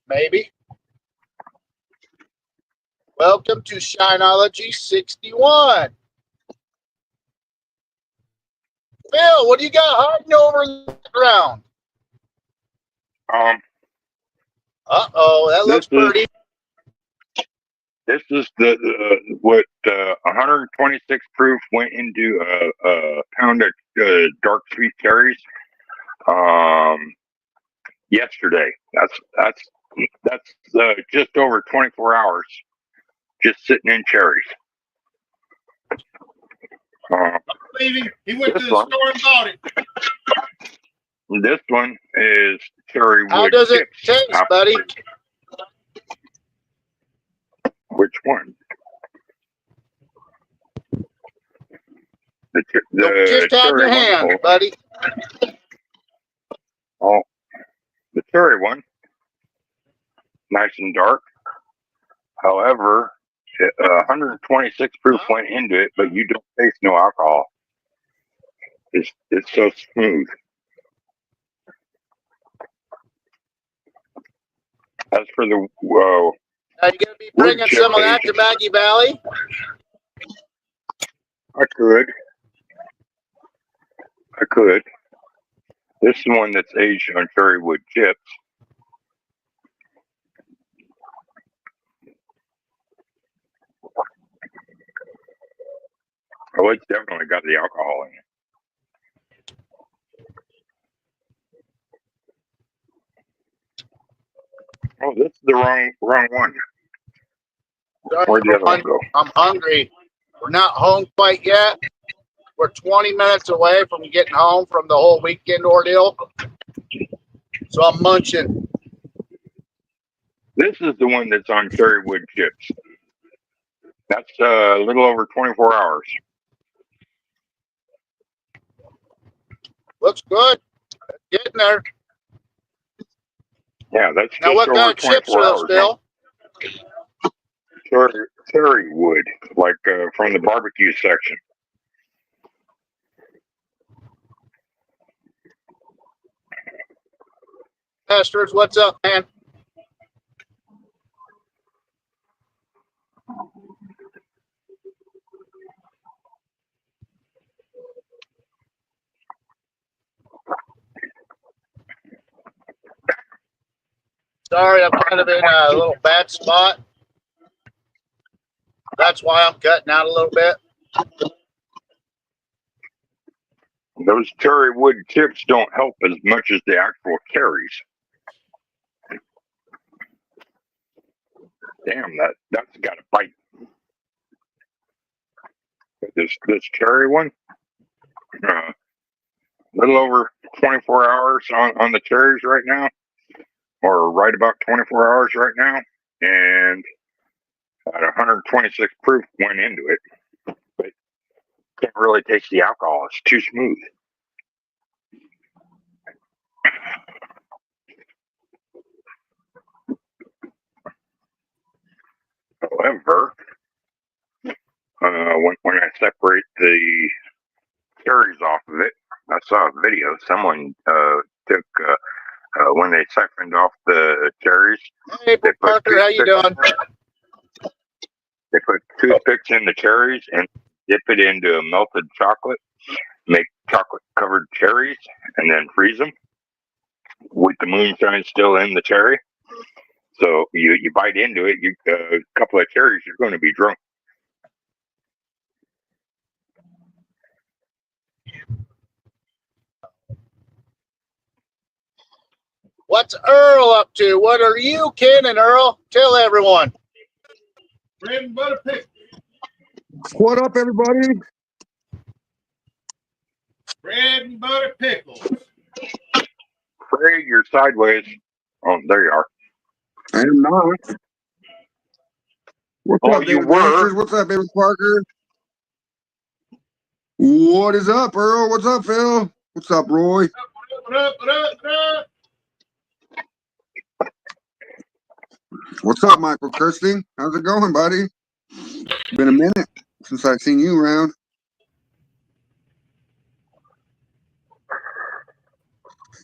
Maybe. Welcome to Shineology 61. Phil, what do you got hiding over in the background? Uh-oh, that looks pretty. This is the what 126 proof went into a pound of dark sweet cherries yesterday. That's just over 24 hours just sitting in cherries. He went to the store and bought it. This one is cherry wood. How does it taste, buddy? Which one? The just have your hand, buddy. Oh, the cherry one, nice and dark. However, 126 proof went into it, but you don't taste no alcohol. It's so smooth. As for the Are you going to be bringing some of that to Maggie Valley? I could. This is one that's aged on cherry wood chips. Oh, it's definitely got the alcohol in it. Oh, this is the wrong one. Where'd the other one go? I'm hungry. We're not home quite yet. We're 20 minutes away from getting home from the whole weekend ordeal. So I'm munching. This is the one that's on cherry wood chips. That's a little over 24 hours. Looks good. Getting there. Yeah, that's now just what over kind of 24 chips are those, hours. Bill? Cherry wood, like from the barbecue section. Pastors, what's up, man? Sorry, I'm kind of in a little bad spot. That's why I'm cutting out a little bit. Those cherry wood chips don't help as much as the actual cherries. Damn, that's got a bite. This cherry one, a little over 24 hours on the cherries right now, or right about 24 hours right now, and at 126 proof went into it, but can't really taste the alcohol. It's too smooth. However, when I separate the cherries off of it, I saw a video. Someone took when they siphoned off the cherries. Hey, Parker, how you doing? They put toothpicks in the cherries and dip it into melted chocolate, make chocolate-covered cherries, and then freeze them with the moonshine still in the cherry. So you bite into it, a couple of cherries, you're going to be drunk. What's Earl up to? What are you, Ken and Earl? Tell everyone. Bread and butter pickles. What up, everybody? Bread and butter pickles. Craig, you're sideways. Oh, there you are. I am not. What's up, you David were. Masters? What's up, David Parker? What is up, Earl? What's up, Phil? What's up, Roy? What up? What's up, Michael Kirsty? How's it going, buddy? Been a minute since I've seen you around.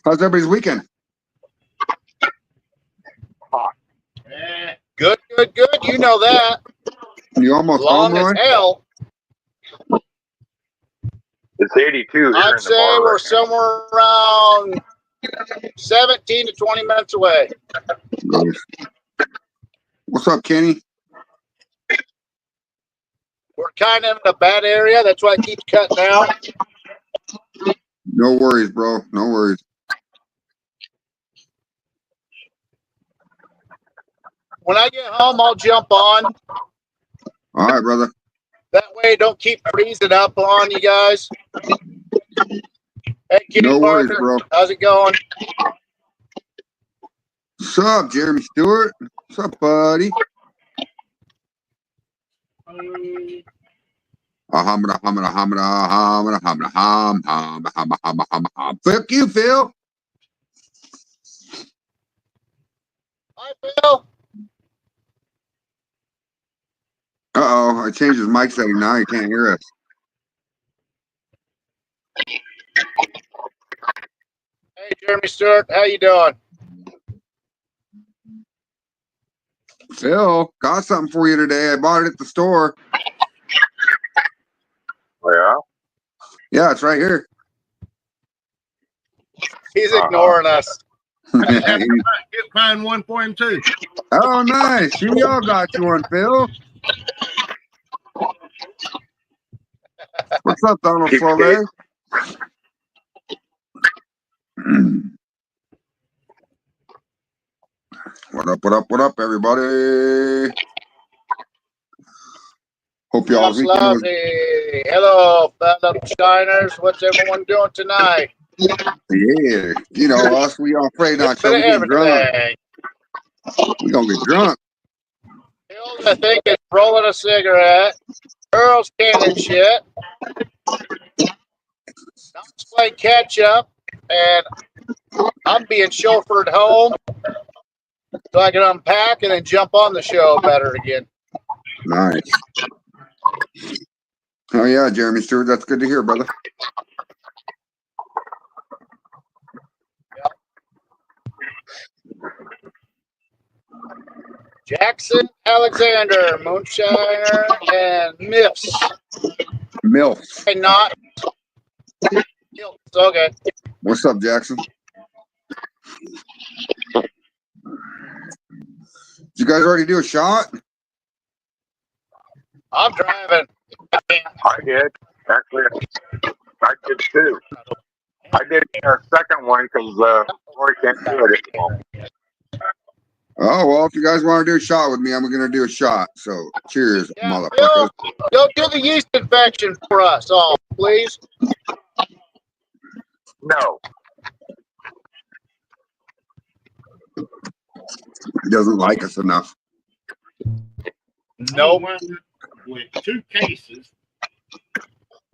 How's everybody's weekend? Hot. Bud, you know that. You almost Long home, Roy? as hell. It's 82 here I'd in the say bar we're right now. somewhere around 17 to 20 minutes away. Good. What's up, Kenny? We're kind of in a bad area. That's why it keeps cutting out. No worries, bro. No worries. When I get home, I'll jump on. All right, brother. That way, don't keep freezing up on you guys. Hey, Kenny No worries, Parker, bro. how's it going? What's up, Jeremy Stewart? What's up, buddy? Fuck you, Phil. Hi, Phil. Uh-oh, I changed his mic setting. Now he can't hear us. Hey, Jeremy Stewart, how you doing? Phil, got something for you today. I bought it at the store. Yeah. Yeah, it's right here. He's ignoring us. Get find one for him too. Oh, nice. You all got you one, Phil. What's up, Donald Slove? What up, everybody? Hope y'all's That's weekend was... lovely. Hello, fellow Shiners. What's everyone doing tonight? Yeah, you know, us, we on Friday night, Bit so of we get drunk. everything. We gonna get drunk. Phil, I think, is rolling a cigarette. Earl's canning shit. Doc's playing catch up, and I'm being chauffeured home so I can unpack and then jump on the show better again. Nice. Oh yeah, Jeremy Stewart, that's good to hear, brother. Jackson Alexander, Moonshiner, and Miffs. Milfs. And not. Okay. What's up, Jackson? Did you guys already do a shot? I'm driving. I did. Actually, I did too. I did a second one because Roy can't do it anymore. Oh, well, if you guys want to do a shot with me, I'm going to do a shot. So, cheers, Yeah, motherfuckers. Phil, don't do the yeast infection for us all, please. No. He doesn't like us enough. Nope. With 2 cases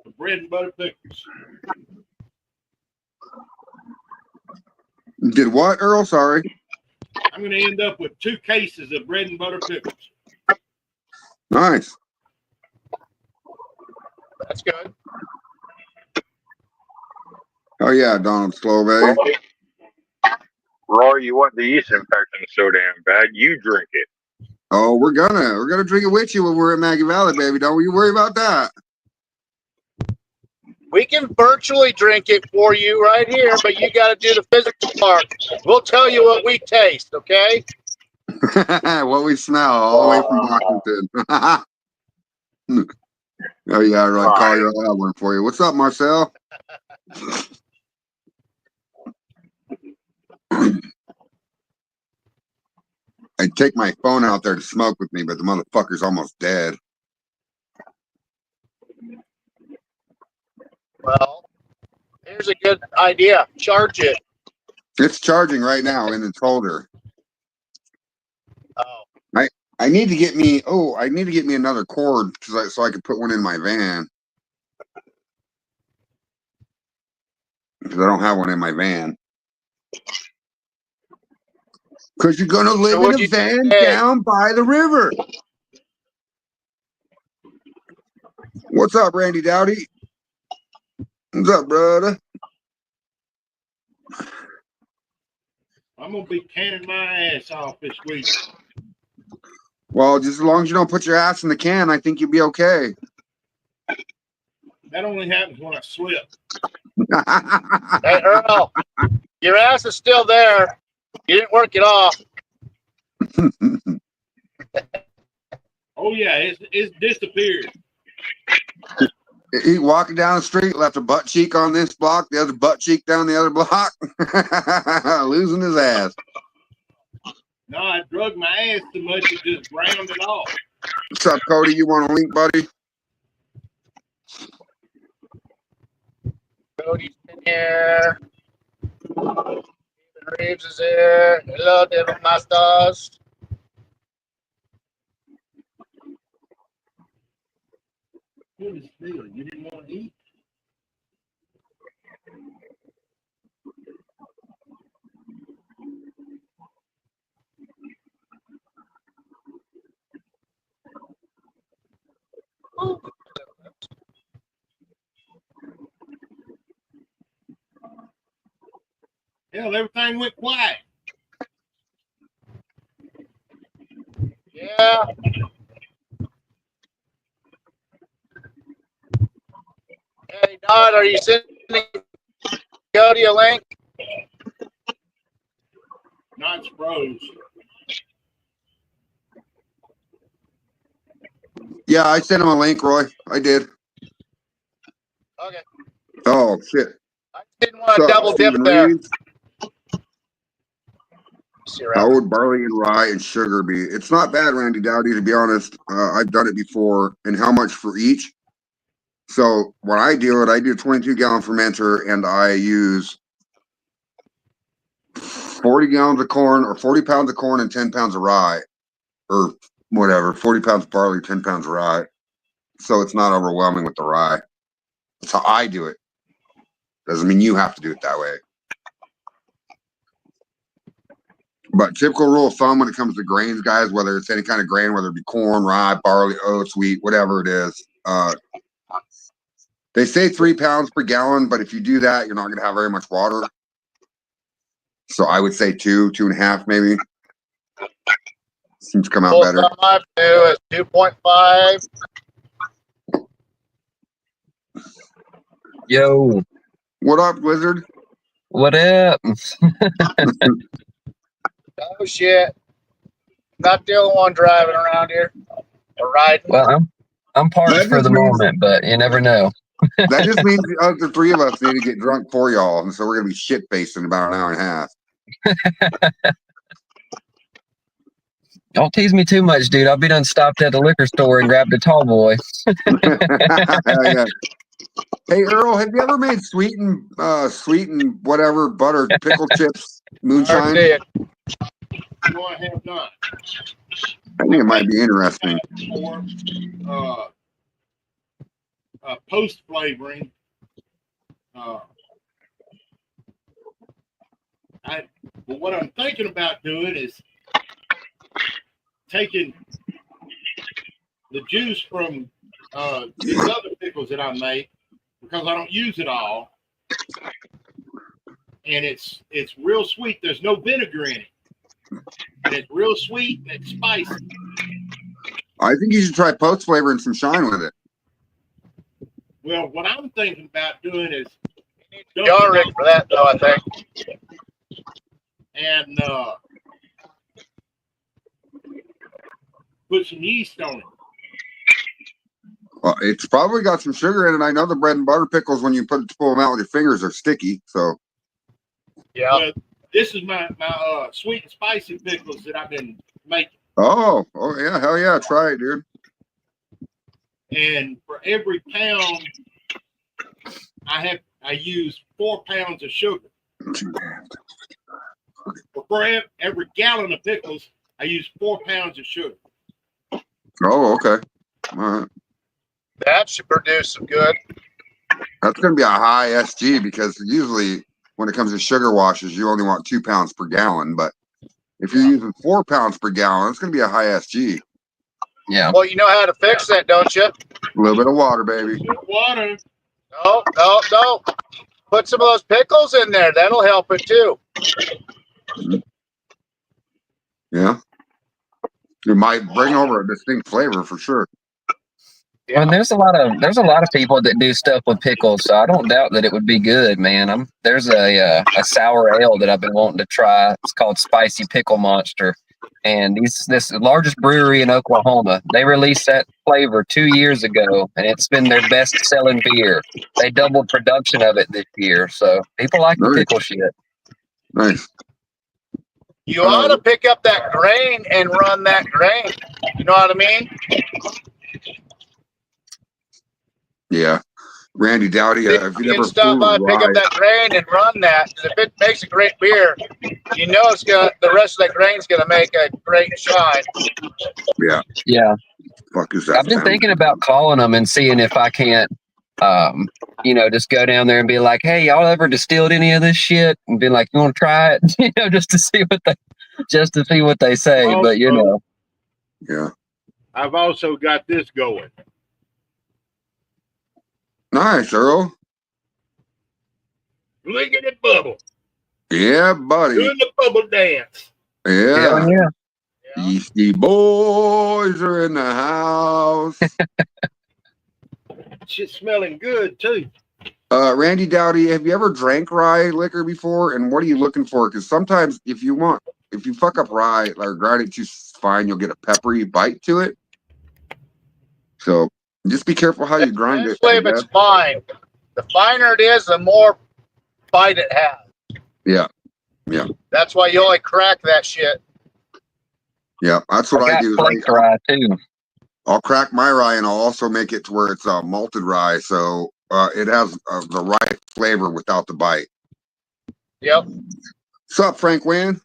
of bread and butter pickles. Did what, Earl? Sorry. I'm going to end up with 2 cases of bread and butter pickles. Nice. That's good. Oh, yeah, Donald Slove. Roy, you want the yeast infection so damn bad, you drink it. Oh, we're gonna drink it with you when we're at Maggie Valley, baby. Don't you worry about that. We can virtually drink it for you right here, but you got to do the physical part. We'll tell you what we taste, okay? What we smell all the way from Washington. Oh, yeah, right. Collier, I'll have one for you. What's up, Marcel? I'd take my phone out there to smoke with me, but the motherfucker's almost dead. Well, here's a good idea. Charge it. It's charging right now in its holder. Oh. I need to get me another cord so I can put one in my van. Because I don't have one in my van. Because you're gonna live in a van down by the river. What's up, Randy Dowdy? What's up, brother? I'm going to be canning my ass off this week. Well, just as long as you don't put your ass in the can, I think you'll be okay. That only happens when I slip. Hey, Earl, your ass is still there. You didn't work it off. Oh yeah, it's disappeared. He walking down the street, left a butt cheek on this block, the other butt cheek down the other block, losing his ass. No, I drug my ass too much it just ground it off. What's up, Cody? You want a link, buddy? Cody's in here. Stephen Reeves is here. Hello, Devil Masters. What is this? You didn't want to eat? Hell, everything went quiet. Yeah. Hey, Dodd, are you sending Cody a link? Not froze. Yeah, I sent him a link, Roy. I did. Okay. Oh, shit. I didn't want to double dip Stephen there. Reeves? How would barley and rye and sugar be? It's not bad, Randy Dowdy, to be honest. I've done it before. And how much for each? So when I do it, I do a 22-gallon fermenter, and I use 40 gallons of corn, or 40 pounds of corn and 10 pounds of rye, or whatever, 40 pounds of barley, 10 pounds of rye. So it's not overwhelming with the rye. That's how I do it. Doesn't mean you have to do it that way. But typical rule of thumb when it comes to grains, guys, whether it's any kind of grain, whether it be corn, rye, barley, oats, wheat, whatever it is, they say 3 pounds per gallon, but if you do that, you're not going to have very much water. So I would say 2.5 maybe. Seems to come out better. Thumb I've do is 2.5. Yo, What up, Wizard? what up? Oh shit! Not the only one driving around here or riding. Well, I'm parked That for just the means- moment, but you never know. That just means the other three of us need to get drunk for y'all, and so we're gonna be shit faced in about an hour and a half. Don't tease me too much, dude. I'll be done stopped at the liquor store and grabbed a tall boy. Yeah. Hey Earl, have you ever made sweet and whatever butter pickle chips moonshine? Did. No, I have not. I think it might be interesting. For post flavoring, but what I'm thinking about doing is taking the juice from these other pickles that I make, because I don't use it all, and it's real sweet. There's no vinegar in it, and it's real sweet and it's spicy. I think you should try post flavoring some shine with it. Well, what I'm thinking about doing is Y'all ready for that though? I think. and put some yeast on it. Well, it's probably got some sugar in it. I know the bread and butter pickles, when you pull them out with your fingers, are sticky. So Yeah. Well, this is my sweet and spicy pickles that I've been making. Oh yeah, hell yeah, try it, dude. And for every pound, I use 4 pounds of sugar. For every gallon of pickles, I use 4 pounds of sugar. Oh, okay. All right. That should produce some good. That's going to be a high SG, because usually when it comes to sugar washes, you only want 2 pounds per gallon. But if you're using 4 pounds per gallon, it's going to be a high SG. Yeah. Well, you know how to fix that, don't you? A little bit of water, baby. Water. No. Put some of those pickles in there. That'll help it too. Yeah. It might bring over a distinct flavor for sure. Yeah. And there's a lot of people that do stuff with pickles, so I don't doubt that it would be good, man. There's a sour ale that I've been wanting to try. It's called Spicy Pickle Monster, and this largest brewery in Oklahoma. They released that flavor 2 years ago, and it's been their best selling beer. They doubled production of it this year, so people like the Nice. pickle shit. Nice. You ought to pick up that grain and run that grain. You know what I mean? Yeah. Randy Dowdy, if you You never can stop by, flew pick up that grain, and run that. 'Cause if it makes a great beer, you know the rest of that grain's gonna make a great shine. Yeah. Fuck is that? I've been thinking about calling them and seeing if I can't, just go down there and be like, "Hey, y'all ever distilled any of this shit?" And be like, "You want to try it?" Just to see what they say. Also, But Yeah. I've also got this going. Nice, Earl. Look at it bubble. Yeah, buddy. Doing the bubble dance. Yeah. yeah. Yeasty boys are in the house. Shit's smelling good too. Randy Dowdy, have you ever drank rye liquor before? And what are you looking for? Because sometimes if you fuck up rye or grind it too fine, you'll get a peppery bite to it. So just be careful how you grind it. Especially if it's fine. The finer it is, the more bite it has. Yeah. Yeah. That's why you only crack that shit. Yeah, that's what I do. Flaked rye too. I'll crack my rye and I'll also make it to where it's malted rye, so it has the right flavor without the bite. Yep. What's up, Frank Wynn?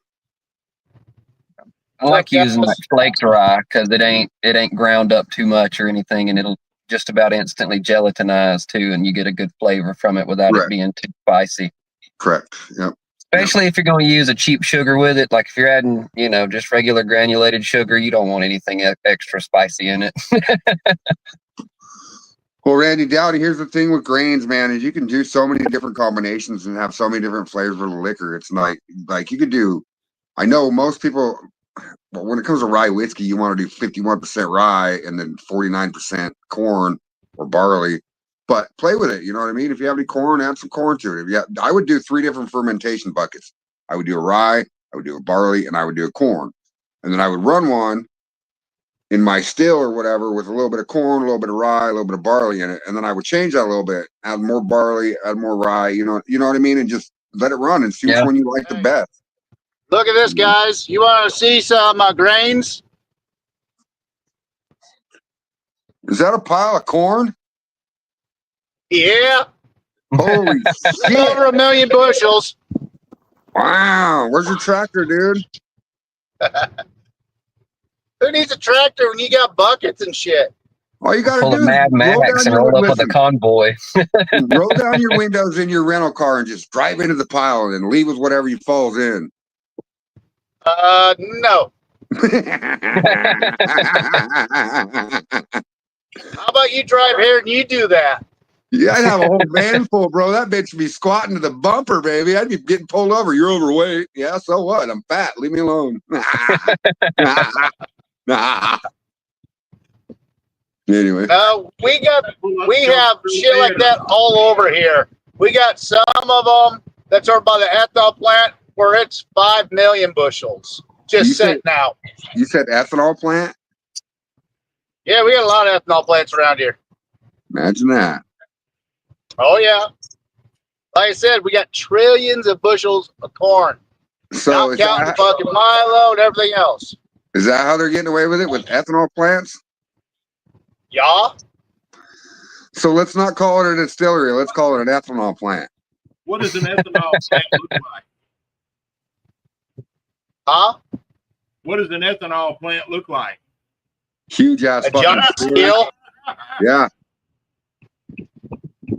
I like using like flaked rye because it ain't ground up too much or anything, and it'll just about instantly gelatinize too, and you get a good flavor from it without it being too spicy. Correct. Yep. Especially if you're going to use a cheap sugar with it, like if you're adding, just regular granulated sugar, you don't want anything extra spicy in it. Well, Randy Dowdy, here's the thing with grains, man, is you can do so many different combinations and have so many different flavors of the liquor. It's like you could do. I know most people, when it comes to rye whiskey, you want to do 51% rye and then 49% corn or barley. But play with it, you know what I mean? If you have any corn, add some corn to it. I would do 3 different fermentation buckets. I would do a rye, I would do a barley, and I would do a corn. And then I would run one in my still or whatever with a little bit of corn, a little bit of rye, a little bit of barley in it. And then I would change that a little bit, add more barley, add more rye, you know what I mean? And just let it run and see which one you like the best. Look at this, guys. You want to see some grains? Is that a pile of corn? Yeah. Holy shit. Over 1 million bushels. Wow. Where's your tractor, dude? Who needs a tractor when you got buckets and shit? All you got to Pull do a is Mad Max and roll up with a convoy. roll down your windows in your rental car and just drive into the pile and leave with whatever you falls in. No. How about you drive here and you do that? Yeah, I'd have a whole van full, bro. That bitch would be squatting to the bumper, baby. I'd be getting pulled over. You're overweight. Yeah, so what? I'm fat. Leave me alone. Anyway. We have shit like that all over here. We got some of them that's over by the ethanol plant where it's 5 million bushels just sitting out. You said ethanol plant? Yeah, we got a lot of ethanol plants around here. Imagine that. Oh, yeah. Like I said, we got trillions of bushels of corn. So not counting fucking Milo and everything else. Is that how they're getting away with it with ethanol plants? Yeah. So let's not call it a distillery. Let's call it an ethanol plant. What does an ethanol plant look like? Huh? What does an ethanol plant look like? Huge ass a giant steel. Yeah.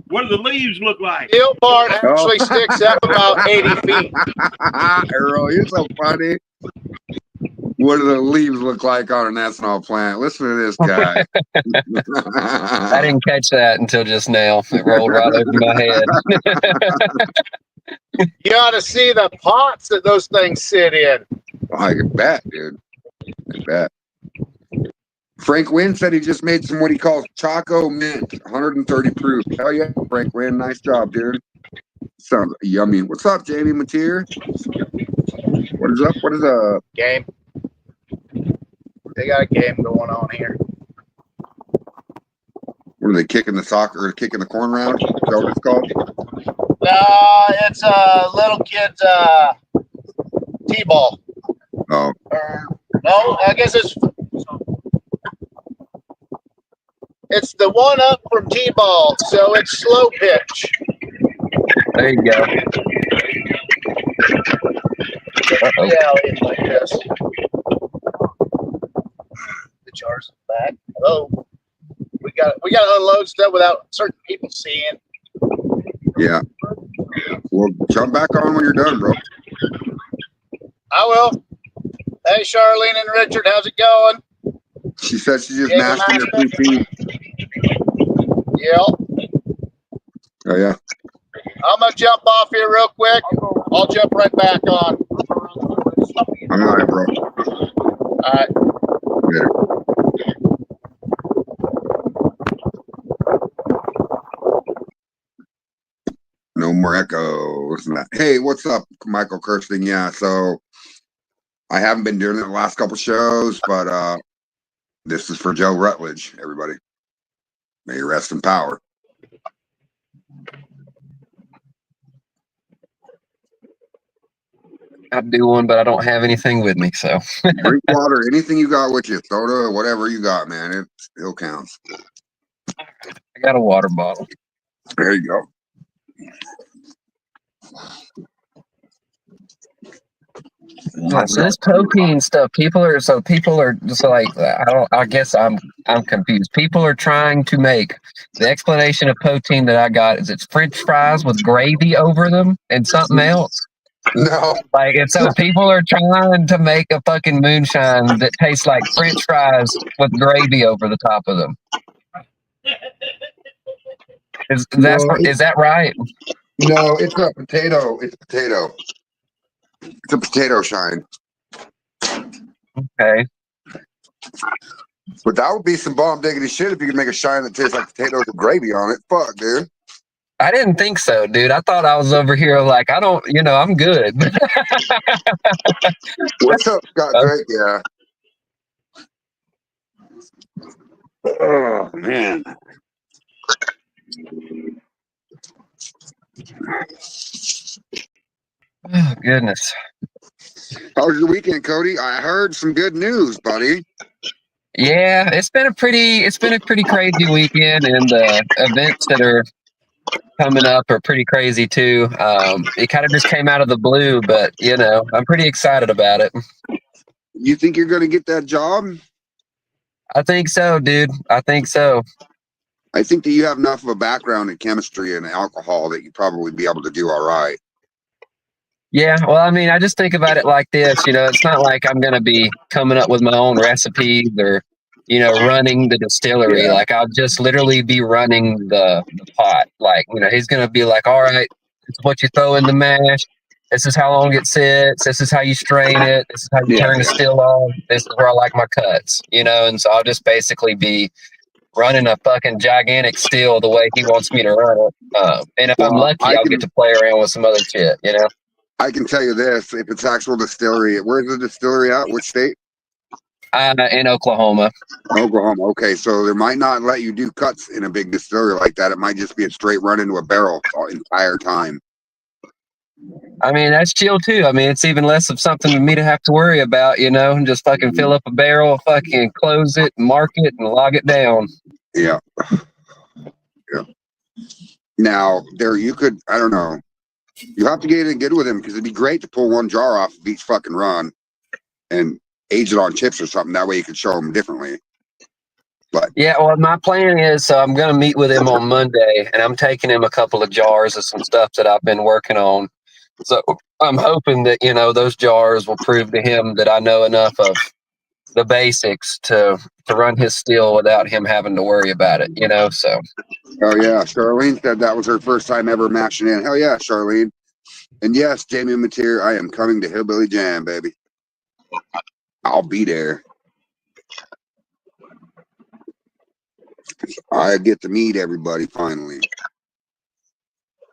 What do the leaves look like? Steel part actually sticks up about 80 feet. Earl, you're so funny. What do the leaves look like on an ethanol plant? Listen to this guy. I didn't catch that until just now. It rolled right over my head. You ought to see the pots that those things sit in. I can bet, dude. I bet. Frank Wynn said he just made some what he calls Choco Mint, 130 proof. Hell yeah, Frank Wynn. Nice job, dude. Sounds yummy. What's up, Jamie Mateer? What is up? What is up? Game. They got a game going on here. What are they kicking the soccer or kicking the corn round? Is that what it's called? It's a little kid's T-ball. Oh, No, I guess it's the one up from T-ball, so it's slow pitch. There you go. Uh-oh. Yeah, it's like this. The jar's back. Hello. We got to unload stuff without certain people seeing. yeah. Well, jump back on when you're done, bro. I will. Hey, Charlene and Richard, how's it going? She said she just Yeah, mashing her master. poutine. Yeah. Oh, yeah. I'm going to jump off here real quick. I'll jump right back on. I'm all right, bro. All right. Later. No more echoes. Hey, what's up, Michael Kirsting? Yeah, so I haven't been doing it the last couple shows, but this is for Joe Rutledge, everybody. May he rest in power. I'd do one, but I don't have anything with me, so. Drink water, anything you got with you, soda, whatever you got, man. It still counts. I got a water bottle. There you go. Yeah, so this protein stuff, people are just like, I guess I'm confused. People are trying to make the explanation of protein that I got is it's French fries with gravy over them and something else. No. Like, and so people are trying to make a fucking moonshine that tastes like French fries with gravy over the top of them. Is that right? No, it's a potato. It's potato. It's a potato shine. Okay. But that would be some bomb diggity shit if you could make a shine that tastes like potatoes with gravy on it. Fuck, dude. I didn't think so, dude. I thought I was over here like, I'm good. What's up, Scott Drake? Yeah. Oh, man. Oh, goodness. How was your weekend, Cody? I heard some good news, buddy. Yeah, it's been a pretty crazy weekend, and the events that are coming up are pretty crazy too. It kind of just came out of the blue, but I'm pretty excited about it. You think you're going to get that job? I think so, dude. I think so. I think that you have enough of a background in chemistry and alcohol that you'd probably be able to do all right. Yeah, well, I mean, I just think about it like this, it's not like I'm going to be coming up with my own recipes or, running the distillery. Yeah. Like, I'll just literally be running the pot. Like, he's going to be like, all right, this is what you throw in the mash. This is how long it sits. This is how you strain it. This is how you turn the still on. This is where I like my cuts, and so I'll just basically be running a fucking gigantic still the way he wants me to run it. And if I'm lucky, I'll get to play around with some other shit, I can tell you this, if it's actual distillery, where's the distillery at? Which state? In Oklahoma. Oklahoma. Okay, so they might not let you do cuts in a big distillery like that. It might just be a straight run into a barrel the entire time. I mean, that's chill too. I mean, it's even less of something for me to have to worry about, and just fucking fill up a barrel, fucking close it, mark it, and log it down. Yeah. Yeah. Now, you could, I don't know. You have to get in good with him because it'd be great to pull one jar off of each fucking run and age it on chips or something. That way you could show him differently. But yeah, well, my plan is I'm going to meet with him on Monday, and I'm taking him a couple of jars of some stuff that I've been working on. So I'm hoping that, those jars will prove to him that I know enough of the basics to run his still without him having to worry about it, so. Oh, yeah. Charlene said that was her first time ever mashing in. Hell yeah, Charlene. And yes, Jamie Mateer, I am coming to Hillbilly Jam, baby. I'll be there. I get to meet everybody finally.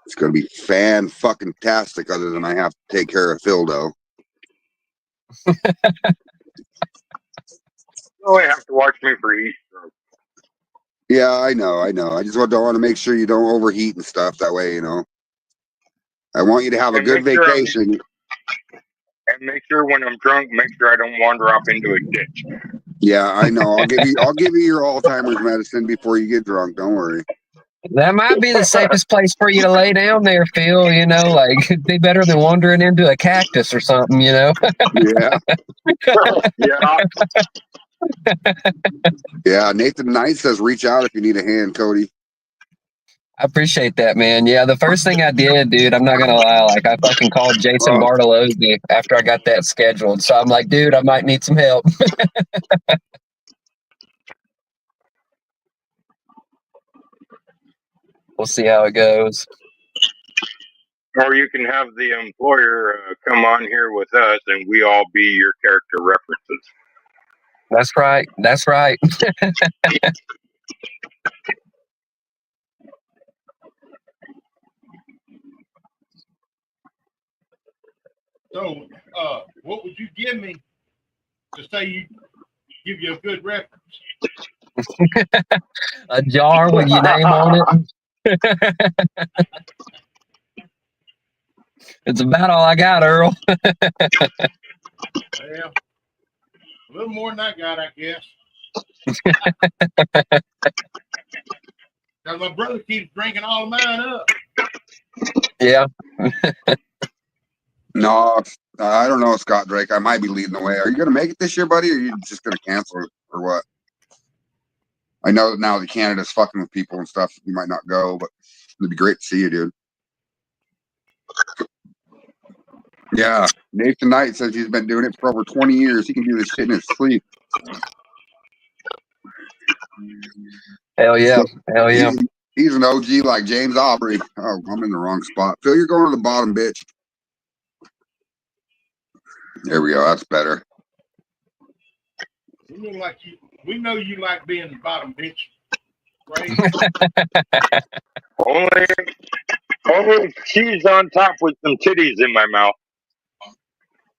It's gonna be fan-fucking-tastic. Other than I have to take care of Phildo. You only have to watch me for heat stroke. Yeah, I know. I just don't want to make sure you don't overheat and stuff. That way, you know. I want you to have a And good make sure vacation. and make sure when I'm drunk, make sure I don't wander off into a ditch. Yeah, I know. I'll give you your Alzheimer's medicine before you get drunk. Don't worry. That might be the safest place for you to lay down there, Phil. You know, like it'd be better than wandering into a cactus or something, you know? Yeah. Yeah. Yeah. Nathan Knight says reach out if you need a hand, Cody. I appreciate that, man. Yeah, the first thing I did, dude, I'm not gonna lie, like I fucking called Jason Oh. Bartolozzi after I got that scheduled. So I'm like, dude, I might need some help. We'll see how it goes. Or you can have the employer come on here with us, and we all be your character references. That's right. That's right. So, what would you give me to say you give you a good reference? A jar with your name on it. It's about all I got, Earl. Well, a little more than I got, I guess. Because my brother keeps drinking all of mine up. Yeah. No, I don't know, Scott Drake. I might be leading the way. Are you going to make it this year, buddy, or are you just going to cancel it, or what? I know that now that Canada's fucking with people and stuff. You might not go, but it'd be great to see you, dude. Yeah, Nathan Knight says he's been doing it for over 20 years. He can do this shit in his sleep. Hell yeah. Hell yeah. He's an OG like James Aubrey. Oh, I'm in the wrong spot. Phil, you're going to the bottom, bitch. There we go. That's better. We know you like being the bottom bitch, right? Only cheese on top with some titties in my mouth.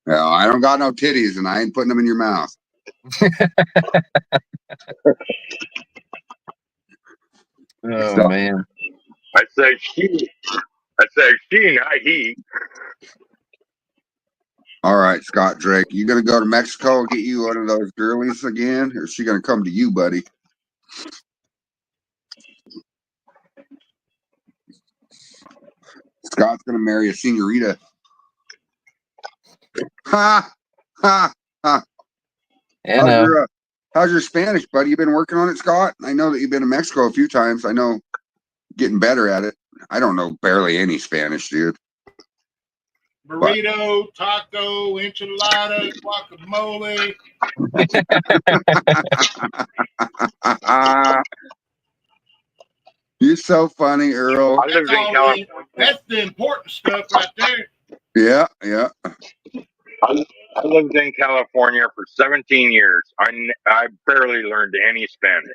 Well, I don't got no titties, and I ain't putting them in your mouth. Oh, So, man. I say she, not he. all right, Scott Drake, you gonna go to Mexico and get you one of those girlies again, or is she gonna come to you, buddy? Scott's gonna marry a senorita. Ha ha ha! You know. How's your Spanish, buddy? You been working on it, Scott? I know that you've been to Mexico a few times. I know, getting better at it. I don't know barely any Spanish, dude. Burrito, taco, enchilada, guacamole. You're so funny, Earl. I lived in California. That's the important stuff right there. Yeah, yeah. I lived in California for 17 years. I barely learned any Spanish.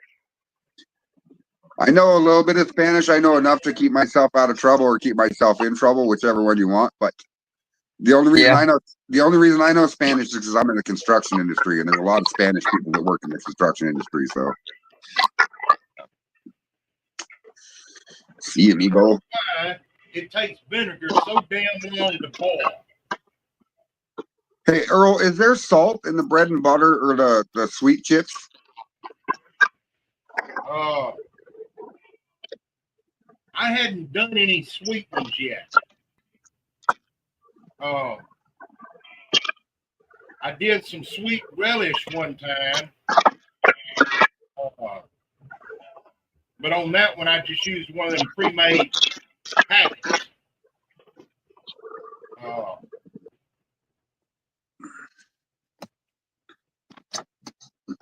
I know a little bit of Spanish. I know enough to keep myself out of trouble or keep myself in trouble, whichever one you want. But the only reason I know Spanish is because I'm in the construction industry, and there's a lot of Spanish people that work in the construction industry. So, see, amigo. It takes vinegar so damn long to boil. Hey, Earl, is there salt in the bread and butter or the sweet chips? I hadn't done any sweet ones yet. I did some sweet relish one time. But on that one, I just used one of them pre-made packets.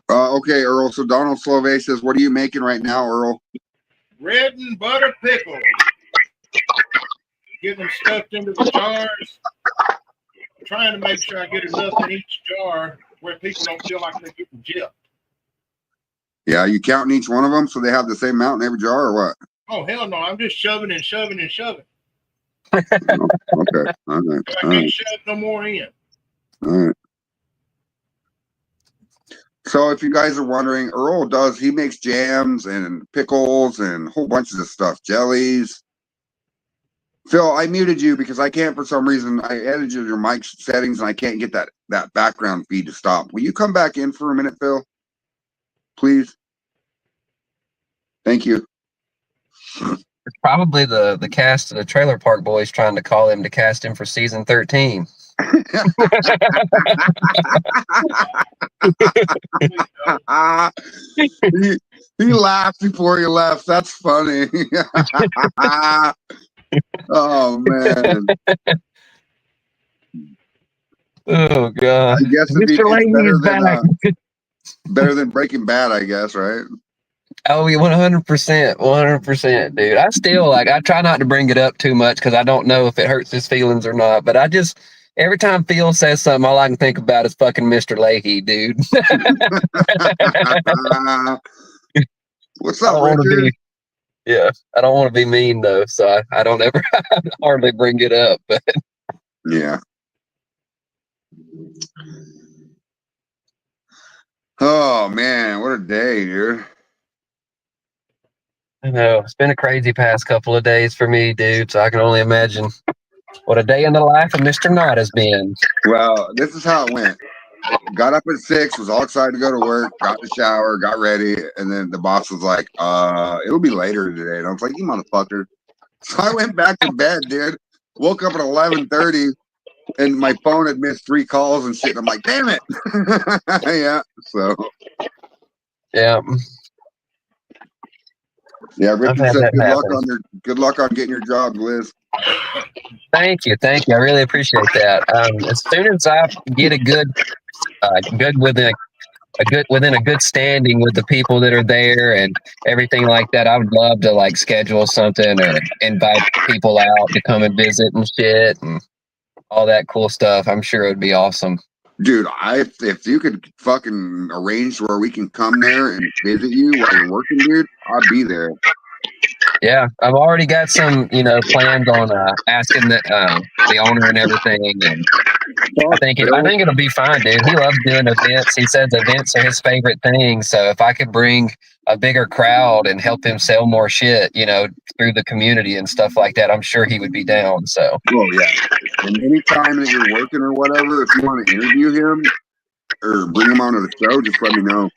Okay, Earl. So Donald Slove says, what are you making right now, Earl? Bread and butter pickles. Getting them stuffed into the jars. Trying to make sure I get enough in each jar where people don't feel like they're getting gypped. Yeah, you counting each one of them so they have the same amount in every jar or what? Oh, hell no. I'm just shoving and shoving and shoving. Okay. All right. I All can't right. shove no more in. All right. So if you guys are wondering, he makes jams and pickles and whole bunches of stuff, jellies. Phil, I muted you because I can't, for some reason, I edited your mic settings and I can't get that background feed to stop. Will you come back in for a minute, Phil? Please. Thank you. It's probably the cast of the Trailer Park Boys trying to call him to cast him for season 13. he laughed before he left. That's funny. Oh man. Oh god. I guess Mr. Leahy is back. Better than Breaking Bad, I guess, right? Oh, yeah, 100%, dude. I still I try not to bring it up too much because I don't know if it hurts his feelings or not. But every time Phil says something, all I can think about is fucking Mr. Leahy, dude. What's up, Richard? I don't want to be mean though, so I don't ever hardly bring it up. But yeah. Oh man, what a day, dude. I know it's been a crazy past couple of days for me, dude. So I can only imagine what a day in the life of Mr. Knott has been. Well, this is how it went. Got up at 6, was all excited to go to work, got in the shower, got ready, and then the boss was like, it'll be later today. And I was like, you motherfucker. So I went back to bed, dude. Woke up at 11:30 and my phone had missed 3 calls and shit. And I'm like, damn it. Yeah. So Yeah. yeah, Richard had said that good luck on getting your job, Liz. Thank you. I really appreciate that. As soon as I get a good within a good standing with the people that are there and everything like that, I would love to like schedule something or invite people out to come and visit and shit and all that cool stuff. I'm sure it would be awesome. Dude, if you could fucking arrange where we can come there and visit you while you're working, dude, I'd be there. Yeah, I've already got some, plans on asking the owner and everything, and I think it'll be fine, dude. He loves doing events. He says events are his favorite thing. So if I could bring a bigger crowd and help him sell more shit, through the community and stuff like that, I'm sure he would be down. So. Oh yeah. And anytime that you're working or whatever, if you want to interview him or bring him onto the show, just let me know.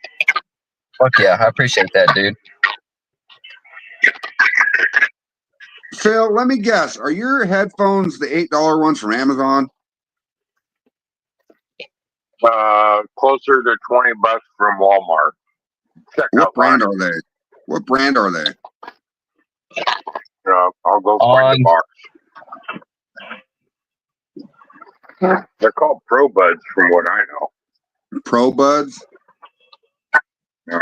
Fuck yeah, I appreciate that, dude. Phil, let me guess. Are your headphones the $8 ones from Amazon? Closer to $20 from Walmart. What brand are they? What brand are they? I'll go find the box. They're called Pro Buds, from what I know. Pro Buds? If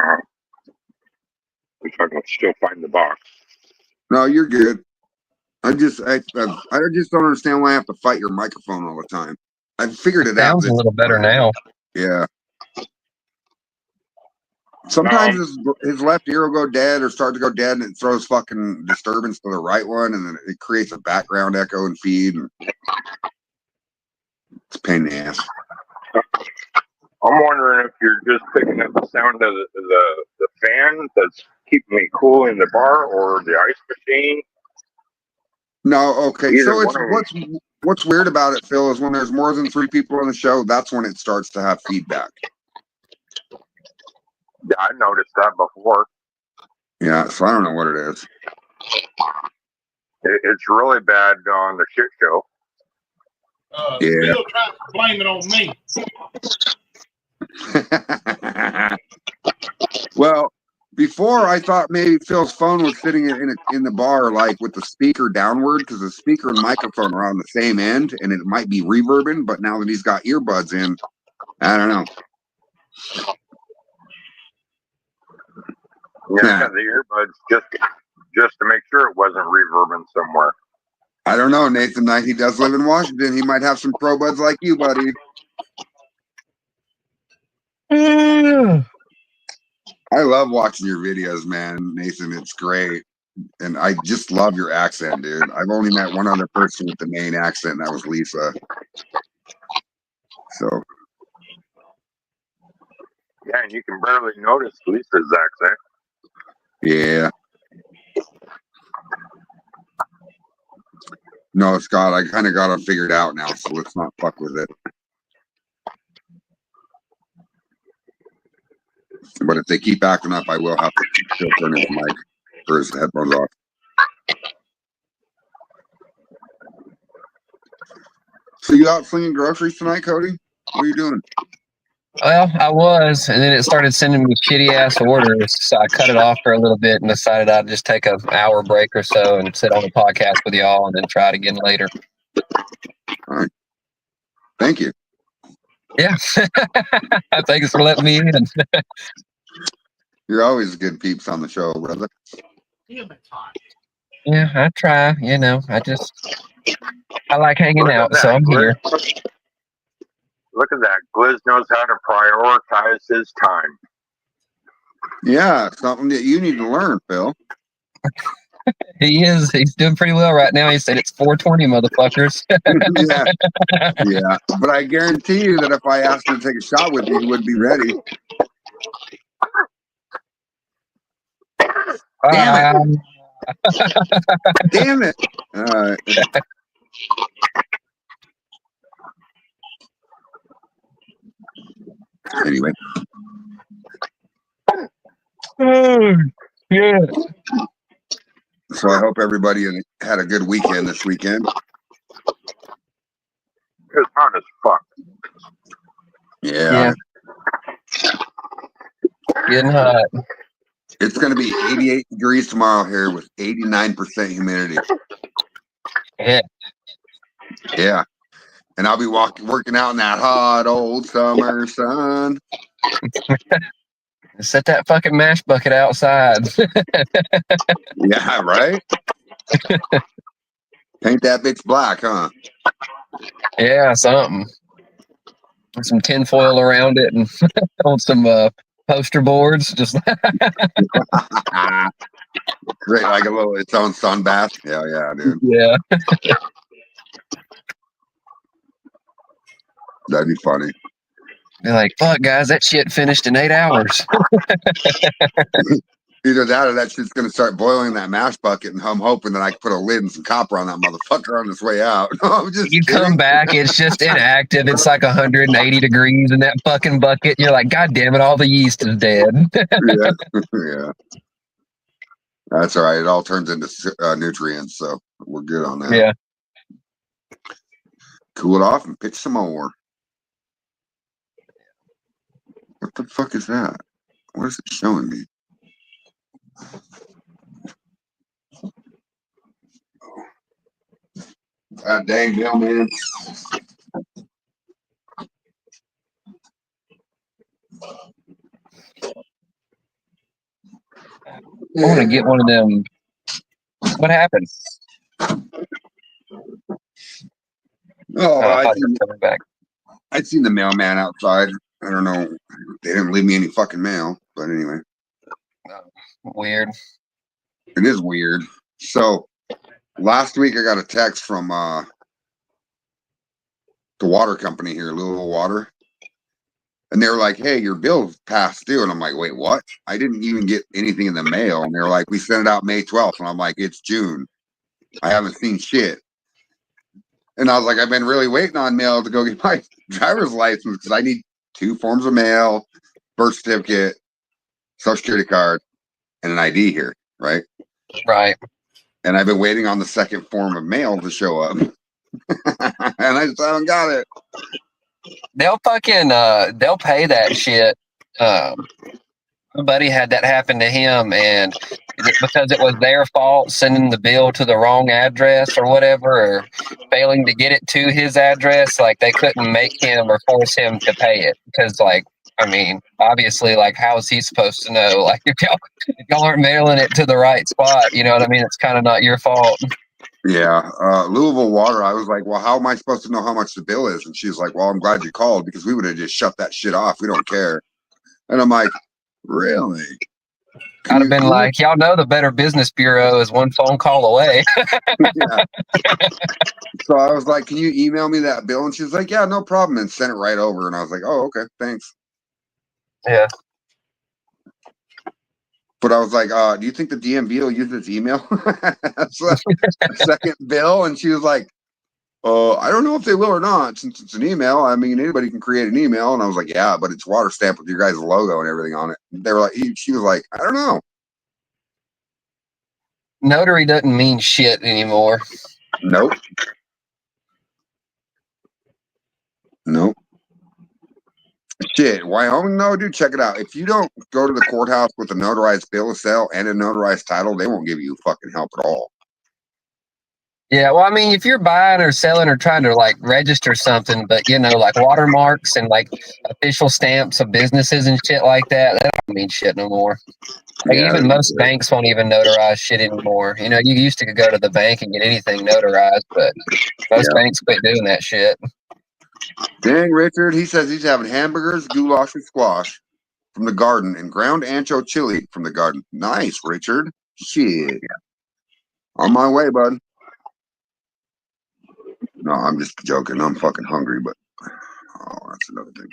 I can still find the box. No, you're good. I just don't understand why I have to fight your microphone all the time. I figured it out. Sounds a little better now. Yeah. Sometimes his left ear will go dead or start to go dead, and it throws fucking disturbance to the right one, and then it creates a background echo and feed. And it's a pain in the ass. I'm wondering if you're just picking up the sound of the fan that's keeping me cool in the bar, or the ice machine. No, okay. Either So what's weird about it, Phil, is when there's more than 3 people on the show, that's when it starts to have feedback. Yeah, I noticed that before. Yeah, so I don't know what it is. It's really bad on the shit show. Yeah. Phil tried to blame it on me. Well, before I thought maybe Phil's phone was sitting in the bar, like with the speaker downward, because the speaker and microphone are on the same end, and it might be reverbing. But now that he's got earbuds in, I don't know. Yeah, the earbuds just to make sure it wasn't reverbing somewhere. I don't know, Nathan Knight. He does live in Washington. He might have some Pro Buds like you, buddy. I love watching your videos, man, Nathan. It's great. And I just love your accent, dude. I've only met one other person with the Maine accent, and that was Lisa. So Yeah, and you can barely notice Lisa's accent. yeah. No, Scott, I kind of got it figured out now, so let's not fuck with it. But if they keep acting up, I will have to still turn his mic or his headphones off. So you out slinging groceries tonight, Cody? What are you doing? Well, I was, and then it started sending me shitty ass orders. So I cut it off for a little bit and decided I'd just take an hour break or so and sit on a podcast with y'all and then try it again later. All right. Thank you. Yeah. Thanks for letting me in. You're always good peeps on the show, brother. Yeah, I try. You know, I like hanging out, so I'm here. Look at that. Gliz knows how to prioritize his time. Yeah, something that you need to learn, Phil. He's doing pretty well right now. He said it's 4:20, motherfuckers. Yeah. But I guarantee you that if I asked him to take a shot with you, he would be ready. Damn it. Damn it. All right. Anyway. Yeah. So I hope everybody had a good weekend this weekend. It was hot as fuck. Yeah. Getting hot. It's going to be 88 degrees tomorrow here with 89% humidity. Yeah. Yeah. And I'll be working out in that hot old summer sun. Set that fucking mash bucket outside. Yeah, right? Paint that bitch black, huh? Yeah, something. Some tinfoil around it and on some poster boards. Just Great, like a little its own sun bath. Yeah, dude. yeah. That'd be funny. They're like, fuck, guys, that shit finished in 8 hours. Either that or that shit's gonna start boiling in that mash bucket, and I'm hoping that I can put a lid and some copper on that motherfucker on its way out. No, I'm just You kidding. come back, it's just inactive. It's like 180 degrees in that fucking bucket. You're like, God damn it, all the yeast is dead. Yeah. That's all right. It all turns into nutrients, so we're good on that. Yeah. Cool it off and pitch some more. What the fuck is that? What is it showing me? God dang hell, man. I want to get one of them. What happened? Oh, I thought you were coming back. I'd seen the mailman outside. I don't know. They didn't leave me any fucking mail, but anyway. Weird. It is weird. So last week I got a text from the water company here, Louisville Water. And they were like, hey, your bill's past due. And I'm like, wait, what? I didn't even get anything in the mail. And they were like, we sent it out May 12th. And I'm like, it's June. I haven't seen shit. And I was like, I've been really waiting on mail to go get my driver's license because I need 2 forms of mail, birth certificate, social security card, and an ID here, right? Right. And I've been waiting on the second form of mail to show up. And I just haven't got it. They'll fucking they'll pay that shit. My buddy had that happen to him, and because it was their fault sending the bill to the wrong address or whatever, or failing to get it to his address, like they couldn't make him or force him to pay it because, like, I mean, obviously, like, how is he supposed to know? Like, if y'all aren't mailing it to the right spot, you know what I mean? It's kind of not your fault. Yeah. Louisville Water, I was like, well, how am I supposed to know how much the bill is? And she's like, well, I'm glad you called because we would have just shut that shit off. We don't care. And I'm like, Really? I'd have been like, y'all know the Better Business Bureau is one phone call away. Yeah. So I was like, can you email me that bill? And she was like, yeah, no problem. And sent it right over. And I was like, oh, okay, thanks. Yeah. But I was like, do you think the DMV will use this email? That's a second bill. And she was like, I don't know if they will or not, since it's an email. I mean, anybody can create an email. And I was like, yeah, but it's water stamped with your guys' logo and everything on it. They were like, she was like, I don't know. Notary doesn't mean shit anymore. Nope. Nope. Shit, Wyoming, no, dude, check it out. If you don't go to the courthouse with a notarized bill of sale and a notarized title, they won't give you fucking help at all. Yeah, well, I mean, if you're buying or selling or trying to like register something, but you know, like watermarks and like official stamps of businesses and shit like that, that don't mean shit no more. Like Yeah, even most banks won't even notarize shit anymore. You know, you used to go to the bank and get anything notarized, but most banks quit doing that shit. Dang, Richard, he says he's having hamburgers, goulash, and squash from the garden and ground ancho chili from the garden. Nice, Richard. Shit. On my way, bud. No, I'm just joking. I'm fucking hungry, but that's another thing.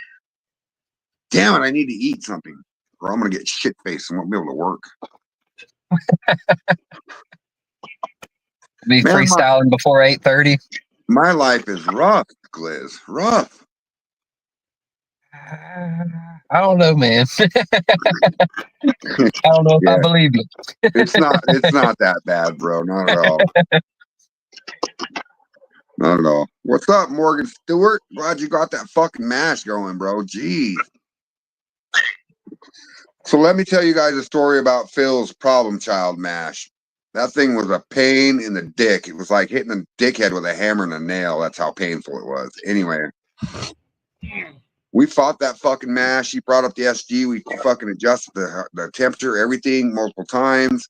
Damn it, I need to eat something, or I'm gonna get shit faced and won't be able to work. Be Man, freestyling before 8:30. My life is rough, Gliz. Rough. I don't know, man. I don't know if I believe you. It's not that bad, bro. Not at all. Not at all. What's up, Morgan Stewart? Glad you got that fucking mash going, bro. Jeez. So let me tell you guys a story about Phil's problem child mash. That thing was a pain in the dick. It was like hitting a dickhead with a hammer and a nail. That's how painful it was. Anyway, we fought that fucking mash. He brought up the SG. We fucking adjusted the temperature, everything multiple times.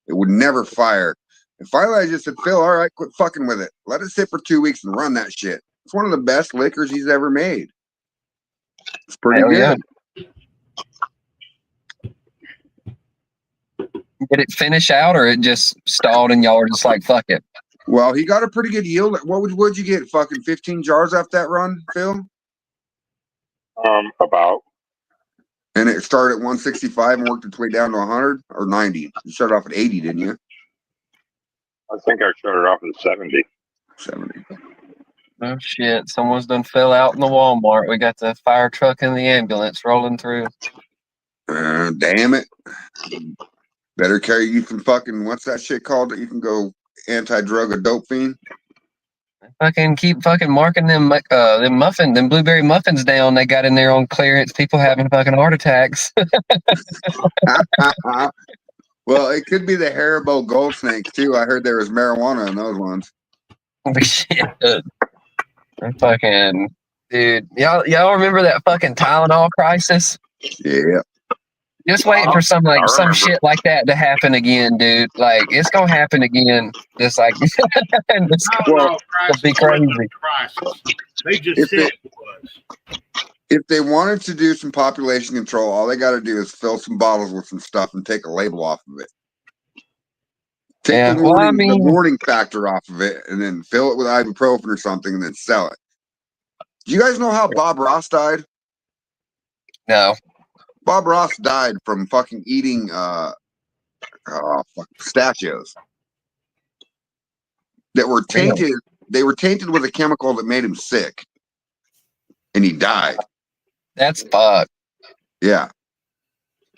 It would never fire. And finally, I just said, Phil, all right, quit fucking with it. Let it sit for 2 weeks and run that shit. It's one of the best liquors he's ever made. It's pretty good. Yeah. Did it finish out or it just stalled and y'all were just like, fuck it? Well, he got a pretty good yield. What'd you get? Fucking 15 jars after that run, Phil? About. And it started at 165 and worked its way down to 100 or 90. You started off at 80, didn't you? I think I started off at 70. 70. Oh shit! Someone's done fell out in the Walmart. We got the fire truck and the ambulance rolling through. Damn it! Better carry you some fucking what's that shit called that you can go anti-drug or dope fiend? Fucking keep fucking marking them them blueberry muffins down. They got in there on clearance. People having fucking heart attacks. Well, it could be the Haribo gold snakes too. I heard there was marijuana in those ones. Shit. Fucking dude, y'all remember that fucking Tylenol crisis? Yeah. Just waiting for some shit like that to happen again, dude. Like it's gonna happen again. Just like it's gonna be crazy. They just said it was. If they wanted to do some population control, all they got to do is fill some bottles with some stuff and take a label off of it. Take the warning factor off of it, and then fill it with ibuprofen or something, and then sell it. Do you guys know how Bob Ross died? No. Bob Ross died from fucking eating pistachios that were tainted. Really? They were tainted with a chemical that made him sick, and he died. That's fucked. Yeah.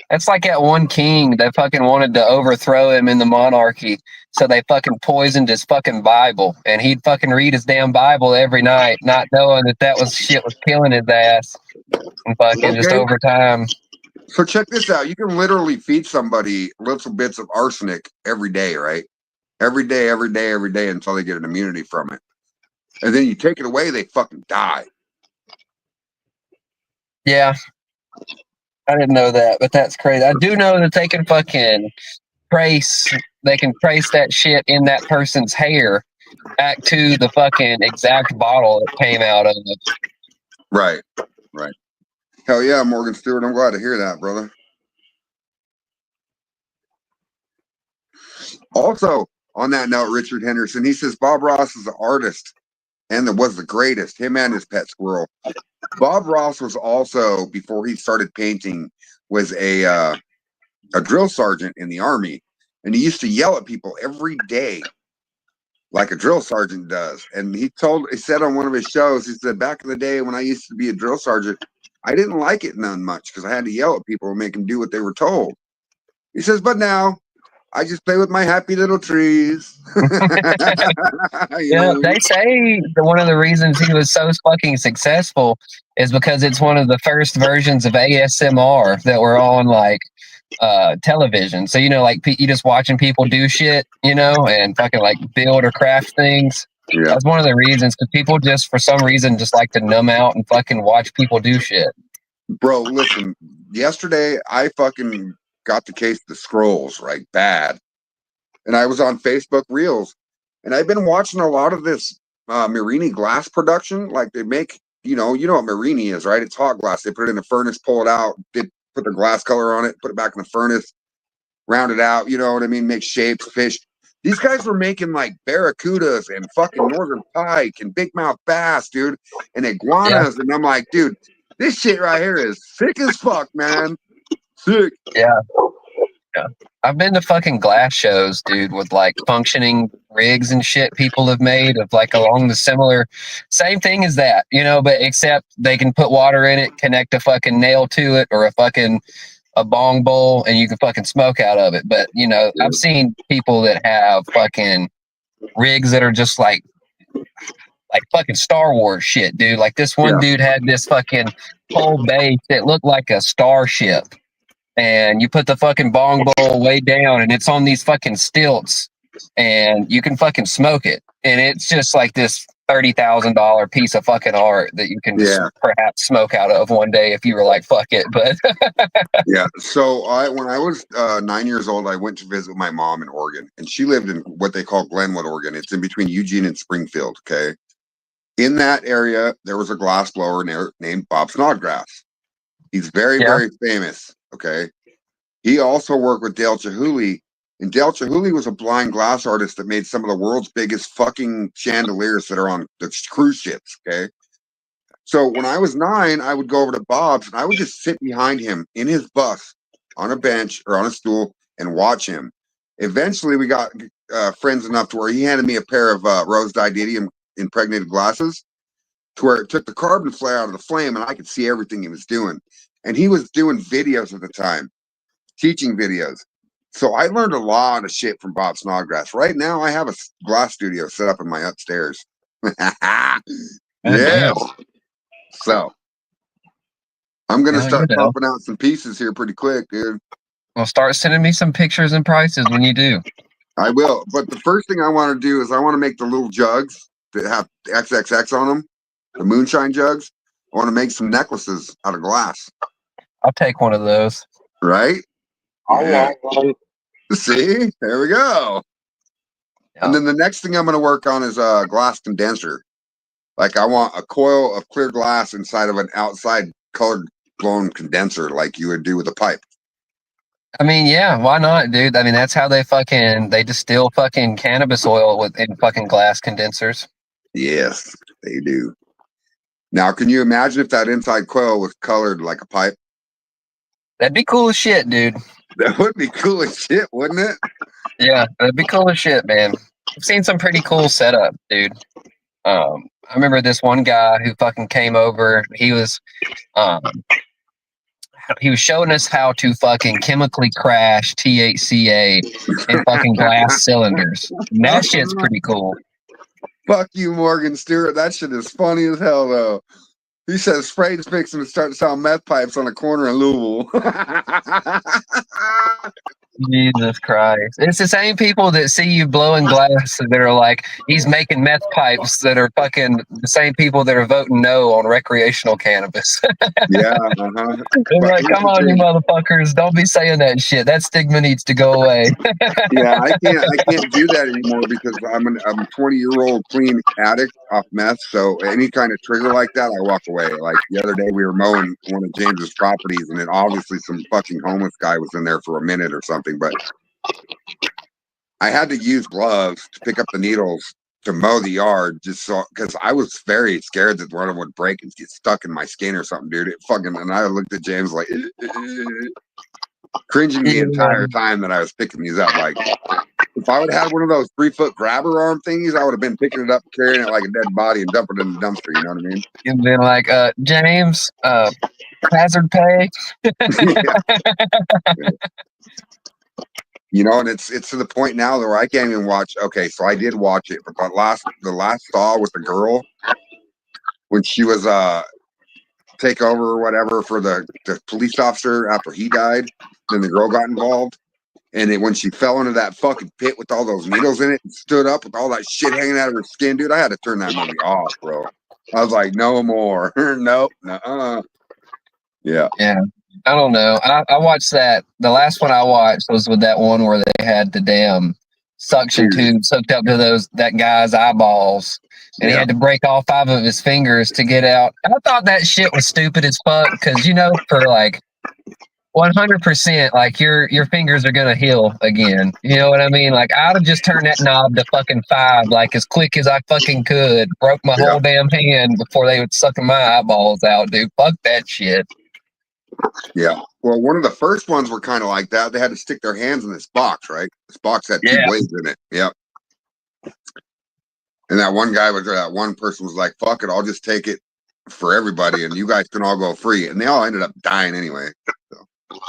That's like that one king that fucking wanted to overthrow him in the monarchy. So they fucking poisoned his fucking Bible. And he'd fucking read his damn Bible every night, not knowing that was killing his ass. And fucking just over time. So check this out. You can literally feed somebody little bits of arsenic every day, right? Every day until they get an immunity from it. And then you take it away, they fucking die. Yeah. I didn't know that, but that's crazy. I do know that they can fucking trace that shit in that person's hair back to the fucking exact bottle it came out of. Right. Hell yeah, Morgan Stewart. I'm glad to hear that, brother. Also, on that note, Richard Henderson, he says Bob Ross is an artist and was the greatest. Him and his pet squirrel. Bob Ross was also, before he started painting, was a drill sergeant in the Army, and he used to yell at people every day, like a drill sergeant does. And he said on one of his shows, he said, back in the day when I used to be a drill sergeant, I didn't like it none much because I had to yell at people and make them do what they were told. He says, but now I just play with my happy little trees. Yeah, they say that one of the reasons he was so fucking successful is because it's one of the first versions of ASMR that were on like television. So like you just watching people do shit, and fucking like build or craft things. Yeah. That's one of the reasons, because people just for some reason just like to numb out and fucking watch people do shit. Bro, listen, yesterday I fucking got the case of the scrolls, right? Bad. And I was on Facebook Reels, and I've been watching a lot of this Marini glass production. Like they make, you know what Marini is, right? It's hot glass. They put it in a furnace, pull it out, put the glass color on it, put it back in the furnace, round it out, you know what I mean? Make shapes, fish. These guys were making like barracudas and fucking northern pike and big mouth bass, dude, and iguanas. Yeah. And I'm like, dude, this shit right here is sick as fuck, man. Sick. Yeah. I've been to fucking glass shows, dude, with like functioning rigs and shit people have made of like along the same thing as that, but except they can put water in it, connect a fucking nail to it or a bong bowl, and you can fucking smoke out of it. But, I've seen people that have fucking rigs that are just like fucking Star Wars shit, dude. Like this one dude had this fucking whole base that looked like a starship. And you put the fucking bong bowl way down and it's on these fucking stilts and you can fucking smoke it. And it's just like this $30,000 piece of fucking art that you can just perhaps smoke out of one day if you were like, fuck it. But yeah. So when I was 9 years old, I went to visit my mom in Oregon, and she lived in what they call Glenwood, Oregon. It's in between Eugene and Springfield. Okay. In that area, there was a glass blower named Bob Snodgrass. He's very, very famous. Okay. He also worked with Dale Chihuly, and Dale Chihuly was a blind glass artist that made some of the world's biggest fucking chandeliers that are on the cruise ships. Okay. So when I was 9, I would go over to Bob's and I would just sit behind him in his bus on a bench or on a stool and watch him. Eventually, we got friends enough to where he handed me a pair of rose didymium impregnated glasses, to where it took the carbon flare out of the flame and I could see everything he was doing. And he was doing videos at the time, teaching videos. So I learned a lot of shit from Bob Snodgrass. Right now, I have a glass studio set up in my upstairs. Yeah. So I'm going to start pumping out some pieces here pretty quick, dude. Well, start sending me some pictures and prices when you do. I will. But the first thing I want to do is I want to make the little jugs that have XXX on them, the moonshine jugs. I want to make some necklaces out of glass. I'll take one of those. Right? I want one. See? There we go. Yeah. And then the next thing I'm going to work on is a glass condenser. Like I want a coil of clear glass inside of an outside colored blown condenser like you would do with a pipe. I mean, yeah, why not, dude? I mean, that's how they distill fucking cannabis oil in fucking glass condensers. Yes, they do. Now, can you imagine if that inside coil was colored like a pipe? That'd be cool as shit, dude. That would be cool as shit, wouldn't it? Yeah, that'd be cool as shit, man. I've seen some pretty cool setup, dude. I remember this one guy who fucking came over. He was showing us how to fucking chemically crash THCA in fucking glass cylinders. And that shit's pretty cool. Fuck you, Morgan Stewart. That shit is funny as hell, though. He says Sprade's fixing to start selling meth pipes on the corner in Louisville. Jesus Christ. It's the same people that see you blowing glass that are like, he's making meth pipes, that are fucking the same people that are voting no on recreational cannabis. Yeah. They're like, come on, you motherfuckers. Don't be saying that shit. That stigma needs to go away. Yeah, I can't do that anymore because I'm a 20-year-old clean addict off meth. So any kind of trigger like that, I walk away. Like the other day we were mowing one of James's properties and then obviously some fucking homeless guy was in there for a minute or something. But I had to use gloves to pick up the needles to mow the yard, just so because I was very scared that one of them would break and get stuck in my skin or something, dude. It fucking, and I looked at James like cringing the entire time that I was picking these up. Like, if I would have had one of those 3-foot grabber arm thingies, I would have been picking it up, carrying it like a dead body, and dumping it in the dumpster. You know what I mean? You've been like, James, hazard pay. You know, and it's to the point now where I can't even watch. Okay, so I did watch it, but the last thaw with the girl when she was take over or whatever for the police officer after he died, then the girl got involved, and when she fell into that fucking pit with all those needles in it and stood up with all that shit hanging out of her skin, dude, I had to turn that movie off, bro. I was like, no more, nope, yeah. I don't know. I watched that. The last one I watched was with that one where they had the damn suction tube hooked up to that guy's eyeballs, and he had to break all 5 of his fingers to get out. I thought that shit was stupid as fuck because for like 100%, like your fingers are gonna heal again. You know what I mean? Like I'd have just turned that knob to fucking 5, like as quick as I fucking could. Broke my whole damn hand before they would suck my eyeballs out, dude. Fuck that shit. Yeah. Well, one of the first ones were kind of like that. They had to stick their hands in this box, right? This box had 2 blades in it. Yep. And that one person was like, fuck it, I'll just take it for everybody and you guys can all go free. And they all ended up dying anyway. So.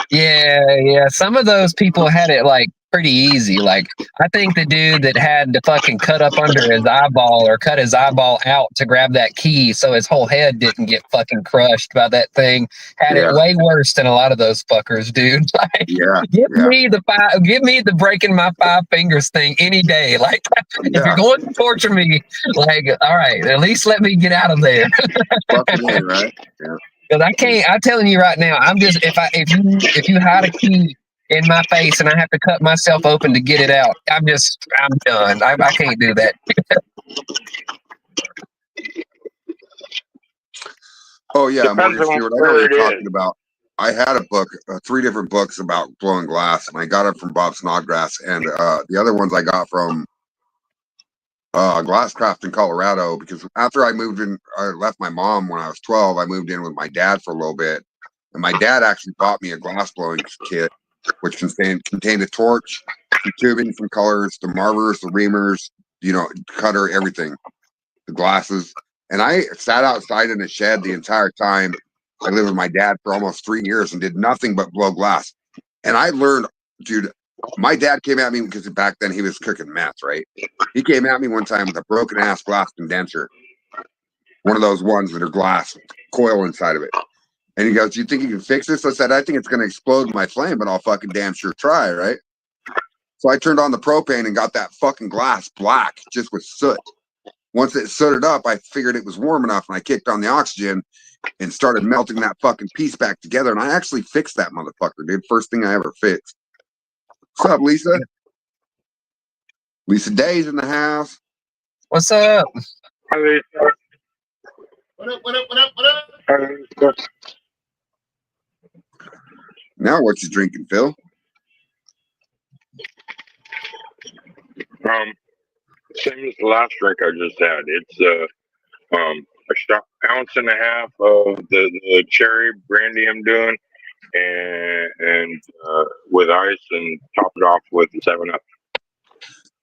Yeah. Some of those people had it like pretty easy. Like I think the dude that had to fucking cut up under his eyeball or cut his eyeball out to grab that key so his whole head didn't get fucking crushed by that thing had it way worse than a lot of those fuckers, dude. Like, give me the breaking my 5 fingers thing any day. Like if you're going to torture me, like, all right, at least let me get out of there. Right? Yeah. Because I can't. I'm telling you right now. I'm just if you hide a key in my face and I have to cut myself open to get it out, I'm done. I can't do that. Oh yeah, Morgan Stewart. I know what you're talking about. I had a book, 3 different books about blowing glass, and I got it from Bob Snodgrass, and the other ones I got from Glasscraft in Colorado, because after I left my mom when I was 12, I moved in with my dad for a little bit, and my dad actually bought me a glass blowing kit, which contained a torch, some tubing, some colors, the marvers, the reamers, cutter, everything, the glasses. And I sat outside in a shed the entire time. I lived with my dad for almost 3 years and did nothing but blow glass. And I learned, dude, my dad came at me because back then he was cooking meth, right? He came at me one time with a broken ass glass condenser, one of those ones that are glass coil inside of it. And he goes, "Do you think you can fix this?" I said, "I think it's going to explode in my flame, but I'll fucking damn sure try," right? So I turned on the propane and got that fucking glass black, just with soot. Once it sooted up, I figured it was warm enough, and I kicked on the oxygen and started melting that fucking piece back together. And I actually fixed that motherfucker, dude. First thing I ever fixed. What's up, Lisa? Lisa Day's in the house. What's up? Hi, Lisa. What up? Now what you drinking, Phil? Same as the last drink I just had. It's a ounce and a half of the cherry brandy I'm doing, and with ice, and top it off with the 7-Up.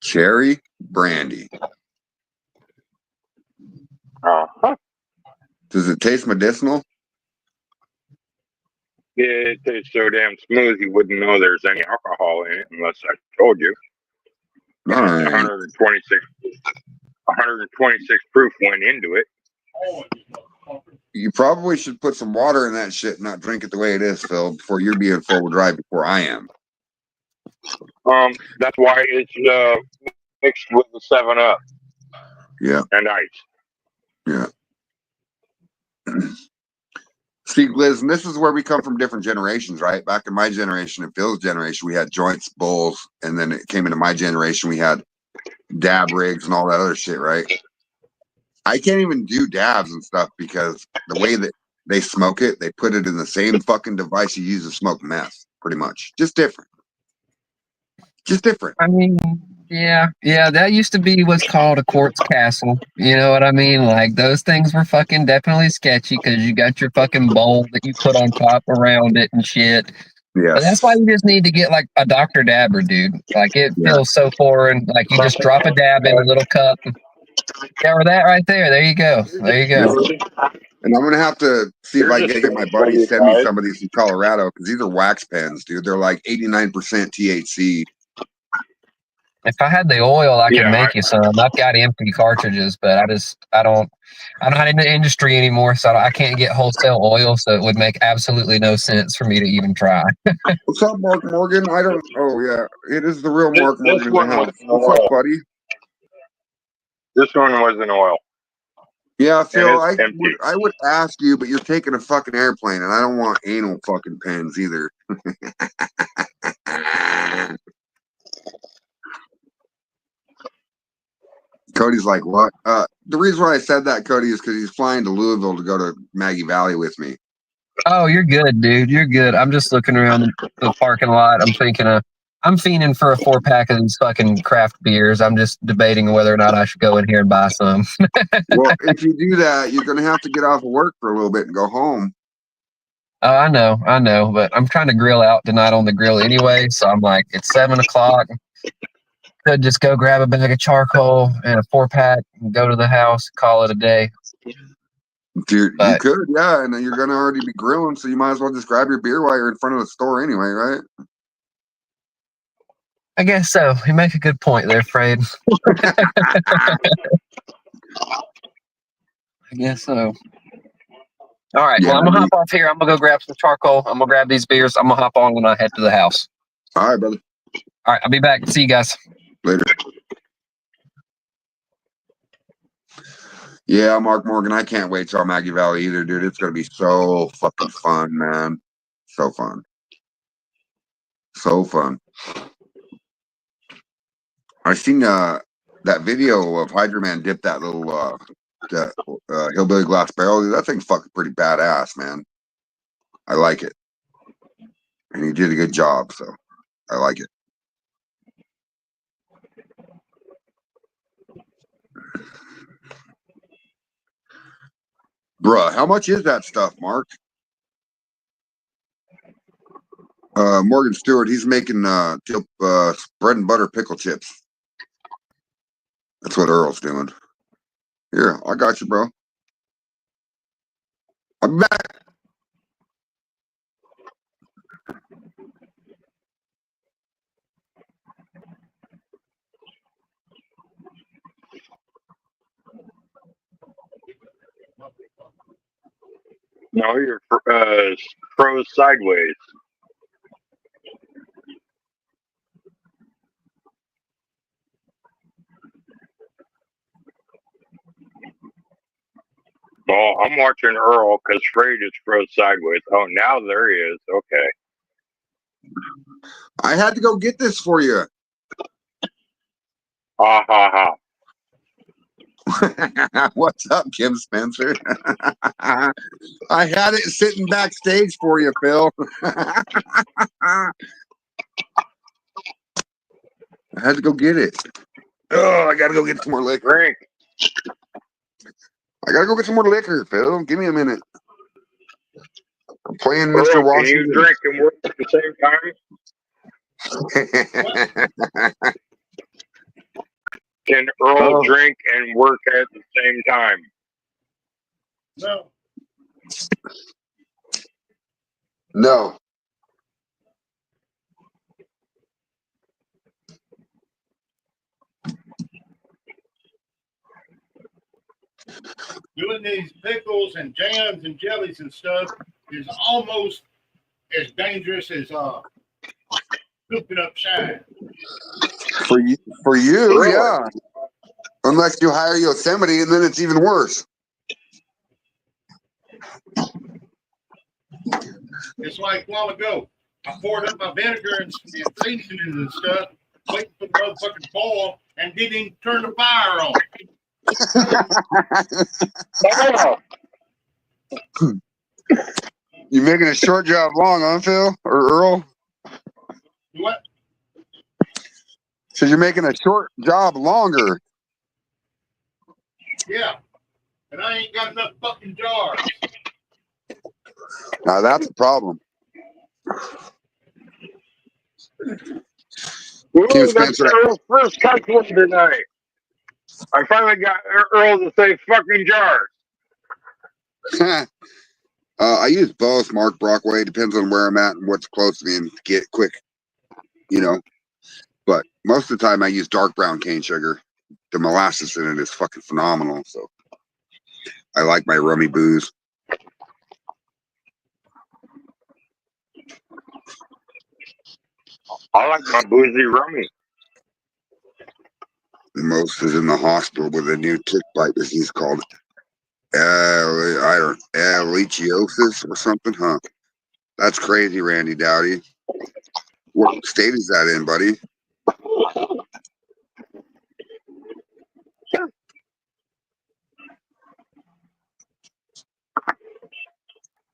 Cherry brandy. Does it taste medicinal? It tastes so damn smooth you wouldn't know there's any alcohol in it unless I told you. All right. 126 proof went into it. You probably should put some water in that shit and not drink it the way it is, Phil, before you're being forward drive before I am. That's why it's mixed with the 7-Up. Yeah. And ice. Yeah. See, Liz, and this is where we come from different generations, right? Back in my generation and Phil's generation, we had joints, bowls, and then it came into my generation, we had dab rigs and all that other shit, right? I can't even do dabs and stuff because the way that they smoke it, they put it in the same fucking device you use to smoke meth, pretty much. Just different. I mean, Yeah, yeah, that used to be what's called a quartz castle. You know what I mean? Like those things were fucking definitely sketchy because you got your fucking bowl that you put on top around it and shit. But that's why Yes. you just need to get like a Dr. Dabber, dude. Like it Yeah. feels so foreign. Like you just drop a dab in a little cup. Yeah, or that right there. There you go. There you go. And I'm gonna have to see if I can get my buddy send me some of these from Colorado because these are wax pens, dude. They're like 89% THC. If I had the oil, I could Yeah, make you some. I've got empty cartridges, but I'm not in the industry anymore, so I can't get wholesale oil. So it would make absolutely no sense for me to even try. What's up, Mark Morgan? I don't. Oh yeah, it is the real this, Mark this Morgan in the one was house. an What's up, oil. buddy? This one was an oil, Yeah, and Phil. it's I empty. would ask you, but you're taking a fucking airplane, and I don't want anal fucking pens either. Cody's like, what? The reason why I said that, Cody, is because he's flying to Louisville to go to Maggie Valley with me. Oh, you're good, dude. You're good. I'm just looking around the parking lot. I'm fiending for a 4-pack of these fucking craft beers. I'm just debating whether or not I should go in here and buy some. Well, if you do that, you're gonna have to get off of work for a little bit and go home. Oh, I know, but I'm trying to grill out tonight on the grill anyway. So I'm like, it's 7 o'clock. Could just go grab a bag of charcoal and a 4-pack and go to the house, call it a day. You But could, yeah, and then you're gonna already be grilling, so you might as well just grab your beer while you're in front of the store anyway, right? I guess so. You make a good point there, Fred. I guess so. All right. Yeah, Well, I'm gonna hop off here. I'm gonna go grab some charcoal. I'm gonna grab these beers. I'm gonna hop on when I head to the house. all right, brother. All right. I'll be back. See you guys. Later. Yeah, Mark Morgan, I can't wait till Maggie Valley either, dude. It's gonna be so fucking fun, man. So fun. So fun. I seen that video of Hydro Man dip that little hillbilly glass barrel. Dude, that thing's fucking pretty badass, man. I like it. And he did a good job, so I like it. Bruh, how much is that stuff, Mark? Morgan Stewart, he's making bread and butter pickle chips. That's what Earl's doing. Here, I got you, bro. I'm back. No, you're froze sideways. Oh, I'm watching Earl because Fred is froze sideways. Oh, now there he is. Okay. I had to go get this for you. Ha ha ha. What's up, Kim Spencer? I had it sitting backstage for you, Phil. I had to go get it. Oh, I gotta go get some more liquor. Drink. I gotta go get some more liquor, Phil. Give me a minute. I'm playing Earl, Mr. can Washington. you drink and work at the same time? Can Earl drink and work at the same time? No. No. Doing these pickles and jams and jellies and stuff is almost as dangerous as cooking up shine. For you, Really? yeah. Unless you hire Yosemite, and then it's even worse. It's like a while ago, I poured up my vinegar and seasonings and stuff, waiting for the motherfucking boil, and didn't even turn the fire on. You making a short job long, huh, Phil or Earl? What? So you're making a short job longer. Yeah. And I ain't got enough fucking jars. Now that's a problem. Ooh, Kim that's Spencer. Earl's first cuss word tonight. I finally got Earl to say fucking jars. I use both, Mark Brockway. Depends on where I'm at and what's close to me and get quick, you know. But most of the time I use dark brown cane sugar. The molasses in it is fucking phenomenal. So I like my rummy booze. I like my boozy rummy. Most is in the hospital with a new tick bite disease called leachiosis or something, huh? That's crazy, Randy Dowdy. What state is that in, buddy?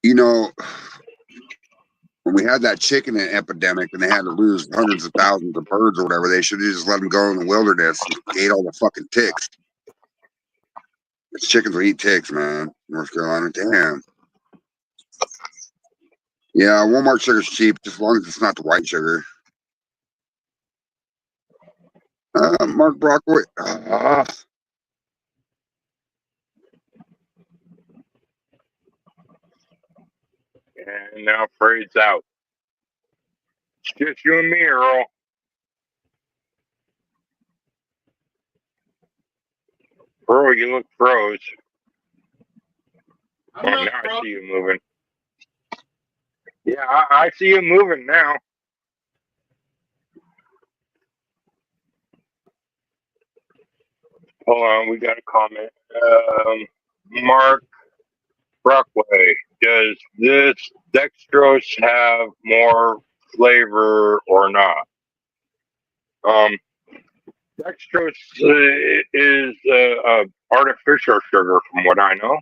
You know, when we had that chicken epidemic and they had to lose hundreds of thousands of birds or whatever, they should have just let them go in the wilderness and ate all the fucking ticks. It's chickens will eat ticks, man. North Carolina, damn. Yeah, Walmart sugar's cheap, just as long as it's not the white sugar. Mark Brockway. And now Freight's out. It's just you and me, Earl. Earl, you look froze. I'm Oh, not now I frozen. see you moving. Yeah, I see you moving now. Hold on, we got a comment. Mark Brockway, does this dextrose have more flavor or not? Dextrose is artificial sugar, from what I know.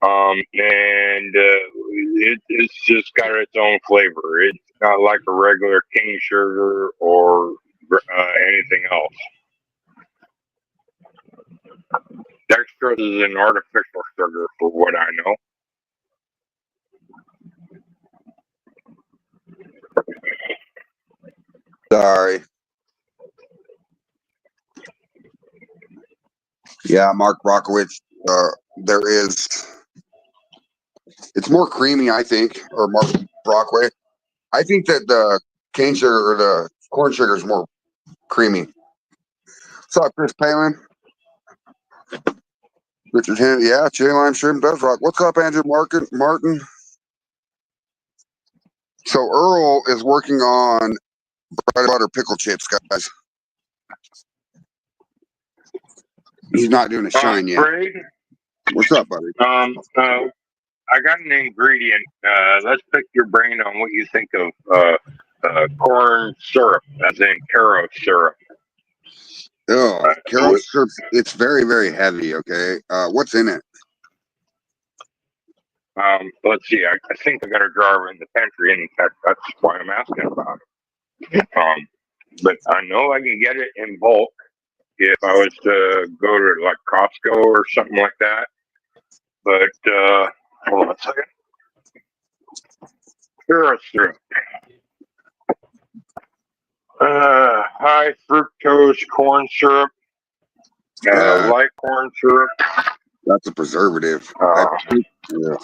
And it's just got its own flavor. It's not like a regular cane sugar or anything else. Dextrose is an artificial sugar, for what I know. Sorry. Yeah, Mark Rockowitz. There is. It's more creamy, I think, or Mark Brockway. I think that the cane sugar or the corn sugar is more creamy. What's up, Chris Palin? Richard Henry. Yeah, chili lime shrimp does rock. What's up, Andrew Martin? So Earl is working on bread butter pickle chips, guys. He's not doing a shine yet. Greg, What's up, buddy? I got an ingredient. Let's pick your brain on what you think of corn syrup, as in Caro syrup. Oh, Carol syrup. It's very, very heavy. Okay. What's in it? Let's see. I think I got a jar in the pantry. In fact, that's why I'm asking about it. But I know I can get it in bulk if I was to go to like Costco or something like that. But hold on a second. Caro syrup. High fructose corn syrup. Light corn syrup. That's a preservative. Yeah.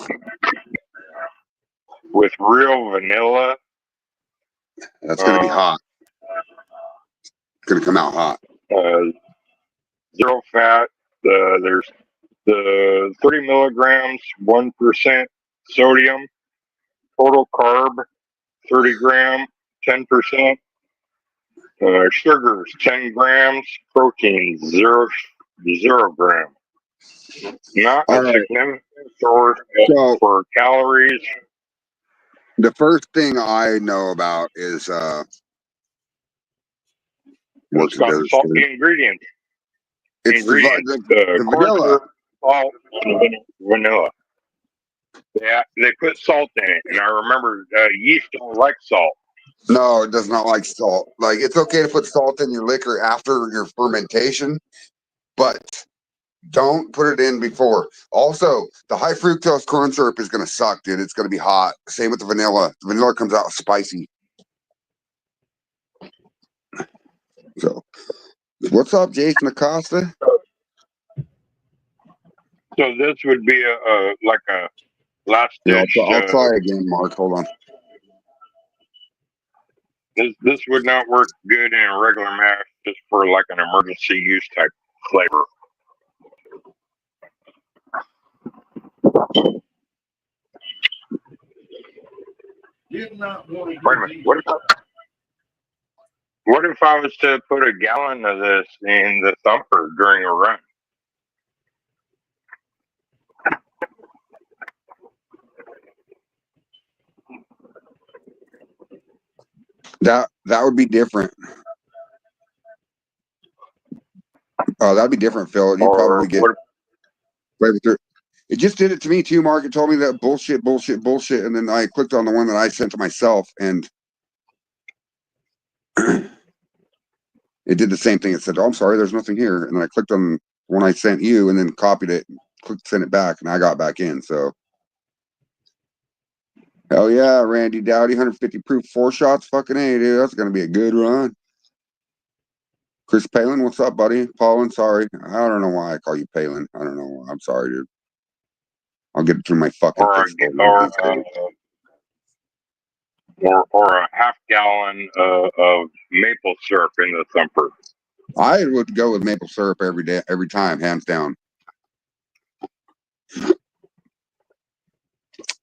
With real vanilla. That's going to be hot. It's going to come out hot. Zero fat. There's the 30 milligrams, 1% sodium. Total carb, 30 gram, 10%. Sugars, 10 grams. Protein, 0 gram. Not a significant source for calories. The first thing I know about is what's got salty ingredients. It's the corn vanilla. syrup, salt, and vanilla. They put salt in it, and I remember yeast don't like salt, No, it does not like salt. Like, it's okay to put salt in your liquor after your fermentation, but don't put it in before. Also, the high fructose corn syrup is going to suck, dude. It's going to be hot. Same with the vanilla. The vanilla comes out spicy. So, what's up, Jason Acosta? So this would be a like a last Yeah, dish. I'll try again, Mark. Hold on. This would not work good in a regular mash, just for like an emergency use type flavor. Did not want to Wait a minute. What if I was to put a gallon of this in the thumper during a run? That would be different. Oh, that'd be different, Phil. You Or probably get what? flavor through. It just did it to me too, Mark. It told me that bullshit, and then I clicked on the one that I sent to myself, and it did the same thing. It said, "Oh, I'm sorry, there's nothing here," and then I clicked on the one I sent you, and then copied it, clicked send it back, and I got back in. So, hell yeah, Randy Dowdy, 150 proof, 4 shots, fucking A, dude. That's gonna be a good run. Chris Palin, what's up, buddy? Paulin, sorry, I don't know why I call you Palin. I don't know. I'm sorry, dude. I'll get it through my fucking Or fist fold. or a half gallon of maple syrup in the thumper. I would go with maple syrup every day, every time, hands down.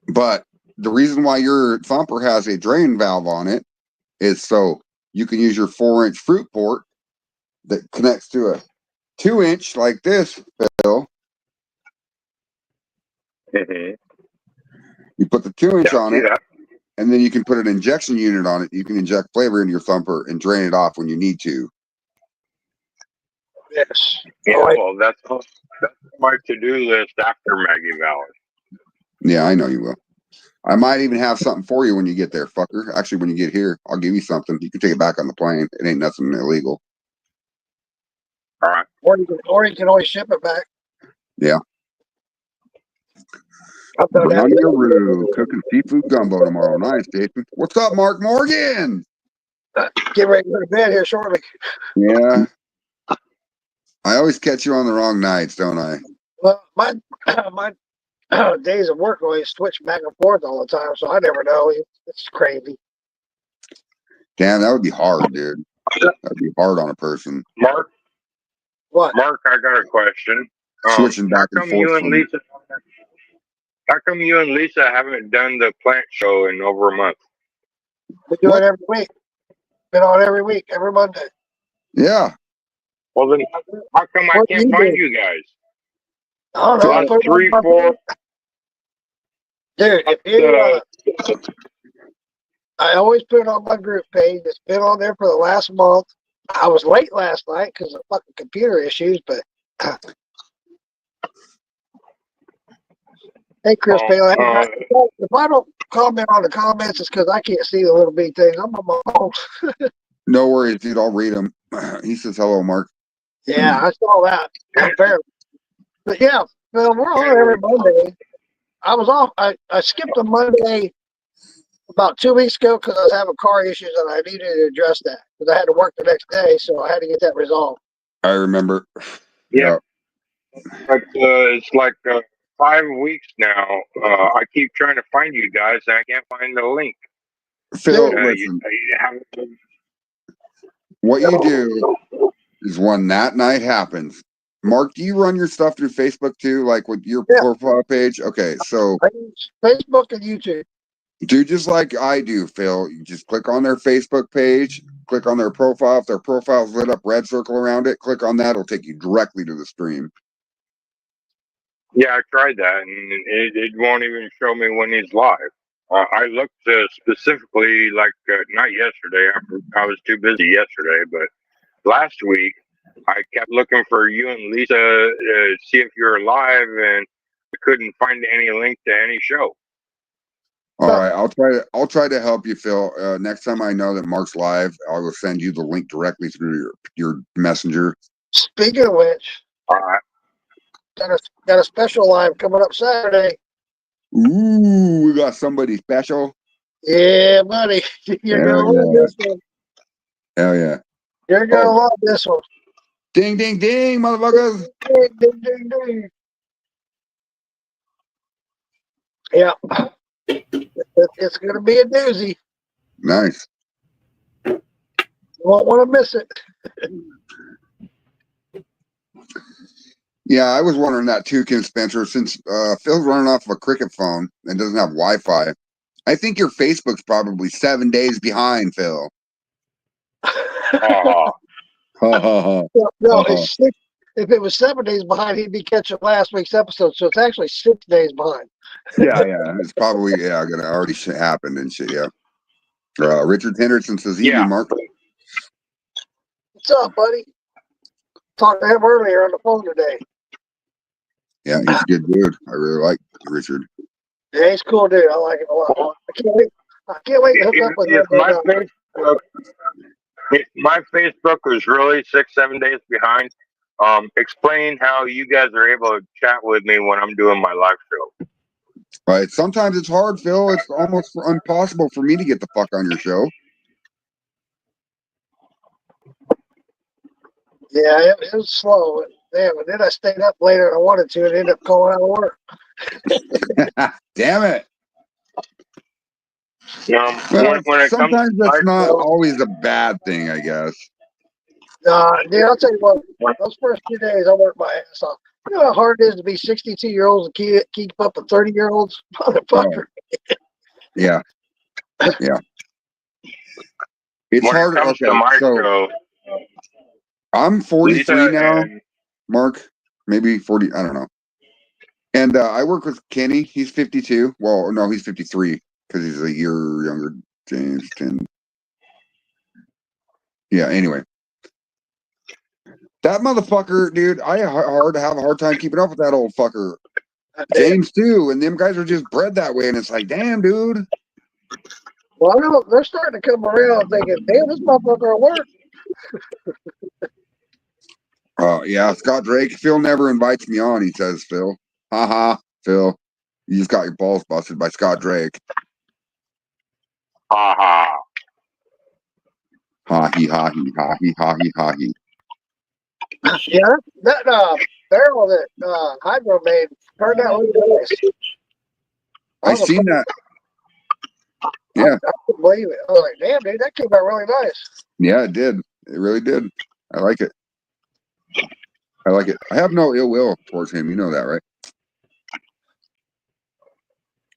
But the reason why your thumper has a drain valve on it is so you can use your 4-inch fruit port that connects to a 2-inch like this, Phil. You put the 2-inch on it, and then you can put an injection unit on it. You can inject flavor into your thumper and drain it off when you need to. Yes. Yeah, well, that's my to-do list after Maggie Valley. Yeah, I know you will. I might even have something for you when you get there, fucker. Actually, when you get here, I'll give you something. You can take it back on the plane. It ain't nothing illegal. All right. Or you can always ship it back. Yeah. I've done that. Brownie cooking seafood gumbo tomorrow. Nice, Jason. What's up, Mark Morgan? Get ready to go to bed here shortly. Yeah. I always catch you on the wrong nights, don't I? Well, my days of work always switch back and forth all the time, so I never know. It's crazy. Damn, that would be hard, dude. That'd be hard on a person. Mark, What? Mark, I got a question. Switching back and forth. How come you and Lisa haven't done the plant show in over a month? We do it every week. Been on every week, every Monday. Yeah. Well, then how come I can't find you guys? I don't know. Last 3, 4. Dude, if you, I always put it on my group page. It's been on there for the last month. I was late last night because of fucking computer issues, but hey, Chris Palin, if I don't comment on the comments, it's because I can't see the little bitty things. I'm on my phone. No worries, dude. I'll read them. He says hello, Mark. Yeah, I saw that. Apparently. But yeah, Phil, we're on every Monday. I was off. I skipped a Monday about 2 weeks ago because I was having car issues and I needed to address that because I had to work the next day, so I had to get that resolved. I remember. Yeah. But it's like 5 weeks now. I keep trying to find you guys and I can't find the link. Phil, listen. What you do is when that night happens. Mark, do you run your stuff through Facebook too, like with your profile page? Okay, so Facebook and YouTube. Do just like I do, Phil. You just click on their Facebook page, click on their profile. If their profile's lit up, red circle around it, click on that. It'll take you directly to the stream. Yeah, I tried that, and it won't even show me when he's live. I looked specifically, like not yesterday. I was too busy yesterday, but last week I kept looking for you and Lisa to see if you're live, and I couldn't find any link to any show. All right, I'll try to help you, Phil. Next time I know that Mark's live, I will send you the link directly through your messenger. Speaking of which, All right. got a special live coming up Saturday. Ooh, we got somebody special. Yeah, buddy. You're Hell gonna love yeah. this one. Hell yeah. You're gonna love this one. Ding, ding, ding, motherfuckers. Ding, ding, ding, ding. Yeah. It's gonna be a doozy. Nice. You won't want to miss it. Yeah, I was wondering that too, Kim Spencer, since Phil's running off of a cricket phone and doesn't have Wi-Fi. I think your Facebook's probably 7 days behind, Phil. Oh, Ha ha ha. No, it's six. If it was 7 days behind, he'd be catching last week's episode. So it's actually 6 days behind. Yeah, it's probably gonna already happened and shit. Yeah. Richard Henderson says, "Evening, yeah. Mark." What's up, buddy? Talked to him earlier on the phone today. Yeah, he's a good dude. I really like Richard. Yeah, he's a cool dude. I like him a lot. I can't wait to hook up with him. If my Facebook was really 6-7 days behind, explain how you guys are able to chat with me when I'm doing my live show. Right. Sometimes it's hard, Phil. It's almost impossible for me to get the fuck on your show. Yeah, it was slow. Damn, and then I stayed up later than I wanted to and ended up calling out of work. Damn it. Well, when it sometimes comes that's to not always a bad thing, I guess. Dude, I'll tell you what, those first 2 days I worked my ass off. You know how hard it is to be 62-year-olds and keep up with 30-year-olds? Motherfucker. Yeah. Yeah. It's when hard. it comes to my show, I'm 43 Lisa now, and Mark. Maybe 40. I don't know. And I work with Kenny. He's 52. Well, no, he's 53 because he's a year younger. James 10. Yeah. Anyway, that motherfucker, dude. I have a hard time keeping up with that old fucker. James too, and them guys are just bred that way, and it's like, damn, dude. Well, I know they're starting to come around thinking, damn, this motherfucker will work. Yeah, Scott Drake. Phil never invites me on, he says, Phil. Haha, Phil. You just got your balls busted by Scott Drake. ha ha. Ha he ha he ha he ha he ha he. Yeah, that barrel that Hydro made turned out really nice. I seen that. Yeah. I couldn't believe it. I was like, damn, dude, that came out really nice. Yeah, it did. It really did. I like it. I like it. I have no ill will towards him. You know that, right?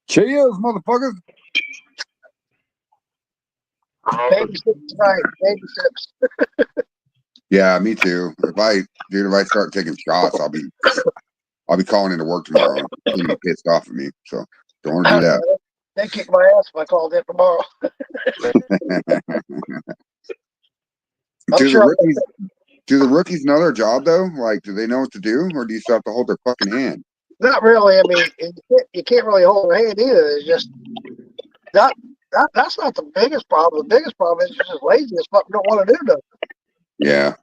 Cheers, motherfuckers. Baby steps tonight. Baby steps. Yeah, me too. If I start taking shots, I'll be calling into work tomorrow. He'll be pissed off at me. So don't want to do that. They kick my ass if I called in tomorrow. Do the rookies know their job though? Like, do they know what to do, or do you still have to hold their fucking hand? Not really. I mean, you can't really hold their hand either. It's just that's not the biggest problem. The biggest problem is just lazy as fuck. Don't want to do nothing. Yeah.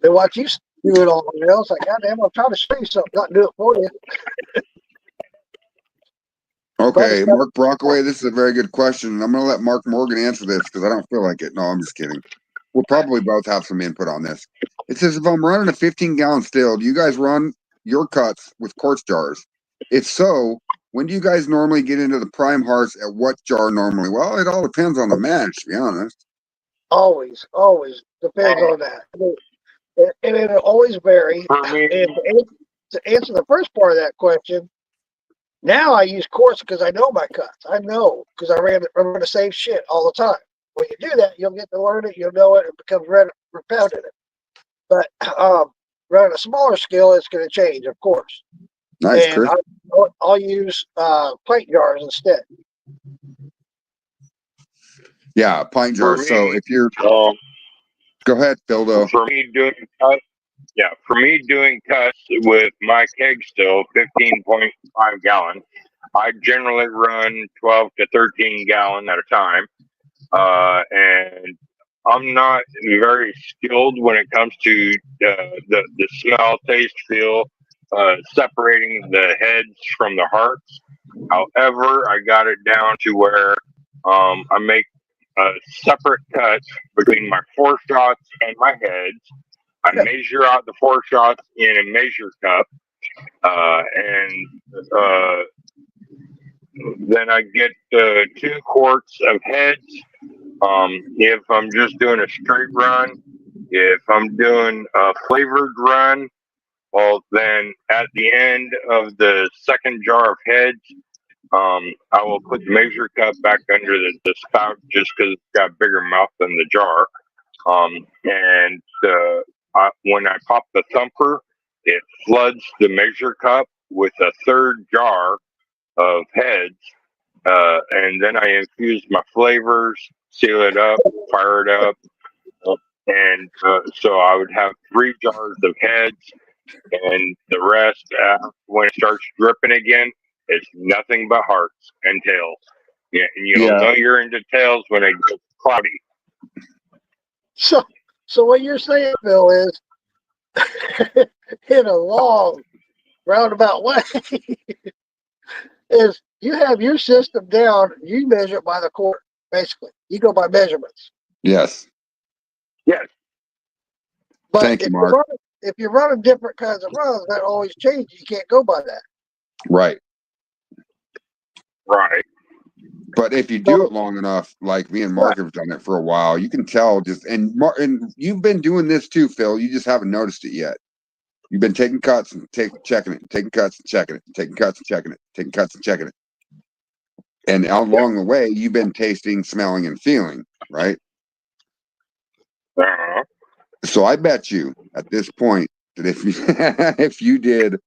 They watch you do it all. You know, it's like, goddamn, I'm trying to show you something, not do it for you. Okay, Mark Brockway, this is a very good question. I'm going to let Mark Morgan answer this because I don't feel like it. No, I'm just kidding. We'll probably both have some input on this. It says, if I'm running a 15-gallon still, do you guys run your cuts with quartz jars? If so, when do you guys normally get into the prime hearts at what jar normally? Well, it all depends on the match, to be honest. Always depends on that. I mean, and it'll always vary. And to answer the first part of that question, now I use quartz because I know my cuts. I know because I ran the same shit all the time. When you do that, you'll get to learn it. You'll know it. It becomes repetitive. But running a smaller scale, it's going to change, of course. Nice, and Chris. I'll use pint jars instead. Yeah, pint jars. So if you're, go ahead, Phildo. For me doing cuts with my keg still, 15.5 gallon, I generally run 12 to 13 gallon at a time, and I'm not very skilled when it comes to the smell, taste, feel, separating the heads from the hearts. However, I got it down to where I make separate cuts between my 4 shots and my heads. I measure out the 4 shots in a measure cup, and then I get 2 quarts of heads. If I'm just doing a straight run, if I'm doing a flavored run, well, then at the end of the second jar of heads, I will put the measure cup back under the spout just because it's got a bigger mouth than the jar. And when I pop the thumper, it floods the measure cup with a third jar of heads. And then I infuse my flavors, seal it up, fire it up. And so I would have 3 jars of heads, and the rest, when it starts dripping again, it's nothing but hearts and tails. Yeah, and you'll know you're into tails when it gets cloudy. So what you're saying, Phil, is in a long roundabout way, is you have your system down. You measure it by the quart, basically. You go by measurements. Yes. Yes. But Thank you, Mark. if you're running different kinds of runs, that always changes. You can't go by that. Right. Right. But if you do it long enough, like me and Mark have done it for a while, you can tell and you've been doing this too, Phil. You just haven't noticed it yet. You've been taking cuts and checking it, taking cuts and checking it, taking cuts and checking it, taking cuts and checking it. And along the way, you've been tasting, smelling, and feeling, right? Uh-huh. So I bet you at this point that if you did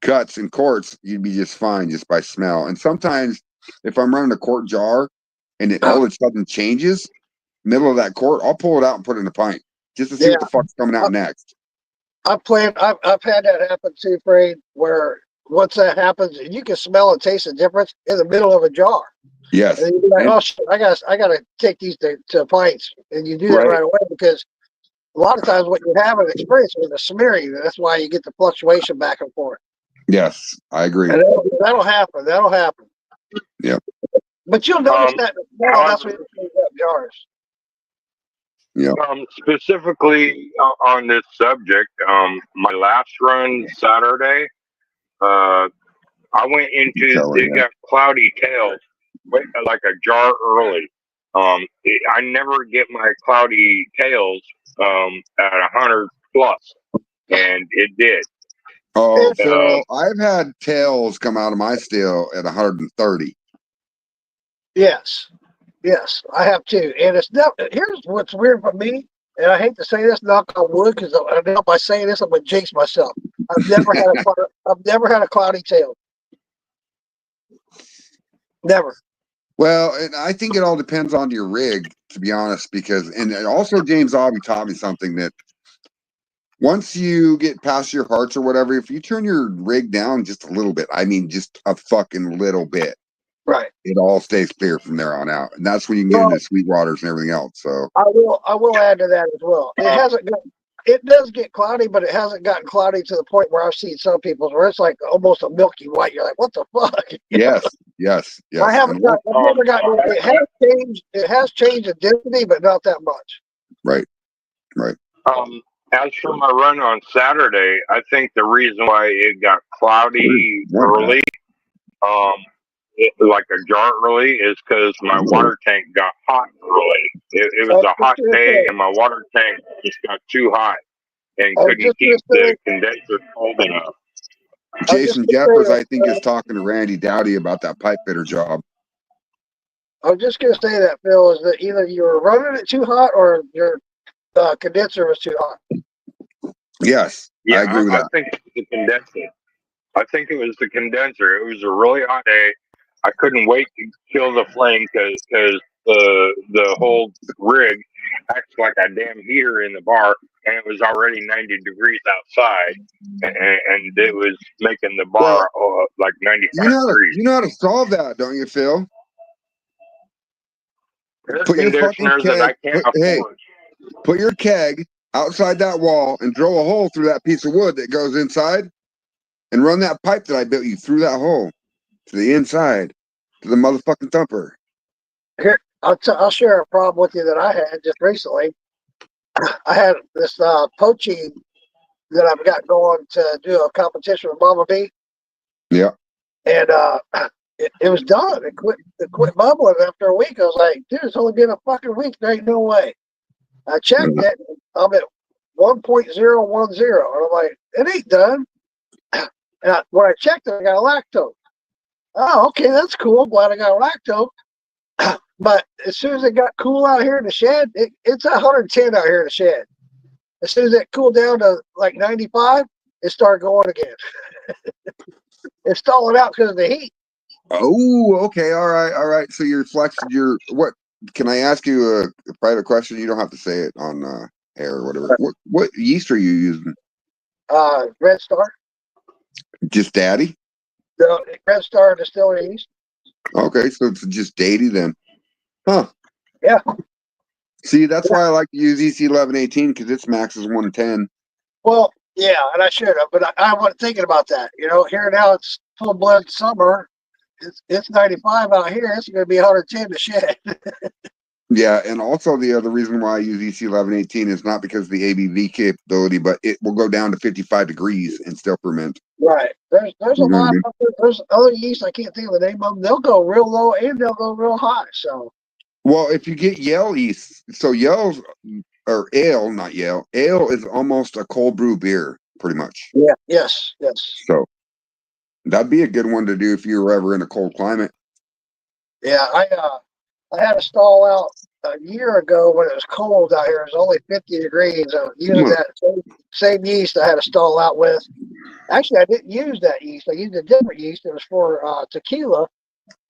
cuts and quarts, you'd be just fine just by smell. And sometimes if I'm running a quart jar and it all of a sudden changes, middle of that quart, I'll pull it out and put it in a pint just to see what the fuck's coming out next. I've had that happen too, Fred, where once that happens, you can smell and taste the difference in the middle of a jar. Yes. And you'd be like, oh shit, I gotta take these to pints. And you do that right away, because a lot of times what you have an experience with a smearing, that's why you get the fluctuation back and forth. Yes, I agree. And that'll happen. Yep. But you'll notice that that's when you change up jars. Yeah. Specifically on this subject, my last run Saturday, I went into they got cloudy tails like a jar early. I never get my cloudy tails at 100 plus, and it did. Oh, Phil, I've had tails come out of my still at 130. Yes, I have too. And here's what's weird for me, and I hate to say this, knock on wood, because I know by saying this I'm gonna jinx myself. I've never had a cloudy tail. Never. Well, and I think it all depends on your rig, to be honest, and also James Aubie taught me something that once you get past your hearts or whatever, if you turn your rig down just a little bit, I mean just a fucking little bit, right, it all stays clear from there on out, and that's when you can get into sweet waters and everything else. So I will add to that as well. It does get cloudy, but it hasn't gotten cloudy to the point where I've seen some people's where it's like almost a milky white. You're like, what the fuck? Yes. I've never gotten it. It has changed the density, but not that much. Right. As for my run on Saturday, I think the reason why it got cloudy early, like a jar early, is because my water tank got hot early. It was a hot day, and my water tank just got too hot and couldn't keep the condenser cold enough. Jason Jeffers, I think, is talking to Randy Dowdy about that pipe fitter job. I was just going to say that, Phil, is that either you were running it too hot or your condenser was too hot. Yes, yeah, I agree with that. I think it's the condenser. I think it was the condenser. It was a really hot day. I couldn't wait to kill the flame because the whole rig acts like a damn heater in the bar, and it was already 90 degrees outside, and it was making the bar like 95 degrees. You know how to solve that, don't you, Phil? Air Put your fucking conditioner that I keg. can't afford. Put your keg outside that wall and drill a hole through that piece of wood that goes inside, and run that pipe that I built you through that hole to the inside to the motherfucking thumper. Here, I'll share a problem with you that I had just recently. I had this poaching that I've got going to do a competition with Mama B. Yeah. And it was done. It quit bubbling after a week. I was like, dude, it's only been a fucking week. There ain't no way. I checked it. I'm at 1.010. And I'm like, it ain't done. And when I checked it, I got a lactose. Oh, okay, that's cool. I'm glad I got a lactose. But as soon as it got cool out here in the shed, it's 110 out here in the shed. As soon as it cooled down to like 95, it started going again. It's stalling out because of the heat. Oh, okay. All right. So you're flexing your what? Can I ask you a private question? You don't have to say it on air or whatever. What yeast are you using? Red Star. Just Daddy? The Red Star distillery yeast. Okay, so it's just Daddy then. Huh. Yeah. See, that's why I like to use EC1118 because its max is 110. Well, yeah, and I should have, but I wasn't thinking about that. You know, here now it's full blood summer. It's 95 out here. It's going to be 110 to shed. Yeah, and also the other reason why I use EC1118 is not because of the ABV capability, but it will go down to 55 degrees and still ferment. Right. There's a lot of there's other yeast I can't think of the name of them. They'll go real low and they'll go real high. So. Well, if you get Yale yeast, so Yale's or ale, not Yale. Ale is almost a cold brew beer, pretty much. Yeah. Yes. So that'd be a good one to do if you were ever in a cold climate. Yeah, I had a stall out a year ago when it was cold out here. It was only 50 degrees. Using that same yeast I had a stall out with. Actually, I didn't use that yeast. I used a different yeast. It was for tequila,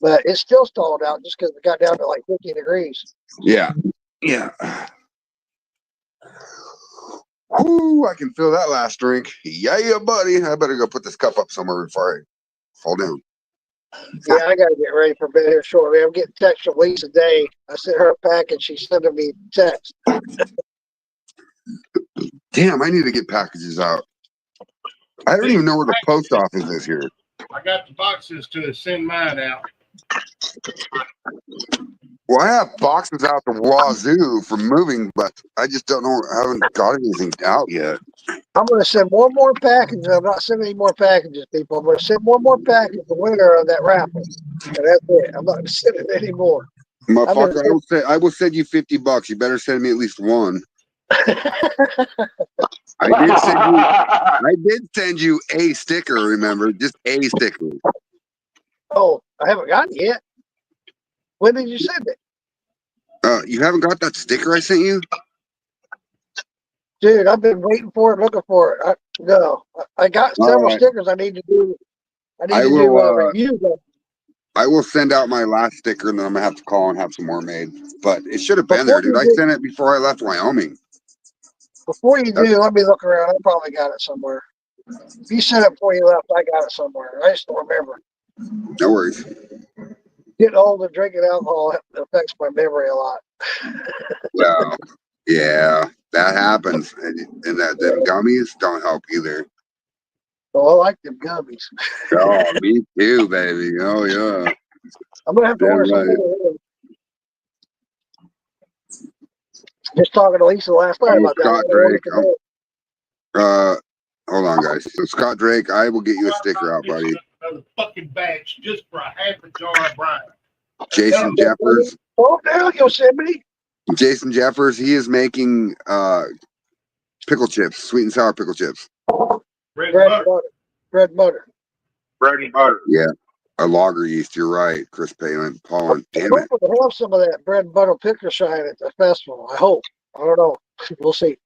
but it still stalled out just because it got down to like 50 degrees. Yeah. Ooh, I can feel that last drink. Yeah, buddy. I better go put this cup up somewhere before I fall down. Yeah, I got to get ready for bed here shortly. I'm getting text from Lisa Day. I sent her a package. She's sending me text. Damn, I need to get packages out. I don't even know where the post office is here. I got the boxes to send mine out. Well, I have boxes out the wazoo for moving, but I just don't know. I haven't got anything out yet. I'm going to send one more package. I'm not sending any more packages, people. I'm going to send one more package the winner of that raffle. And that's it. I'm not sending any more. Motherfucker, I will send you $50. You better send me at least one. I did send you a sticker, remember? Just a sticker. Oh, I haven't gotten it yet. When did you send it? You haven't got that sticker I sent you? Dude, I've been waiting for it, looking for it. I got several stickers I need to do. Reviews of. I will send out my last sticker, and then I'm going to have to call and have some more made. But it should have been there, dude. I sent it before I left Wyoming. Before you do, let me look around. I probably got it somewhere. If you sent it before you left, I got it somewhere. I just don't remember. No worries. Getting old and drinking alcohol affects my memory a lot. Well, yeah, that happens. And that them gummies don't help either. Oh, I like them gummies. Oh, me too, baby. Oh, yeah. I'm going to have to order some more. Just talking to Lisa last night about Scott that. Drake. Hold on, guys. So, Scott Drake, I will get you a sticker out, buddy. Another fucking batch just for a half a jar of brine. Jason Jeffers. Oh, down Yosemite. Jason Jeffers, he is making pickle chips, sweet and sour pickle chips. Bread and butter. Bread and butter. Yeah. A lager yeast, you're right, Chris Palin. Damn it. I hope we'll have some of that bread and butter pickle shine at the festival. I hope. I don't know. We'll see.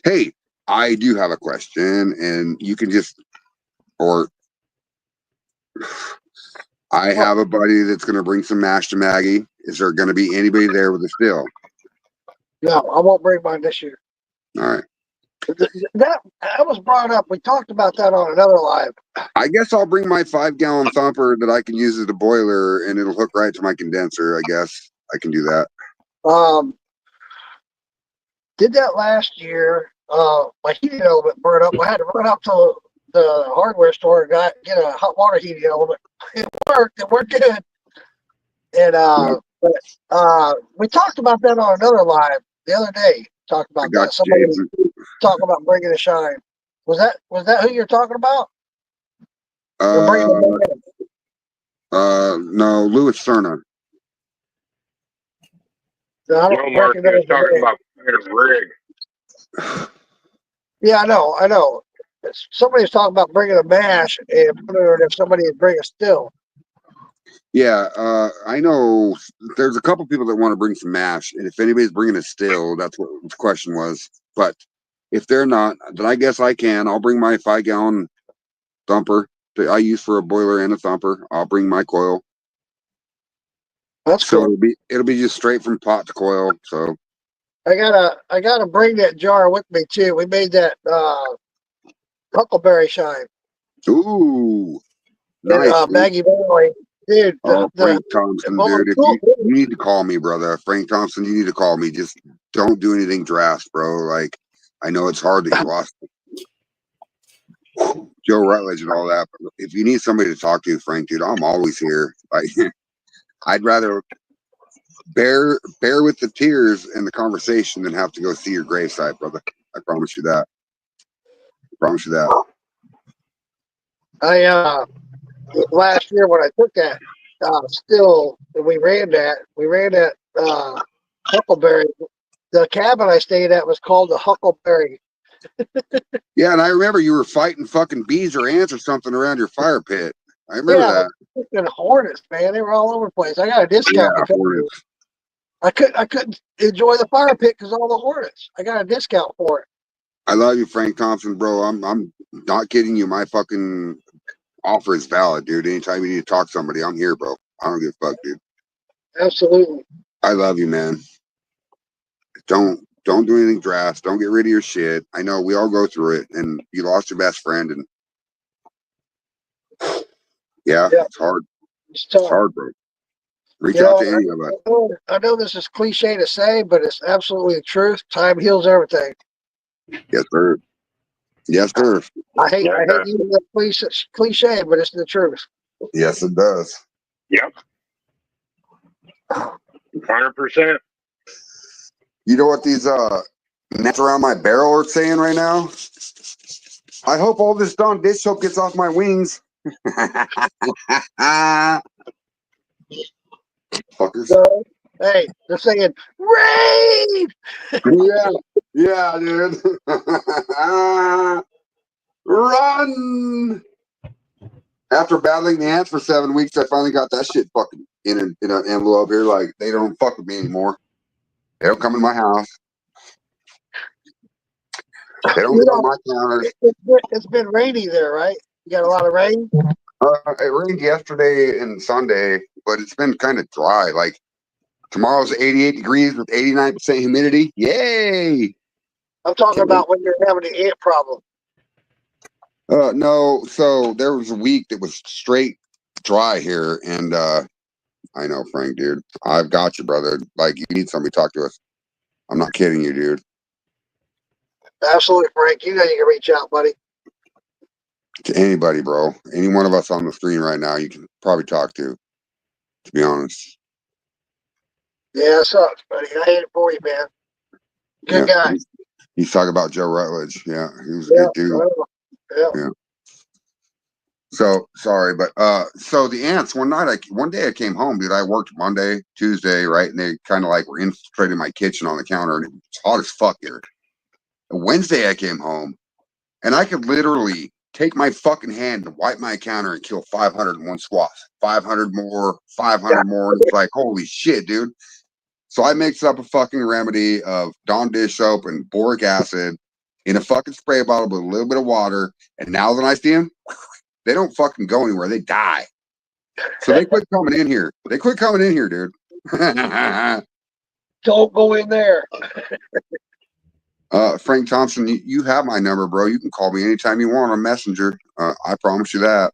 Hey, I do have a question, and you can just, or I have a buddy that's going to bring some mash to Maggie. Is there going to be anybody there with a still? No, I won't bring mine this year. All right. That was brought up. We talked about that on another live. I guess I'll bring my 5-gallon thumper that I can use as a boiler, and it'll hook right to my condenser. I guess I can do that. Did that last year. My heating element burned up. I had to run up to the hardware store and get a hot water heating element. It worked. It worked good. And we talked about that on another live the other day. Talked I about got that. Somebody you, Jason. talking about bringing a shine. Was that who you're talking about? Or bringing a No, Louis Cerna. No, I Joe don't Mark recognize is the talking name. about a rig. Yeah, I know. Somebody's talking about bringing a mash and wondering if somebody would bring a still. Yeah, I know there's a couple people that want to bring some mash, and if anybody's bringing a still, that's what the question was. But if they're not, then I guess I can. I'll bring my 5-gallon thumper that I use for a boiler and a thumper. I'll bring my coil. That's So cool. it'll be just straight from pot to coil. So I gotta bring that jar with me too. We made that huckleberry shine ooh, in nice, dude. Maggie Valley, dude. Oh, The Frank Thompson, well, dude. If you need to call me, brother. Frank Thompson, you need to call me. Just don't do anything drastic, bro. Like, I know it's hard that you lost Joe Rutledge and all that, but if you need somebody to talk to, Frank, dude, I'm always here. Like, I'd rather bear with the tears and the conversation than have to go see your gravesite, brother. I promise you that. I promise you that. I last year when I took that still, and we ran that huckleberry. The cabin I stayed at was called the Huckleberry. Yeah, and I remember you were fighting fucking bees or ants or something around your fire pit. I remember Yeah, that. freaking hornets, man. They were all over the place. I got a Yeah, discount because hornets. I couldn't enjoy the fire pit because all the hornets. I got a discount for it. I love you, Frank Thompson, bro. I'm not kidding you. My fucking offer is valid, dude. Anytime you need to talk to somebody, I'm here, bro. I don't give a fuck, dude. Absolutely. I love you, man. Don't do anything drastic. Don't get rid of your shit. I know we all go through it, and you lost your best friend, and yeah, Yeah, it's hard. it's It's tough. hard, bro. Reach You out know, to any of us. I know this is cliche to say, but it's absolutely the truth. Time heals everything. Yes, sir. Yes, sir. I hate Yeah. using the cliche, but it's the truth. Yes, it does. Yep. 100%. You know what these nets around my barrel are saying right now? I hope all this Dawn dish soap gets off my wings. Fuckers. So, hey, they're saying rain. Yeah, dude. Run! After battling the ants for 7 weeks, I finally got that shit fucking in an envelope here. Like, they don't fuck with me anymore. They don't come in my house. They don't You get on know, my counters. it's been rainy there, right? You got a lot of rain. It rained yesterday and Sunday, but it's been kind of dry. Like, tomorrow's 88 degrees with 89% humidity. Yay! I'm talking Can't wait. about when you're having an ant problem. No, so there was a week that was straight dry here, and I know, Frank, dude. I've got you, brother. Like, you need somebody to talk to us. I'm not kidding you, dude. Absolutely, Frank. You know you can reach out, buddy. To anybody, bro. Any one of us on the screen right now, you can probably talk to be honest. Yeah, it sucks, buddy. I hate it for you, man. Good guy. He's talking about Joe Rutledge. Yeah, he was a good dude. Yeah. So sorry, but so the ants one day I came home, dude. I worked Monday, Tuesday, right? And they kind of like were infiltrating my kitchen on the counter, and it was hot as fuck here. And Wednesday I came home, and I could literally take my fucking hand and wipe my counter and kill 500 in one squat. 500 more, 500 more. And it's like, holy shit, dude. So I mixed up a fucking remedy of Dawn dish soap and boric acid in a fucking spray bottle with a little bit of water. And now that I see them, they don't fucking go anywhere. They die. So they quit coming in here. They quit coming in here, dude. Don't go in there. Frank Thompson, you have my number, bro. You can call me anytime you want on Messenger. I promise you that.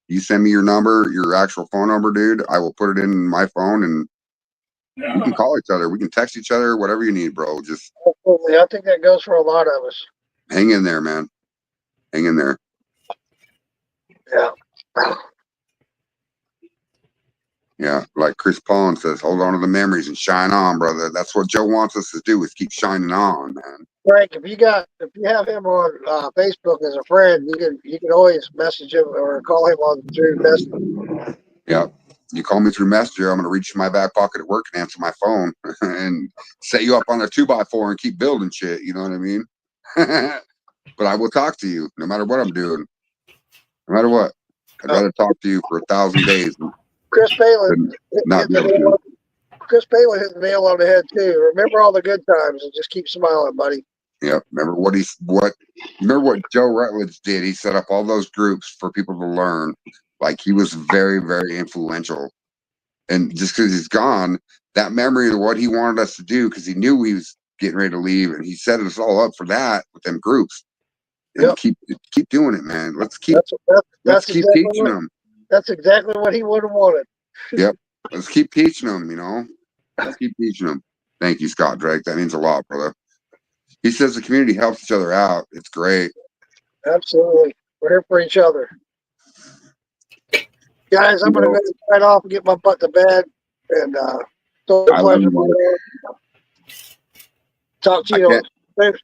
You send me your number, your actual phone number, dude. I will put it in my phone, and we can call each other. We can text each other, whatever you need, bro. Just Absolutely. I think that goes for a lot of us. hang in there, man. Hang in there. Yeah. Yeah, like Chris Paul says, hold on to the memories and shine on, brother. That's what Joe wants us to do, is keep shining on, man. Frank, if you have him on Facebook as a friend, you can always message him or call him on through message. Yeah. You call me through Messenger, I'm gonna reach in my back pocket at work and answer my phone and set you up on a 2x4 and keep building shit. You know what I mean? But I will talk to you no matter what I'm doing. No matter what. I'd rather talk to you for 1,000 days than Chris Palin not be able to. Chris Palin hit the nail on the head too. Remember all the good times and just keep smiling, buddy. Yeah. Remember what Joe Rutledge did? He set up all those groups for people to learn. Like, he was very, very influential. And just because he's gone, that memory of what he wanted us to do, because he knew he was getting ready to leave, and he set us all up for that with them groups. And Yep. keep doing it, man. Let's keep Exactly teaching them. That's exactly what he would have wanted. Yep. Let's keep teaching them, you know. Let's keep teaching them. Thank you, Scott Drake. That means a lot, brother. He says the community helps each other out. It's great. Absolutely. We're here for each other. Guys, I'm going to go right off and get my butt to bed. And so I love pleasure. you, Talk to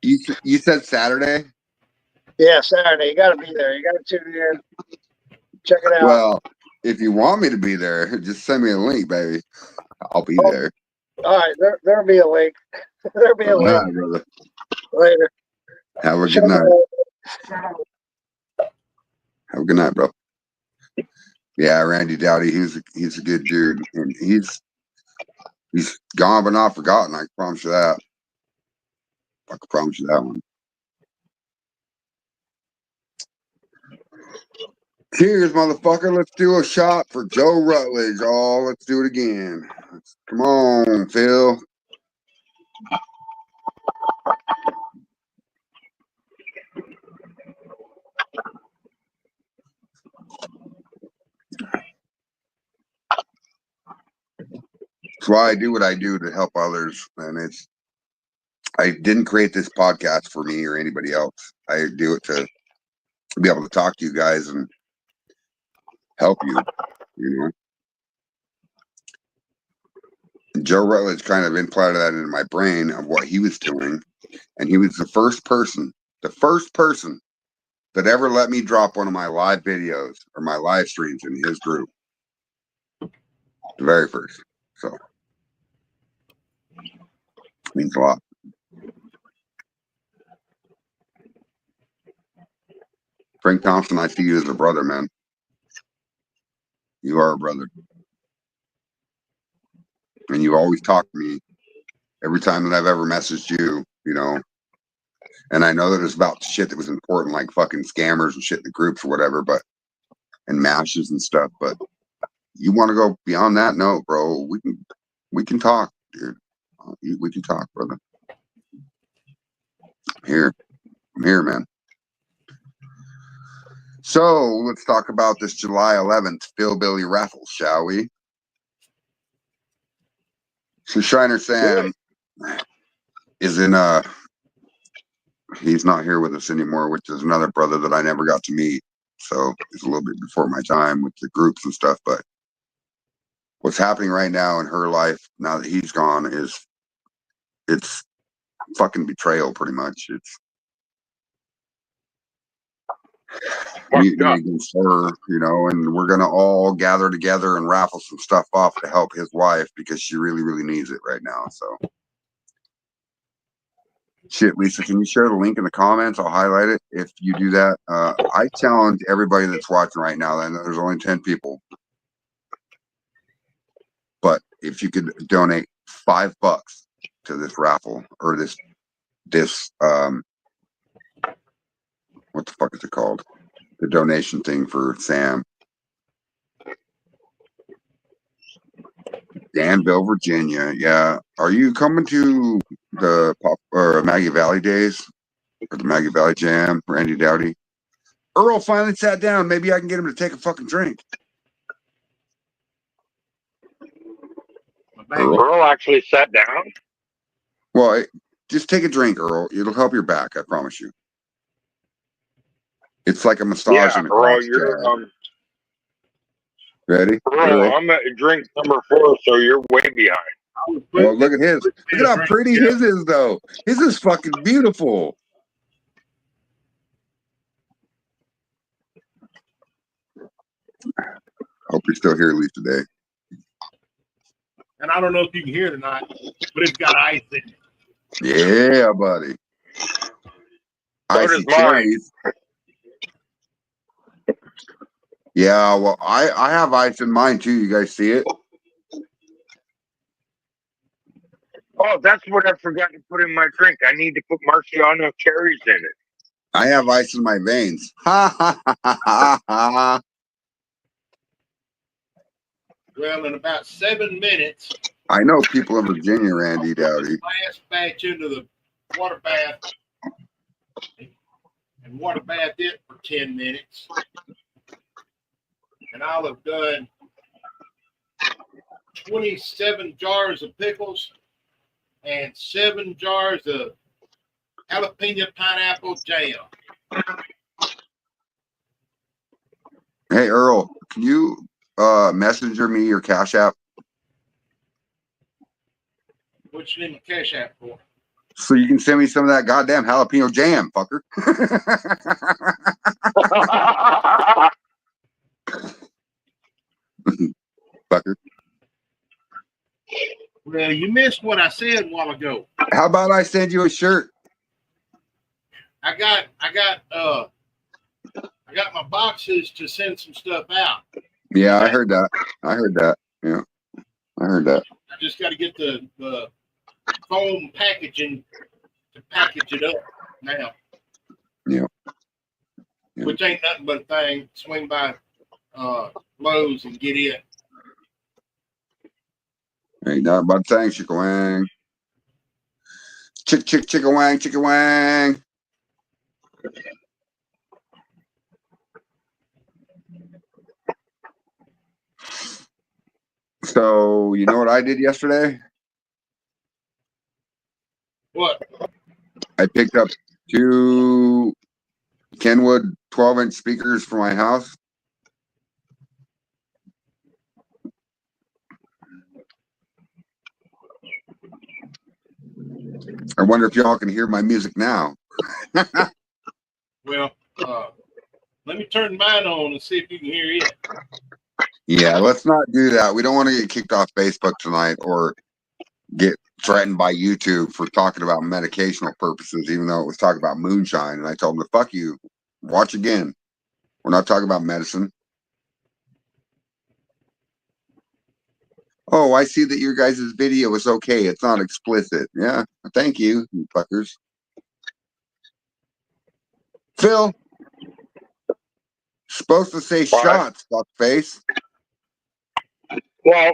you. You said Saturday? Yeah, Saturday. You got to be there. You got to tune in. Check it out. Well, if you want me to be there, just send me a link, baby. I'll be there. All right. There'll be a link. There'll be a link. Right, brother. Later. Have a good night. Have a good night, bro. Yeah, Randy Dowdy, he's a good dude, and he's gone but not forgotten. I can promise you that. I can promise you that one. Cheers, motherfucker. Let's do a shot for Joe Rutledge. Oh, let's do it again. Come on, Phil. That's why I do what I do, to help others. And I didn't create this podcast for me or anybody else. I do it to be able to talk to you guys and help you, you know. Joe Rutledge kind of implanted that into my brain of what he was doing. And he was the first person that ever let me drop one of my live videos or my live streams in his group. The very first. So it means a lot. Frank Thompson, I see you as a brother, man. You are a brother. And you always talk to me every time that I've ever messaged you, you know. And I know that it's about shit that was important, like fucking scammers and shit in the groups or whatever, and mashes and stuff. But you want to go beyond that? No, bro. We can talk, dude. We can talk, brother. I'm here, man. So let's talk about this July 11th Philbilly raffle, shall we? So Shiner Sam is in he's not here with us anymore, which is another brother that I never got to meet. So it's a little bit before my time with the groups and stuff. But what's happening right now in her life, now that he's gone, it's fucking betrayal, pretty much. It's mutiny against her, you know, and we're gonna all gather together and raffle some stuff off to help his wife, because she really, really needs it right now. So shit, Lisa, can you share the link in the comments? I'll highlight it if you do that. I challenge everybody that's watching right now, and there's only 10 people, but if you could donate $5 to this raffle, or this what the fuck is it called? The donation thing for Sam. Danville, Virginia. Yeah. Are you coming to the Pop or Maggie Valley days or the Maggie Valley Jam, Randy Dowdy? Earl finally sat down. Maybe I can get him to take a fucking drink. Earl actually sat down. Well, just take a drink, Earl. It'll help your back. I promise you. It's like a massage Yeah, in a Earl, cross you're jab. Ready? Earl, I'm at drink number 4, so you're way behind. Well, look at his. Look at how pretty his is, though. His is fucking beautiful. Hope you're still here, at least today. And I don't know if you can hear it or not, but it's got ice in it. Yeah, buddy. So does mine. Yeah, well, I have ice in mine too. You guys see it? Oh, that's what I forgot to put in my drink. I need to put Marciano cherries in it. I have ice in my veins. Ha ha ha ha ha. Well, in about 7 minutes, I know people in Virginia, Randy Dowdy. last batch into the water bath and water bath it for 10 minutes. And I'll have done 27 jars of pickles and 7 jars of jalapeno pineapple jam. Hey Earl, can you messenger me your Cash App What you need my cash app for? so you can send me some of that goddamn jalapeno jam, fucker? Fucker. Well, you missed what I said a while ago. How about I send you a shirt? I got my boxes to send some stuff out. Yeah, I heard that. Yeah, I heard that. I just got to get the foam packaging to package it up now. Yeah. Which ain't nothing but a thing. Swing by Lowe's and get it. Ain't nothing but saying chicka wang. Chicka wang, chicka wang. So, you know what I did yesterday? What? I picked up 2 Kenwood 12-inch speakers for my house. I wonder if y'all can hear my music now. Well, let me turn mine on and see if you can hear it. Yeah, let's not do that. We don't want to get kicked off Facebook tonight or get threatened by YouTube for talking about medicational purposes, even though it was talking about moonshine. And I told them to fuck you. Watch again. We're not talking about medicine. Oh, I see that your guys' video is okay. It's not explicit. Yeah, thank you, you fuckers. Phil, supposed to say shots, fuckface. Well,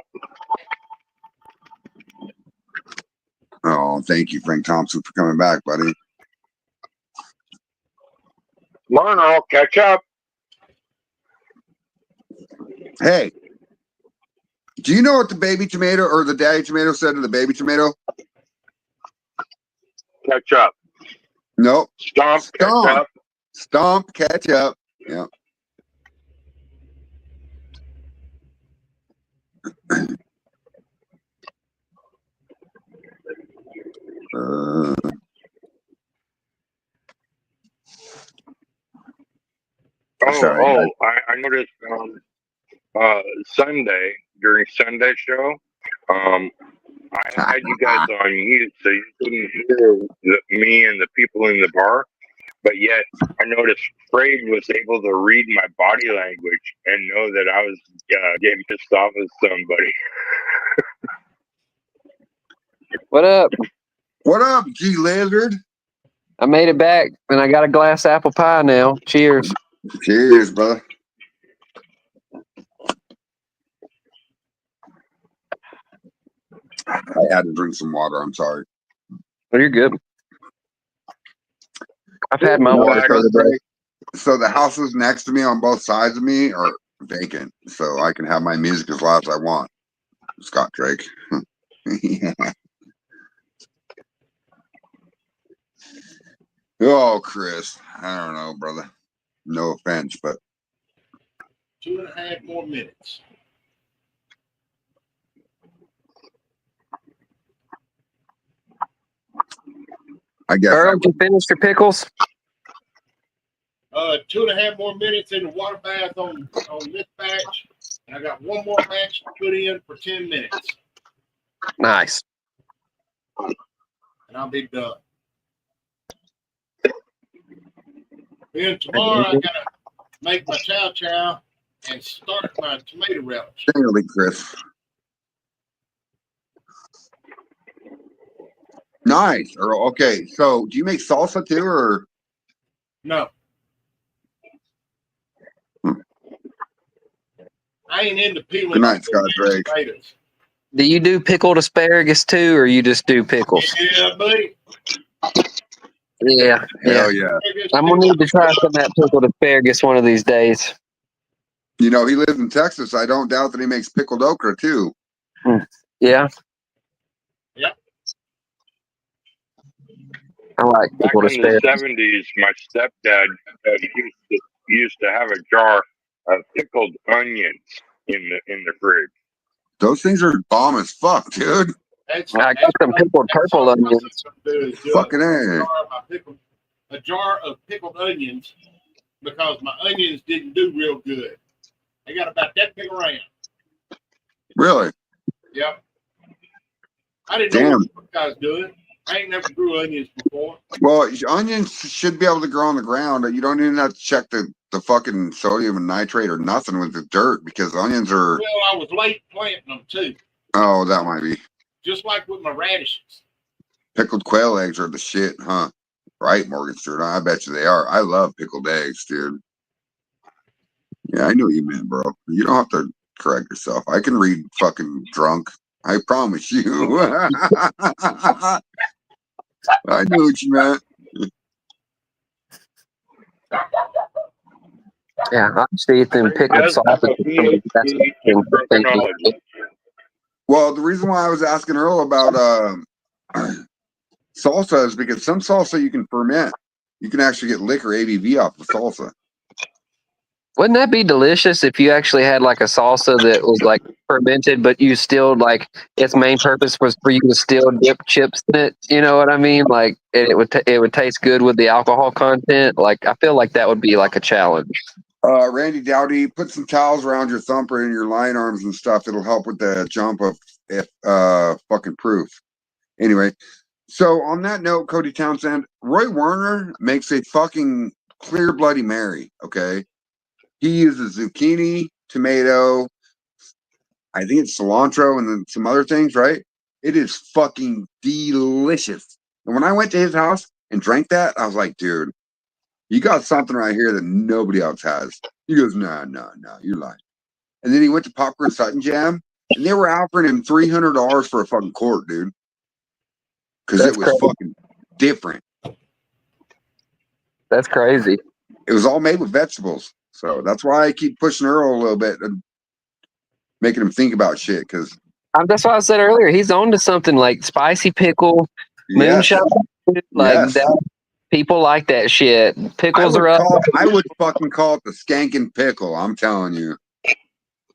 oh, thank you, Frank Thompson, for coming back, buddy. learn, Earl, catch up. Hey, do you know what the baby tomato or the daddy tomato said to the baby tomato? Catch up. Nope. Stomp, catch up. Stomp, catch up. Yeah. Sorry, I noticed Sunday, during Sunday show, I had you guys on mute, so you couldn't hear me and the people in the bar. But yet, I noticed Frade was able to read my body language and know that I was getting pissed off at somebody. What up? What up, G Lizard? I made it back, and I got a glass of apple pie now. Cheers. Cheers, brother. I had to drink some water. I'm sorry. Well, you're good. I've had my No, water for the day. So the houses next to me on both sides of me are vacant, so I can have my music as loud as I want. Scott Drake. Yeah. Oh, Chris. I don't know, brother. No offense, but 2.5 more minutes. I guess Earl, did you finish your pickles? 2.5 more minutes in the water bath on this batch, and I got one more batch to put in for 10 minutes, Nice. and I'll be done. Then tomorrow I gotta make my chow chow and start my tomato relish. really, Chris. Nice, Earl. Okay, so do you make salsa too, or No. I ain't into peeling. Good night, Scott Drake. Tomatoes. Do you do pickled asparagus too, or you just do pickles? Yeah, buddy. Yeah. hell yeah? I'm gonna need to try some of that pickled asparagus one of these days. You know, he lives in Texas. I don't doubt that he makes pickled okra too. Yeah. Yep. I like Back pickled in the asparagus. 70s, my stepdad used to have a jar of pickled onions in the fridge. Those things are bomb as fuck, dude. I got some pickled purple onions. Fucking A. A jar of pickled onions because my onions didn't do real good. They got about that big around. Really? Yep. I didn't know what you guys doing. I ain't never grew onions before. Well, onions should be able to grow on the ground. You don't even have to check the fucking sodium and nitrate or nothing with the dirt because onions are. Well, I was late planting them too. Oh, that might be. Just like with my radishes. Pickled quail eggs are the shit, huh? Right, Morgan Stewart. I bet you they are. I love pickled eggs, dude. Yeah, I know what you meant, bro. You don't have to correct yourself. I can read fucking drunk. I promise you. I knew what you meant. Yeah, I just eat them pickled Does have a sausage. PhD in criminology. Well, the reason why I was asking Earl about salsa is because some salsa you can ferment. You can actually get liquor ABV off of salsa. Wouldn't that be delicious if you actually had like a salsa that was like fermented, but you still like its main purpose was for you to still dip chips in it? You know what I mean? Like it would taste good with the alcohol content. Like I feel like that would be like a challenge. Randy Dowdy, put some towels around your thumper and your line arms and stuff. It'll help with the jump of fucking proof. Anyway, so on that note, Cody Townsend, Roy Werner makes a fucking clear Bloody Mary. Okay, he uses zucchini, tomato, I think it's cilantro, and then some other things. Right? It is fucking delicious. And when I went to his house and drank that, I was like, dude. You got something right here that nobody else has. He goes, no, you're lying. And then he went to Popcorn Sutton Jam, and they were offering him $300 for a fucking quart, dude. Because it was fucking different. That's crazy. It was all made with vegetables. So that's why I keep pushing Earl a little bit and making him think about shit. Because that's why I said earlier, he's on to something like spicy pickle, moonshine. Like that. People like that shit. Pickles are up. I would fucking call it the skanking pickle. I'm telling you.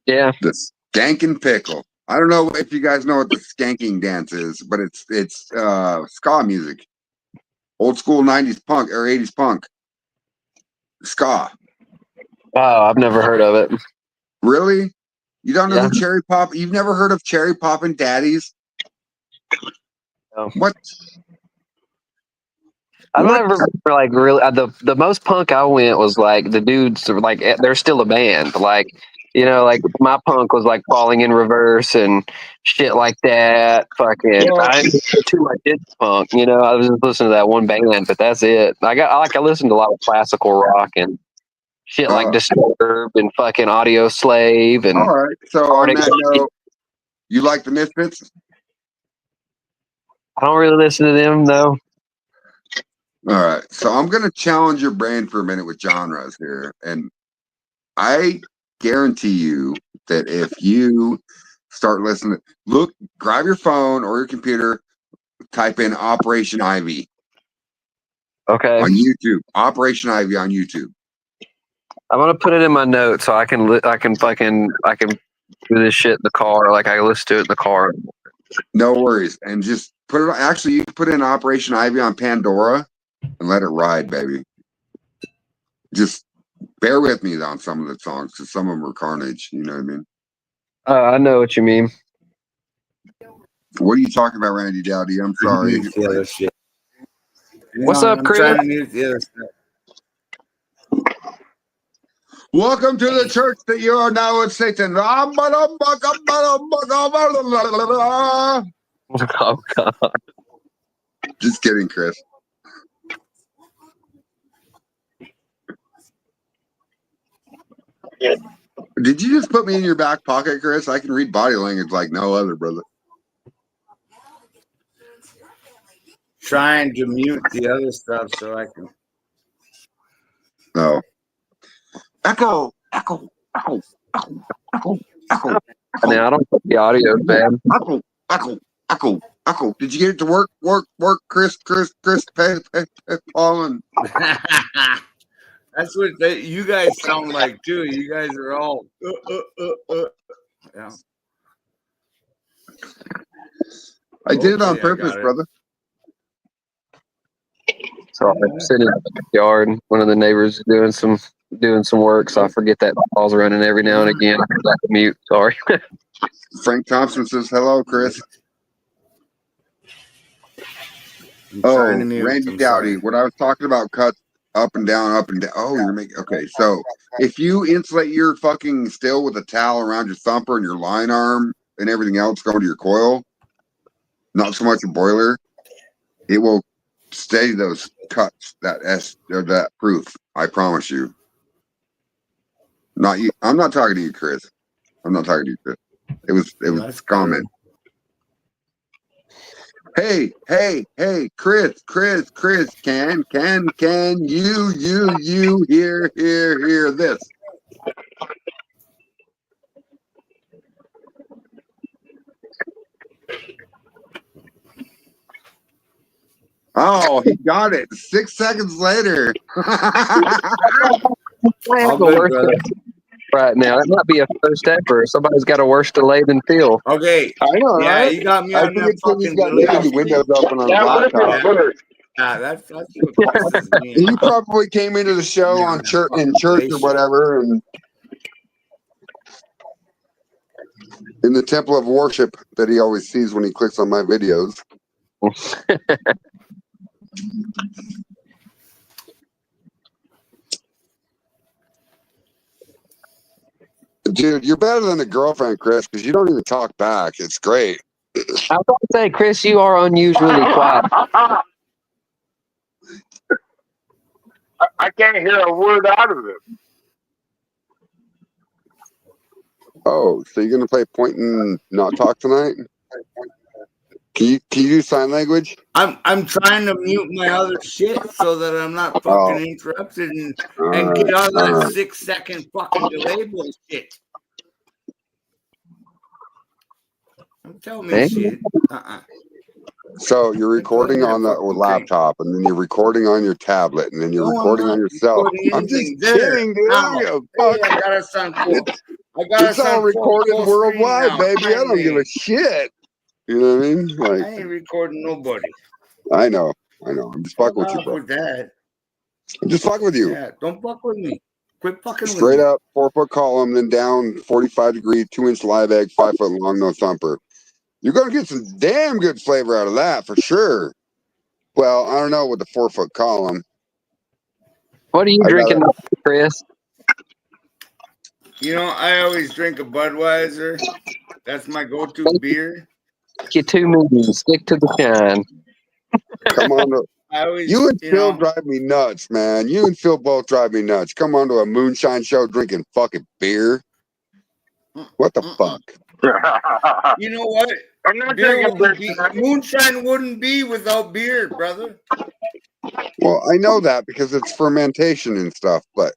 Yeah. The skanking pickle. I don't know if you guys know what the skanking dance is, but it's ska music. Old school 90s punk or 80s punk. Ska. Oh, I've never heard of it. Really? You don't know who Cherry Pop? You've never heard of Cherry Poppin' Daddies? No. What? I never like really the most punk I went was like the dudes are like they're still a band, like you know, like my punk was like Falling in Reverse and shit like that. Fucking, I didn't listen too much into punk, you know. I was just listening to that one band, but that's it. I listened to a lot of classical rock and shit like Disturbed and fucking Audio Slave and. All right, so on that note, you like the Misfits? I don't really listen to them though. All right. So I'm going to challenge your brain for a minute with genres here. And I guarantee you that if you start listening, grab your phone or your computer, type in Operation Ivy Okay. on YouTube. Operation Ivy on YouTube. I'm gonna put it in my notes so I can do this shit in the car. Like I listen to it in the car. No worries. And just put it, actually, you can put in Operation Ivy on Pandora and let it ride, baby. Just bear with me on some of the songs because some of them are carnage. You know what I mean? I know what you mean. What are you talking about, Randy Dowdy? I'm sorry. Mute the other shit. What's up, Chris? I'm trying to mute the other stuff. Welcome to the church that you are now with Satan. Oh God. Just kidding, Chris. Did you just put me in your back pocket, Chris? I can read body language like no other, brother. Trying to mute the other stuff so I can. No. Echo, echo, echo, echo, echo, echo. Now I don't think the audio is bad. Echo, echo, echo, echo. Did you get it to work, Chris, pay, Paul, and That's what you guys sound like too. You guys are all. Yeah. I did it on Okay, I purpose, got it. brother. So I'm sitting in the yard. One of the neighbors is doing some work, so I forget that ball's running every now and again. I forgot to mute. Sorry. Frank Thompson says hello, Chris. I'm Oh, trying to mute. Randy I'm Dowdy. sorry. What I was talking about, cuts up and down, up and down. Oh, you're making okay. So if you insulate your fucking still with a towel around your thumper and your line arm and everything else going to your coil, not so much a boiler, it will steady those cuts. That proof. I promise you. Not you. I'm not talking to you, Chris. I'm not talking to you, Chris. It was That's comment. Hey, Chris, can you hear this? Oh, he got it 6 seconds later. All good, brother. Right now, that might be a first ever. Somebody's got a worse delay than Phil. Okay. I know, Yeah, right? you got me I on think that it's because he's fucking got delay. the windows open on his laptop. Yeah, that's what pisses me He off. probably came into the show Yeah, on that church fucking or delay whatever, and in the temple of worship that he always sees when he clicks on my videos. Dude, you're better than a girlfriend, Chris, because you don't even talk back. It's great. I was about to say, Chris, you are unusually quiet. I can't hear a word out of it. Oh, so you're gonna play point and not talk tonight? Can you do sign language? I'm trying to mute my other shit so that I'm not fucking interrupted and get on that 6 second fucking delay bullshit. Don't tell me Hey. shit. So you're recording on the laptop, and then you're recording on your tablet, and then you're recording on yourself. I'm just kidding, dude. I got a son for. It's all recorded worldwide, baby. I don't give a shit. You know what I mean? Like, I ain't recording nobody. I know. I'm just fucking with you, bro. With that. I'm just fucking with you. Yeah, don't fuck with me. Quit fucking with me. Straight up, 4-foot column, then down 45 degree, 2-inch live egg, 5 foot long, no thumper. You're gonna get some damn good flavor out of that for sure. Well, I don't know with the 4-foot column. What are you drinking, Chris? You know, I always drink a Budweiser. That's my go-to beer. You two meetings. Stick to the shine. Come on, you and Phil drive me nuts, man. You and Phil both drive me nuts. Come on to a moonshine show drinking fucking beer. What the fuck? You know what? I'm not Beer drinking wouldn't be, beer. moonshine wouldn't be without beer, brother. Well, I know that because it's fermentation and stuff, but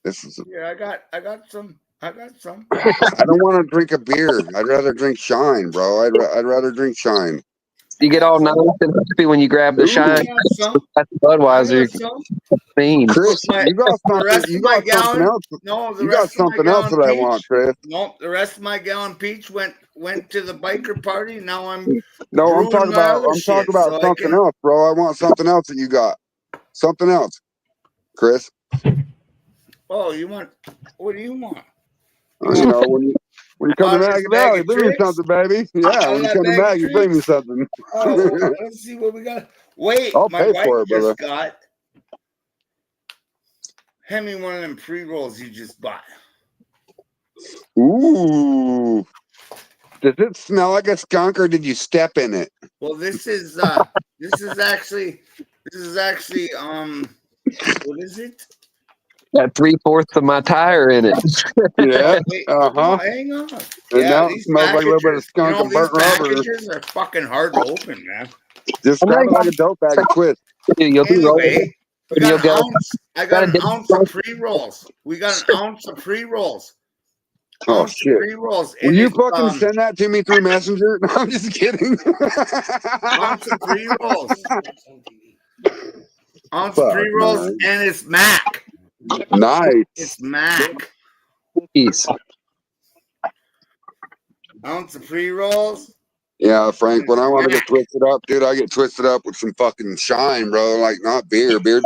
this is. Yeah, I got some. I don't want to drink a beer. I'd rather drink Shine, bro. I'd rather drink Shine. You get all nice and happy when you grab the Ooh. shine. I got some. That's I Budweiser. got some. Theme. Chris, My- you got The something. rest You of my got something gallon. else. No, the You got rest of my something else gallon that I peach. want, Chris. No, the rest of my gallon peach went to the biker party. Now I'm No, I'm brewing talking my about. other I'm talking shit, about so I something can. else, bro. I want something else that you got. Something else, Chris. Oh, you want? What do you want? You know when you come to Out of this Maggie bag Valley, of bring me tricks? something, baby. Yeah, Out when of you that come to bag of Maggie, bring me tricks? something. Oh, let's see what we got. Wait, I'll my pay wife for it, brother. just got. Hand me one of them pre-rolls you just bought. Ooh. Does it smell like a skunk or did you step in it? Well, this is actually what is it? Got 3/4 of my tire in it. Yeah. Wait, Uh no, huh. hang on. And Yeah, now it these smells like a little bit of packages, skunk and these burnt rubber. packages are fucking hard to open, man. Just I know grab it like you a dope bag of twist. You'll be rolling. Anyway, we And got you'll an go. ounce. I got Got a an different ounce of pre-rolls. We got an ounce of pre-rolls. Oh Ounce of shit. pre-rolls. Will And you it's fucking send that to me through Messenger? No, I'm just kidding. ounce of pre-rolls. Ounce of Fuck, pre-rolls, man. and it's Mac. Nice. It's Mac. Cookies. Ounce of pre-rolls. Yeah, Frank, when I want to get Mac. twisted up, dude, I get twisted up with some fucking Shine, bro. Like, not beer. Beer's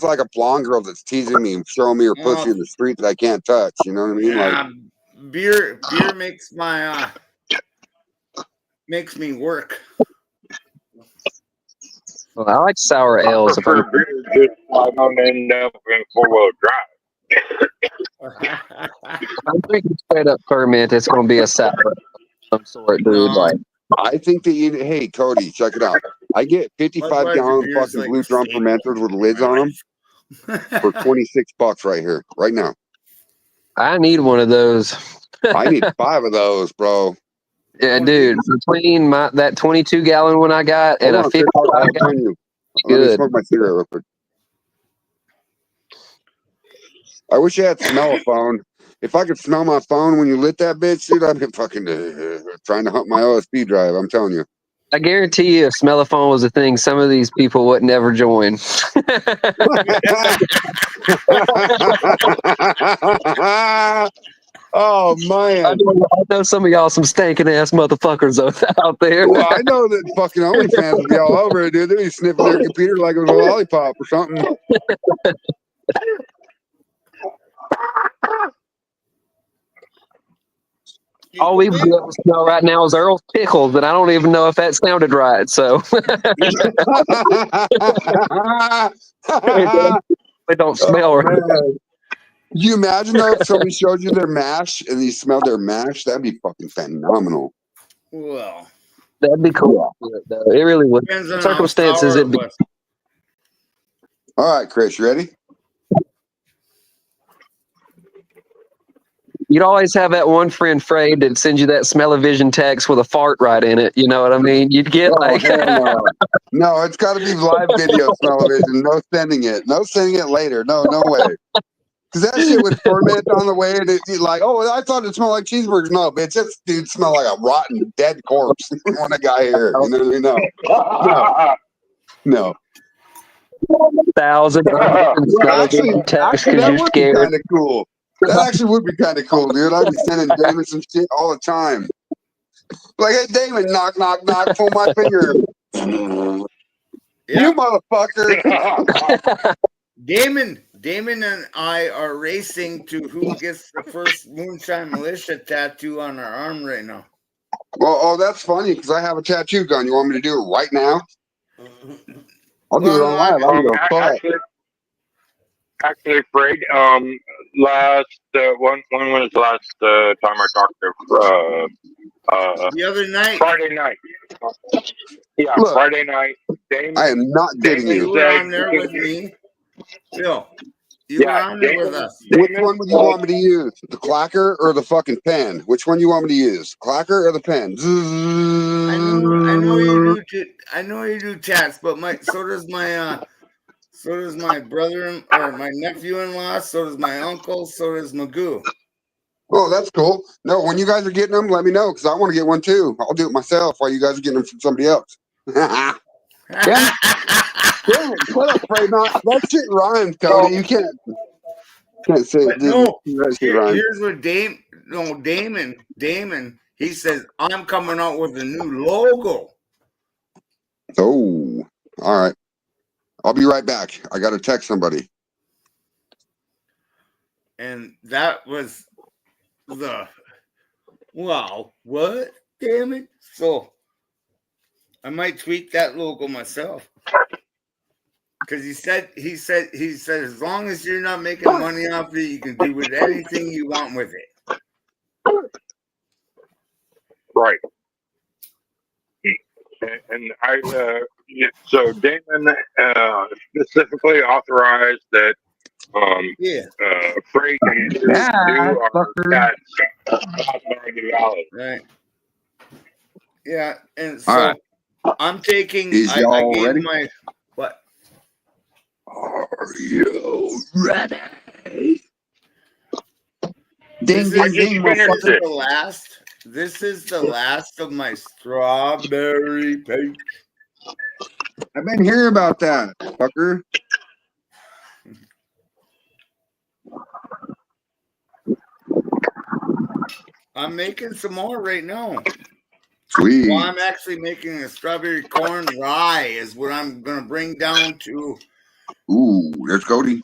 like a blonde girl that's teasing me and showing me her pussy in the street that I can't touch. You know what I mean? Like, Beer makes my makes me work. Well, I like sour I ales. If I'm, prefer beer just so I don't end up in 4-wheel drive. I'm drinking straight up ferment, it's going to be a sour of some sort, dude. No. Like, I think that hey, Cody, check it out. I get 55 gallon beer is fucking like blue a drum staple fermenters with lids in my on them for $26 right here, right now. I need one of those. I need 5 of those, bro. Yeah, dude. Between that 22 gallon one I got and Hold a on, Chris, 55 I'll gallon, turn you. Let me good. smoke my cigarette real quick. I wish I had smell a phone. If I could smell my phone when you lit that bitch, dude, I'd be fucking trying to hunt my OSP drive. I'm telling you. I guarantee you, if Smellophone was a thing, some of these people would never join. Oh man! I know some of y'all some stinking ass motherfuckers out there. Well, I know that fucking OnlyFans would be all over it, dude. They'd be sniffing their computer like it was a lollipop or something. All we've been able to smell right now is Earl's pickles, and I don't even know if that sounded right. So they don't smell right. Man. You imagine though if somebody showed you their mash and you smelled their mash, that'd be fucking phenomenal. Well, That'd be cool. It really would. depends on Circumstances, how sour it'd be. it was. All right, Chris, you ready? You'd always have that one friend, Fred, that sends you that smell-o-vision text with a fart right in it. You know what I mean? You'd get like, hell no. No, it's got to be live video television. No sending it. No sending it later. No way. Because that shit would ferment on the way, and it's like, oh, I thought it smelled like cheeseburgers. No, bitch, that dude smelled like a rotten, dead corpse when I got here. You know what I mean? No. 1,000 Actually, text that because you're would be scared. kind of cool. That actually would be kind of cool, dude. I'd be sending Damon some shit all the time. Like, hey, Damon, knock, knock, knock, pull my finger. Yeah. You motherfucker. Damon and I are racing to who gets the first Moonshine Militia tattoo on our arm right now. Well, oh, that's funny because I have a tattoo gun. You want me to do it right now? I'll do it on live. I don't give a fuck. Actually, Fred, last when was the last time I talked to the other night? Friday night. Yeah, Look, Friday night. Damon, I am not kidding You you. were on there with me. Bill. You were on there with us. Which one would you want me to use? The clacker or the fucking pen? Which one you want me to use? Clacker or the pen? I know you do. I know you do chats, but so does my brother or my nephew-in-law. So does my uncle. So does Magoo. Oh, that's cool. No, when you guys are getting them, let me know because I want to get one too. I'll do it myself while you guys are getting them from somebody else. Damn it, shut up, Fred. That shit rhymes, Cody. You can't say it. No, That shit rhymes. here's what Damon. He says I'm coming out with a new logo. Oh, all right. I'll be right back. I got to text somebody. And that was wow, what? Damn it. So I might tweak that logo myself. Because he said as long as you're not making money off it, you can do with anything you want with it. Right. And so Damon specifically authorized that Freight and do our cats valid. Right. Yeah, and so I'm taking. Is y'all I gave ready? my what? Are you ready? Ding, This ding, is ding, the last. This is the last of my strawberry page. I've been hearing about that, fucker. I'm making some more right now. Sweet. Well, I'm actually making a strawberry corn rye is what I'm going to bring down to. Ooh, there's Cody.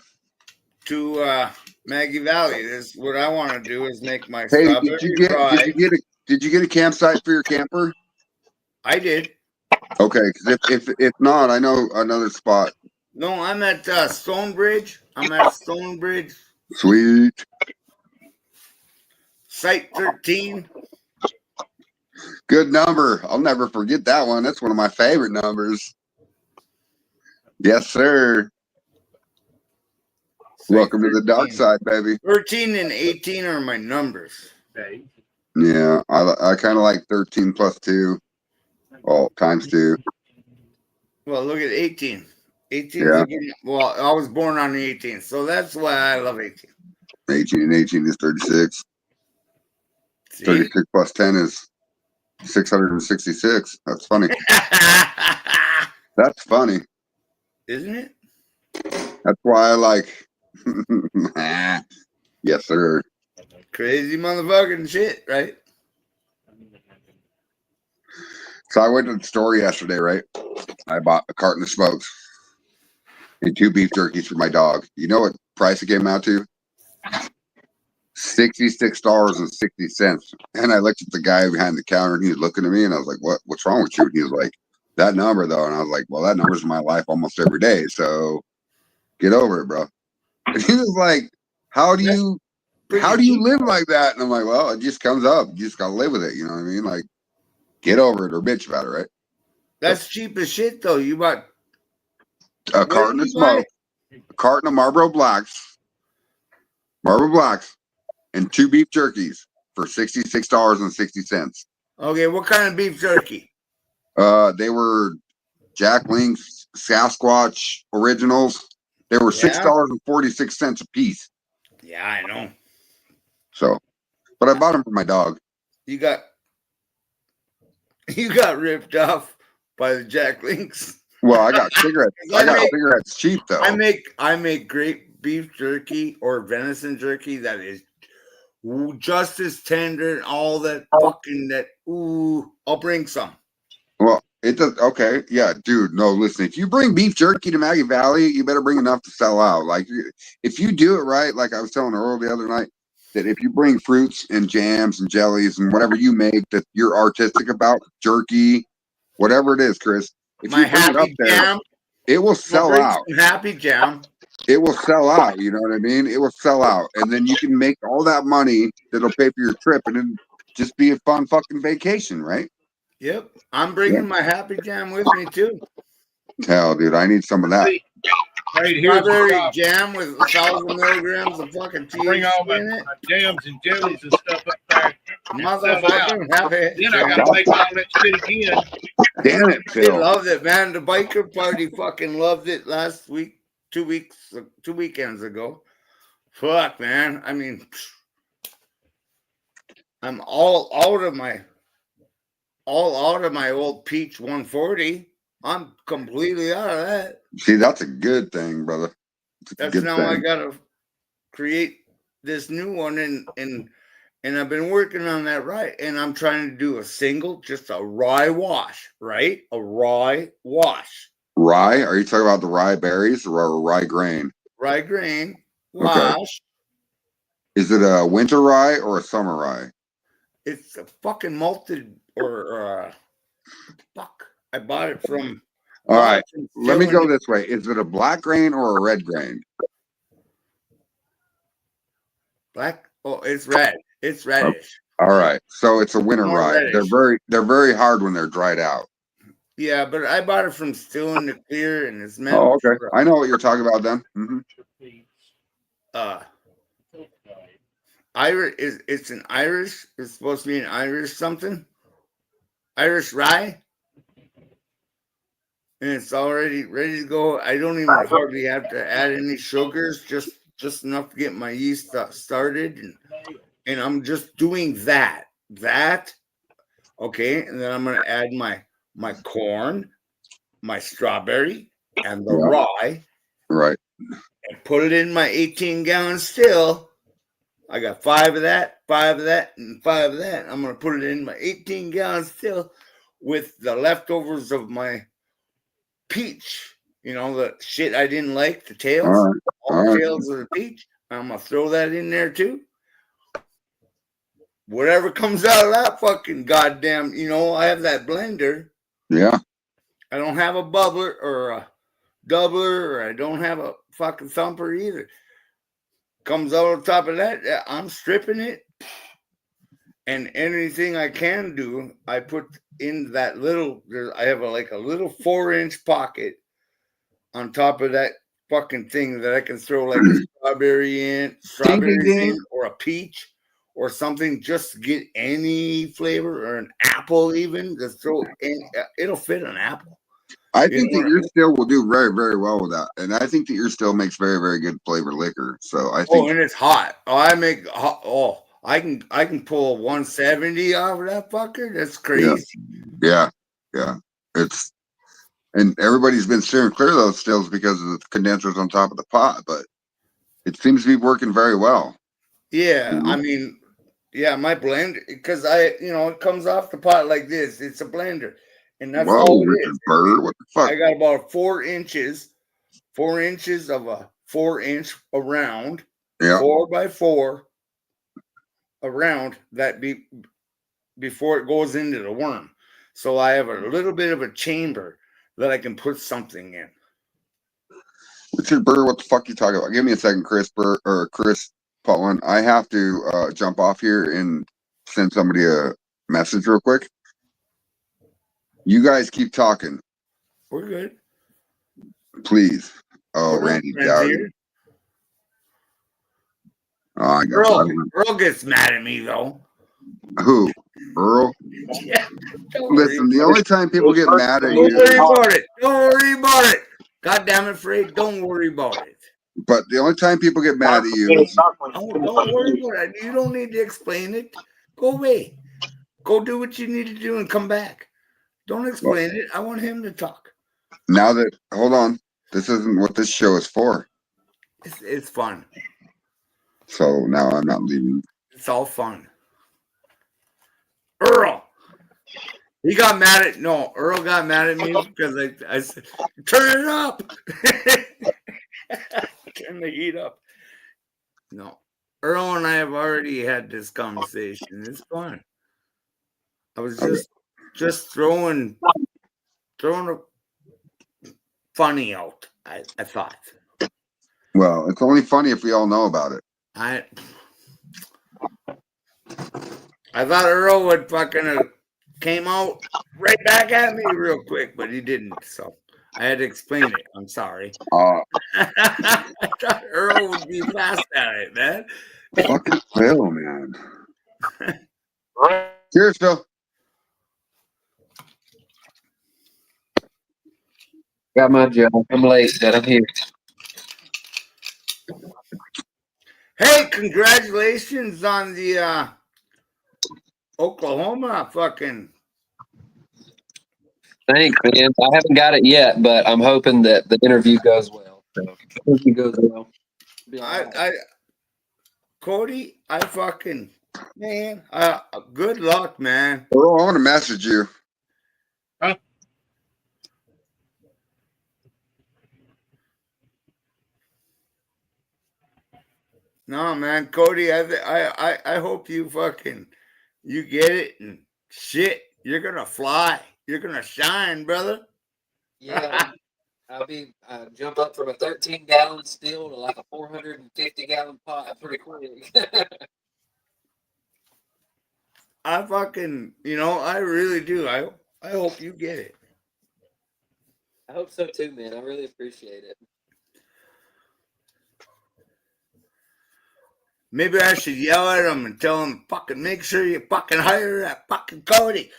To Maggie Valley. This is what I want to do is make my Hey, strawberry rye. Did you get a campsite for your camper? I did. Okay, because if not, I know another spot. No, I'm at Stonebridge. I'm at Stonebridge. Sweet. Site 13. Good number. I'll never forget that one. That's one of my favorite numbers. Yes, sir. Site Welcome 13. to the dark side, baby. 13 and 18 are my numbers. Yeah, I kind of like 13 plus 2. Oh, times 2. Well, look at 18. 18 Yeah. Well, I was born on the 18th, so that's why I love 18. 18 and 18 is 36. See? 36 plus 10 is 666. That's funny. That's funny. Isn't it? That's why I like. Yes, sir. Crazy motherfucking shit, right? So I went to the store yesterday, right? I bought a carton of smokes and 2 beef jerkies for my dog. You know what price it came out to? $66.60. And I looked at the guy behind the counter and he was looking at me and I was like, what's wrong with you? And he was like, that number though. And I was like, well, that number's in my life almost every day. So get over it, bro. And he was like, how do you live like that? And I'm like, well, it just comes up. You just got to live with it. You know what I mean? Like, get over it or bitch about it, right? That's cheap as shit, though. You bought a carton of smoke, a carton of Marlboro Blacks, and 2 beef jerkies for $66.60. Okay, what kind of beef jerky? They were Jack Link's Sasquatch originals. They were $6.46 a piece. Yeah, I know. So, but I bought them for my dog. You got ripped off by the Jack Links. Well, I got cigarettes. I got cigarettes cheap though. I make great beef jerky or venison jerky that is just as tender and all that fucking that. Ooh, I'll bring some. Well, it does. Okay, yeah, dude. No, listen. If you bring beef jerky to Maggie Valley, you better bring enough to sell out. Like, if you do it right, like I was telling Earl the other night, that if you bring fruits and jams and jellies and whatever you make that you're artistic about, jerky, whatever it is, Chris. If My you bring it up happy there, jam, it will sell out. Happy jam. It will sell out. You know what I mean? It will sell out, and then you can make all that money that'll pay for your trip, and then just be a fun fucking vacation, right? Yep, I'm bringing my happy jam with me too. Hell, dude, I need some of that. Right here's the strawberry top. jam with 1,000 milligrams of fucking Bring all THC in it. my jams and jellies and stuff up there. Motherfucker, have it. Then I gotta make all that shit again. Damn it, They Phil. loved it, man. The biker party fucking loved it last week, 2 weekends ago. Fuck, man. I mean, I'm all out of my old Peach 140. I'm completely out of that. See, that's a good thing, brother. It's a That's good now thing. I gotta create this new one, and I've been working on that right. And I'm trying to do a single, just a rye wash, right? A rye wash. Rye? Are you talking about the rye berries or rye grain? Rye grain wash. Okay. Is it a winter rye or a summer rye? It's a fucking malted or fuck. I bought it from. All right. Let me go this way. Is it a black grain or a red grain? Black. Oh, it's red. It's reddish. All right. So it's a winter More rye. reddish. They're very hard when they're dried out. Yeah, but I bought it from Still in the Clear, and it's meant. Oh, okay. I know what you're talking about then. Mm-hmm. Irish is it's an Irish. It's supposed to be an Irish something. Irish rye. And it's already ready to go. I don't even hardly have to add any sugars, just enough to get my yeast started, and I'm just doing that. Okay, and then I'm gonna add my corn, my strawberry, and the rye. Right. And put it in my 18-gallon still. I got 5 of that, 5 of that, and 5 of that. I'm gonna put it in my 18-gallon still with the leftovers of my peach, the shit I didn't like, the tails, all the tails of the peach. I'm gonna throw that in there too. Whatever comes out of that fucking goddamn, I have that blender. Yeah. I don't have a bubbler or a doubler, or I don't have a fucking thumper either. Comes out on top of that, I'm stripping it. And anything I can do, I put in that little, I have a little 4-inch pocket on top of that fucking thing that I can throw like a strawberry in, or a peach or something, just to get any flavor, or an apple even, to throw in. It'll fit an apple. I think that your still will do very, very well with that. And I think that your still makes very, very good flavored liquor. So I think. Oh, and it's hot. Oh, I make hot. Oh, I can pull a 170 off of that fucker. That's crazy. Yeah. And everybody's been steering clear of those stills because of the condensers on top of the pot, but it seems to be working very well. Yeah, I mean, my blender, because it comes off the pot like this. It's a blender, and that's all it is. Bird, what the fuck? I got about 4 inches of a 4-inch around, 4x4 around that before it goes into the worm. So I have a little bit of a chamber that I can put something in. Richard Burr, what the fuck you talking about? Give me a second, Chris Burr or Chris Putland. I have to jump off here and send somebody a message real quick. You guys keep talking. We're good. Please. Oh, Randy Dowdy. Oh, I got Earl gets mad at me though. Who? Earl? Yeah. Listen, the only time people get mad at you. Don't worry about it. Don't worry about it. God damn it, Fred. Don't worry about it. But the only time people get mad at you is. Don't worry about it. You don't need to explain it. Go away. Go do what you need to do and come back. Don't explain it. I want him to talk. Now that, hold on. This isn't what this show is for. It's fun. So now I'm not leaving. It's all fun. Earl. Earl got mad at me because I said, turn it up. Turn the heat up. No. Earl and I have already had this conversation. It's fun. I was just throwing a funny out, I thought. Well, it's only funny if we all know about it. I thought Earl would fucking came out right back at me real quick, but he didn't. So I had to explain it. I'm sorry. Uh, I thought Earl would be fast at it, man. fucking Phil, man. Cheers, Phil. Got my job. I'm late, but I'm here. Hey, congratulations on the Oklahoma fucking. Thanks, man. I haven't got it yet, but I'm hoping that the interview goes well. So, if it goes well. Be all right. Cody, I fucking man. Good luck, man. Earl, I want to message you. No, man, Cody. I hope you fucking you get it and shit. You're gonna fly. You're gonna shine, brother. Yeah, I'll be jump up from a 13-gallon still to like a 450-gallon pot pretty quick. I fucking, I really do. I hope you get it. I hope so too, man. I really appreciate it. Maybe I should yell at him and tell him, fucking make sure you fucking hire that fucking Cody.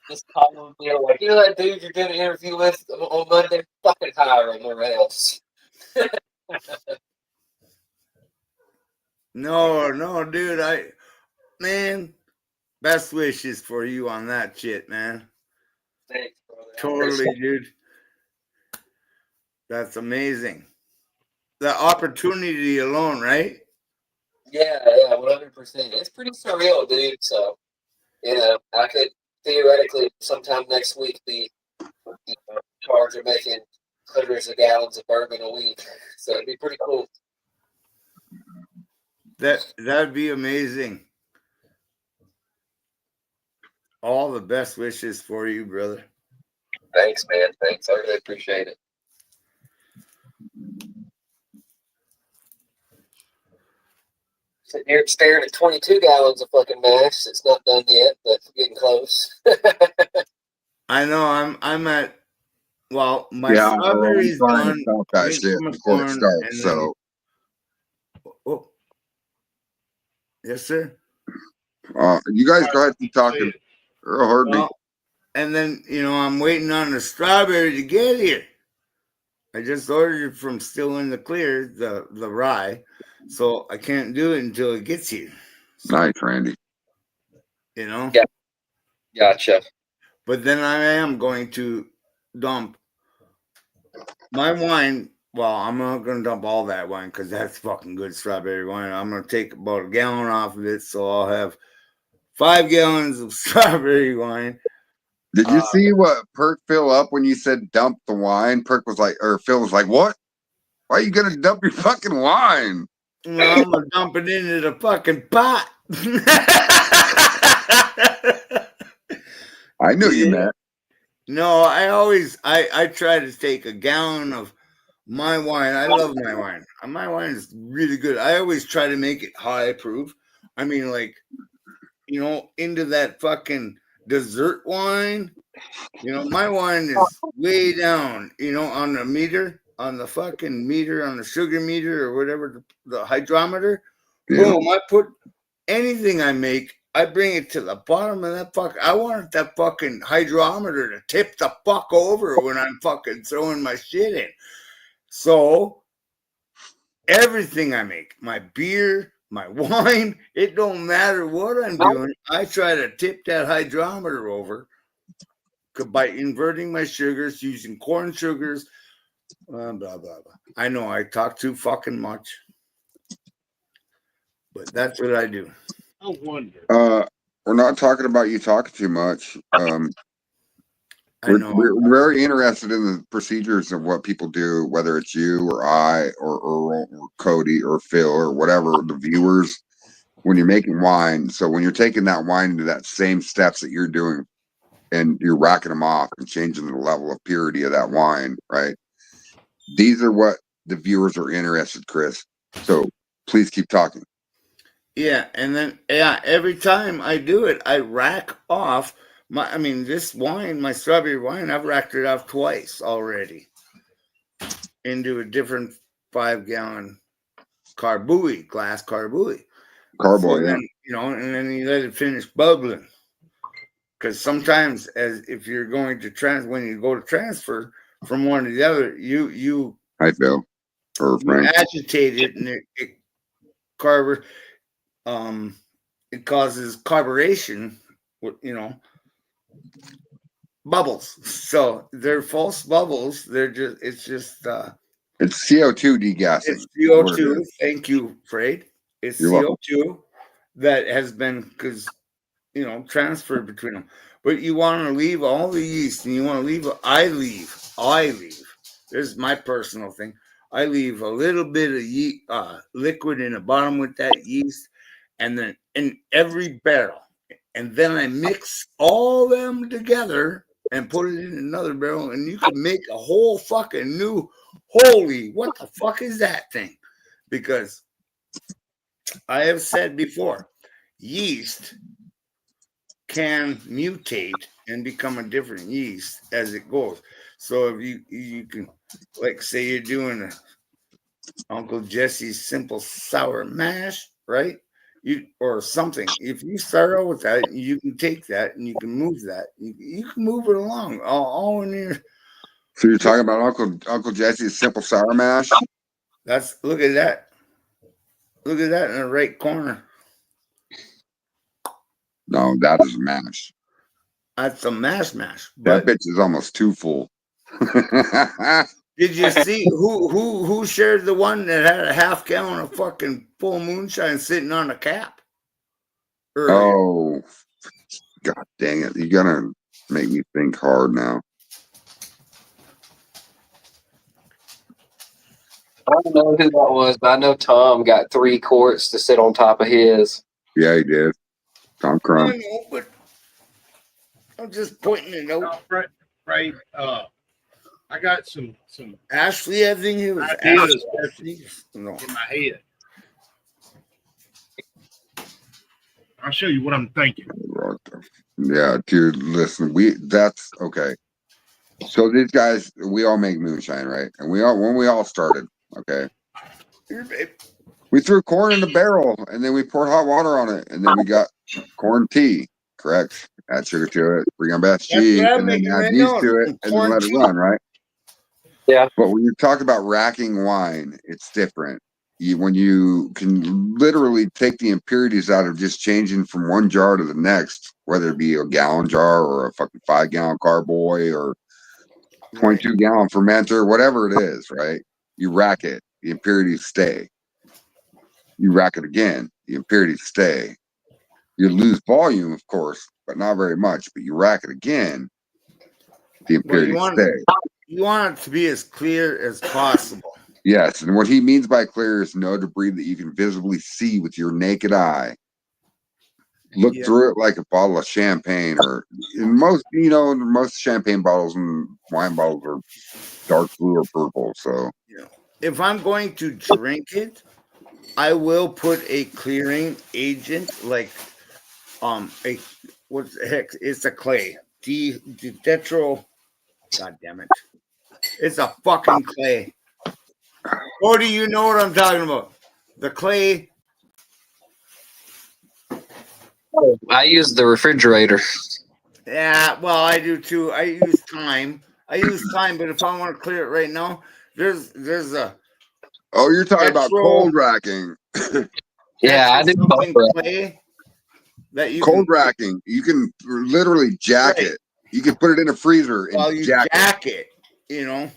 Just call him and be like, that dude you're doing an interview with on Monday, fucking hire him or else. No, dude. Man, best wishes for you on that shit, man. Thanks, brother. Totally, dude. That's amazing. The opportunity alone, right? Yeah, 100%. It's pretty surreal, dude. So, I could theoretically sometime next week be in charge of making hundreds of gallons of bourbon a week. So it'd be pretty cool. That'd be amazing. All the best wishes for you, brother. Thanks, man. Thanks. I really appreciate it. Sitting here staring at 22 gallons of fucking mash. It's not done yet, but getting close. I know. I'm at. Well, my Yeah, strawberry's I'm trying done. to stop that Waiting shit for my before it corn, starts. and So, oh, yes, sir. you guys go ahead and keep talking. Earl heard me. Well, and then I'm waiting on the strawberry to get here. I just ordered it from Still in the Clear, the rye, so I can't do it until it gets here. Nice, Randy. Yeah. Gotcha. But then I am going to dump my wine. Well, I'm not going to dump all that wine because that's fucking good strawberry wine. I'm going to take about a gallon off of it, so I'll have 5 gallons of strawberry wine. Did you see what Perk fill up when you said dump the wine? Perk was like, or Phil was like, what? Why are you going to dump your fucking wine? Well, I'm going to dump it into the fucking pot. I knew you meant. No, I try to take a gallon of my wine. I love my wine. My wine is really good. I always try to make it high proof. I mean, like, into that fucking dessert wine. My wine is way down, on the meter, on the fucking meter, on the sugar meter or whatever, the hydrometer. Yeah. Boom, I put anything I make, I bring it to the bottom of that fuck. I want that fucking hydrometer to tip the fuck over when I'm fucking throwing my shit in. So everything I make, my beer, my wine, it don't matter what I'm doing. I try to tip that hydrometer over by inverting my sugars, using corn sugars, blah, blah, blah. I know I talk too fucking much, but that's what I do. I wonder. We're not talking about you talking too much. I know. We're very interested in the procedures of what people do, whether it's you or I or Earl or Cody or Phil or whatever, the viewers, when you're making wine. So when you're taking that wine into that same steps that you're doing and you're racking them off and changing the level of purity of that wine, right? These are what the viewers are interested, Chris. So please keep talking. Yeah, and then every time I do it, I rack off this wine, my strawberry wine, I've racked it off twice already into a different 5-gallon glass carbouille. Carboy, yeah. Then, and then you let it finish bubbling. Because sometimes, as if you're going to when you go to transfer from one to the other, you Hi, Phil. Or Frank. agitate it, and it causes carburation. Bubbles. So they're false bubbles. It's CO2 degassing. It's CO2. Thank you, Fred. It's You're welcome. CO2 that has been transferred between them. But you want to leave all the yeast, and you want to leave. I leave. This is my personal thing. I leave a little bit of liquid in the bottom with that yeast, and then in every barrel, and then I mix all them together and put it in another barrel, and you can make a whole fucking new. Holy, what the fuck is that thing? Because I have said before, yeast can mutate and become a different yeast as it goes. So if you can, like, say you're doing Uncle Jesse's simple sour mash, right? Or something. If you start out with that, you can take that and you can move that. You can move it along all in your. So you're talking about Uncle Jesse's simple sour mash? Look at that. Look at that in the right corner. No, that is a mash. That's a mash. That bitch is almost too full. Did you see who shared the one that had a half gallon of fucking full moonshine sitting on a cap? Earlier? Oh, God dang it. You're going to make me think hard now. I don't know who that was, but I know Tom got 3 quarts to sit on top of his. Yeah, he did. Tom Crumb. I know, but I'm just pointing it out. Right. I got some Ashley, I think it was ideas Ashley. No. in my head. I'll show you what I'm thinking. Yeah, dude, listen, that's okay. So these guys, we all make moonshine, right? And when we all started, okay, we threw corn in a barrel and then we poured hot water on it and then we got corn tea, correct? Add sugar to it, bring on best cheese, and then add yeast to it and then let it run, right? Yeah. But when you talk about racking wine, it's different. When you can literally take the impurities out of just changing from one jar to the next, whether it be a gallon jar or a fucking 5-gallon carboy or 22-gallon fermenter, whatever it is, right? You rack it, the impurities stay. You rack it again, the impurities stay. You lose volume, of course, but not very much. But you rack it again, the impurities stay. You want it to be as clear as possible. Yes, and what he means by clear is no debris that you can visibly see with your naked eye. Look through it like a bottle of champagne, or in most champagne bottles and wine bottles are dark blue or purple. So, if I'm going to drink it, I will put a clearing agent like what the heck? It's a clay. Tetro. God damn it! It's a fucking clay. Or do you know what I'm talking about? The clay. I use the refrigerator. Yeah, well, I do too. I use time, but if I want to clear it right now, there's a. Oh, you're talking about cold racking. Yeah, I do both. Clay that you cold racking. You can literally jack it. You can put it in a freezer and you jack it. You know.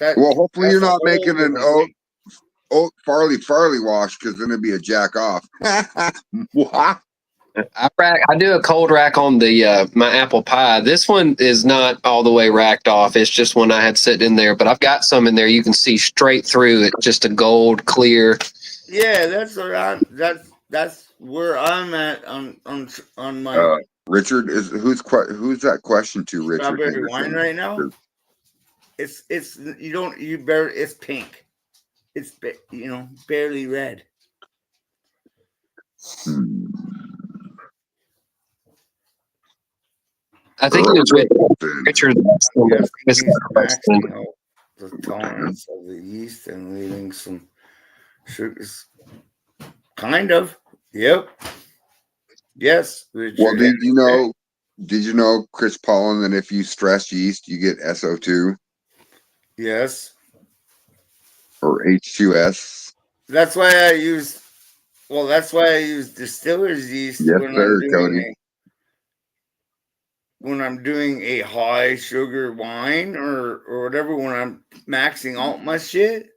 Well, hopefully you're not making an oat farley wash, because then it'd be a jack off. What? I do a cold rack on the my apple pie. This one is not all the way racked off. It's just one I had sitting in there, but I've got some in there. You can see straight through it, just a gold clear. Yeah, that's where I'm at on my. Richard who's that question to, Richard? Strawberry wine right now. It's it's pink. It's barely red. I think it was Richard. Yes, he's maxing out the tolerance of the yeast and leaving some sugars. Kind of. Yep. Yes, Richard. Well, did you know, Chris Pollan, that if you stress yeast, you get SO2 Yes. or H2S? That's why I use distiller's yeast Yes, when sir, I'm Cody. when I'm doing a high sugar wine or whatever, when I'm maxing out my shit,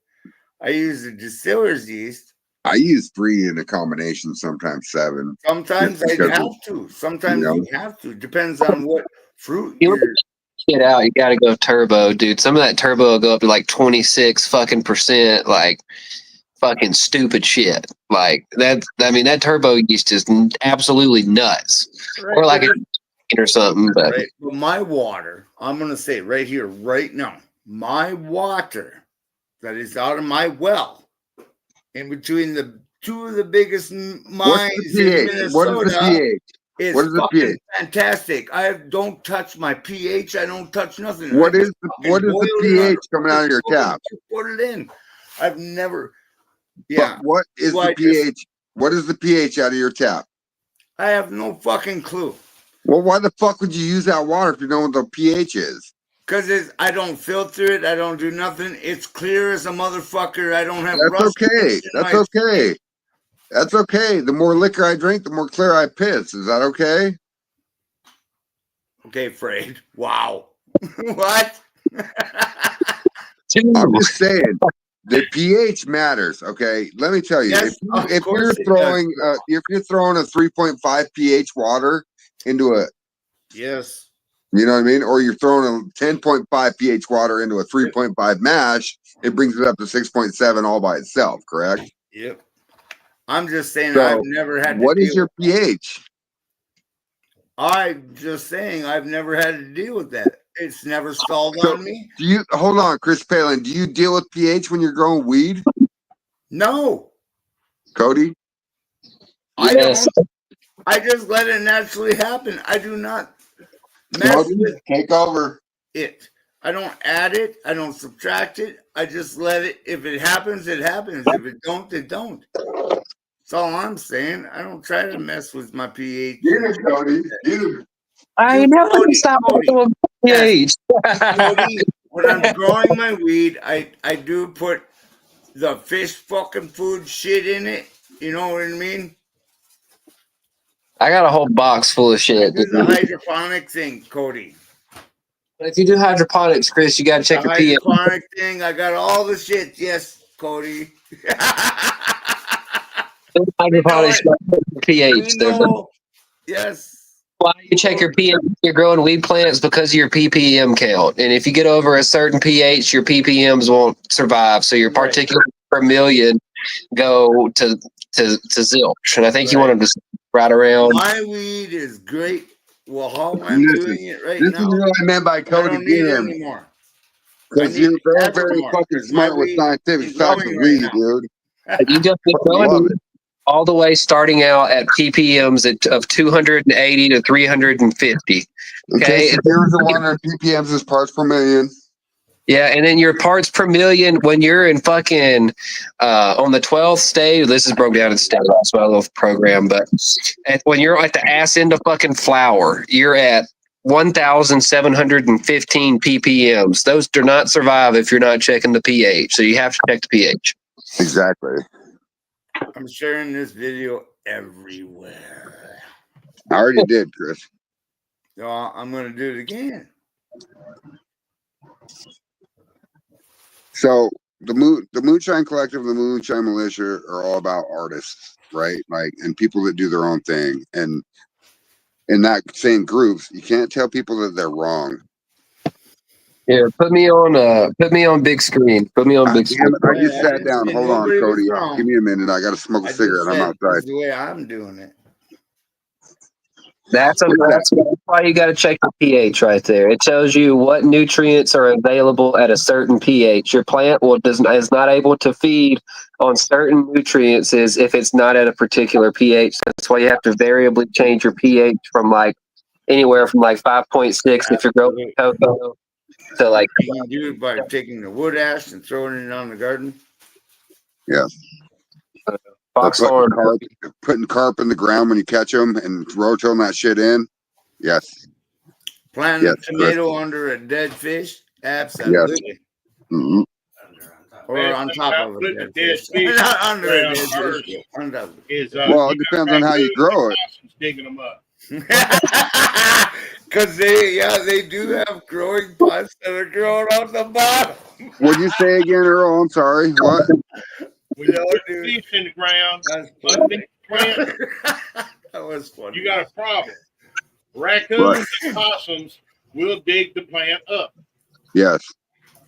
I use the distiller's yeast. I use 3 in a combination, sometimes 7. Sometimes I because have to. Sometimes you know. you have to. Depends on what fruit You you're. get out, you got to go turbo, dude. Some of that turbo will go up to like 26 fucking percent, like fucking stupid shit. Like that. I mean, that turbo yeast is absolutely nuts, Right, or like or something. But right. But my water, I'm gonna say right here, right now, my water that is out of my well, in between the 2 of the biggest mines in Minnesota. What is the pH? It's What is the fucking pH? fantastic. I don't touch my pH. I don't touch nothing. What I is the pH coming out of your tap? Put it in. I've never. Yeah. But what is the pH? What is the pH out of your tap? I have no fucking clue. Well, why the fuck would you use that water if you know what the pH is? Because I don't filter it. I don't do nothing. It's clear as a motherfucker. I don't have. That's okay. That's okay. That's okay. The more liquor I drink, the more clear I piss. Is that okay? Okay, Fred. Wow. What? I'm just saying the pH matters. Okay, let me tell you. Yes, if you're throwing a 3.5 pH water into a yes, you know what I mean, or you're throwing a 10.5 pH water into a 3.5 mash, it brings it up to 6.7 all by itself. Correct? Yep. I'm just saying, So, I've never had to what is deal your pH? I'm just saying I've never had to deal with that. It's never stalled on me. Do you hold on, Chris Palin? Do you deal with pH when you're growing weed? No. Cody? I don't. I just let it naturally happen. I do not mess with take over it. I don't add it. I don't subtract it. I just let it. If it happens, it happens. If it don't, it don't. That's all I'm saying. I don't try to mess with my pH. Get it, Cody. Get it. I never stop with pH. Cody, when I'm growing my weed, I do put the fish fucking food shit in it. You know what I mean? I got a whole box full of shit. This is the hydroponic thing, Cody. If you do hydroponics, Chris, you got to check your pH. Hydroponic thing. I got all the shit. Yes, Cody. Hydroponics, pH. Yes. Why you check your pH? You're growing weed plants because of your ppm count, and if you get over a certain pH, your ppms won't survive. So your particulate per million go to zilch, and I think you want them to right around. My weed is great. Well, how I'm doing it right now. This is what I meant by Cody being anymore. Because you're very, very fucking smart with scientific facts of weed, dude. You just be growing all the way starting out at ppms of 280 to 350. Okay, so here's the 100 ppms is parts per million. Yeah, and then your parts per million when you're in fucking on the 12th stage. This is broke down in stage, so I love program. But when you're at the ass end of fucking flower, you're at 1,715 ppms. Those do not survive if you're not checking the pH. So you have to check the pH. Exactly. I'm sharing this video everywhere. I already did, Chris. So I'm going to do it again. So the Moonshine Collective, the Moonshine Militia are all about artists, right? Like, and people that do their own thing. And in that same groups, you can't tell people that they're wrong. Yeah, put me on big screen. Put me on big screen. I just sat down. Hold on, Cody. Give me a minute. I got to smoke a cigarette. I'm outside. That's the way I'm doing it. That's why you got to check the pH right there. It tells you what nutrients are available at a certain pH. Your plant is not able to feed on certain nutrients if it's not at a particular pH. That's why you have to variably change your pH from like anywhere from like 5.6 if you're growing cocoa to like You can do it by taking the wood ash and throwing it on the garden. Yes. foxhorn. Putting carp in the ground when you catch them and rotating that shit in. Yes. Planting Yes, a tomato under a dead fish. Absolutely. Mhm. Or on top of a Putting dead a dead fish. fish Not under a around dead first fish. On top of is Well, it depends on how you grow it. digging them up. Because they do have growing pots that are growing off the bottom. What'd you say again, Earl? I'm sorry. What? When you No, put dude. fish in the ground, That's underneath funny. the plant, That was funny. you got a problem. Raccoons and possums will dig the plant up. Yes.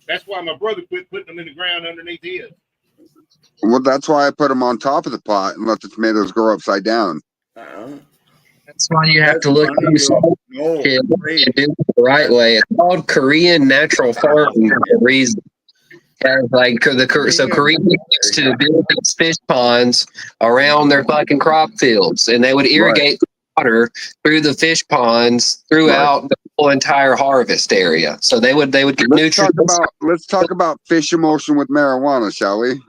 That's why my brother quit putting them in the ground underneath his. Well, that's why I put them on top of the pot and let the tomatoes grow upside down. That's why you have to look at No, and do it the right way. It's called Korean natural farming for a reason. Like so Koreans used to build these fish ponds around their fucking crop fields, and they would irrigate the water through the fish ponds throughout the whole entire harvest area. So they would get nutrients. Let's talk about fish emulsion with marijuana, shall we?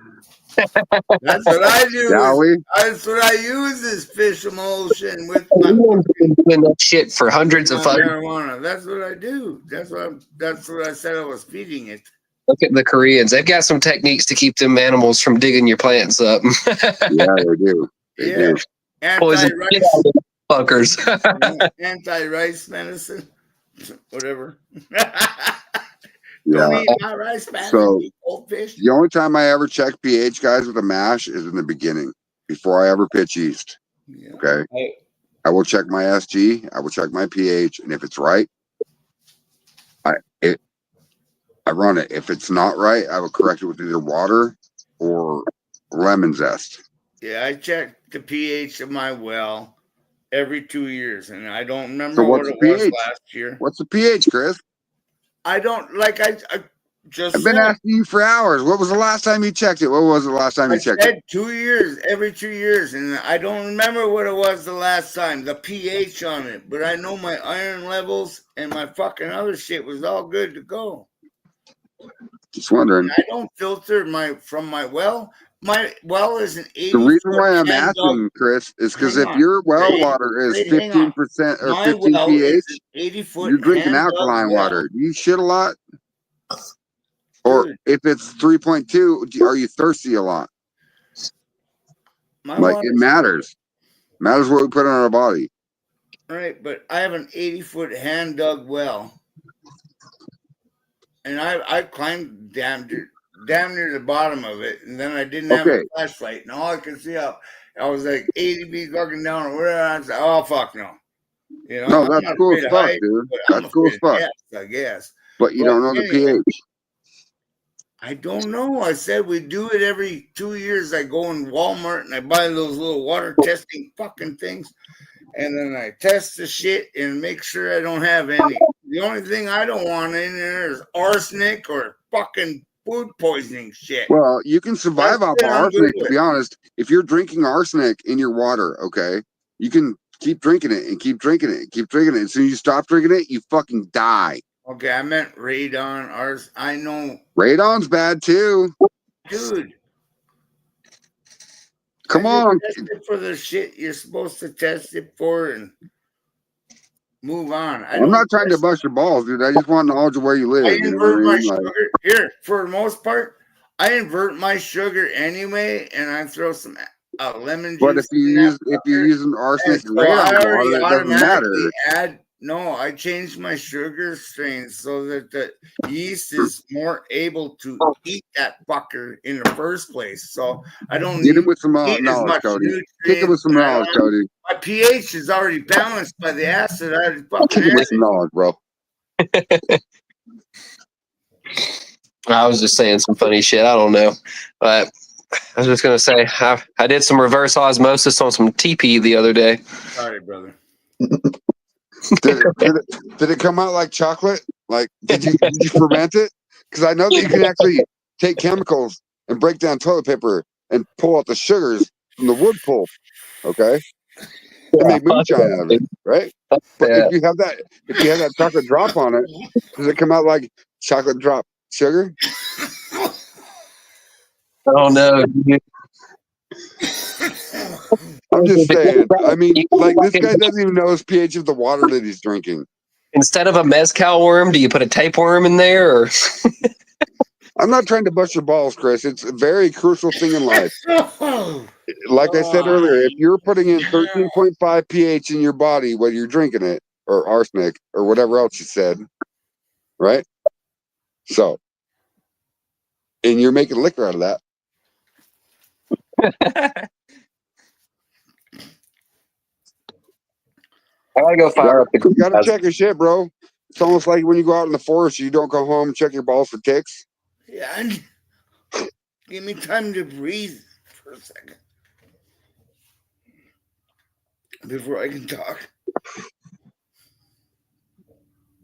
That's what I do. Shall we? That's what I use is fish emulsion with Koreans been doing that shit for hundreds of marijuana. That's what I do. That's what I said I was feeding it. Look at the Koreans. They've got some techniques to keep them animals from digging your plants up. Yeah, they do. They do. Anti-rice fuckers. Anti-rice medicine. Whatever. Yeah. Don't eat my rice, man. So Old fish. the only time I ever check pH, guys, with a mash is in the beginning, before I ever pitch yeast. Yeah. Okay. I will check my SG. I will check my pH, and if it's right, I run it. If it's not right, I will correct it with either water or lemon zest. Yeah, I check the pH of my well every 2 years, and I don't remember what it was last year. What's the pH, Chris? I don't like. I just. I've been asking you for hours. What was the last time you checked it? What was the last time you checked it? 2 years, every 2 years, and I don't remember what it was the last time. The pH on it, but I know my iron levels and my fucking other shit was all good to go. Just wondering. And I don't filter from my well. My well is an 80. The reason why I'm asking, Chris, is because if your well water is 15% or 15 pH, 80-foot you're drinking alkaline water. Do you shit a lot? Or if it's 3.2, are you thirsty a lot? Like it matters. Matters what we put on our body. Right, but I have an 80-foot hand dug well. And I climbed damn near the bottom of it, and then I didn't have a flashlight, and all I could see I was like 80 feet looking down, or whatever. I was like, "Oh fuck no!" You know, no, that's cool as fuck, dude. That's cool as fuck. I guess, but you don't know the pH. I don't know. I said we do it every 2 years. I go in Walmart and I buy those little water testing fucking things, and then I test the shit and make sure I don't have any. The only thing I don't want in there is arsenic or fucking food poisoning shit. Well, you can survive off of arsenic, to be honest. If you're drinking arsenic in your water, okay, you can keep drinking it and keep drinking it and keep drinking it. As soon as you stop drinking it, you fucking die. Okay, I meant radon. I know. Radon's bad too. Dude. Come on. Test it for the shit you're supposed to test it for and move on. I'm not trying to bust your balls, dude. I just want knowledge of where you live. I invert my sugar. Here, for the most part, I invert my sugar anyway, and I throw some lemon juice. But if you're using arsenic and radon water, it doesn't matter. I changed my sugar strain so that the yeast is more able to eat that fucker in the first place. So I don't get it with some knowledge, Cody. Kick it with some knowledge, Cody. My pH is already balanced by the acid. I fucking kick it with some knowledge, bro. I was just saying some funny shit. I don't know, but I was just gonna say I did some reverse osmosis on some TP the other day. Sorry, brother. Did it come out like chocolate? Like did you ferment it? Because I know that you can actually take chemicals and break down toilet paper and pull out the sugars from the wood pulp. Okay. I didn't ferment my shit. I didn't ferment my shit. I fermented my to make fuck moonshine out of it, right? But that. if you have that chocolate drop on it, does it come out like chocolate drop sugar? Oh no, dude. I'm just saying. I mean, You like put this guy doesn't even know his pH of the water that he's drinking. instead of a mezcal worm, do you put a tapeworm in there? Or I'm not trying to bust your balls, Chris. It's a very crucial thing in life. Like I said earlier, if you're putting in 13.5 pH in your body, whether you're drinking it or arsenic or whatever else you said, right? So, and you're making liquor out of that. I gotta go fire up the You gotta greenhouse. check your shit, bro. It's almost like when you go out in the forest, you don't go home and check your balls for ticks. Yeah, give me time to breathe for a second before I can talk.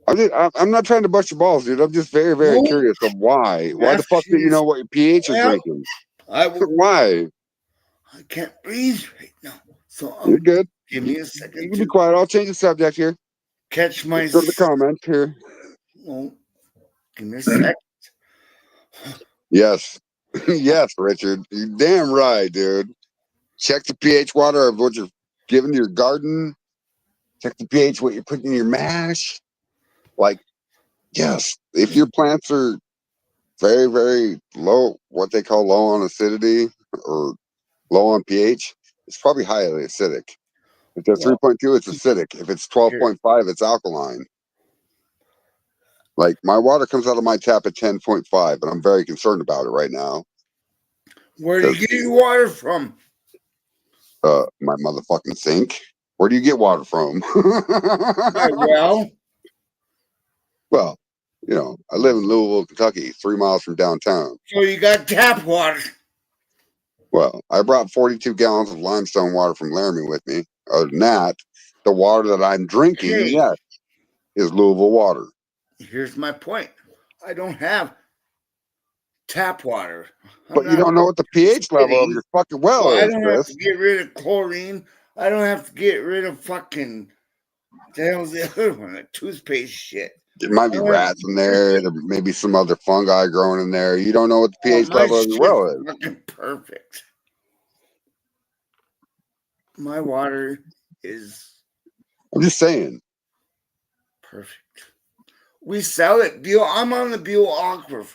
I'm not trying to bust your balls, dude. I'm just very, very No. curious of why. Why the fuck do you know what your pH you're Well, drinking? I will. Why? I can't breathe right now, so You're good. give me a You second can be to quiet. I'll change the subject here. catch my. Let's go to the comments here. Oh, give me a sec. Yes. Yes, Richard. You're damn right, dude. Check the pH water of what you're giving to your garden. Check the pH what you're putting in your mash. Like, yes, if your plants are very, very low, what they call low on acidity or low on pH, it's probably highly acidic. If they're Well, 3.2, it's acidic. If it's 12.5, it's alkaline. Like my water comes out of my tap at 10.5, but I'm very concerned about it right now. Where do you get your water from? My motherfucking sink. Where do you get water from? Well, Well, you know, I live in Louisville, Kentucky, 3 miles from downtown. so you got tap water. Well, I brought 42 gallons of limestone water from Laramie with me. Other than that, the water that I'm drinking, Hey. yes, is Louisville water. Here's my point. I don't have tap water. But you don't know what the pH level of your fucking well So I is, don't have Chris. to get rid of chlorine. I don't have to get rid of fucking. The hell's the other one? The toothpaste shit. There might be rats in there. There may be some other fungi growing in there. You don't know what the pH My level of your well is. fucking perfect. My water is I'm just saying. perfect. We sell it. I'm on the Buell Aquifer.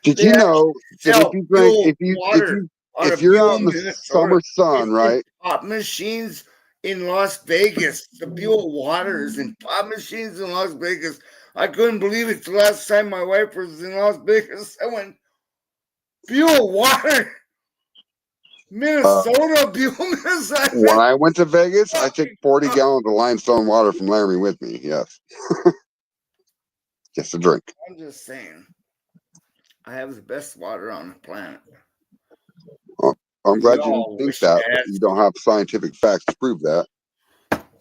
Did They you know that sell if you drink, Buell water out if of you're Buell, out in the Minnesota. summer sun, It's right? in pop machines in Las Vegas. The Buell water is in pop machines in Las Vegas. I couldn't believe it the last time my wife was in Las Vegas. I went, Buell water? Minnesota, Buell, Minnesota. When I went to Vegas, I took 40 gallons of limestone water from Laramie with me. Yes. Just a drink. I'm just saying. I have the best water on the planet. I'm glad We you all think wish that, I but had you don't have scientific facts to prove that.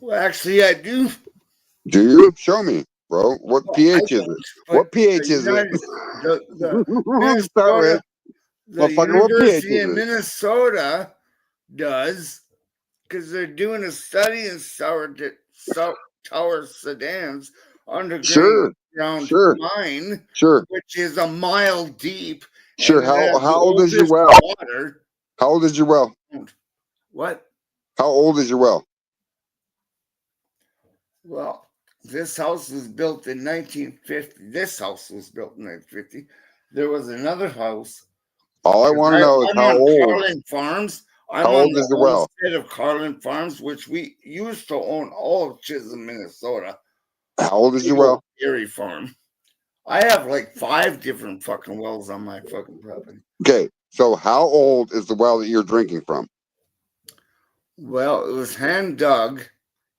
Well, actually, I do. Do you? Show me, bro. What Well, pH is it? What pH is it? The Start with. the Motherfucker, what pH University is of it? Minnesota does, because they're doing a study in Tower Sedans underground Sure. Sure. mine, Sure. which is a mile deep. Sure. And it has the How old is your oldest well? Water. How old is your well? What? How old is your well? Well, this house was built in 1950. This house was built in 1950. There was another house. All I want to know is I'm how on old. Carlin Farms. I'm How on old the is the well? homestead of Carlin Farms, which we used to own all of Chisholm, Minnesota. How old is your well? Dairy farm. I have like 5 different fucking wells on my fucking property. Okay, so how old is the well that you're drinking from? Well, it was hand dug,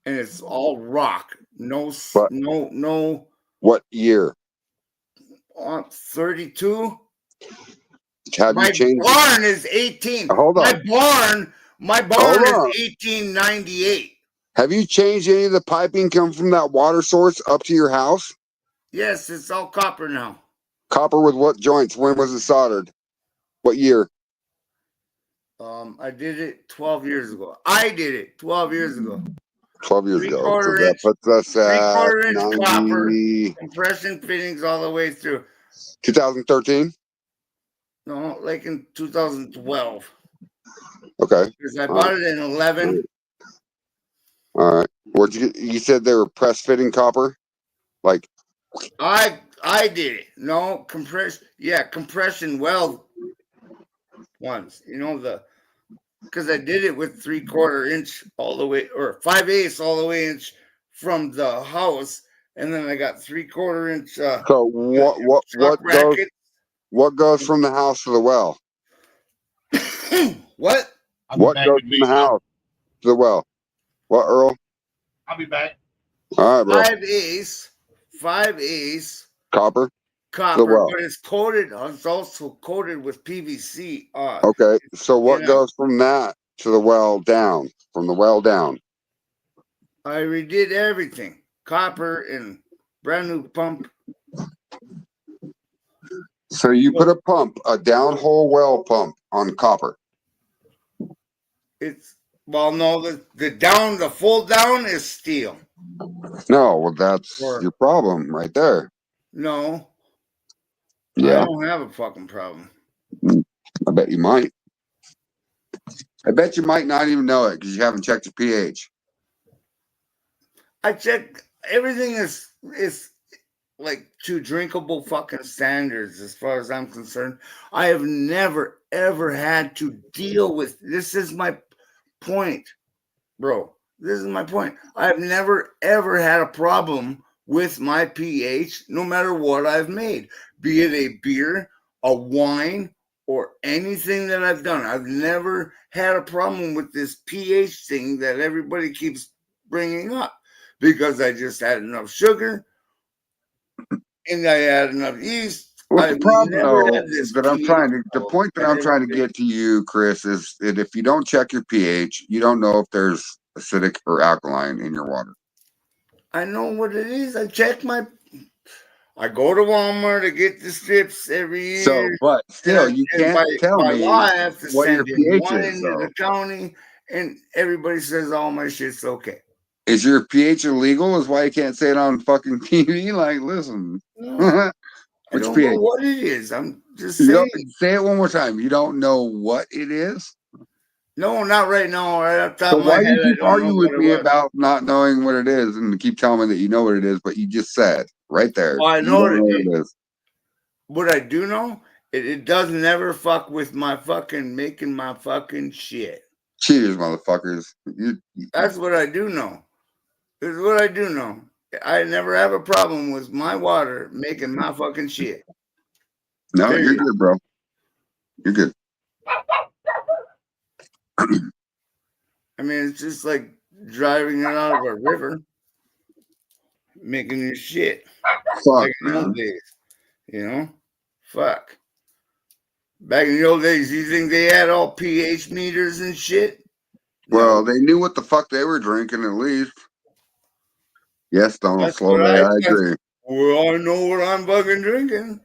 and it's all rock. No. What year? 32. Have My you changed? barn is 18. Hold on. My barn Hold is on. 1898. Have you changed any of the piping come from that water source up to your house? Yes, it's all copper now. Copper with what joints? When was it soldered? What year? I did it 12 years ago. I did it 12 years ago. 12 years ago. So 3/4 that inch, puts us at 3/4 inch copper 90, compression fittings all the way through. 2013. No, like in 2012. Okay. Because I All bought it in 11. All right. Where'd you get? You said they were press fitting copper? Like, I did it. No, compression weld ones. You know, because I did it with 3/4 inch all the way, or 5/8 all the way inch from the house, and then I got 3/4 inch so what truck racket. what goes from the house to the well? What? I'll be What back goes in from the video. house to the well? What, Earl? I'll be back. All right, bro. 5/8 Copper. copper, well. but it's coated. It's also coated with PVC. Okay. So what Yeah. goes from that to the well down? From the well down. I redid everything. Copper and brand new pump. So you put a pump, a downhole well pump on copper. It's no, the full down is steel. No, well that's Or- your problem right there. No, I Yeah, don't have a fucking problem. I bet you might. I bet you might not even know it because you haven't checked your pH. I checked everything is like to drinkable fucking standards as far as I'm concerned. I have never ever had to deal with this. Is my point, bro. This is my point. I've never ever had a problem with my pH, no matter what I've made, be it a beer, a wine, or anything that I've done. I've never had a problem with this pH thing that everybody keeps bringing up because I just had enough sugar and I had enough yeast. Well, the I've problem never though had this that I'm pH trying to, the problem. point that I'm trying to get to you, Chris, is that if you don't check your pH, you don't know if there's acidic or alkaline in your water. I know what it is. I go to Walmart to get the strips every year. So, but still, you can't tell by me law, I have to what your send in pH one is, into the though. county, and everybody says all my shit's okay. Is your pH illegal? Is why you can't say it on fucking TV? Like, listen. No, I Which don't pH? know what it is. I'm just You saying. don't, say it one more time. You don't know what it is? No, not right now. Right off the top So of my why head, you I keep don't know arguing with what it me was. about not knowing what it is and keep telling me that you know what it is, but you just said right there. Well, I you know don't know what it is. What I do know, it does never fuck with my fucking making my fucking shit. Cheers, motherfuckers. That's what I do know. This is what I do know. I never have a problem with my water making my fucking shit. No, Period. you're good, bro. You're good. I mean, it's just like driving it out of a river, making your shit. Fuck, Back in the man. old days, you know? Fuck. Back in the old days, you think they had all pH meters and shit? Well, No. they knew what the fuck they were drinking, at least. Yes, Donald That's what Slowly, I agree. Well, I know what I'm fucking drinking.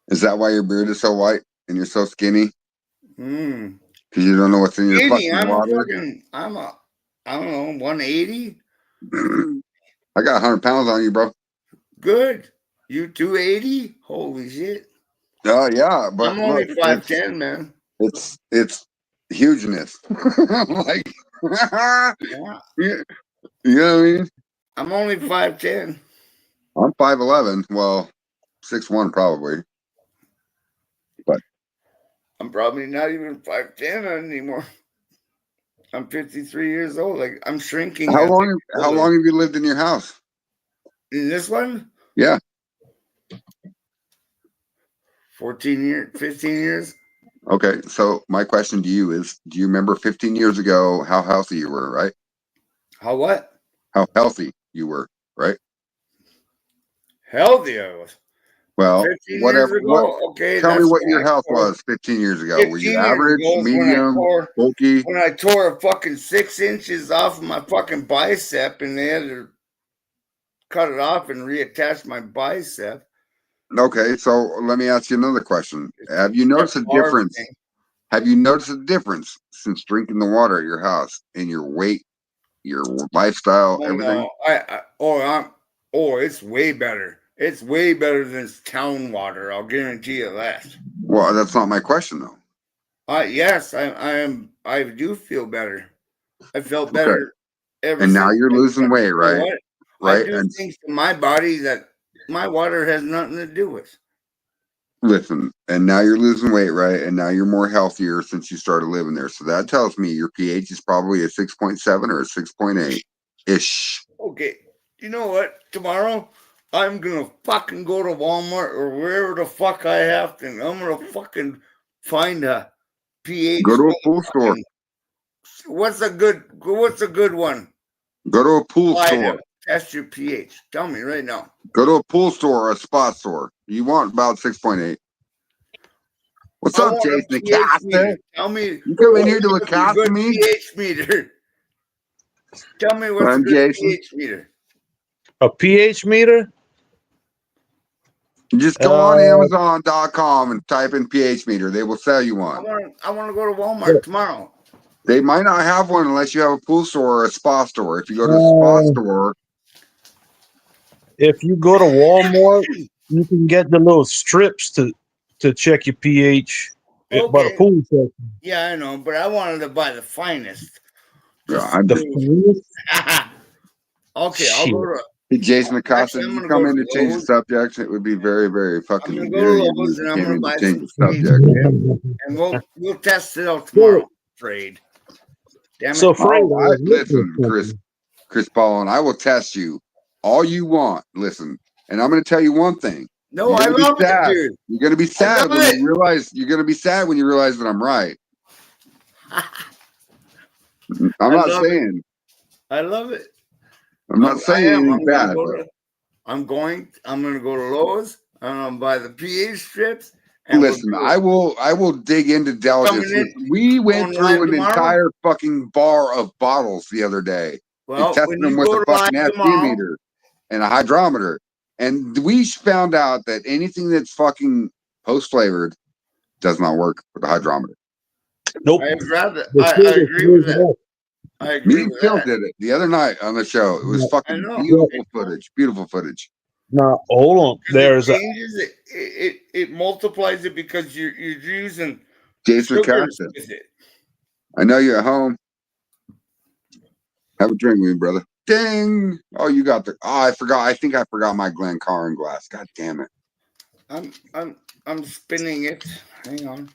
Is that why your beard is so white and you're so skinny? Mm. Because you don't know what's in your fucking I'm water? I don't know, 180? I got 100 pounds on you, bro. Good. You 280? Holy shit. Oh, yeah, but I'm only look, 5'10", man. It's hugeness. Like, Yeah. you know what I mean? I'm only 5'10". I'm 5'11". Well, 6'1" probably. But I'm probably not even 5'10" anymore. I'm 53 years old. Like, I'm shrinking. how long have you lived in your house? In this one? Yeah. 14 years, 15 years. Okay, so my question to you is, do you remember 15 years ago how healthy you were, right? How what? How healthy you were, right? Healthy I was. Well, 15 whatever. years ago, okay. Tell me what when your I health tore- was 15 years ago. 15 Were you years average, ago is medium, bulky? when I tore a fucking 6 inches off of my fucking bicep, and they had to cut it off and reattach my bicep. Okay, so let me ask you another question. Have you noticed a Arm difference? thing. Have you noticed a difference since drinking the water at your house in your weight, your lifestyle, Oh everything? no, it's way better. It's way better than town water. I'll guarantee you that. Well, that's not my question though. Yes, I do feel better. I felt Okay. better ever And now since. you're losing weight, You know right? what? I Right? do And things to my body that my water has nothing to do with. listen, and now you're losing weight, right? And now you're more healthier since you started living there. So that tells me your pH is probably a 6.7 or a 6.8 ish. Okay, you know what? Tomorrow I'm gonna fucking go to Walmart or wherever the fuck I have to. I'm gonna fucking find a pH. Go to a pool store. What's a good one? Go to a pool Buy store. them. Test your pH. Tell me right now. Go to a pool store or a spa store. You want about 6.8. What's I up, want Jason a pH meter. Acosta? Tell me You come in here to what's a Acosta good me? pH meter. Tell me what's a I'm good Jason. pH meter. A pH meter? You just go on Amazon.com and type in pH meter. They will sell you I one. want to go to Walmart tomorrow. They might not have one unless you have a pool store or a spa store. If you go to a spa store, If you go to Walmart, you can get the little strips to check your pH by the Okay. pool section. Yeah, I know, but I wanted to buy the finest. I'm The just, finest? Okay, I'll go to. hey, Jason Acosta, Actually, did I'm you gonna come go in to to change the Lowe's. subject? It would be very, very I'm fucking gonna go endearing to of you Lowe's if and you I'm came gonna in to buy change some the pH, subject. and we'll test it out tomorrow. Afraid. Damn it. So, Fred, Listen, Chris Paul, and I will test you all you want. Listen, and I'm going to tell you one thing. No, I love it, dude. You're going to be sad when you realize. You're going to be sad when you realize that I'm right. I'm not saying. I love it. I'm not saying anything bad. I'm going to go to Lowe's. I'm going to buy the pH strips. Listen, I will dig into delegates. We went through an entire fucking bar of bottles the other day. Well, and tested them with a fucking FD meter and a hydrometer. And we found out that anything that's fucking post flavored does not work with the hydrometer. Nope. I agree with that. I agree Me and Phil did it the other night on the show. It was fucking beautiful footage. Beautiful footage. Now hold on. There's it multiplies it because you're using Jason sugars Acosta. with it. I know you're at home. Have a drink with me, brother. Ding! Oh, you got the. Oh, I forgot. I think I forgot my Glencairn glass. God damn it! I'm spinning it. Hang on.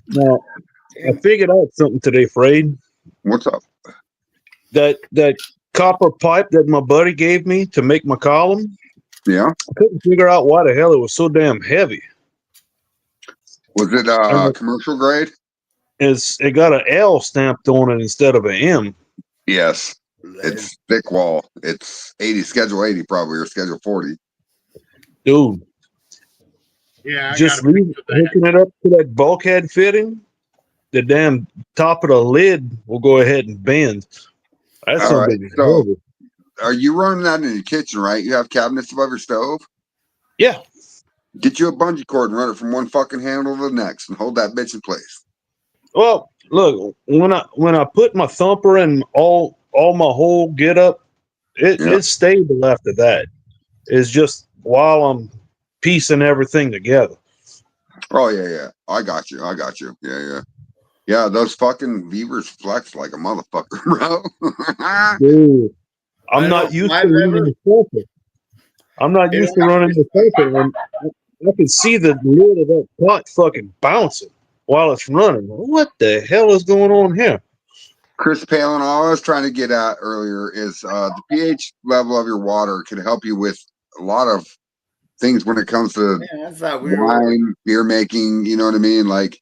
now, I figured out something today, Fred. What's up? That copper pipe that my buddy gave me to make my column. Yeah. I couldn't figure out why the hell it was so damn heavy. Was it commercial grade? It got an L stamped on it instead of an M. Yes. It's thick wall. It's 80, schedule 80 probably, or schedule 40. Dude. Yeah. Just hooking it up to that bulkhead fitting, the damn top of the lid will go ahead and bend. That's all right. So, heavy. Are you running that in your kitchen, right? You have cabinets above your stove? Yeah. Get you a bungee cord and run it from one fucking handle to the next and hold that bitch in place. Well, look, when I put my thumper and all my whole get up, it's stable after that. It's just while I'm piecing everything together. Oh yeah. I got you. Yeah, those fucking Beavers flex like a motherfucker, bro. Dude, I'm not used to running the thumper. I'm not used to running the thumper, and I can see the lid of that pot fucking bouncing while it's running. What the hell is going on here? Chris Palin, all I was trying to get at earlier is the pH level of your water can help you with a lot of things when it comes to wine, beer making. You know what I mean? Like,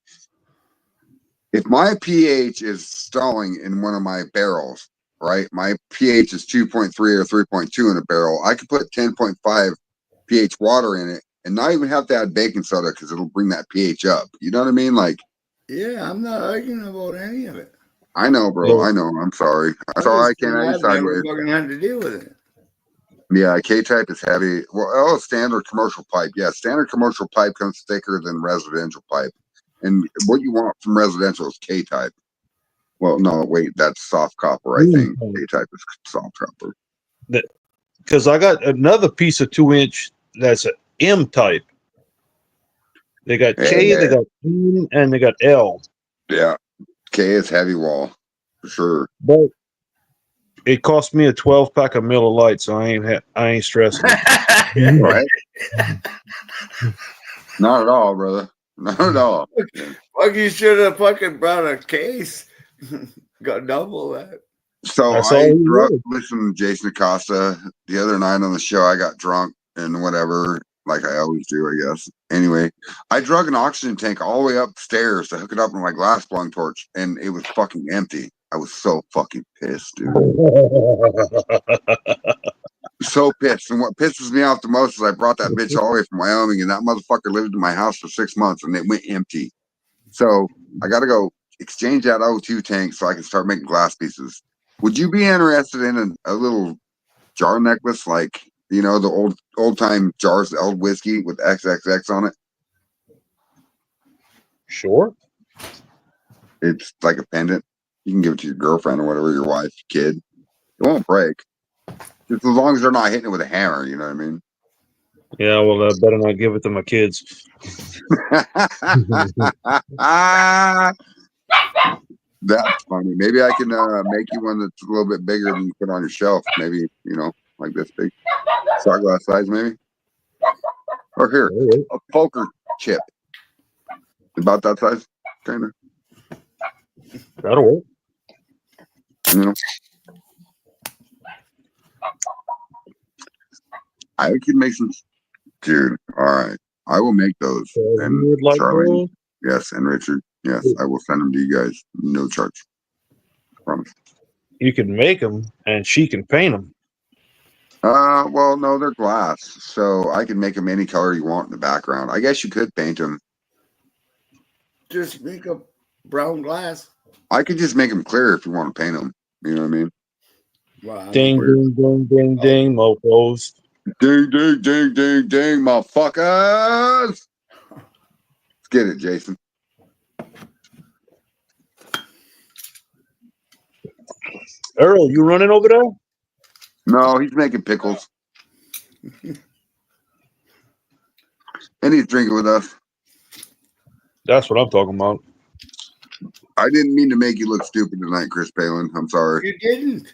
if my pH is stalling in one of my barrels, right? My pH is 2.3 or 3.2 in a barrel. I could put 10.5 pH water in it and not even have to add baking soda because it'll bring that pH up. You know what I mean? Like, yeah, I'm not arguing about any of it. I know, bro. I know. I'm sorry. That's all I can. I've never fucking had to deal with it. Yeah, K-type is heavy. Well, standard commercial pipe. Yeah, standard commercial pipe comes thicker than residential pipe. And what you want from residential is K-type. Well, no, wait, that's soft copper, I think. K-type is soft copper. Because I got another piece of 2-inch that's an M type. They got K, they got M, and they got L. Yeah, K is heavy wall for sure. But it cost me a 12-pack of Miller Lite, so I ain't stressing. Right? Not at all, brother. Not at all. Fuck, you should have fucking brought a case. Got double that. So That's I all listened to Jason Acosta the other night on the show. I got drunk and whatever, like I always do, I guess. Anyway, I drug an oxygen tank all the way upstairs to hook it up with my glass blowing torch, and it was fucking empty. I was so fucking pissed, dude. So pissed. And what pisses me off the most is I brought that bitch all the way from Wyoming, and that motherfucker lived in my house for 6 months, and it went empty. So I got to go exchange that O2 tank so I can start making glass pieces. Would you be interested in a little jar necklace, like, you know, the old time jars, the old whiskey with XXX on it? Sure. It's like a pendant. You can give it to your girlfriend or whatever, your wife, kid. It won't break. Just as long as they're not hitting it with a hammer, you know what I mean? Yeah, well, I better not give it to my kids. That's funny. Maybe I can make you one that's a little bit bigger than you put on your shelf. Maybe, you know, like this big. Shot glass size, maybe. Or here, a poker chip. About that size, kind of. That'll work. You know, I could make some. Dude, all right. I will make those. And Like Charlie, yes, and Richard, yes, I will send them to you guys. No charge. Promise. You can make them, and she can paint them. Well, no, they're glass, so I can make them any color you want in the background. I guess you could paint them. Just make a brown glass. I could just make them clear if you want to paint them. You know what I mean? Wow. Ding, ding, ding, ding, ding, mofos. Ding, ding, ding, ding, ding, motherfuckers. Let's get it, Jason. Earl, you running over there? No, he's making pickles. And he's drinking with us. That's what I'm talking about. I didn't mean to make you look stupid tonight, Chris Palin. I'm sorry. You didn't.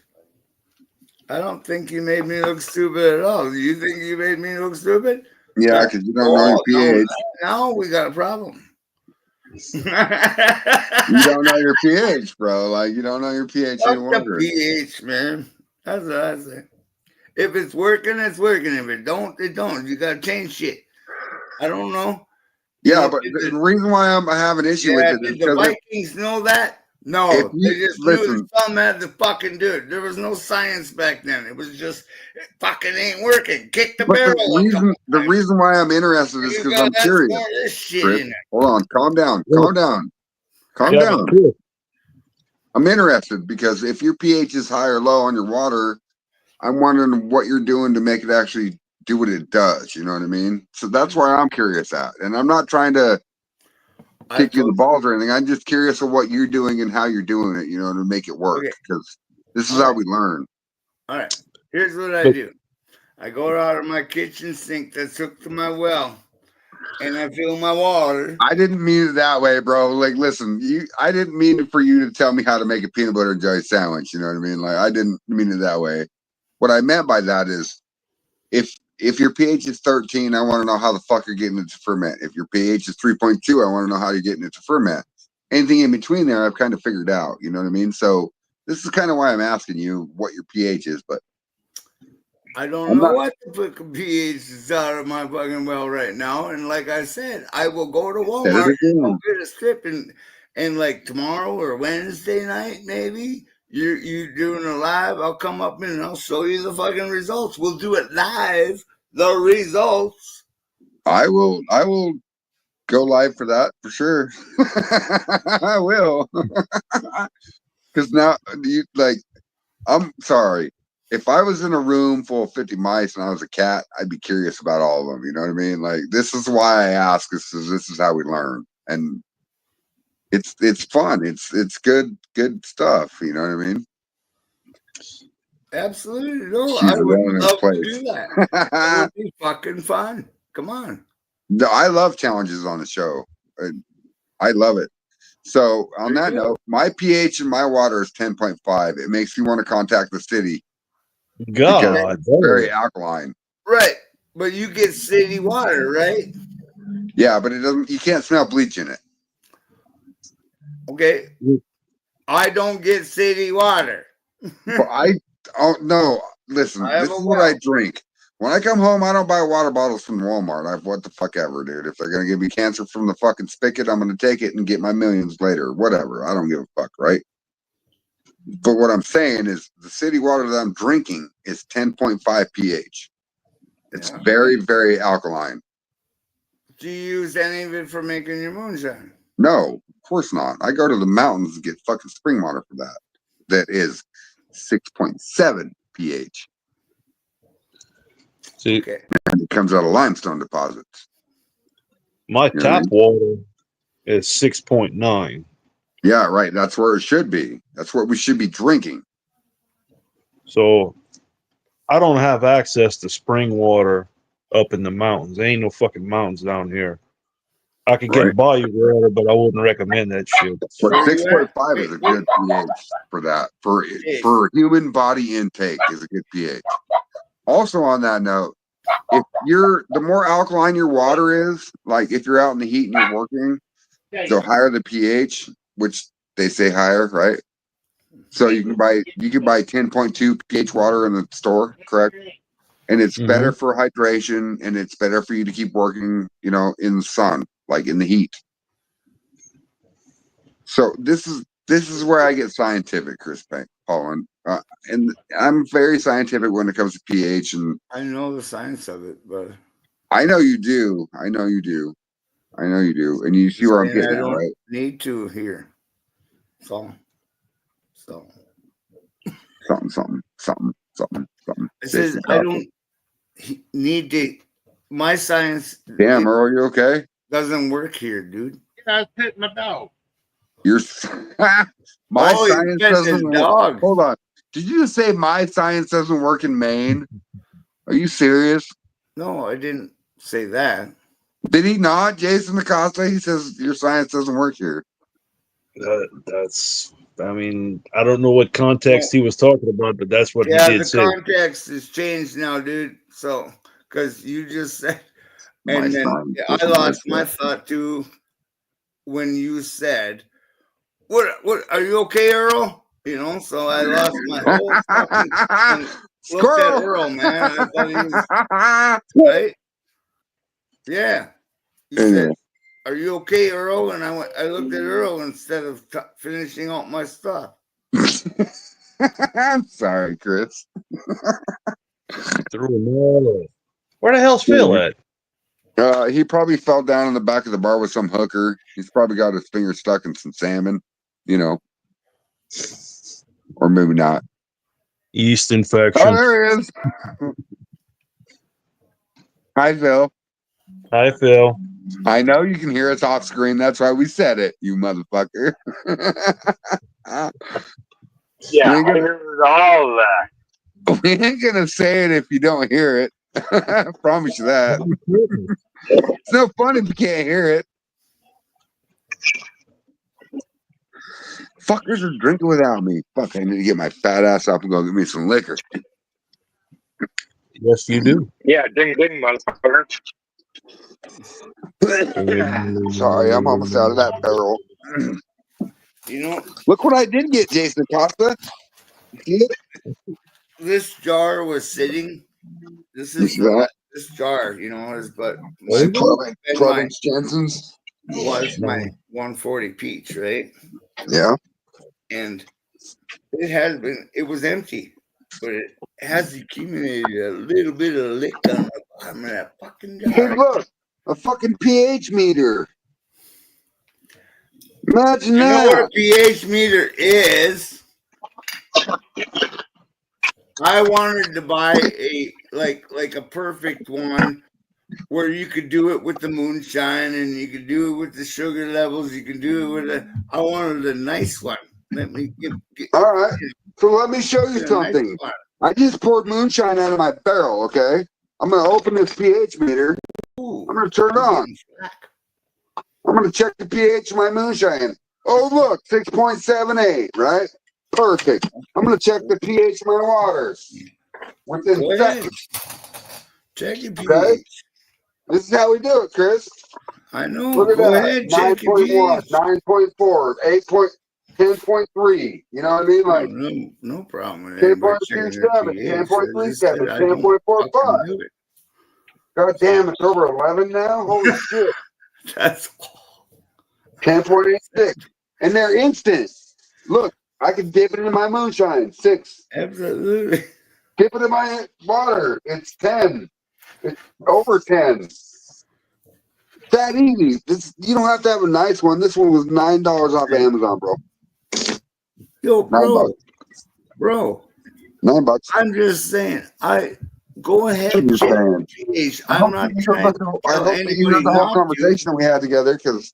I don't think you made me look stupid at all. Do you think you made me look stupid? Yeah, because you don't know your pH. Now we got a problem. You don't know your pH, bro. Like, you don't know your pH any longer. pH, man. That's what I say. If it's working, it's working. If it don't, it don't. You got to change shit. I don't know. Yeah, but the reason why I have an issue with it is did the Vikings know that? No, they just knew that something had to fucking do it. There was no science back then. It was just, it fucking ain't working. Kick the barrel. The reason why I'm interested is because I'm curious. This shit Chris, in it. hold on, calm down, calm down, calm down. I'm interested because if your pH is high or low on your water, I'm wondering what you're doing to make it actually do what it does. You know what I mean? So that's why I'm curious at, and I'm not trying to kick you the balls or anything. I'm just curious of what you're doing and how you're doing it, you know, to make it work. Because this is how we learn. All right. Here's what I do. I go out of my kitchen sink that's hooked to my well, and I fill my water. I didn't mean it that way, bro. Like, listen, I didn't mean for you to tell me how to make a peanut butter and jelly sandwich. You know what I mean? Like, I didn't mean it that way. What I meant by that is, if your pH is 13, I want to know how the fuck you're getting it to ferment. If your pH is 3.2, I want to know how you're getting it to ferment. Anything in between there, I've kind of figured out. You know what I mean? So this is kind of why I'm asking you what your pH is. But I don't know what the fucking pH is out of my fucking well right now. And like I said, I will go to Walmart and go get a strip, and like tomorrow or Wednesday night, maybe. You doing a live? I'll come up and I'll show you the fucking results. We'll do it live. The results. I will go live for that for sure. I will. Because now I'm sorry. If I was in a room full of 50 mice and I was a cat, I'd be curious about all of them. You know what I mean? Like, this is why I ask. This is how we learn. And It's fun. It's good stuff. You know what I mean? Absolutely. No, She's I would well in his love to place. do that. That would be fucking fun. Come on. No, I love challenges on the show. I love it. So on There that you go. note, my pH in my water is 10.5. It makes me want to contact the city because God, it's very alkaline. Right. But you get city water, right? Yeah, but it doesn't. You can't smell bleach in it. Okay. I don't get city water. But oh no, listen. I have This a is what I well. drink. When I come home, I don't buy water bottles from Walmart. What the fuck ever, dude. If they're gonna give me cancer from the fucking spigot, I'm gonna take it and get my millions later. Whatever. I don't give a fuck, right? But what I'm saying is the city water that I'm drinking is 10.5 pH. It's Yeah. very, very alkaline. Do you use any of it for making your moonshine? No, of course not. I go to the mountains and get fucking spring water for that. That is 6.7 pH. See, Okay. And it comes out of limestone deposits. my You know what I tap water is 6.9. Yeah, right. That's where it should be. That's what we should be drinking. So I don't have access to spring water up in the mountains. There ain't no fucking mountains down here. I can Right. get bayou water, but I wouldn't recommend that shit. But Where you 6.5 at? is a good pH for that. For human body intake is a good pH. Also on that note, if the more alkaline your water is, like if you're out in the heat and you're working, the higher the pH, which they say higher, right? So you can buy 10.2 pH water in the store, correct? And it's better for hydration and it's better for you to keep working, in the sun, like in the heat. So this is where I get scientific, Chris Paul, and I'm very scientific when it comes to pH, and I know the science of it, but I know you do. I know you do. I know you do, and you see where I'm I getting at, don't right? need to here. So Something. it says Jason I Coffey. don't need to. My science Damn, Earl, you okay? doesn't work here, dude. I was petting my dog. You're my Oh, science he's doesn't petting his dog. Hold on. Did you just say my science doesn't work in Maine? Are you serious? No, I didn't say that. Did he not, Jason Acosta? He says your science doesn't work here. I don't know what context he was talking about, but that's what he did the say. context has changed now, dude. So, because you just said, My and then science I doesn't lost work my here. thought too when you said, "What? Are you okay, Earl?" So I lost my whole fucking and looked at Earl, man. I thought he was right. Yeah, you said, "Are you okay, Earl?" And I looked at Earl instead of finishing out my stuff. I'm sorry, Chris. Where the hell's Phil at? He probably fell down in the back of the bar with some hooker. He's probably got his finger stuck in some salmon, or maybe not. Yeast infection. Oh, there he is. Hi, Phil. Hi, Phil. I know you can hear us off screen. That's why we said it, you motherfucker. Yeah, I heard all of that. We ain't gonna say it if you don't hear it. I promise you that. It's no fun if you can't hear it. Fuckers are drinking without me. Fuck, I need to get my fat ass up and go get me some liquor. Yes, you do. Yeah, ding ding, motherfucker. Sorry, I'm almost out of that barrel. Look what I did get, Jason Acosta. This jar was sitting. This jar, is but my 12-inch Jensen's was my 140 peach, right? Yeah. And it was empty, but it has accumulated a little bit of lick on the bottom of that fucking jar. Hey, look, a fucking pH meter. Imagine You that. know what a pH meter is? I wanted to buy a like a perfect one where you could do it with the moonshine and you could do it with the sugar levels. You can do it with I wanted a nice one. Let me get All right. So let me show you a nice something. one. I just poured moonshine out of my barrel, okay? I'm going to open this pH meter. Ooh, I'm going to turn it on. I'm going to check the pH of my moonshine. Oh, look, 6.78, right? Perfect. I'm going to check the pH of my waters. Within Go ahead. seconds. Check your pH. Okay? This is how we do it, Chris. I know. Look at Go that. ahead. Check your 9.1, pH. 9.4, 10.3. You know what I mean? Like No problem with anybody checking their 10.27, pH. I just said 10.37, I don't 10.45. fucking do it. God damn, it's over 11 now? Holy shit. That's 10.86. And they're instant. Look, I can dip it in my moonshine. 6. absolutely. Dip it in my water. It's 10. It's over 10. That easy. You don't have to have a nice one. This one was $9 off Amazon, bro. Yo, $9. bro. $9. I'm just saying. Go ahead and check your pH. I'm not trying to tell anybody the whole not conversation we had together because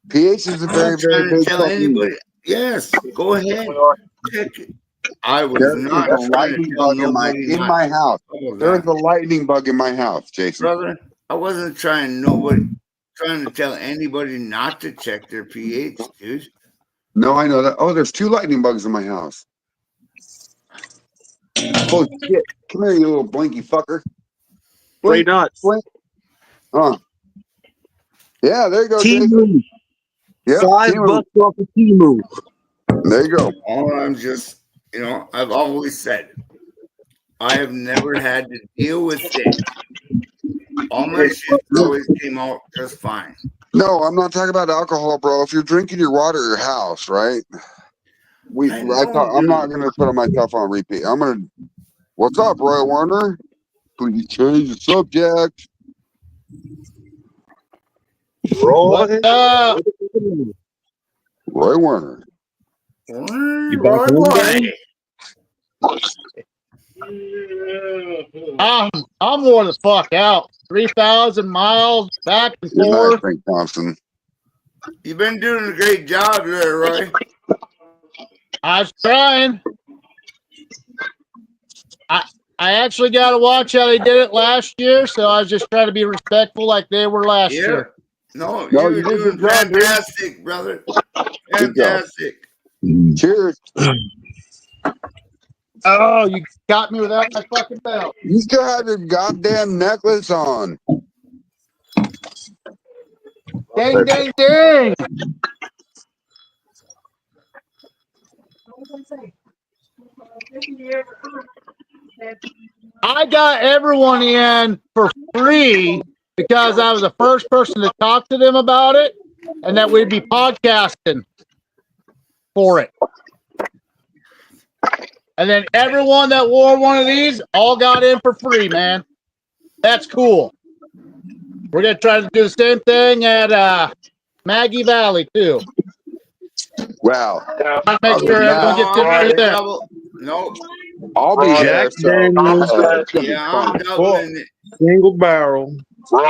pH is a I'm very, not very trying to big tell fucking anybody. Yes, go ahead. Check it. I was There is not a trying to lightning tell bug in nobody not my to. house. How about There is that? a lightning bug in my house, Jason. Brother, I wasn't trying to tell anybody not to check their pH, dude. No, I know that. Oh, there's 2 lightning bugs in my house. Holy shit. Come here, you little blinky fucker. Say Blink, not. blink. Yeah, there you go, Jason. Timu. Yep, $5 off of Timu. there you go. All I'm just, I've always said, I have never had to deal with it. All my shit always came out just fine. No, I'm not talking about alcohol, bro. If you're drinking your water at your house, right? I'm not gonna put myself on repeat. What's up, Roy Warner? Please change the subject. Roy. Roy Warner. You back home, gang? I'm worn the fuck out. 3,000 miles back and Good night, forth. Frank Thompson. You've been doing a great job there, Roy. I was trying. I actually got to watch how they did it last year, so I was just trying to be respectful like they were last year. No, No, you you were did doing good job, dude. fantastic, brother. Good job. Fantastic. Cheers. Oh, you got me without my fucking belt. You still have your goddamn necklace on. Ding, ding, ding. I got everyone in for free because I was the first person to talk to them about it and that we'd be podcasting for it. And then everyone that wore one of these all got in for free, man. That's cool. We're going to try to do the same thing at Maggie Valley, too. Wow. Make sure everyone gets in there. No. I'll be there. Jack Daniels. I'm doubling it. Single barrel.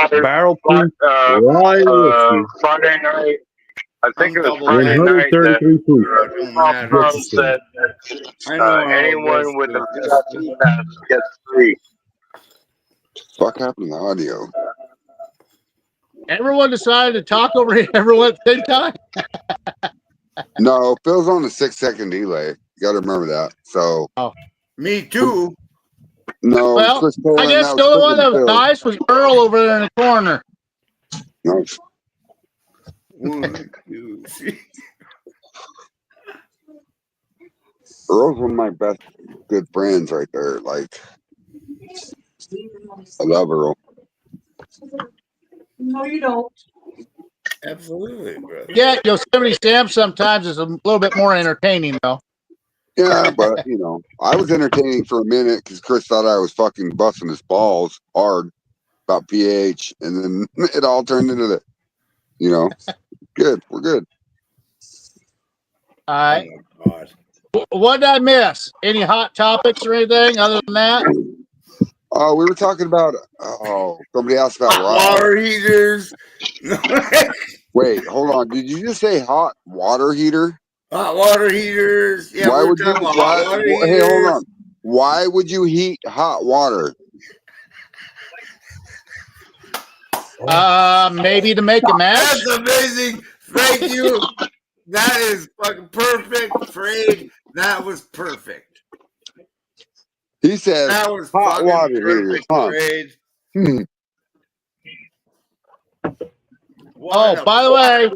Barrel proof. Rye whiskey. Friday night. I think it was Friday night 133 proof. that said that anyone with a VIP pass gets free. Fuck happened to the audio? Everyone decided to talk over everyone at the same time. No, Phil's on a 6-second delay. You got to remember that. So. Me too. No. Well, I guess the only one that was nice was Earl over there in the corner. Nice. 1, 2, 3. Earl's one of my best good friends right there. Like, I love Earl. No, you don't. Absolutely, bro. Yeah, Yosemite Sam sometimes is a little bit more entertaining, though. Yeah, but, I was entertaining for a minute because Chris thought I was fucking busting his balls hard about pH. And then it all turned into the, good. We're good. All right. Oh, God. What did I miss? Any hot topics or anything other than that? Oh, we were talking about. Oh, somebody asked about water heaters. Wait, hold on. Did you just say hot water heater? Hot water heaters. Yeah, Why we were would you? talking about hot water Hey, heaters. hold on. Why would you heat hot water? Maybe to make a match. That's amazing. Thank you. That is fucking perfect, Fred. That was perfect. He says That was hot fucking water heater. perfect, Huh? Fred. Oh, by the way,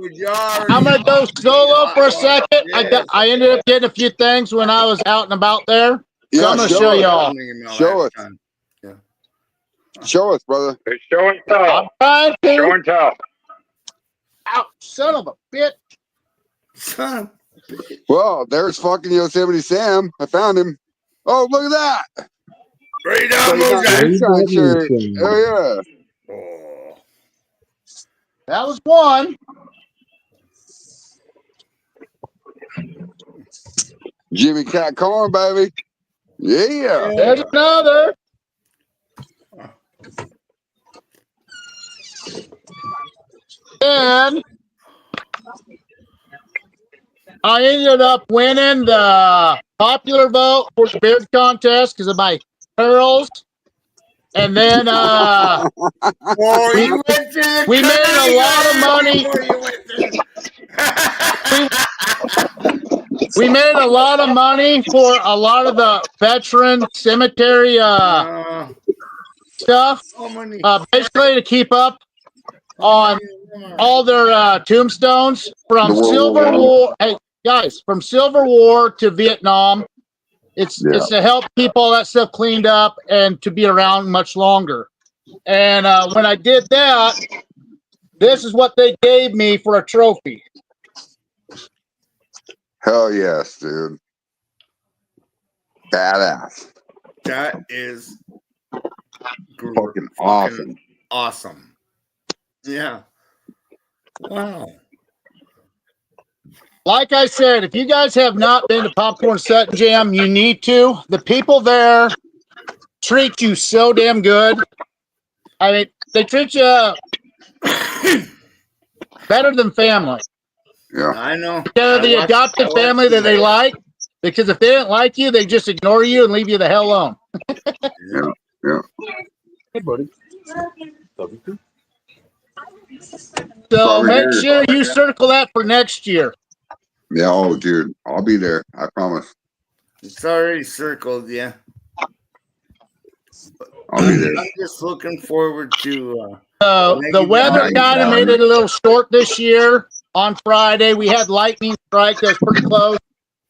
I'm gonna go solo for a second. I ended up getting a few things when I was out and about there. So I'm gonna show y'all. Show us. Yeah. Show us, brother. Hey, show and tell. I'm trying Show to. and tell. Out, son of a bitch. Son. Well, there's fucking Yosemite Sam. I found him. Oh, look at that. Right So on, you got Moonshine. moonshine shirt. Oh yeah. Oh. That was one. Jimmy Cat Corn, baby. Yeah. There's another. And I ended up winning the popular vote for the beard contest because of my pearls. And then we made a lot of money. We made a lot of money for a lot of the veteran cemetery stuff. Basically to keep up on all their tombstones from Civil War. Hey guys, from Civil War to Vietnam. It's to help keep all that stuff cleaned up and to be around much longer. And when I did that, this is what they gave me for a trophy. Hell yes, dude. Badass. That is fucking awesome. Awesome. Yeah. Wow. Like I said, if you guys have not been to Popcorn Set Jam, you need to. The people there treat you so damn good. I mean, they treat you better than family. Yeah. I know. They're the adopted family that they like, because if they don't like you, they just ignore you and leave you the hell alone. Yeah. Yeah. Hey, buddy. So make sure you circle that for next year. Yeah, oh, dude, I'll be there. I promise. It's already circled, yeah. I'll be there. I'm just looking forward to. The weather kind of made it a little short this year. On Friday, we had lightning strike. That was pretty close.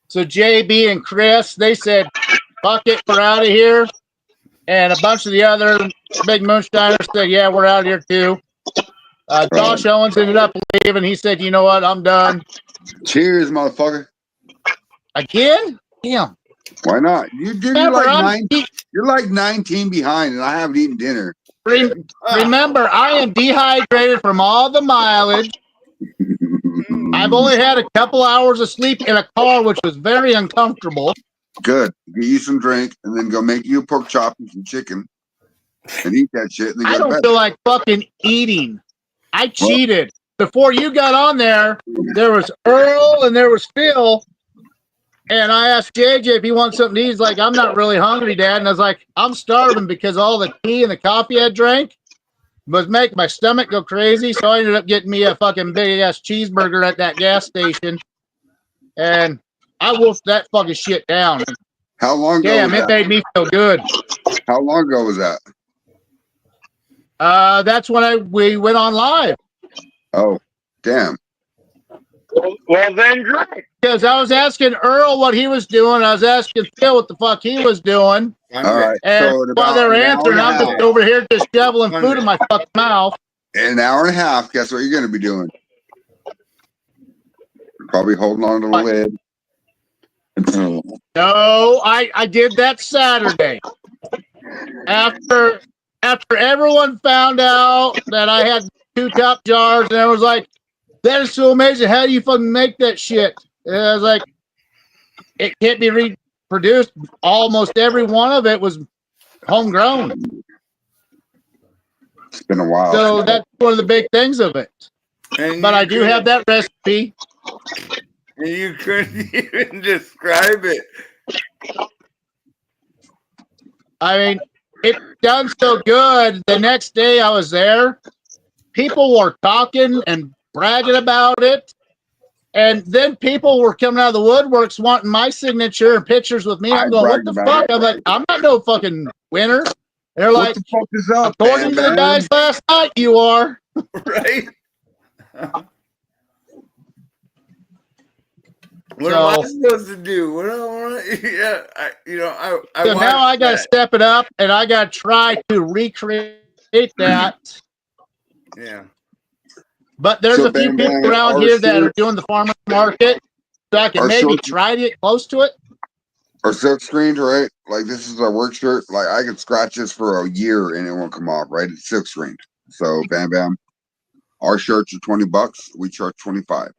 So JB and Chris, they said, "Fuck it, we're out of here." And a bunch of the other big moonshiners said, "Yeah, we're out of here too." Josh Owens ended up leaving. He said, "You know what? I'm done." Cheers, motherfucker. Again? Damn. Why not? You're like 19 behind, and I haven't eaten dinner. Remember, I am dehydrated from all the mileage. I've only had a couple hours of sleep in a car, which was very uncomfortable. Good. Get you some drink, and then go make you a pork chop and some chicken, and eat that shit. And then I don't feel like fucking eating. I cheated. Before you got on there was Earl and there was Phil. And I asked JJ if he wants something to eat. He's like, "I'm not really hungry, Dad." And I was like, "I'm starving," because all the tea and the coffee I drank was making my stomach go crazy. So I ended up getting me a fucking big ass cheeseburger at that gas station. And I wolfed that fucking shit down. How long ago? Damn, it made me feel good. How long ago was that? That's when we went on live. Oh, damn. Well, then drink. Because I was asking Earl what he was doing. I was asking Phil what the fuck he was doing. All right. And So while they're answering, I'm just over here just shoveling food in my fucking mouth. In an hour and a half, guess what you're going to be doing? You're probably holding on to the lid. No, I did that Saturday. After everyone found out that I had 2 top jars, and I was like, "That is so amazing. How do you fucking make that shit?" And I was like, "It can't be reproduced." Almost every one of it was homegrown. been a while. So that's one of the big things of it. But I do have that recipe. And you couldn't even describe it. I mean, it's done so good. The next day I was there, people were talking and bragging about it. And then people were coming out of the woodworks wanting my signature and pictures with me. I'm going, what the fuck? I'm like, I'm not no fucking winner. They're like, what the fuck is up, according to the guys last night, you are. Right? What So- am I supposed to do? What do I want? Yeah, I So now I got to that. step it up and I got to try to recreate that. Yeah. But there's So, a few Bam people Bam, around our here that are shirts- doing the farmer's market. So I can our maybe shirts- try to get close to it. Our silk screened, right? Like this is our work shirt. Like I could scratch this for a year and it won't come off, right? It's silk screened. So Bam Bam, our shirts are $20. We charge 25,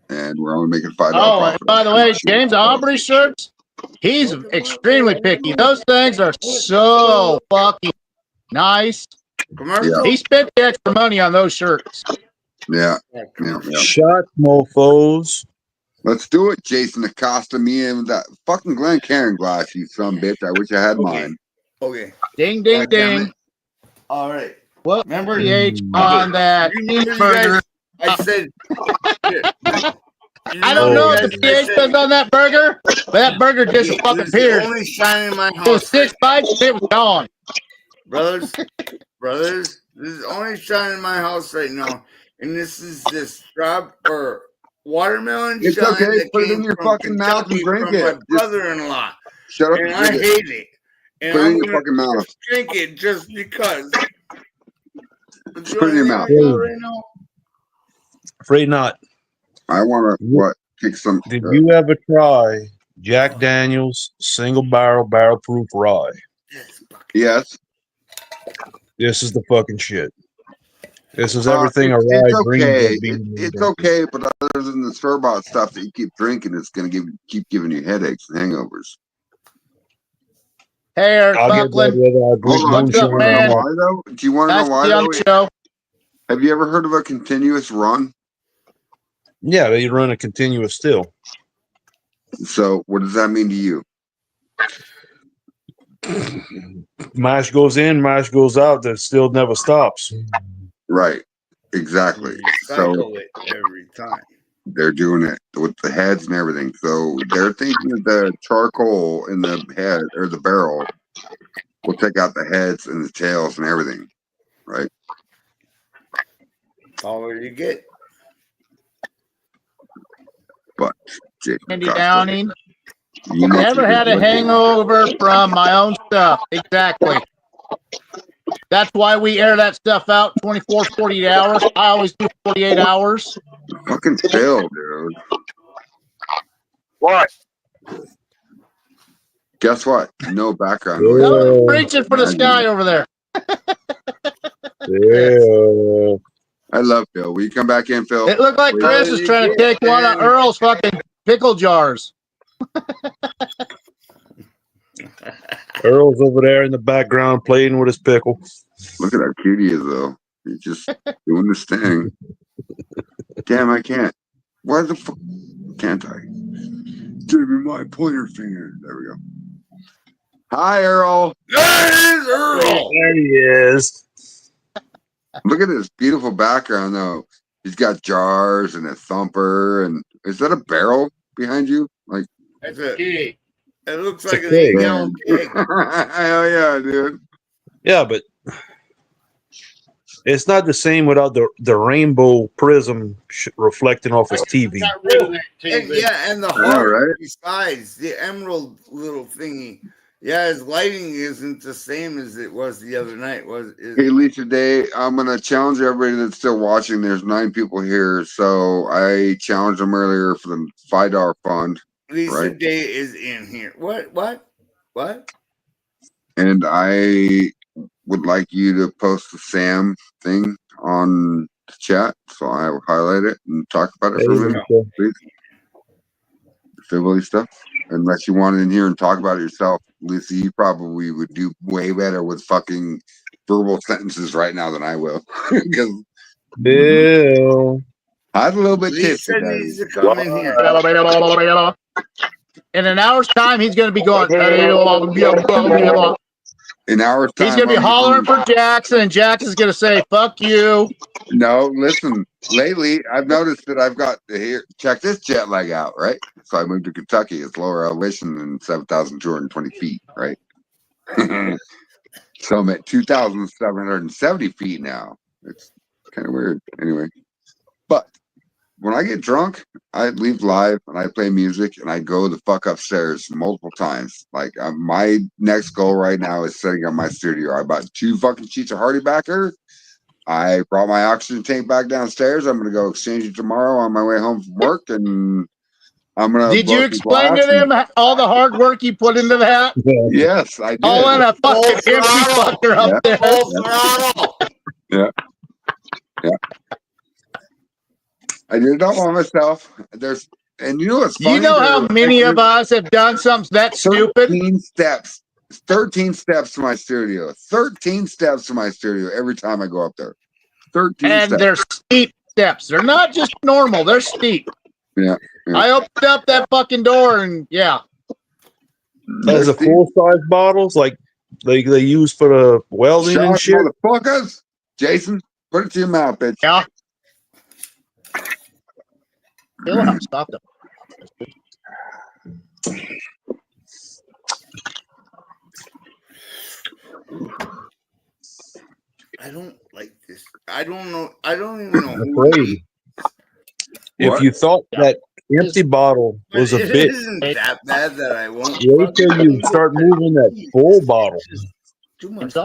and we're only making $5. Oh, and profit. by the way, James Aubrey shirts, he's extremely picky. Those things are so fucking nice. Commercial? He spent the extra money on those shirts. Yeah. Shot mofos. Let's do it, Jason Acosta. Me and that fucking Glen Cairn glass, you son of a bitch. I wish I had mine. Okay. Ding, ding, God damn ding. it. All right. What Remember pH on that you burger? guys, I said. I don't know what the pH was on that burger, but that burger just fucking appeared. Only shine in my It was house. 6 bites, it was gone. Brothers, this is only shine in my house right now, and this is this watermelon It's shine okay. that Put it came in your from fucking mouth and Kentucky drink from it. my Just brother-in-law, shut up and and I drink it. hate it. And Put it I'm in your gonna fucking mouth. just drink it just because. But Put it in your mouth. right now? Afraid not. I want to kick some. Did you ever try Jack Daniels single barrel proof rye? Yes. This is the fucking shit. This is everything a rye It's dreams okay. of being. It's okay, but other than the store-bought stuff that you keep drinking, it's going to keep giving you headaches and hangovers. Hey, Eric I'll get Buckland. that whether I drink Hold on. What's up, Do you want to man? know why, though? Do you want to Nice know to why, be on though? the show. Have you ever heard of a continuous run? Yeah, they run a continuous still. So what does that mean to you? Mash goes in, mash goes out. That still never stops. Right. Exactly. So Cycle it every time. they're doing it with the heads and everything. So they're thinking that the charcoal in the head or the barrel will take out the heads and the tails and everything. Right. All you get. But Jason Andy Costa, Downing. you know Never had a hangover from my own stuff. Exactly. That's why we air that stuff out 24, 48 hours. I always do 48 hours. Fucking Phil, dude. What? Guess what? No background Yeah. noise. I'm preaching for the sky over there. Yeah. I love Phil. Will you come back in, Phil? It looked like Chris is trying to take one of Earl's fucking pickle jars. Earl's over there in the background playing with his pickle. Look at how cute he is, though. He's just doing this thing. Damn, I can't. Why the fuck can't I? Give me my pointer finger. There we go. Hi, Earl. There's Earl. There he is. Look at this beautiful background, though. He's got jars and a thumper. And is that a barrel behind you? Like, That's a key. It looks It's like a an keg. 8-gallon keg. Hell yeah, dude. Yeah, but it's not the same without the rainbow prism reflecting off his TV. Got rid of that And, TV. yeah, and the I know, heart right? besides the emerald little thingy. Yeah, his lighting isn't the same as it was the other night. Hey, Lisa Day, I'm going to challenge everybody that's still watching. There's 9 people here. So I challenged them earlier for the $5 fund. Lisa right. Day is in here. What? And I would like you to post the Sam thing on the chat. So I will highlight it and talk about it for a minute, please. Fibbly stuff. Unless you want it in here and talk about it yourself. Lisa, you probably would do way better with fucking verbal sentences right now than I will. Because Bill. I was a little bit He tipsy. said Daddy. needs to come in here. In an hour's time, he's going to be going. In hours time, He's going to be hollering for Jackson, and Jackson's going to say, "Fuck you." No, listen. Lately, I've noticed that I've got here. Check this jet lag out, right? So I moved to Kentucky. It's lower elevation than 7,220 feet, right? So I'm at 2,770 feet now. It's kind of weird. Anyway, but when I get drunk, I leave live and I play music and I go the fuck upstairs multiple times. Like my next goal right now is setting up my studio. I bought 2 fucking sheets of Hardy Backer. I brought my oxygen tank back downstairs. I'm gonna go exchange it tomorrow on my way home from work, and I'm gonna. Did you explain to them all the hard work you put into that? Yes, I did. All in a fucking empty fucker up there. Yeah. I did it all by myself. And you know what's funny? You know how many of us have done something that stupid? 13 steps. 13 steps to my studio. 13 steps to my studio every time I go up there. 13 and steps. they're steep steps. They're not just normal. They're steep. Yeah. I opened up that fucking door and yeah. As a full size bottles, like they use for the welding and shit. Motherfuckers. Jason, put it to your mouth, bitch. Yeah. Stop them. I don't like this. I don't know. I don't even know. Afraid. If you thought that empty bottle was a bit, isn't that bad that I won't. wait till you start moving that full bottle. Too much.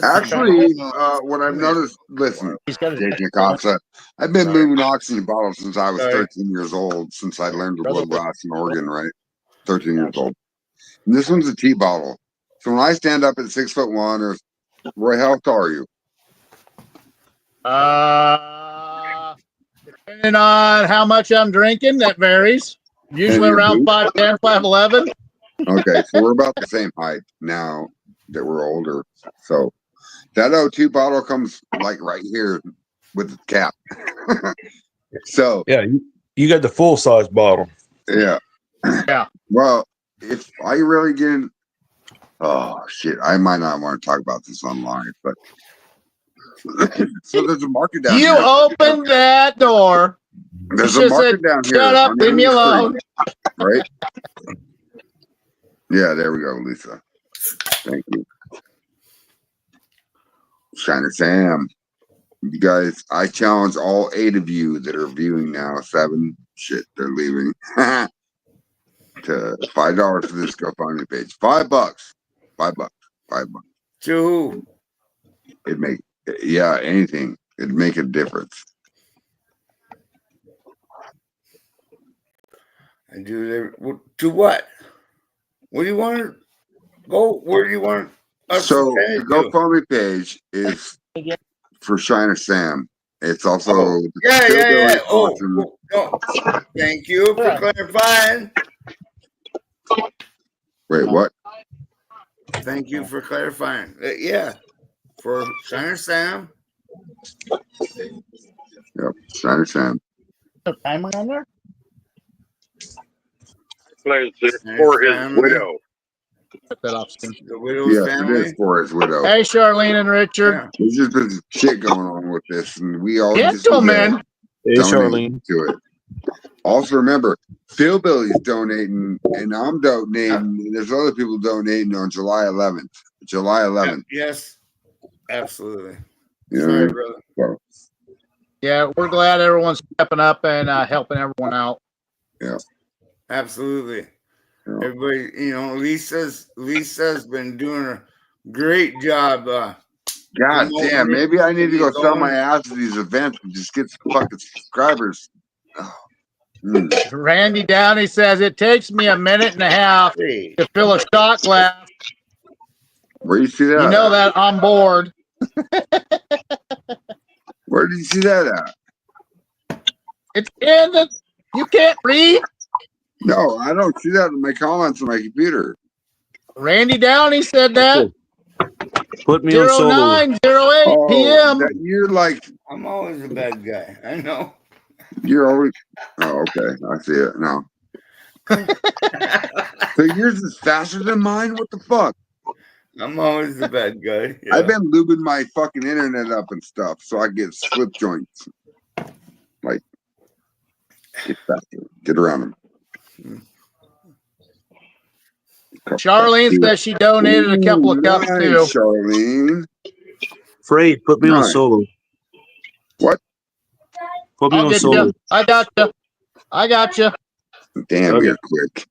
Actually, what I've noticed, listen, Jason Costa, I've been moving oxygen bottles since I was 13 years old, since I learned to blow glass in Oregon, right? 13 years old. And this one's a tea bottle. So when I stand up at 6'1", or Roy, how tall are you? Depending on how much I'm drinking, that varies. Usually around 5'10", 5'11". Okay, so we're about the same height now that we're older. So that O2 bottle comes like right here with the cap. So yeah, you got the full size bottle. Yeah. Yeah. Well, if I really get oh shit, I might not want to talk about this online, but so there's a market down here. You opened that door. There's a market down here. Shut up, leave me alone. Right? Yeah, there we go, Lisa. Thank you. Shiner Sam. You guys, I challenge all 8 of you that are viewing now. 7. Shit, they're leaving. To $5 for this GoFundMe page. $5. $5. $5. To who? It'd make anything. It'd make a difference. And do they, to what? What do you want to go? Where do you want us So to the GoFundMe page is for Shiner Sam. It's also yeah. Oh, no. Thank you for clarifying. Wait, what? Thank you for clarifying. Yeah, for Shiner Sam. Yep, Shiner Sam. A timer on there? Plays it for his widow. Cut that off, Stim. The widow's family. It is for his widow. Hey, Charlene and Richard. Yeah. There's just been some shit going on with this, and we all just Gentlemen. Hey, Charlene. to it. Also, remember, Philbilly's donating, and I'm donating, and there's other people donating on July 11th. July 11th. Yes, absolutely. You know Sorry, what I mean? brother. So, Yeah, we're glad everyone's stepping up and helping everyone out. yeah. Absolutely. Yeah. Everybody, Lisa's been doing a great job. God damn, maybe I need to go sell my ass at these events and just get some fucking subscribers. Oh. Randy Downey says it takes me a minute and a half to fill a shot glass. Where do you see that? You know that on board. Where did you see that at? It's in the. You can't read. No, I don't see that in my comments on my computer. Randy Downey said that. Put me on solo. 0908 p.m. You're like, I'm always a bad guy. I know. you're always. Oh, okay. I see it now. So yours is faster than mine? What the fuck? I'm always the bad guy. Yeah. I've been lubing my fucking internet up and stuff so I get slip joints. Like, get faster. Get around them. Charlene says she donated a couple of cups nice, too. Charlene. Frayed, put me on Nice. solo. What? Put me I'll on get solo. you. I got you. I got you. Damn, Okay. you're quick.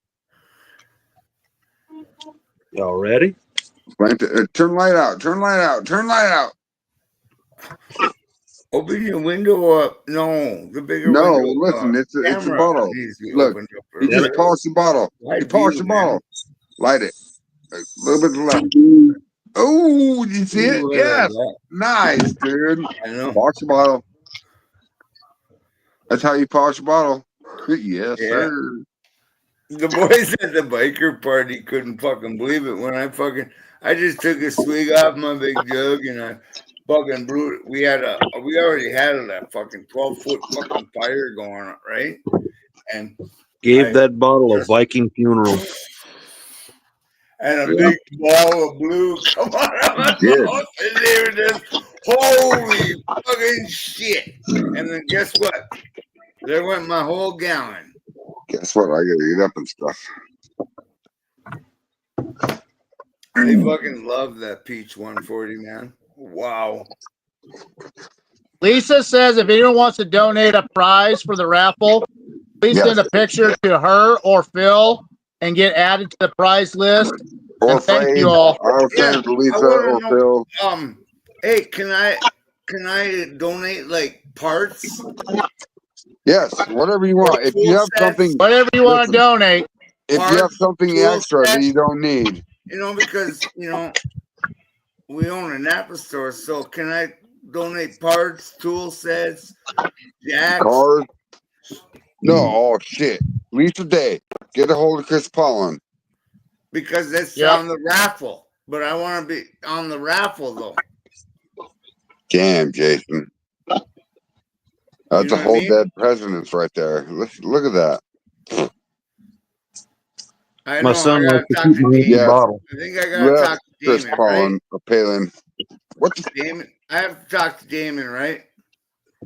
Y'all ready? Turn light out. Turn light out. Turn light out. Open your window up. No, the bigger No, window. listen, it's a Camera bottle. needs to be Look, opened up you just earlier. polished the bottle. Wide You polished view, the bottle. man. Light it. A little bit to the left. Oh, did you see it? Ooh, look at Yes. that. Nice, dude. I know. Polish the bottle. That's how you polish a bottle. Yes, Yeah. sir. The boys at the biker party couldn't fucking believe it when I just took a swig off my big jug and I fucking blew it. We already had a fucking 12-foot fucking fire going on, right? And Gave that bottle a Viking funeral. and a big ball of blue come out of my mouth, and they were just, holy fucking shit. And then guess what? There went my whole gallon. Guess what? I gotta eat up and stuff. They fucking love that Peach 140, man. Wow. Lisa says if anyone wants to donate a prize for the raffle, please send a picture to her or Phil and get added to the prize list. Or and thank Frayed. you all. I'll send it to Lisa or Phil. Hey, can I donate like parts? Yes, whatever you want. If you have something, whatever you want to donate. If you have something extra that you don't need, because we own a Napa store, so can I donate parts, tool sets, jacks, cars? No, oh shit. Lisa Day, get a hold of Chris Pollen. Because that's on the raffle. But I want to be on the raffle though. Damn, Jason. That's a whole dead presidents right there. Look at that. I My know, son I likes to gotta keep talk to my empty Damon. bottle. I think I gotta talk to Chris Damon, Pollen, right? or Palin. What the Damon, I have to talk to Damon, right?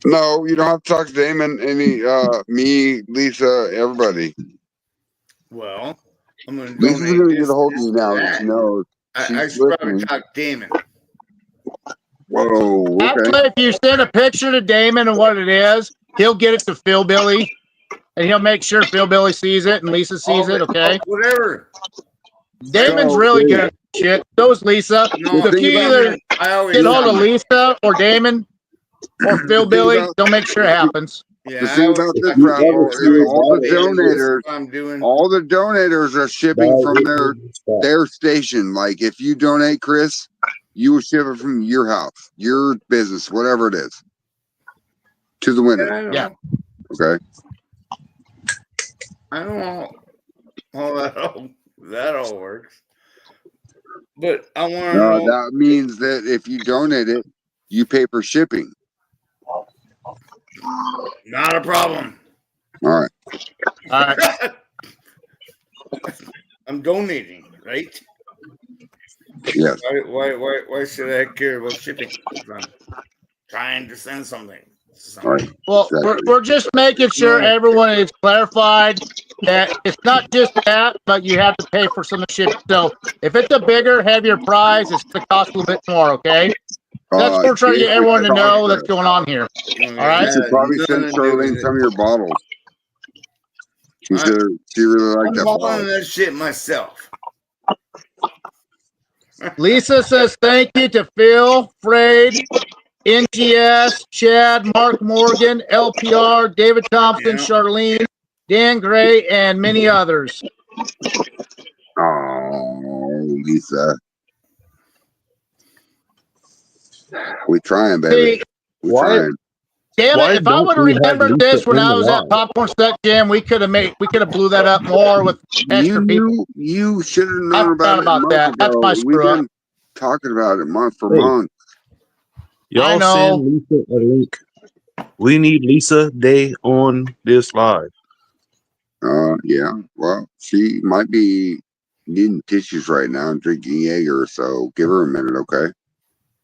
No, you don't have to talk to Damon. Me, Lisa, everybody. Well, I'm gonna Lisa's donate gonna this, get a hold of this you to now. that. She knows. I should probably talk to Damon. Whoa, okay. Actually, if you send a picture to Damon and what it is, he'll get it to Phil Billy, and he'll make sure Phil Billy sees it and Lisa sees it. Okay. Whatever. Damon's really good at shit. So is Lisa. No, so if you either get hold of Lisa or Damon or Phil Billy, they'll make sure it happens. The thing about this raffle is all the donators are shipping from their station. Like if you donate, Chris, you will ship it from your house, your business, whatever it is, to the winner. Yeah. Okay. I don't know how that all works. But I want to know. That means that if you donate it, you pay for shipping. Not a problem. All right. All right. I'm donating, right? Yes. Why should I care about shipping? I'm trying to send something. All right. Well, we're just making sure everyone is clarified that it's not just that, but you have to pay for some shipping. So if it's a bigger, heavier prize, it's going to cost a little bit more, okay? That's what we're trying to get everyone to know that's going on here. All right? You should probably send Charlene some of your bottles. She really liked that I'm bottle. buying that shit myself. Lisa says thank you to Phil, Frayed, NGS, Chad, Mark Morgan, LPR, David Thompson, Charlene, Dan Gray, and many others. Oh, Lisa. We trying, baby. We trying. Damn it! If I would have remembered this when I was at Popcorn Stuck Jam, we could have blew that up more with extra people. You should have known I forgot about that. That's my screw up. talking about it month for Hey. month. Y'all send Lisa a link. We need Lisa Day on this live. Yeah. Well, she might be needing tissues right now and drinking Jaeger, so give her a minute, okay?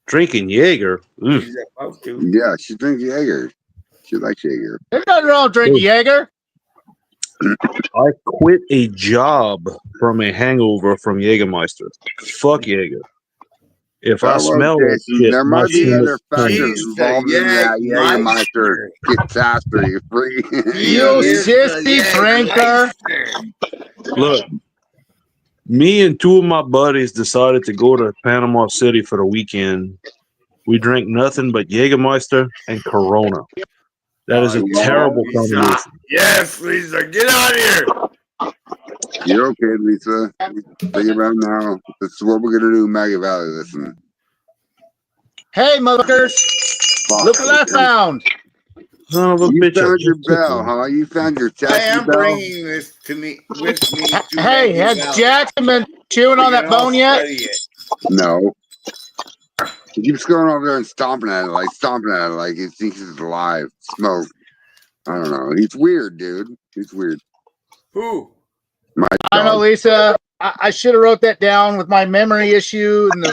Drinking Jaeger? She's about to. Yeah, she drinks Jaeger. She likes Jaeger. There's nothing wrong with drinking Jaeger. I quit a job from a hangover from Jägermeister. Fuck Jaeger. If I smell that shit, there my might be stomach other factors involved in that Jägermeister catastrophe. You sissy drinker. Look, me and two of my buddies decided to go to Panama City for the weekend. We drank nothing but Jägermeister and Corona. That is a terrible combination. Yes, Lisa, get out of here. You're okay, Lisa. Think about it now. This is what we're gonna do in Maggie Valley. Listen. Hey, motherfuckers. Look what I found. Son of a You bitch. found your bell, huh? You found your I am bell? bringing this to me with me. To Hey, has Jackson been chewing on that bone yet? No. He keeps going over there and stomping at it like he thinks it's alive. Smoke. I don't know. He's weird, dude. He's weird. Who? My I know, dog. Lisa. I should have wrote that down with my memory issue and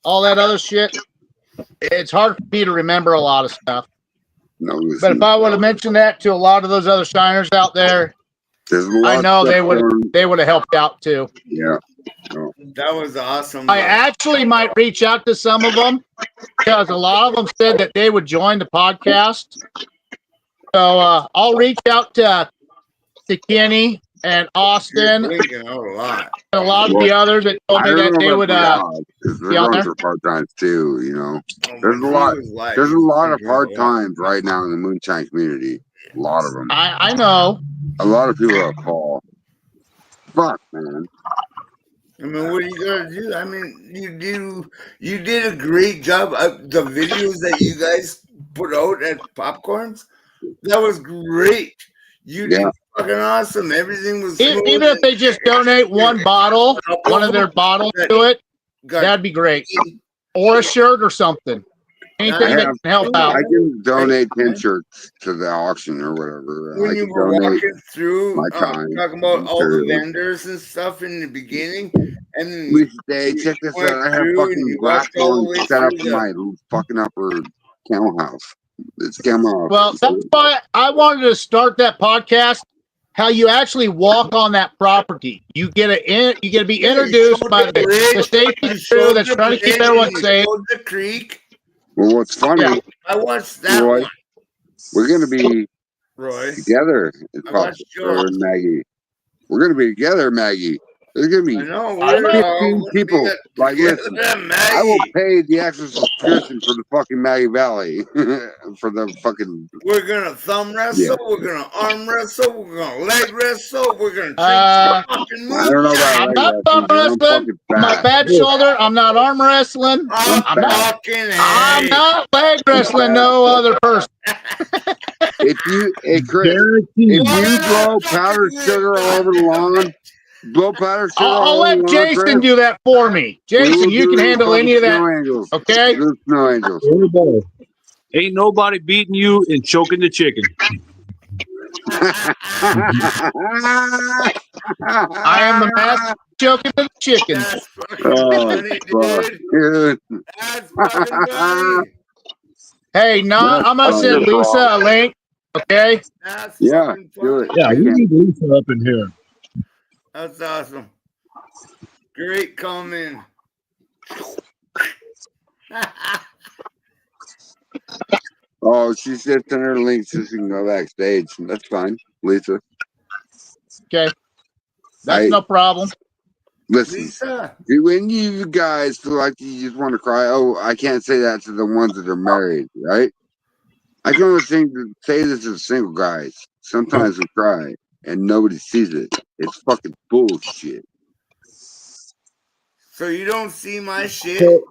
all that other shit. It's hard for me to remember a lot of stuff. No, But if I would have mentioned that to a lot of those other shiners out there, I know they would have helped out too. Yeah. That was awesome. I actually might reach out to some of them because a lot of them said that they would join the podcast. So I'll reach out to Kenny and Austin and a lot of the others that told me that they would be on there. Through hard times too, you know. There's a lot of hard times right now in the moonshine community. A lot of them. I know. A lot of people that fall. Fuck, man. I mean, what are you gonna do? I mean, you did a great job. The videos that you guys put out at Popcorns, that was great. You did fucking awesome. Everything was smooth. Even if they just donate one bottle, one of their bottles to it, that'd be great. Or a shirt or something. Anything that can help out. I can donate 10 shirts to the auction or whatever. When you were walking through, my time, talking about all the vendors and stuff in the beginning, and then check this out. I have fucking glass blowing set up in my fucking upper camel house. It's camel. Well, that's why I wanted to start that podcast. How you actually walk on that property. You get to be introduced by the safety crew that's trying to keep everyone safe. The creek. Well, what's funny? I watched that Roy, one. We're gonna be together. Maggie. We're gonna be together, Maggie. There's gonna be 15 people. Like, listen, I will pay the extra subscription for the fucking Maggie Valley for the fucking. We're gonna thumb wrestle. We're gonna arm wrestle. We're gonna leg wrestle. We're gonna drink fucking moonshine. I don't know about I'm not thumb wrestling. My bad shoulder. I'm not arm wrestling. I'm not leg wrestling. No other person. Chris, if you blow powdered sugar all over the lawn. I'll let Jason do that for me. Jason, you can handle any of that. Okay? Snow angels. Ain't nobody beating you in choking the chicken. I am the master choking the chicken. That's fucking funny. Hey, I'm gonna send Lisa a link. Okay? Yeah, do it. Yeah, we need Lisa up in here. That's awesome. Great comment. Oh, she said send her link so she can go backstage. That's fine, Lisa. Okay. That's no problem. Listen, Lisa. When you guys feel like you just want to cry, I can't say that to the ones that are married, right? I can only say this to single guys. Sometimes we cry and nobody sees it. It's fucking bullshit. So you don't see my shit,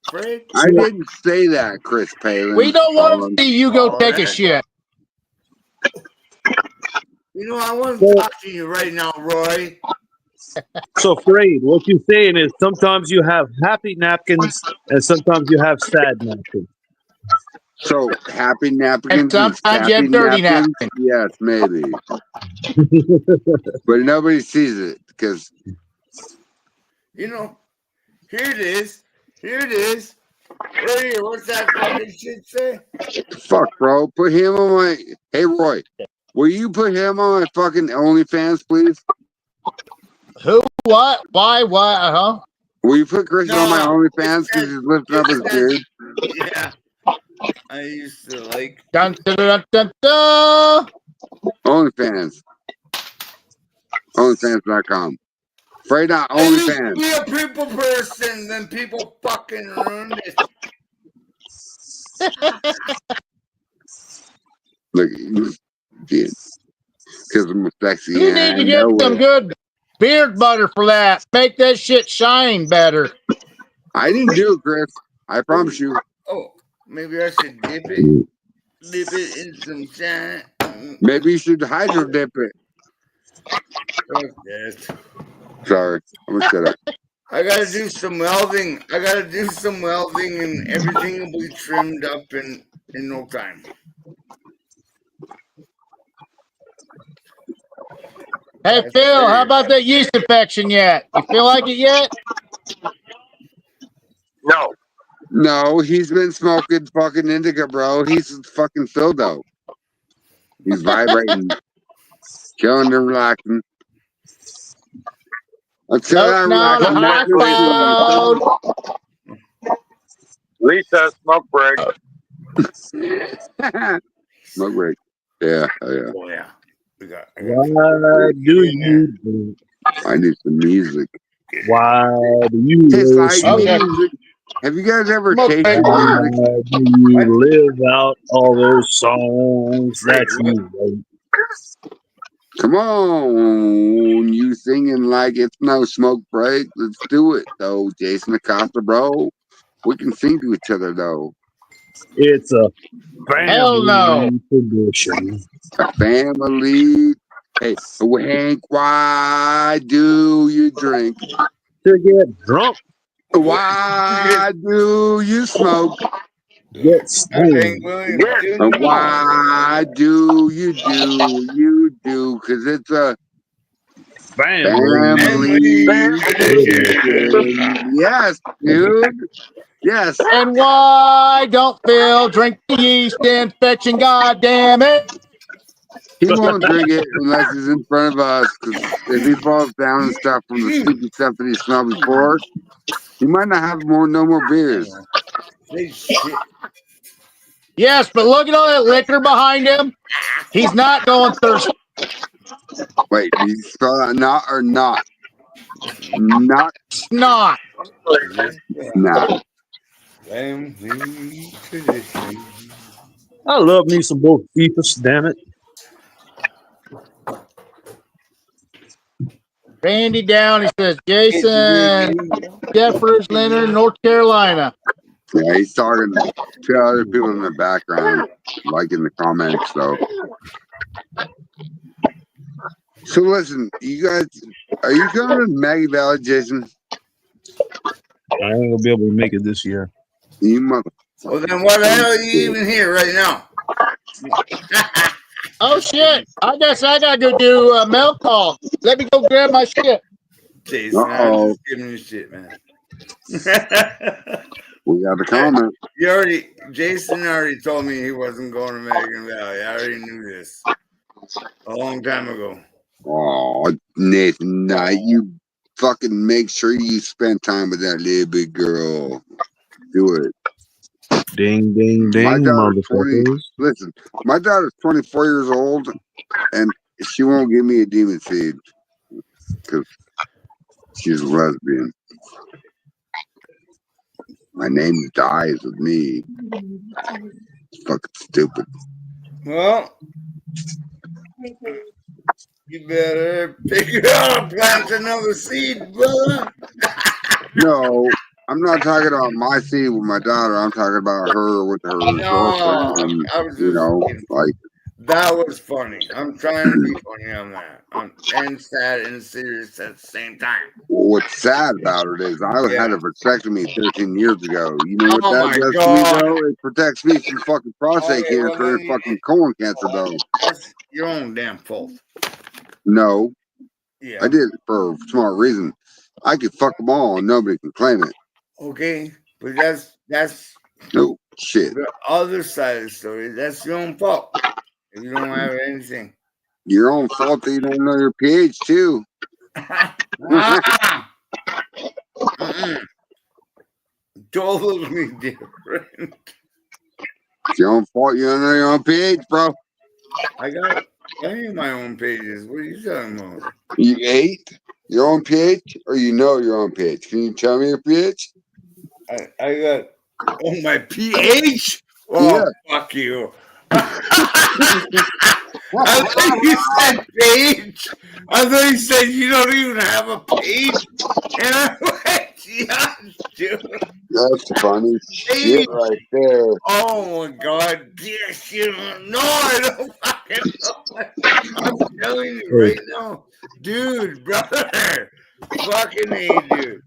Fred? I didn't say that, Chris Palin. We don't want to see you go take a shit. You know, I want to talk to you right now, Roy. So, Fred, what you're saying is sometimes you have happy napkins and sometimes you have sad napkins. So happy And napkins and sometimes you sappy have dirty napkins? napkins. Yes, maybe. But nobody sees it because You know, here it is. Here it is. Right here. What's that fucking shit say? fuck, bro. Put him on my. Hey, Roy, will you put him on my fucking OnlyFans, please? Who? What? Why? What? Huh? Will you put Christian on my No, OnlyFans because he's lifting up his beard? yeah. I used to like. Dun, dun, dun, dun, dun. OnlyFans. OnlyFans.com. Fred, not I used to OnlyFans. be a people person, then people fucking ruined it. Look, because I'm sexy You and need I to get know some it. good beard butter for that. Make that shit shine better. I didn't do it, Chris. I promise you. Oh, maybe I should dip it. Dip it in some shine. Maybe you should hydro dip it. Fuck that. Sorry, I'm gonna shut up. I gotta do some welding. I gotta do some welding, and everything will be trimmed up in no time. Hey, That's Phil, how serious. about that yeast infection yet? You feel like it yet? No. No, he's been smoking fucking indica, bro. He's fucking Phildo. He's vibrating, chilling and relaxing. Until that Floating on a relaxing high next cloud. Lisa, smoke break. week. Smoke break. Yeah, oh yeah. Oh yeah. I got Why do you drink? I need some music. Why do you Tastes like listen? Okay. music. Have you guys ever Smoke break. tasted music? Why do you live out all those songs that you wrote? Come on, you singing like it's no smoke break. Let's do it, though, Jason Acosta, bro. We can sing to each other, though. It's a Hell no. family tradition. A family. Hey, Hank, why do you drink? To get drunk, Why do you smoke? get I stoned. think Williams Jr. Why do you do? Because it's a family tradition. Yes, dude. Yes. And why don't Phil drink the yeast infection? God damn it. He won't drink it unless he's in front of us. Because if he falls down and stuff from the stupid stuff that he smelled before, he might not have no more beers. They shit. Yes, but look at all that liquor behind him. He's not going thirsty. Wait, do you spell that not or not? Not, Not. not. Family tradition. I love me some both FIFA, damn it. Randy down. He says, Jason Jeffers, Leonard, North Carolina. Yeah, he's talking to other people in the background, like in the comments, though. So listen, you guys, are you coming to Maggie Valley, Jason? I ain't gonna be able to make it this year. You mother. Well, then why the hell are you even here right now? Oh, shit. I guess I got to go do a mail call. Let me go grab my shit. Jason, I'm just giving you shit, man. We got the comment. Jason already told me he wasn't going to Megan Valley. I already knew this a long time ago. Oh, Nathan, you fucking make sure you spend time with that little big girl. Do it. Ding, ding, My ding, daughter's 20. motherfuckers. Listen, my daughter's 24 years old, and she won't give me a demon seed because she's a lesbian. My name dies with me. It's fucking stupid. Well, you better figure out to plant another seed, brother. No, I'm not talking about my seed with my daughter. I'm talking about her with her No, girlfriend. And, I was you just know, kidding. like That was funny. I'm trying to be funny on that. And sad and serious at the same time. What's sad about it is I had a vasectomy 13 years ago. You know what Oh that my does to me, God. though? It protects me from fucking prostate Okay, well, cancer and then fucking colon cancer, though. that's your own damn fault. No, Yeah. I did it for a smart reason. I could fuck them all and nobody can claim it. Okay, but that's No shit. the other side of the story. That's your own fault. If you don't have anything. Your own fault that you don't know your pH too. Totally different. It's your own fault you don't know your own pH, bro. I got plenty of my own pages. What are you talking about? You ate your own pH or you know your own pH? Can you tell me your pH? I got my pH? Oh, Yeah. fuck you. I thought you said page. I thought you said you don't even have a page. And I went, yeah, dude. That's funny shit right there. Oh my God. Yes, you don't know. I don't fucking know. I'm telling you right now. Dude, brother. Fucking A, dude.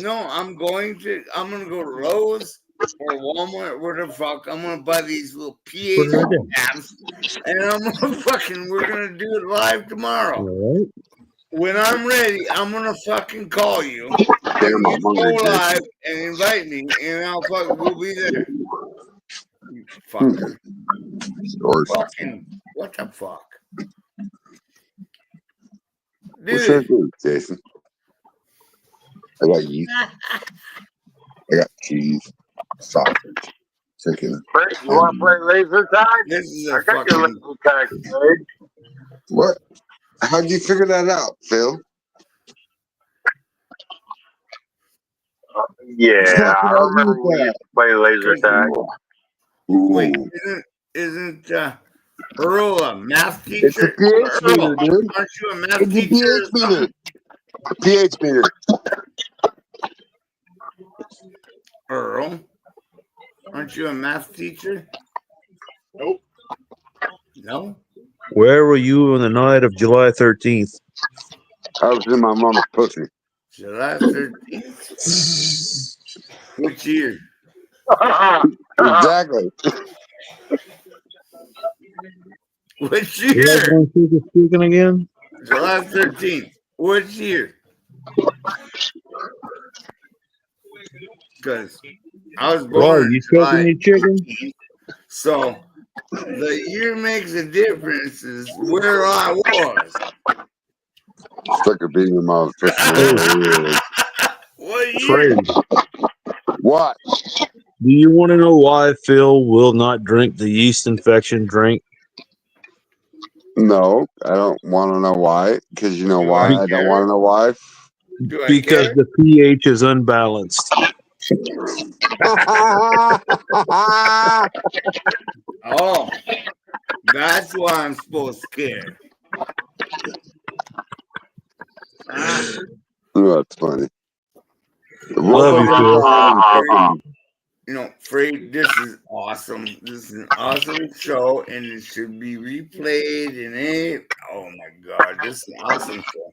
No, I'm gonna go to Lowe's or Walmart, where the fuck. I'm gonna buy these little pH tabs, and we're gonna do it live tomorrow. All right. When I'm ready, I'm gonna fucking call you. Damn, You go live and invite me, and we'll be there. You fucker. Fucking, what the fuck? What's that doing, Jason? I got yeast. I got cheese, sausage, chicken. You want to play laser tag? This is I got your laser tag, Craig. What? How'd you figure that out, Phil? Yeah, I remember we used to play laser tag. Wait, isn't Earl a math teacher? It's a pH meter, dude. Aren't you a math It's teacher? a pH meter. A pH meter. Earl, aren't you a math teacher? Nope. No? Where were you on the night of July 13th? I was in my mama's pussy. July 13th? Which year? Exactly. Which You guys year? want to see speaking again? July 13th. Which year? Because I was born. Right, you cooking any chicken? 13th, so the year makes a difference. Is where I was. Stuck a beating in my pussy. What year? Trade. What? Do you want to know why Phil will not drink the yeast infection drink? No, I don't want to know why. Because you know Do why I I don't care? want to know why. Do I Because care? the pH is unbalanced. Oh, that's why I'm supposed to care. Oh, that's funny. Love you, Phil. You know, Fred, this is awesome. This is an awesome show, and it should be replayed. And oh my God, this is an awesome show.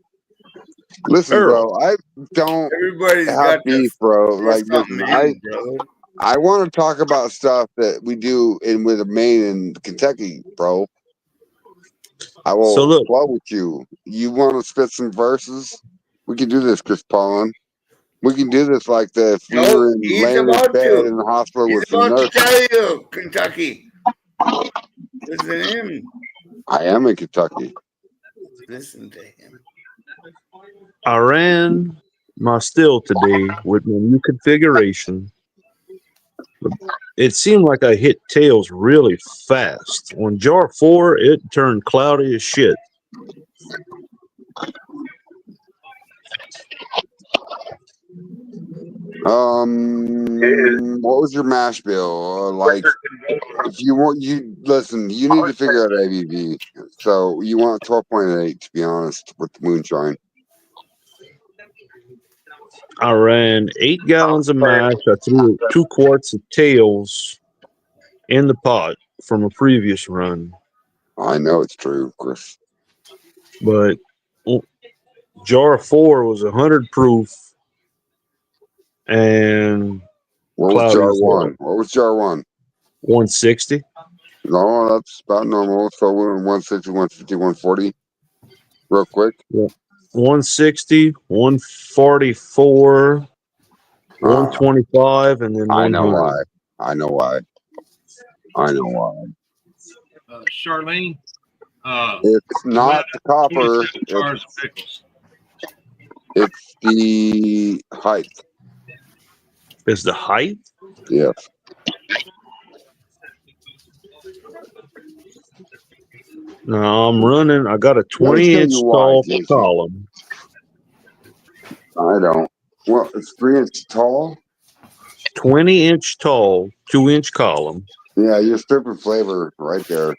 Listen, bro, I don't Everybody's have got beef, bro. Like, listen, in, brother. I want to talk about stuff that we do with Maine and Kentucky, bro. I will flow with you. You want to spit some verses? We can do this, Chris Paulin. We can do this like this. We were laying in bed in the hospital with some nurses. He's about to tell you, Kentucky. Listen to him. I am in Kentucky. Listen to him. I ran my still today with my new configuration. It seemed like I hit tails really fast. On jar 4, it turned cloudy as shit. What was your mash bill? Like, if you want, you listen, you need to figure out ABV. So you want 12.8, to be honest, with the moonshine. I ran 8 gallons of mash. I threw 2 quarts of tails in the pot from a previous run. I know it's true, Chris. But jar 4 was 100 proof, and What was Cloudy jar was 1? What was jar 1? 160. No, that's about normal. So we're 160, 150, 140. Real quick. Yeah. 160, 144, 125, and then I know 100. why. I know why. I know why. Charlene. It's not the copper. 27 jars of pickles. It's the height. Is the height? Yes. No, I'm running. I got a Let me tell 20-inch you why, tall Jason. column. I don't. Well, it's 3-inch tall. 20-inch tall, 2-inch column. Yeah, you're stripping flavor right there.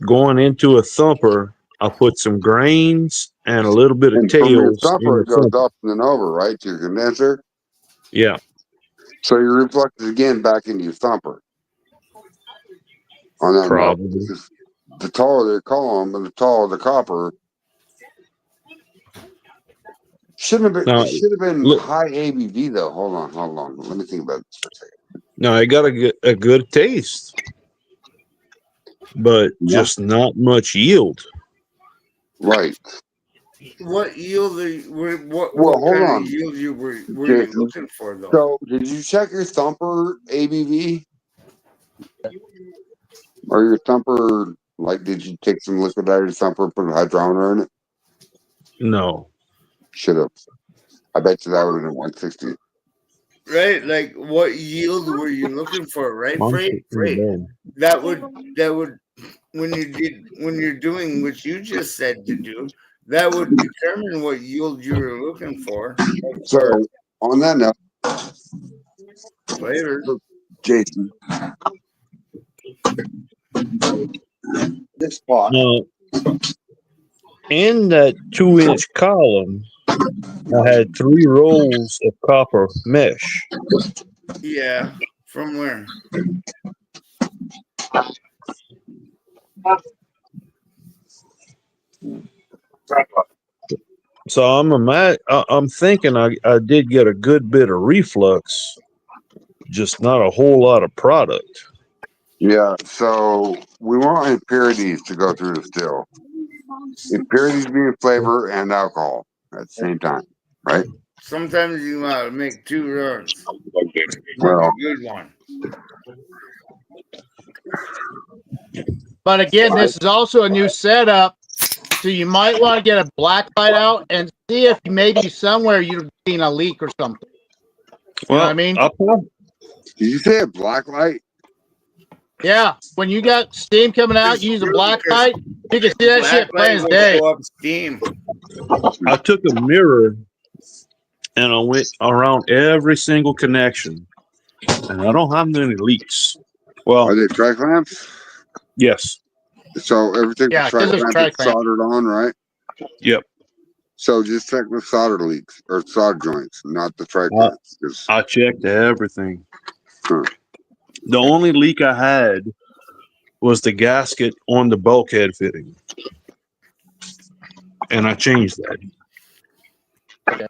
Going into a thumper, I put some grains and a little bit of And from your tails in thumper, the it goes thumper. up and then over, right, to your condenser. Yeah, So you reflect it again back into your thumper. On that note, probably. the taller the column and the taller the copper. Shouldn't have been. Now, It should have been look, high ABV though. Hold on. Let me think about this for a second. now I got a good taste, but Yeah. just not much yield. Right. What yield are you, what Hold kind on, of yield were you Jason. looking for though? So, did you check your thumper ABV or your thumper? Like, did you take some liquid out of your thumper and put a hydrometer in it? No. Should have. I bet you that would have been 160. Right, like what yield were you looking for, right, Mom's Freight? sitting That would when you're doing what you just said to do, that would determine what yield you were looking for. So, on that note, Flavor. Jason, this pot. Now, in that 2-inch column, I had 3 rolls of copper mesh. Yeah, from where? So I'm thinking I did get a good bit of reflux, just not a whole lot of product. Yeah, so we want impurities to go through the still. Impurities being flavor and alcohol at the same time, right? Sometimes you gotta make 2 runs. Well, A good one. But again, this is also a new setup, so you might want to get a black light out and see if maybe somewhere you're seeing a leak or something. You know what I mean? Did you say a black light? Yeah, when you got steam coming out, you use a black light. You can see that shit plain as day. Up steam. I took a mirror and I went around every single connection, and I don't have many leaks. Well, are they tri clamps? Yes. So everything Yeah, with tri clamp is soldered on, right? Yep. So just check the solder leaks or solder joints, not the tri clamps. I checked everything. The only leak I had was the gasket on the bulkhead fitting, and I changed that.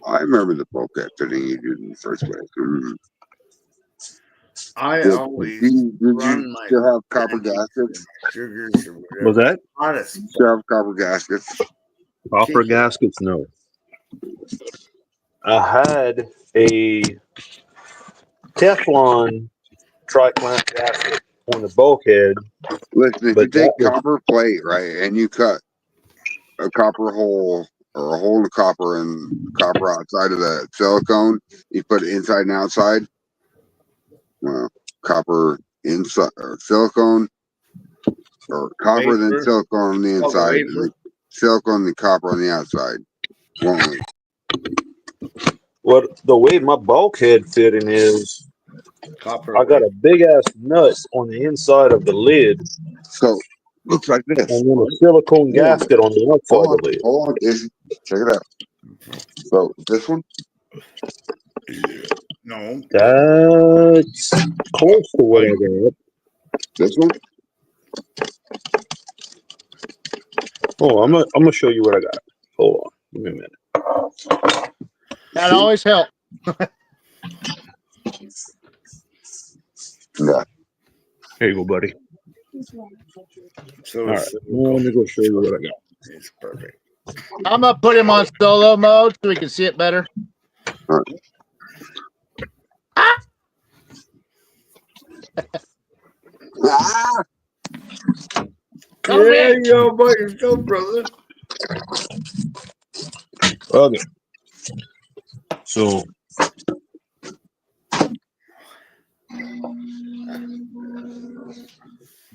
I remember the bulkhead fitting you did in the first place. I always did you run my still have copper gaskets? sugars or whatever. Was that? Still have copper gaskets? Copper gaskets? No. I had a Teflon tri-clamp gasket on the bulkhead. Listen, if you take copper plate, right, and you cut a copper hole or a hole in the copper and copper outside of the silicone, you put it inside and outside. Copper inside or silicone, or copper then silicone on the inside, and then silicone and the copper on the outside. Won't leak. What the way my bulkhead fitting is, copper. I got a big ass nut on the inside of the lid. So looks like this. And then a silicone gasket on the outside of the lid. Hold on, Jason. Check it out. So this one? No. That's close to what I got. This one? Oh, I'm gonna show you what I got. Hold on, give me a minute. That always helps. Yeah. Here you go, buddy. So All right, let me go show you what I got. It's perfect. I'm gonna put him on solo mode so we can see it better. All right. Ah! Yeah, you go by yourself, brother. Okay. So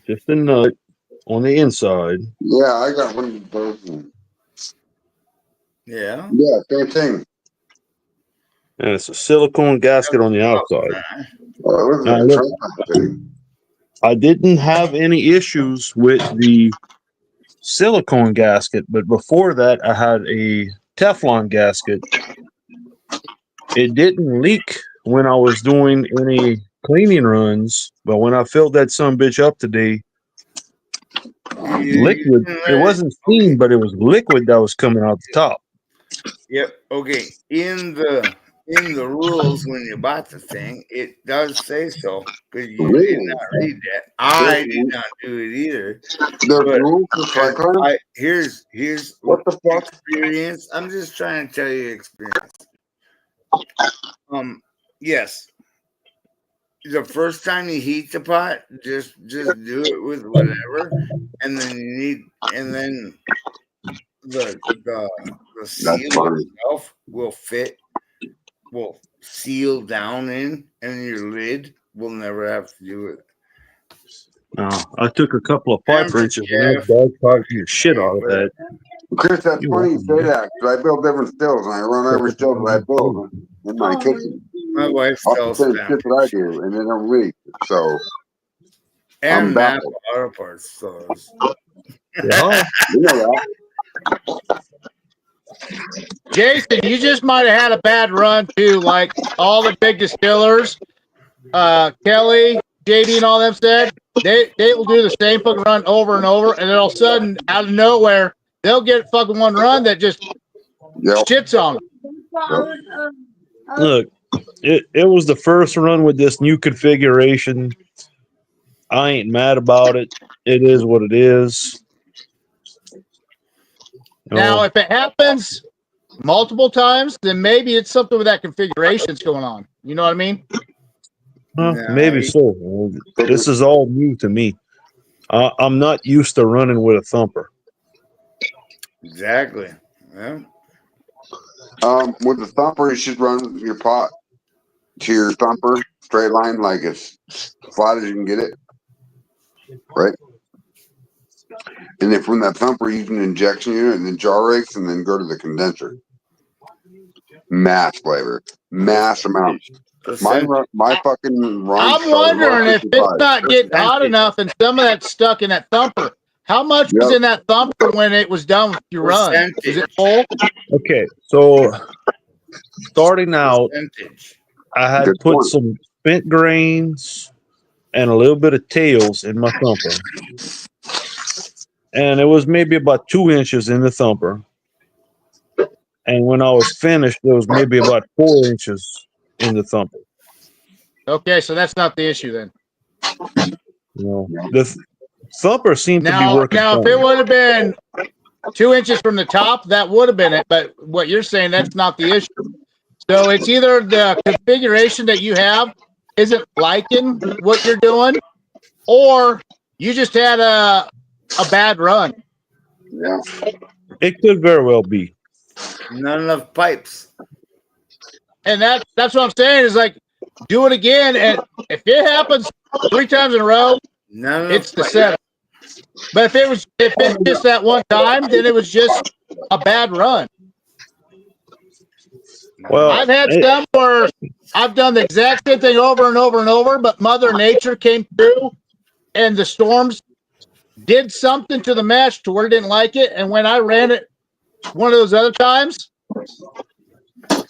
just a nut on the inside. Yeah, I got one of those. Yeah. Yeah, same thing. And it's a silicone gasket on the outside. Oh, it Now, was a look, Trump thing. I didn't have any issues with the silicone gasket, but before that, I had a Teflon gasket. It didn't leak when I was doing any cleaning runs, but when I filled that son bitch up today, liquid, it wasn't steam, but it was liquid that was coming out the top. Yep. Okay. In the rules when you bought the thing, it does say so because you did not read that. I did not do it either. The rules for cycling? Here's What the fuck? experience. I'm just trying to tell you experience. Yes. The first time you heat the pot, just do it with whatever, and then the seal itself will seal down in, and your lid will never have to do it. I took a couple of pipe wrenches and that dog piped the shit out of that. Chris, that's funny you say that. I build different stills and I run every still that I build in my kitchen. My wife All sells the same shit that I do, and they don't leak. So and Mac auto parts stores. Yeah, you know that. Jason, you just might have had a bad run too, like all the big distillers, Kelly, JD, and all them said. They will do the same fucking run over and over, and then all of a sudden, out of nowhere, they'll get fucking one run that just shits on them. Look, it was the first run with this new configuration. I ain't mad about it. It is what it is. Now, if it happens multiple times, then maybe it's something with that configuration's going on. You know what I mean? Maybe so. This is all new to me. I'm not used to running with a thumper. Exactly. Yeah. With the thumper, you should run your pot to your thumper straight line, like as flat as you can get it, right? And then from that thumper, you can injection unit and then jar rakes, and then go to the condenser. Mass flavor, mass amount. My fucking run. I'm wondering if it's not getting hot enough and some of that's stuck in that thumper. How much was in that thumper when it was done with your run? Is it full? Okay, so starting out, I had put some spent grains and a little bit of tails in my thumper. And it was maybe about 2 inches in the thumper. And when I was finished, it was maybe about 4 inches in the thumper. Okay, so that's not the issue then. You know, the thumper seemed to be working. Now, if it would have been 2 inches from the top, that would have been it. But what you're saying, that's not the issue. So it's either the configuration that you have isn't liking what you're doing, or you just had a bad run. Yeah, it could very well be. Not enough pipes. And that's what I'm saying is like, do it again, and if it happens 3 times in a row, it's the setup. But if it's just that one time, then it was just a bad run. Well, I've had some where I've done the exact same thing over and over and over, but Mother Nature came through, and the storms did something to the mesh to where it didn't like it. And when I ran it one of those other times,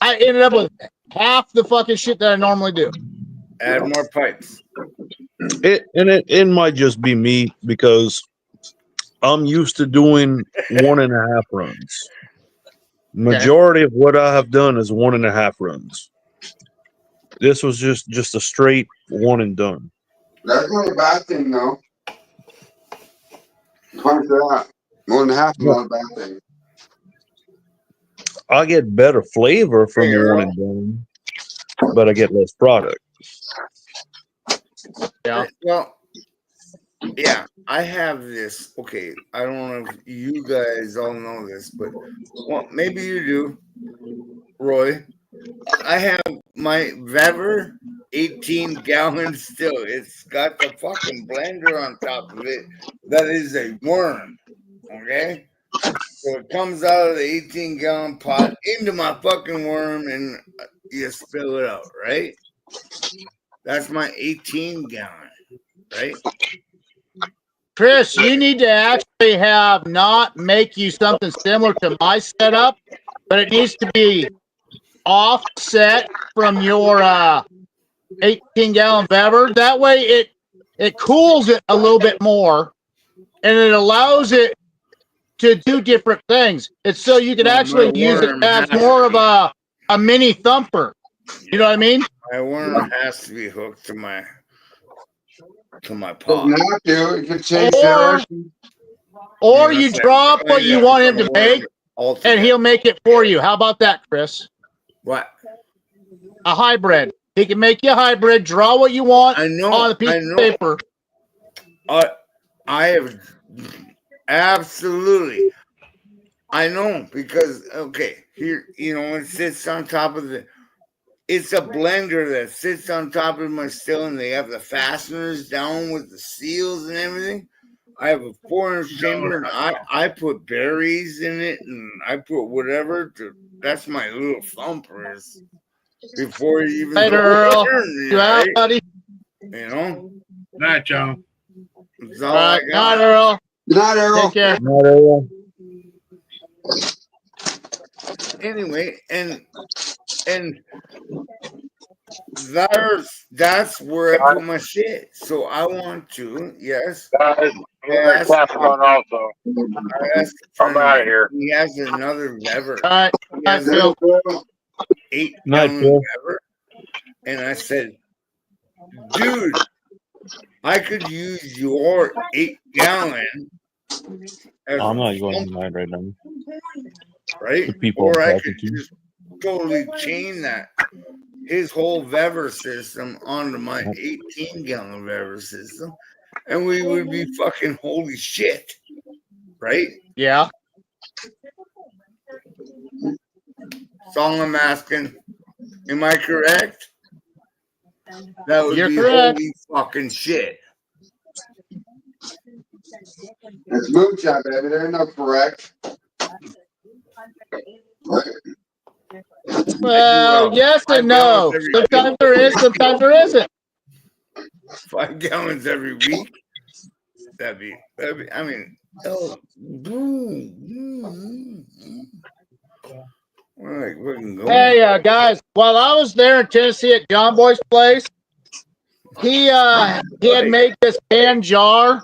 I ended up with half the fucking shit that I normally do. Add more pipes. It might just be me because I'm used to doing 1.5 runs. Majority of what I have done is 1.5 runs. This was just a straight one and done. That's not a bad thing, though. 100%. 1.5 is not a bad thing. I get better flavor from a one and done, but I get less product. Yeah. Well, yeah, I have this. Okay, I don't know if you guys all know this, but well, maybe you do, Roy. I have my Vever 18-gallon still. It's got the fucking blender on top of it. That is a worm. Okay? So it comes out of the 18-gallon pot into my fucking worm and you spill it out, right? That's my 18-gallon, right? Chris, you need to actually have not make you something similar to my setup, but it needs to be offset from your 18-gallon Vever. That way it cools it a little bit more and it allows it to do different things. It's so you can actually use it as more of a mini thumper. You know what I mean? My worm has to be hooked to my pot. Doesn't have to. You can change direction. Or you drop what you want him to make, and he'll make it for you. How about that, Chris? What? A hybrid. He can make you a hybrid. Draw what you want on a piece of paper. I have absolutely. I know because okay, here it sits on top of the. It's a blender that sits on top of my still, and they have the fasteners down with the seals and everything. I have a 4-inch chamber, and I put berries in it, and I put whatever. That's my little thumpers. Before you even Later, Earl. Right? Buddy. Night, John. That's all I got. Not Earl. Not Earl. Take care. Not Earl. Anyway, and that's where I put my shit. So I want to, yes. Guys, pass on also. I'm out of here. He has another Vever. All right. He has Phil. 8-gallon Vever. And I said, dude, I could use your 8-gallon. I'm not going tonight right now. Right? The people or I'm I talking could to. just totally chain his whole Vever system onto my 18-gallon Vever system, and we would be fucking holy shit, right? Yeah. That's all I'm asking. Am I correct? That would be correct. holy fucking shit. It's moonshine, baby. There ain't no correct. Well, yes and no. Sometimes there is, sometimes there isn't. 5 gallons every week. That'd be. I mean, Hey, guys, while I was there in Tennessee at John Boy's place, he had made this canned jar.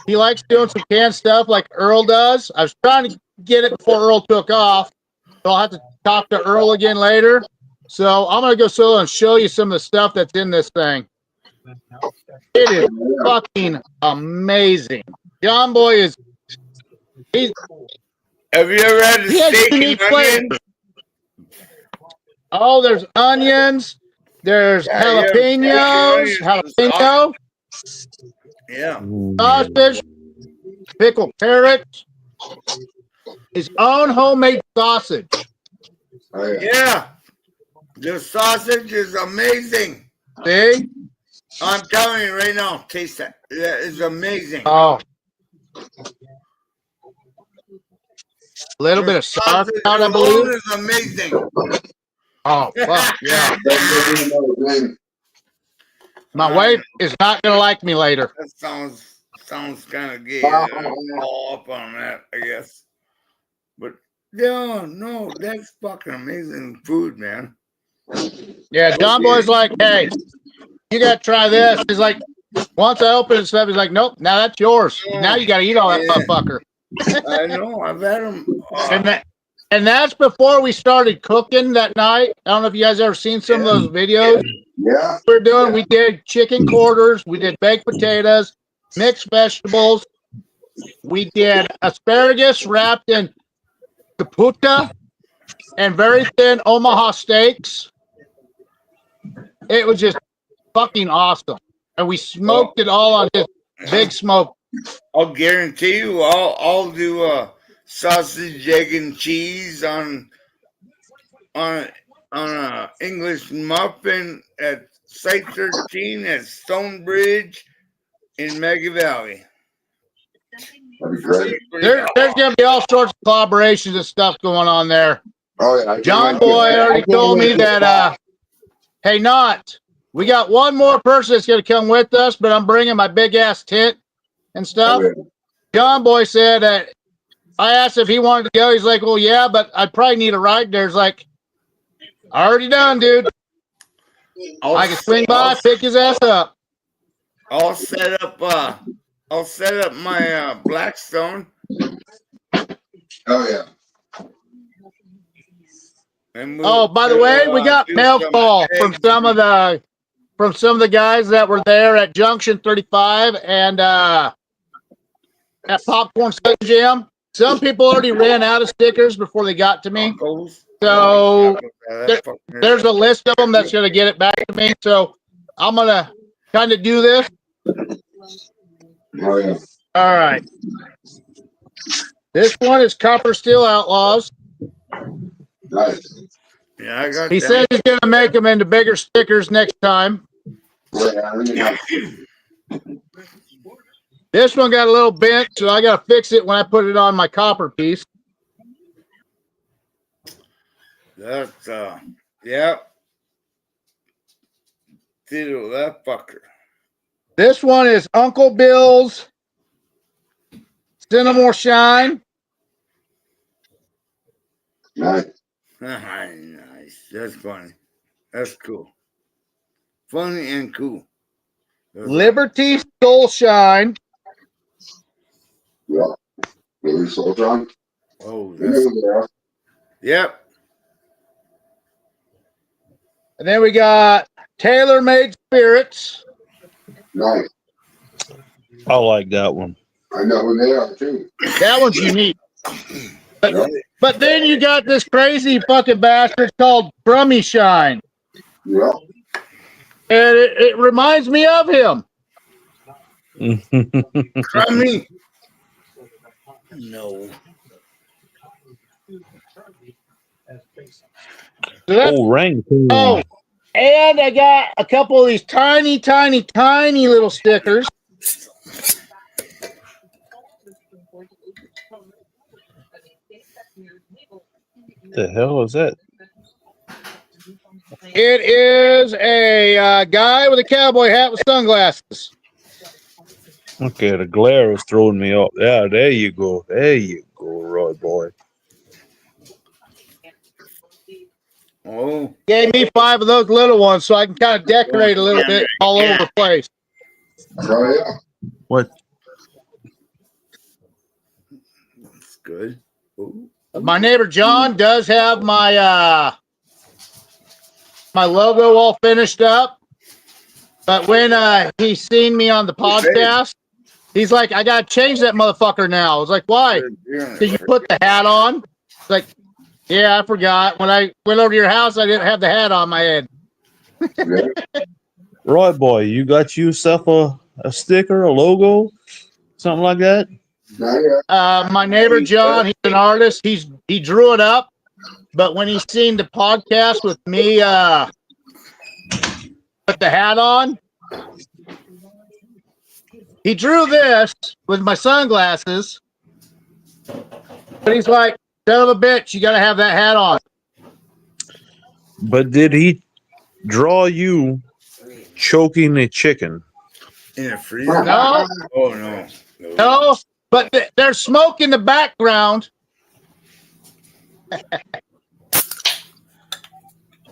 He likes doing some canned stuff like Earl does. I was trying to get it before Earl took off, so I'll have to talk to Earl again later. So I'm going to go and show you some of the stuff that's in this thing. It is fucking amazing. John Boy have you ever had a steak and onion? Oh, there's onions. There's jalapeno. Yeah. Sausage. Pickled carrots. His own homemade sausage. Yeah. The sausage is amazing. See? I'm telling you right now, taste that. That is amazing. Oh. A little bit of sauerkraut, I believe. Is amazing. Oh, fuck, yeah. My wife is not going to like me later. That sounds kind of gay. All up on that, I guess. But, no, that's fucking amazing food, man. Yeah, John Boy's like, hey, you got to try this. He's like, Once I open it, stuff, he's like, nope, now that's yours. Now you got to eat all that motherfucker. I know. I've had them. And that's before we started cooking that night. I don't know if you guys ever seen some of those videos. Yeah. We're doing. We did chicken quarters. We did baked potatoes, mixed vegetables. We did asparagus wrapped in caputa and very thin Omaha steaks. It was just fucking awesome. And we smoked it all on this big smoke. I'll guarantee you, I'll do sausage, egg, and cheese on a English muffin at Site 13 at Stonebridge in Maggie Valley. That'd be great. There's going to be all sorts of collaborations and stuff going on there. Oh yeah. John Boy already told me that, hey, Not, we got one more person that's going to come with us, but I'm bringing my big ass tent and stuff. Oh, yeah. John Boy said that I asked if he wanted to go. He's like, well, yeah, but I'd probably need a ride. There's like, already done, dude. I can swing by, pick his ass up. I'll set up my Blackstone. Oh yeah. Oh, by the way, we got mail call from some of the guys that were there at Junction 35 and at Popcorn Slim Jam. Some people already ran out of stickers before they got to me. So there's a list of them that's going to get it back to me. So I'm going to kind of do this. Oh yeah. All right. This one is Copper Steel Outlaws. Nice. Yeah, I got. He said he's going to make them into bigger stickers next time. Yeah. This one got a little bent, so I got to fix it when I put it on my copper piece. That's yep. Diddle that fucker. This one is Uncle Bill's Cinnamore Shine. Nice. Nice. That's funny. That's cool. Funny and cool. Liberty Soul Shine. Yeah. Really soul John. Oh, that's, yep. And then we got Tailor Made Spirits. Nice. I like that one. I know who they are too. That one's unique. But then you got this crazy fucking bastard called Crummy Shine. Yeah. And it reminds me of him. Crummy. No. Oh, ring. Oh, and I got a couple of these tiny, tiny, tiny little stickers. The hell is that? It is a guy with a cowboy hat with sunglasses. Okay, the glare was throwing me off. Yeah, there you go. There you go, Roy boy. Oh. Gave me 5 of those little ones so I can kind of decorate a little bit all over the place. Oh yeah. What? That's good. Ooh. My neighbor John does have my my logo all finished up. But when he's seen me on the podcast, he's like, I gotta change that motherfucker now. I was like, why? Did you put the hat on? It's like, yeah, I forgot. When I went over to your house, I didn't have the hat on my head. Roy boy, you got yourself a sticker, a logo, something like that? My neighbor John, he's an artist. He drew it up, but when he's seen the podcast with me put the hat on, he drew this with my sunglasses. But he's like, son of a bitch, you gotta have that hat on. But did he draw you choking a chicken? In a freezer? No. Oh no. No, but there's smoke in the background.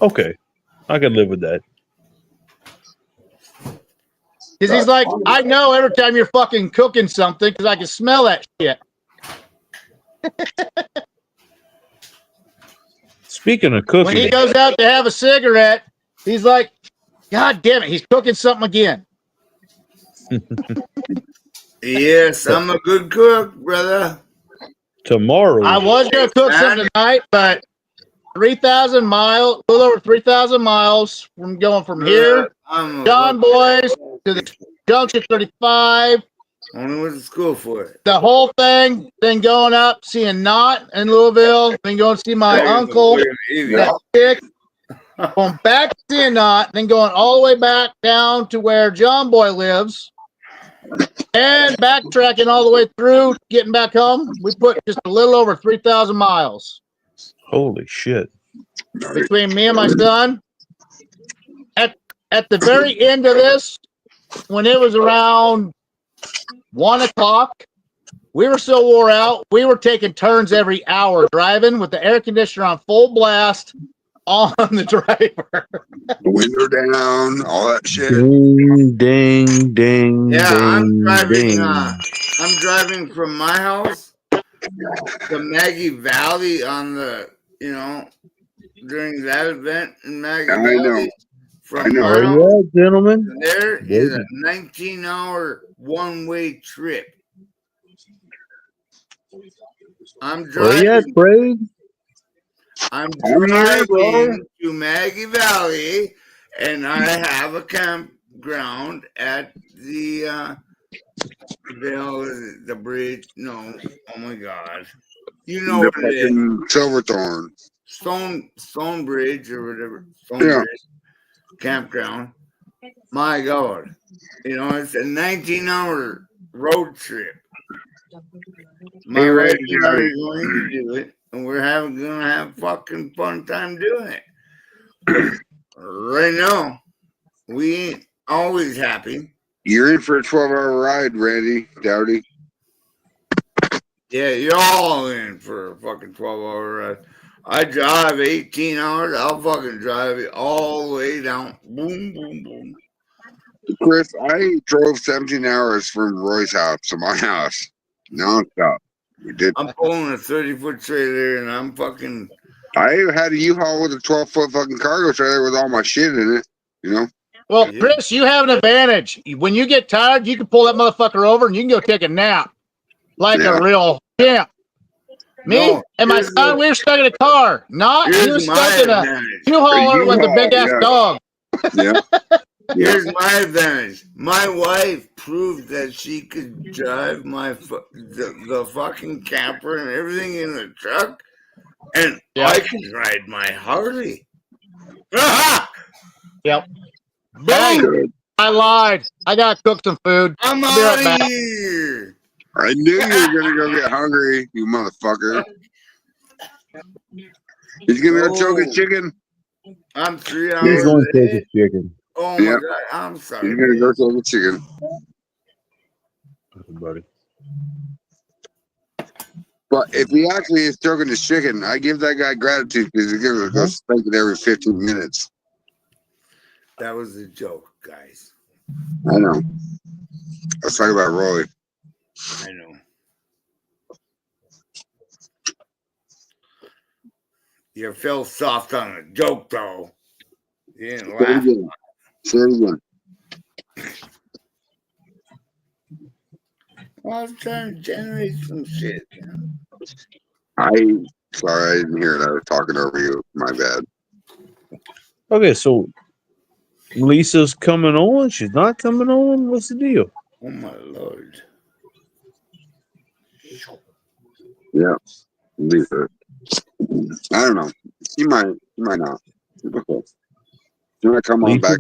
Okay, I can live with that. Because he's like, I know every time you're fucking cooking something because I can smell that shit. Speaking of cooking, When he goes out to have a cigarette, he's like, God damn it, he's cooking something again. Yes, I'm a good cook, brother. tomorrow, I was going to cook something tonight, but 3,000 miles, a little over 3,000 miles from going from here, John Boys, to the Junction 35. Only went to school for it. The whole thing, then going up, seeing Knott in Louisville, then going to see my uncle, that chick, going back to seeing Knott, then going all the way back down to where John Boy lives, and backtracking all the way through, getting back home. We put just a little over 3,000 miles. holy shit! Between me and my son. At the very end of this, when it was around 1 o'clock, we were so wore out, we were taking turns every hour driving with the air conditioner on full blast on the driver. The window down, all that shit. Ding, ding, ding, Yeah, ding, ding. I'm driving from my house to Maggie Valley on the, during that event in Maggie Valley. From Where you at, gentlemen? there is a 19-hour one-way trip. I'm Where you at, driving. Craig? I'm driving to Maggie Valley, and I have a campground at the bridge. No, oh my God, you know The what it is? fucking Silverthorne. Stone Bridge or whatever. Bridge campground. My God, it's a 19-hour road trip. My wife and I are going to do it, and we're gonna have fucking fun time doing it. Right now, we ain't always happy. You're in for a 12-hour ride, Randy Dowdy. Yeah, you're all in for a fucking 12-hour ride. I drive 18 hours. I'll fucking drive it all the way down. Boom, boom, boom. Chris, I drove 17 hours from Roy's house to my house. Non-stop. We did. I'm pulling a 30-foot trailer, and I'm fucking... I had a U-Haul with a 12-foot fucking cargo trailer with all my shit in it, Well, Chris, you have an advantage. When you get tired, you can pull that motherfucker over and you can go take a nap like a real champ. Me and my son, we were stuck in a car. He was stuck in a U-Hauler with a big-ass dog. Yeah. Here's my advantage. My wife proved that she could drive the fucking camper and everything in the truck, and I can ride my Harley. Yep. Boom! I lied. I gotta cook some food. I'm I'll be out right back. of here. I knew you were gonna go get hungry, you motherfucker. He's gonna go choke a chicken. I'm 3 He's hours going to take ahead. a chicken. Oh my God, I'm sorry. He's gonna go choke a chicken. Buddy. But if he actually is choking his chicken, I give that guy gratitude because he's gonna go spank it every 15 minutes. That was a joke, guys. I know. Let's talk about Roy. I know. You felt soft on a joke, though. You didn't laugh. Say it again. Well, I was trying to generate some shit. Sorry, I didn't hear it. I was talking over you. My bad. Okay, so Lisa's coming on. She's not coming on. What's the deal? Oh my Lord. Yeah, Lisa. I don't know. She might not. She might come on back.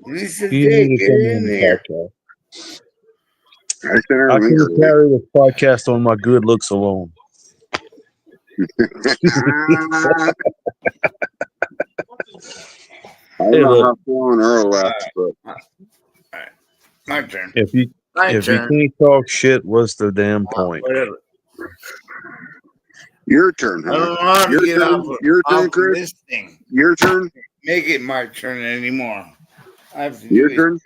Lisa, You need to come on the podcast. I sent her I a link. can carry this podcast on my good looks alone. I don't know how long Earl left, but my turn. If you can't talk shit, what's the damn point? Whatever. Your turn, huh? I don't know how to get off Your turn, of Chris. this thing. Your turn. Make it my turn anymore. I have to Your do it. turn.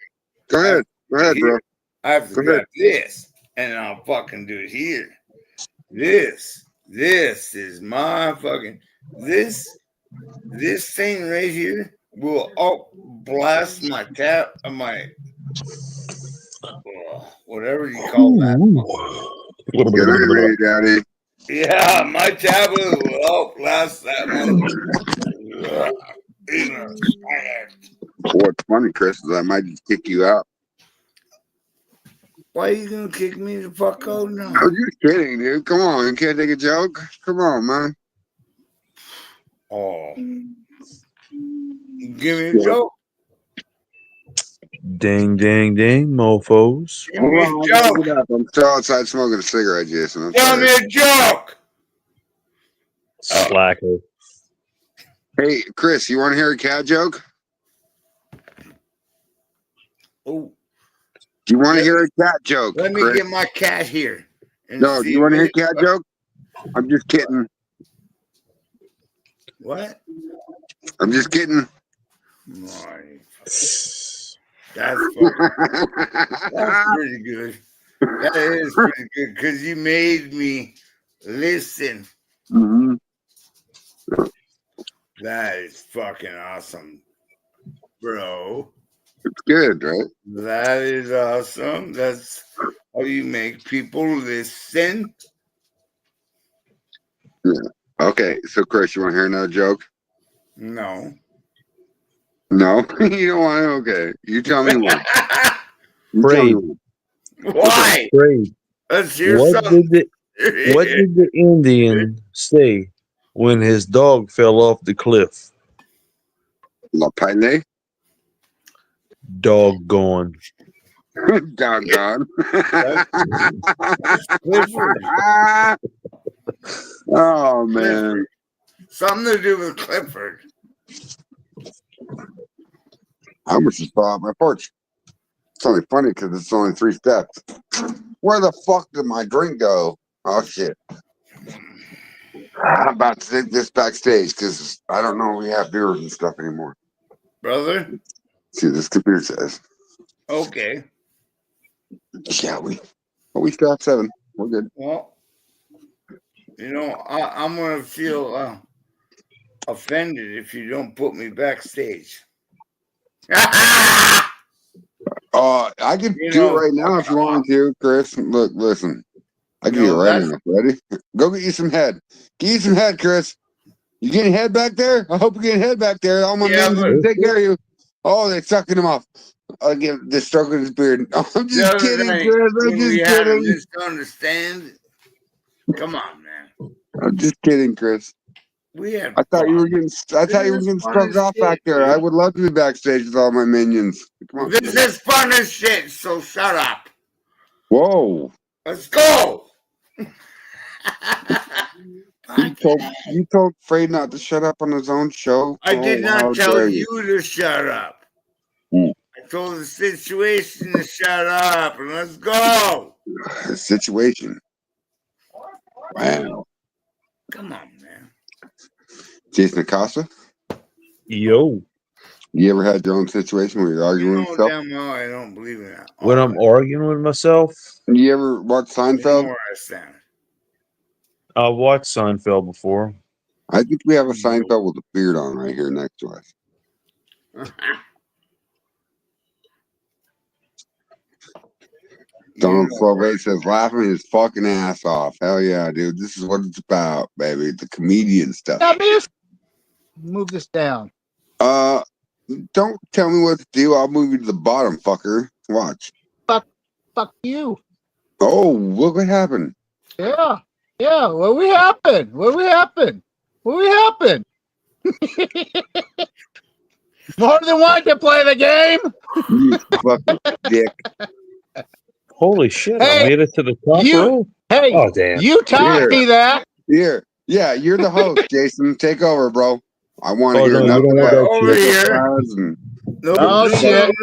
Go ahead. Go ahead, bro. I have to Go grab ahead. this, and I'll fucking do it here. This is my fucking this thing right here will blast my tap, my whatever you call that. Get ready, Daddy. Yeah, my tablet will blast that motherfucker. What's funny, Chris, is I might just kick you out. Why are you gonna kick me the fuck out now? I'm just kidding, dude. Come on, you can't take a joke. Come on, man. Oh, give me a joke. Ding, ding, ding, mofos. Give me a joke. I'm still outside smoking a cigarette, Jason. I'm Tell me sorry. a joke. Slacker. Hey, Chris, you want to hear a cat joke? Oh, Do you want to hear a cat joke? let me Chris? get my cat here. and No, do see you want to hear a what- cat joke? I'm just kidding. What? I'm just kidding. My, that's pretty good. That is pretty good because you made me listen. Mm-hmm. That is fucking awesome, bro. It's good, right? That is awesome. That's how you make people listen. Yeah. Okay, so Chris, you want to hear another joke? No. No, you don't want to. Okay, you tell me one. You tell me Afraid. one. Why? Afraid. Let's hear What something. did the Indian say when his dog fell off the cliff? La Pele? Doggone. Doggone. That's Clifford. Oh, man. Clifford. Something to do with Clifford. I almost just fell off my porch. It's only funny because it's only 3 steps. Where the fuck did my drink go? Oh, shit. I'm about to take this backstage because I don't know if we have beers and stuff anymore. Brother? See what this computer says. Okay. Shall we? Well, we still have 7. We're good. Well, you know, I'm going to feel offended if you don't put me backstage. I can do it right now if you want me to, Chris. Look, listen. I can do it right now. Ready? Go get you some head. Get you some head, Chris. You getting head back there? I hope you're getting head back there. All my men will take care of you. Oh, they're sucking him off. Again, they're stroking his beard. I'm just kidding, Chris. I'm just kidding. Misunderstand. Come on, man. I'm just kidding, Chris. I thought you were getting stroked off back there. I would love to be backstage with all my minions. Come on. This is fun as shit, so shut up. Whoa. Let's go. You told Frey not to shut up on his own show. I did not tell you to shut up. I told the situation to shut up and let's go. The situation. Wow. Come on, man. Jason Acosta? Yo. You ever had your own situation where you're arguing with yourself? Damn well, I don't believe in that. When I'm arguing with myself? You ever watch Seinfeld? I've watched Seinfeld before. I think we have a Seinfeld with a beard on right here next to us. Donald Slovate says, laughing his fucking ass off. Hell yeah, dude. This is what it's about, baby. The comedian stuff. Move this down. Don't tell me what to do. I'll move you to the bottom, fucker. Watch. Fuck you. Oh, look what happened. Yeah. Yeah. What we happen? What we happen? What we happen? More than one can play the game. You fucking dick. Holy shit, I made it to the top row. Hey, oh, damn. You taught me that. Here. Yeah, you're the host, Jason. Take over, bro. I want to Oh, hear no, nothing you don't want that over shit. here. Oh, shit.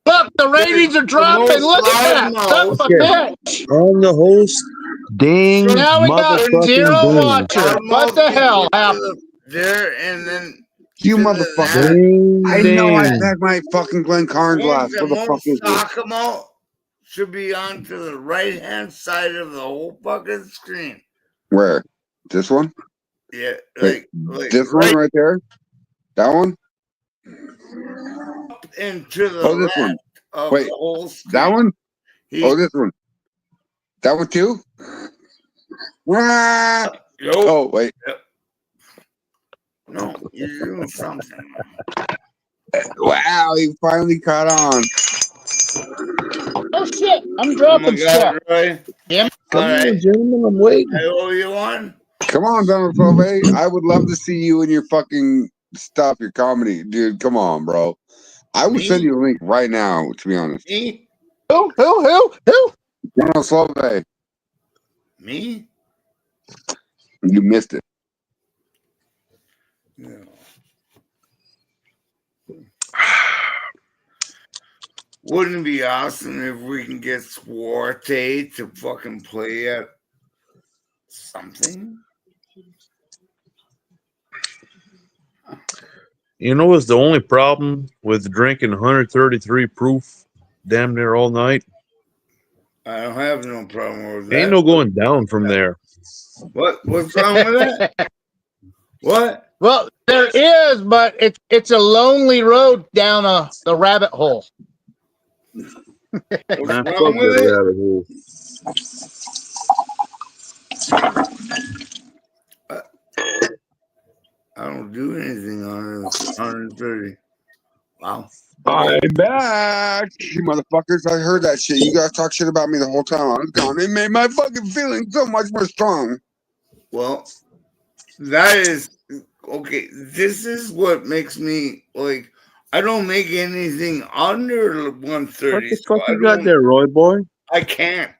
Look, the ratings are dropping. Look at that. Son of a bitch. I'm the host. Ding. Now we got motherfucking 0 ding. watchers. What the hell happened? There and then You to motherfucker. Ding, I know I ding. packed my fucking Glen Carnes glass. Where the fuck is it? Talk about should be on to the right hand side of the whole fucking screen. Where? This one? Yeah, Wait, like this one right there? That one? into the Oh, this left one. of Wait, the whole screen. that one? He- Oh, this one. That one too? Ah! Yo. Oh, wait. No, you're doing something. Wow, he finally caught on. Oh shit! I'm dropping stuff. Roy. Damn. Come All on, right. gentlemen, I'm waiting. I owe you one. Come on, Donald Fove. I would love to see you and your fucking stuff, your comedy. Dude, come on, bro. I would Me? send you a link right now, to be honest. Me? Who? Donald Fove. Me? You missed it. No. Wouldn't it be awesome if we can get Swarte to fucking play at something? You know what's the only problem with drinking 133 proof damn near all night? I don't have no problem with that. Ain't no going down from there. What's wrong with that? What? Well, there is, but it's a lonely road down the rabbit hole. What's Nah, wrong fuck with that it? rabbit hole. I don't do anything on this 130. Wow. I'm back, you motherfuckers. I heard that shit. You guys talk shit about me the whole time I was gone. It made my fucking feelings so much more strong. Well, that is okay. This is what makes me like. I don't make anything under 130. What the so fuck I you got don't- there, Roy boy? I can't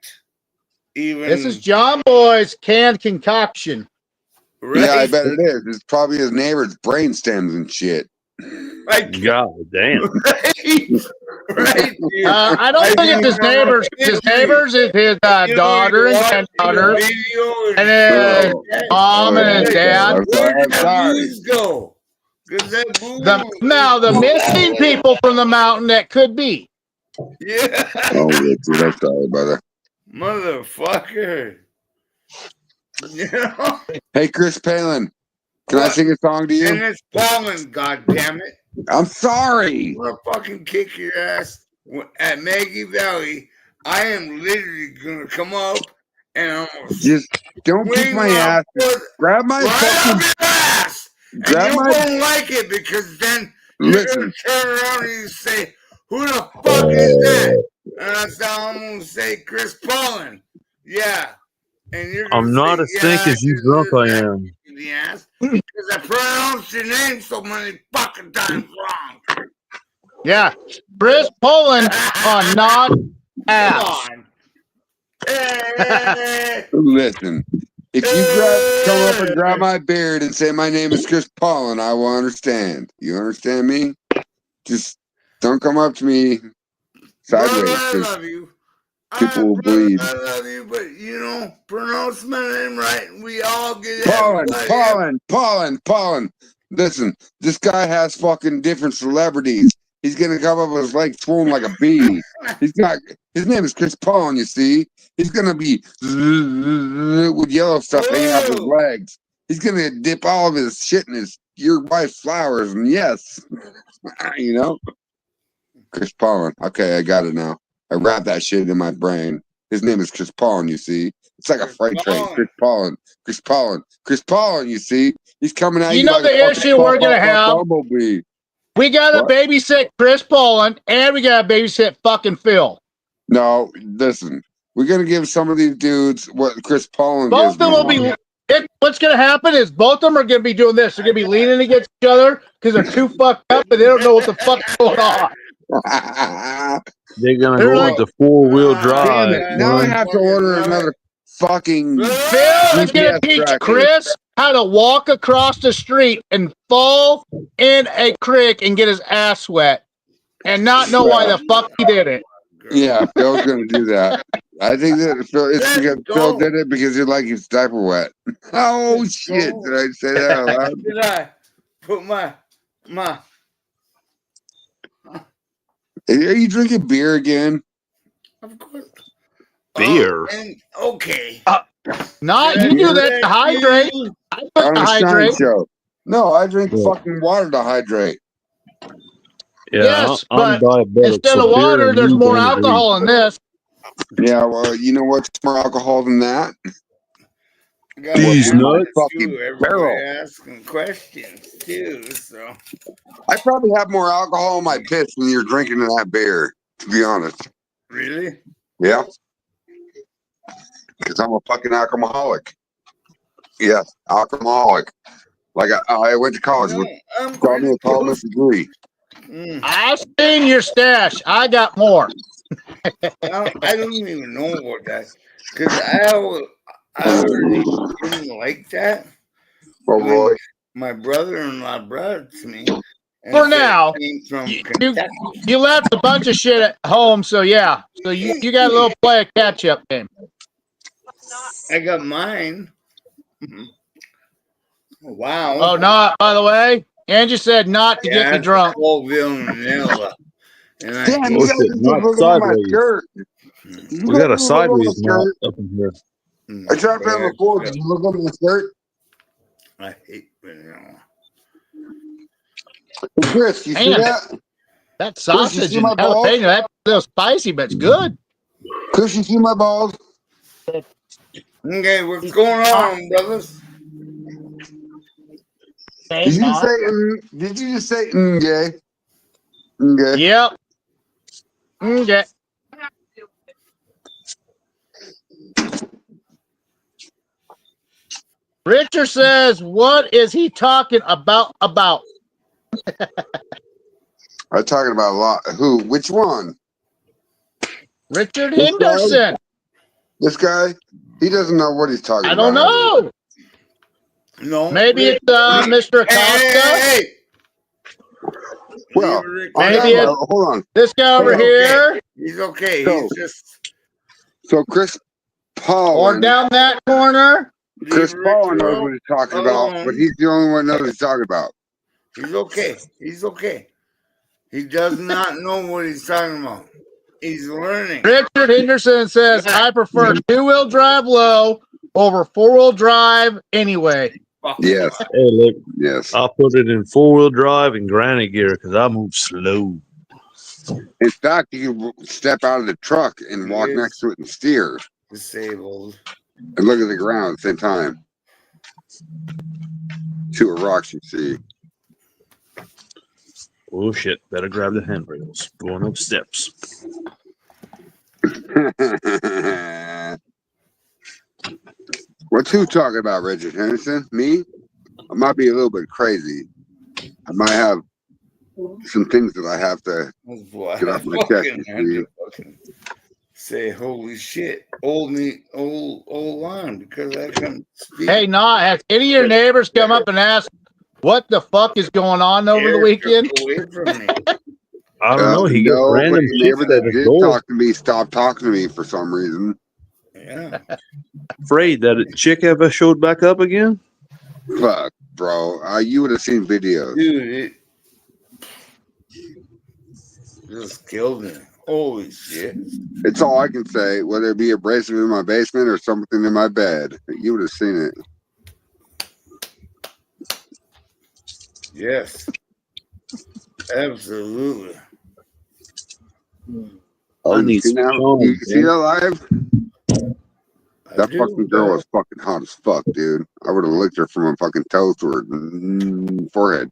even. This is John Boy's canned concoction. right, Yeah, I bet it is. It's probably his neighbor's brain stems and shit. I can't, God damn. right, dude. I don't think it's his neighbors. His neighbors is his daughter and granddaughter, and then mom and his dad. I'm sorry. Where I'm did that sorry. booze go? 'Cause that booze, Now the missing people from the mountain that could be. yeah, Oh, Richard, I'm sorry, brother. motherfucker. You know, Hey, Chris Palin, can I What? sing a song to and you? it's falling. God damn it! I'm sorry. I'm gonna fucking kick your ass at Maggie Valley. I am literally gonna come up and I'm gonna Just don't kick swing my ass. foot Grab my right fucking. up your ass, and Grab you my. won't like it because then you're Listen. gonna turn around and you say, "Who the fuck is that?" And that's how I'm gonna say, "Chris Paulin." Yeah, and you're gonna I'm not say, as stink as you drunk I am. the ass because I pronounced your name so many fucking times wrong. Yeah, Chris Poland on not ass. Come on. Hey. Listen. If you come up and grab my beard and say my name is Chris Paulin, I will understand. You understand me? Just don't come up to me sideways. Brother, I 'cause love you. people will Brother, bleed. I love you, but you know, pronounce my name right, and we all get Paulin. Listen, this guy has fucking different celebrities. He's gonna come up with his legs swollen like a bee. His name is Chris Paulin, you see. He's gonna be with yellow stuff hanging out his legs. He's gonna dip all of his shit in your wife's flowers, and yes, you know, Chris Paulin. Okay, I got it now. I wrapped that shit in my brain. His name is Chris Paulin, you see. It's like a freight train. Chris Paulin, you see. He's coming at you. You know like the issue we're gonna have? Bumblebee. We gotta What? babysit Chris Poland, and we gotta babysit fucking Phil. No, listen. We're gonna give some of these dudes what Chris Paulin Both gives of them me. will be. What's gonna happen is both of them are gonna be doing this. They're gonna be leaning against each other because they're too fucked up and they don't know what the fuck's going on. They're gonna They're go like, into 4-wheel Damn drive. it! Now I have to order another fucking. Phil is gonna GPS teach tracker. Chris how to walk across the street and fall in a creek and get his ass wet and not know why the fuck he did it. Yeah, Phil's gonna do that. I think that it's because Phil did it because he like his diaper wet. Oh shit! Did I say that out loud? Did I put my Ma. Are you drinking beer again? Of course. Beer. And okay. Not you do that to hydrate. I put On to a Shine hydrate. show. No, I drink Yeah. fucking water to hydrate. Yeah, Yes, I'm but diabetic. instead so of beer water, and there's me more don't agree. alcohol in this. Yeah, well, you know what's more alcohol than that? These What's in my nuts. fucking Everybody barrel? asking questions too. So I probably have more alcohol in my piss than you're drinking in that beer, to be honest. really, Yeah. Because I'm a fucking alcoholic. Yeah, alcoholic. Like I went to college with I'm got me a critical. college degree. I've seen your stash. I got more. I don't even know about that because I already didn't like that. Oh, When Roy. my brother-in-law brought it to me. And For said it now, came from you Kentucky. you left a bunch of shit at home, so yeah. So you got a little play a catch up game. I got mine. Wow. Oh, not by the way, Angie said not to get me it's drunk. Colville and vanilla. And I Damn, hate you What's guys it? are just Not looking at my sideways. skirt. it. You We guys got a are looking at my sideways knot skirt. up in here. I tried that before. Did you look at my skirt? I hate vanilla. Hey, Chris, you see Man, that? that Chris, you sausage see and my balls? jalapeno, that's a little spicy, but it's good. Chris, you see my balls? Okay, what's going on, brothers? Did you just say? Did you just say? Okay. Okay. Yep. Okay. Richard says, "What is he talking about?" About I'm talking about a lot. Who? Which one? Richard This guy? Henderson. This guy? He doesn't know what he's talking I about. don't know. No. Maybe it's Mr. Acosta. Hey. Well, maybe it's hold on. this guy over here, He's okay. So- He's just So Chris Paul. or down that corner. Chris leave Paul Richard knows what he's talking about, alone. but he's the only one that knows what he's talking about. He's okay. He's okay. He does not know what he's talking about. He's learning. Richard Henderson says, "I prefer two-wheel drive low over four-wheel drive anyway." Yes. Hey, look, Yes. I'll put it in 4-wheel drive and granny gear because I move slow. In fact, you can step out of the truck and walk Yes. next to it and steer Disabled. and look at the ground at the same time. See what rocks you see. Oh shit! Better grab the handrails. Going up steps. What's who talking about, Richard Henderson? Me? I might be a little bit crazy. I might have some things that I have to That's why get I off my chest. fucking You had see. to fucking say, holy shit, old line, because I couldn't speak. Hey, has any of your neighbors come up and ask what the fuck is going on over the Eric weekend? took away from me. I don't know. He gets No, but random the shit neighbor at that his did door. talk to me stopped talking to me for some reason. Yeah. Afraid that chick ever showed back up again? Fuck, bro. You would have seen videos. Dude, it just killed me. Holy shit. It's all I can say, whether it be abrasive in my basement or something in my bed. You would have seen it. Yes. Absolutely. Oh, I you need see some that? Sean, You see man. that live? I That do, fucking girl but was fucking hot as fuck, dude. I would have licked her from her fucking toes to her forehead.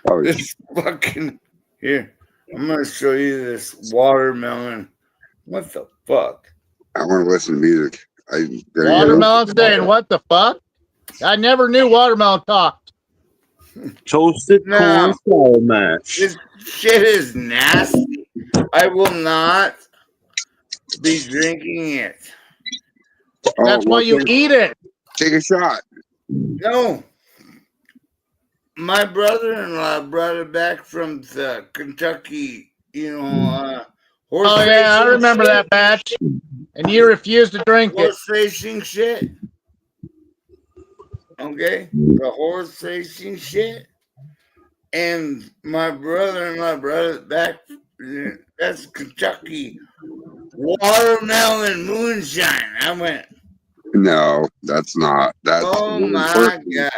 Oh, this fucking here. I'm gonna show you this watermelon. What the fuck? I want to listen to music. There you go. Watermelon saying, "What the fuck?" I never knew watermelon talked. Toasted corn No. flour mash. This shit is nasty. I will not be drinking it. Oh, That's why you eat it. Take a shot. No. My brother-in-law brought it back from the Kentucky, horse Oh yeah, I racing remember shit. that batch. And you refused to drink it. Horse racing shit. Okay? The horse racing shit. And my brother back, that's Kentucky watermelon moonshine. I went, No, that's not. That's oh one my person. God.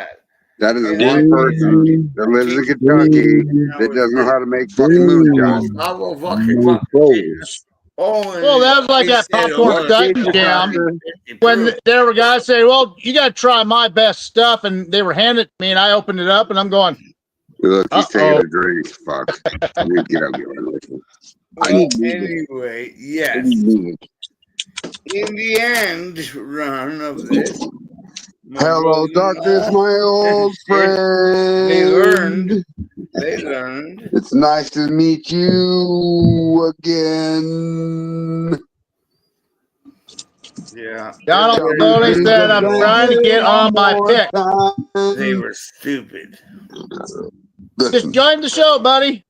That is And one person that lives in Kentucky that doesn't know how to make fucking moonshine. I will fucking My balls. Oh, Well, that was like they that said, popcorn oh, study it's jam. 150 When proof. there were guys saying, well, you got to try my best stuff. And they were handing it to me, and I opened it up, and I'm going, Look, he's taking uh-oh. a drink. Fuck. I need to get up and get my liquor. I Well, need music. anyway, I yes. need music. In the end run of this, my Hello, darkness, my old friend. They learned. It's nice to meet you again. Yeah. Donald Foley said, I'm trying to get on my pick. They were stupid. Just join the show, buddy.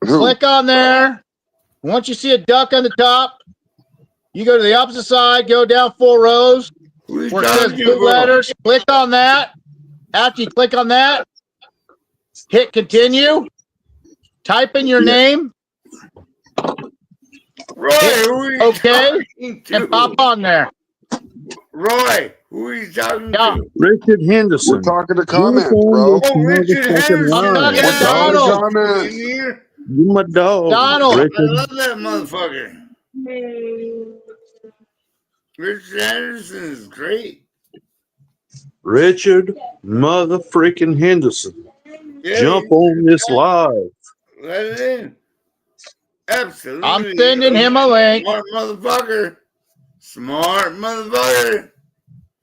Click on there. Once you see a duck on the top, you go to the opposite side, go down 4 rows where it says blue letters. Click on that. After you click on that, hit continue. Type in your name. Roy, who are you talking to? And pop on there. Roy, who are you talking to? Richard Henderson. We're talking to comments, bro. Oh, Richard Henderson. I'm talking to Donald. You my dog. Donald. Richard. I love that motherfucker. Richard Henderson is great. Richard mother freaking Henderson. Yeah, Jump on this live. Let it in. Absolutely. I'm sending him a link. Smart motherfucker. Smart motherfucker.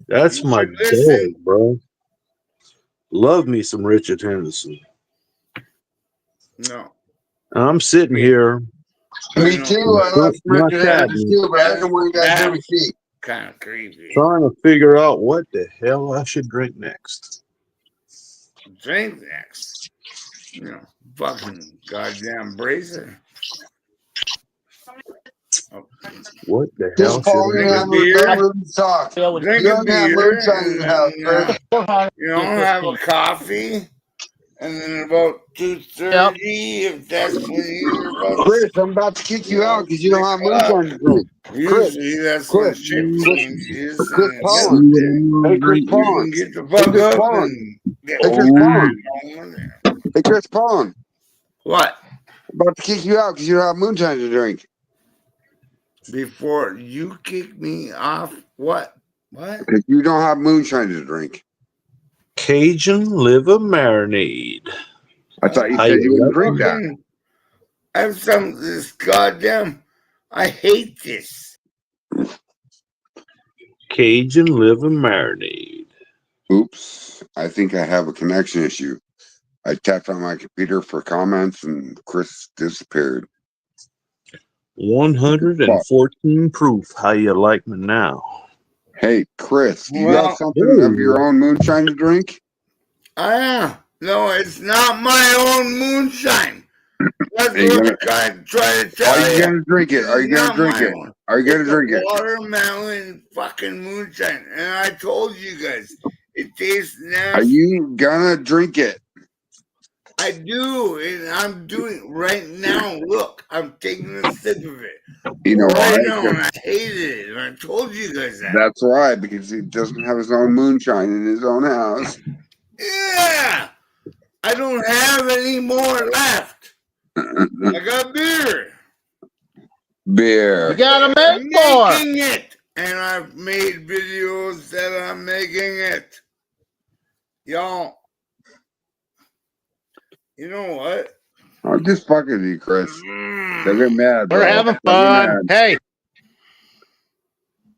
That's my dog, bro. Love me some Richard Henderson. No. I'm sitting here. Me too. I love Richard Henderson too, but I don't want you guys to see. Kind of creepy. Trying to figure out what the hell I should drink next. Drink next. You know, fucking goddamn bracer. Oh. What the hell Just Paul, should you I have drink? a talk. Drink You a don't have beer. moonshine in the house, Chris. You know, have a coffee. And then about 2:30, if that's when you're about Chris, I'm about to kick you out because you don't have moonshine to drink. Usually that's when shit changes. Chris Pollen. Hey, Chris Pollen. Get the fuck Chris up Pollen. and get Hey, Chris Pollen. Hey, Chris Pollen. What? I'm about to kick you out because you don't have moonshine to drink. Before you kick me off, what? What? Because you don't have moonshine to drink. Cajun liver marinade. I thought you said you wouldn't drink that. I have some of this goddamn. I hate this. Cajun liver marinade. Oops. I think I have a connection issue. I tapped on my computer for comments and Chris disappeared. 114 proof. How you like me now? Hey, Chris, do you have something of your own moonshine to drink? No, it's not my own moonshine. That's what I'm trying to tell you. Are you going to drink it? Are you going to drink it? Are you going to drink it? Watermelon fucking moonshine. And I told you guys, it tastes nasty. Are you going to drink it? I do, and I'm doing it right now. Look, I'm taking a sip of it. You know why? Now, and I hated it, and I told you guys that. That's right, because he doesn't have his own moonshine in his own house. Yeah, I don't have any more left. I got beer. Beer. You gotta make making it, and I've made videos that I'm making it. Y'all, you know what? I'm just fucking with you, Chris. Don't get mad, bro. We're having fun. Hey.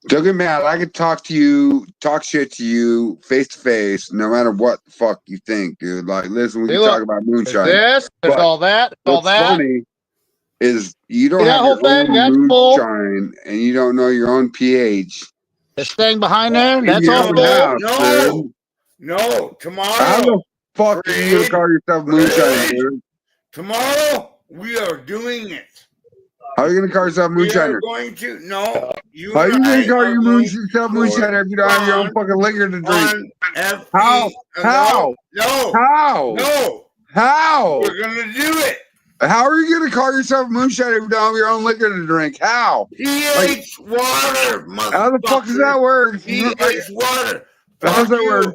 Don't get mad. I can talk to you, talk shit to you face to face, no matter what the fuck you think, dude. Like, listen, we can talk about moonshine. There's all that. All what's that. funny is you don't See that have whole your thing? own That's full. moonshine and you don't know your own pH. This thing behind there, in that's your all own full. house, dude. No, tomorrow. How the fuck are you gonna call yourself moonshine, dude? Tomorrow we are doing it. How are you gonna call yourself We moonshiner? are going to how are you gonna call yourself moonshiner if you don't have your own fucking liquor to drink? How? No. How? We're gonna do it. How are you gonna call yourself a moonshiner if you don't have your own liquor to drink? How? pH water, How the fuck does that work? pH water. How does that work?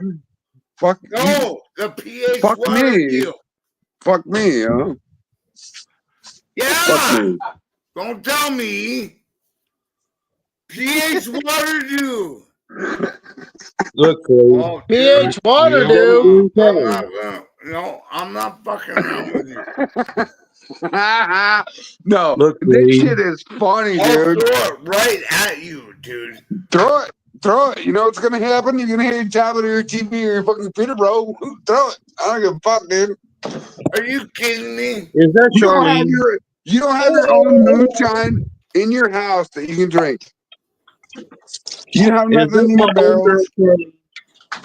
Fuck No, the pH fuck water me. deal. Fuck me, huh? Yeah. Fuck me. Don't tell me. pH water do. Look, Craig. Oh, pH dude. water do. I'm not fucking around with you. No, Look, this Craig. shit is funny, I'll dude. throw it right at you, dude. Throw it. You know what's gonna happen? You're gonna hit your tablet or your TV or your fucking computer, bro. Throw it. I don't give a fuck, dude. Are you kidding me? Is that You don't have Charlene? your own moonshine in your house that you can drink. You have Is nothing that in my your barrels, homegirl?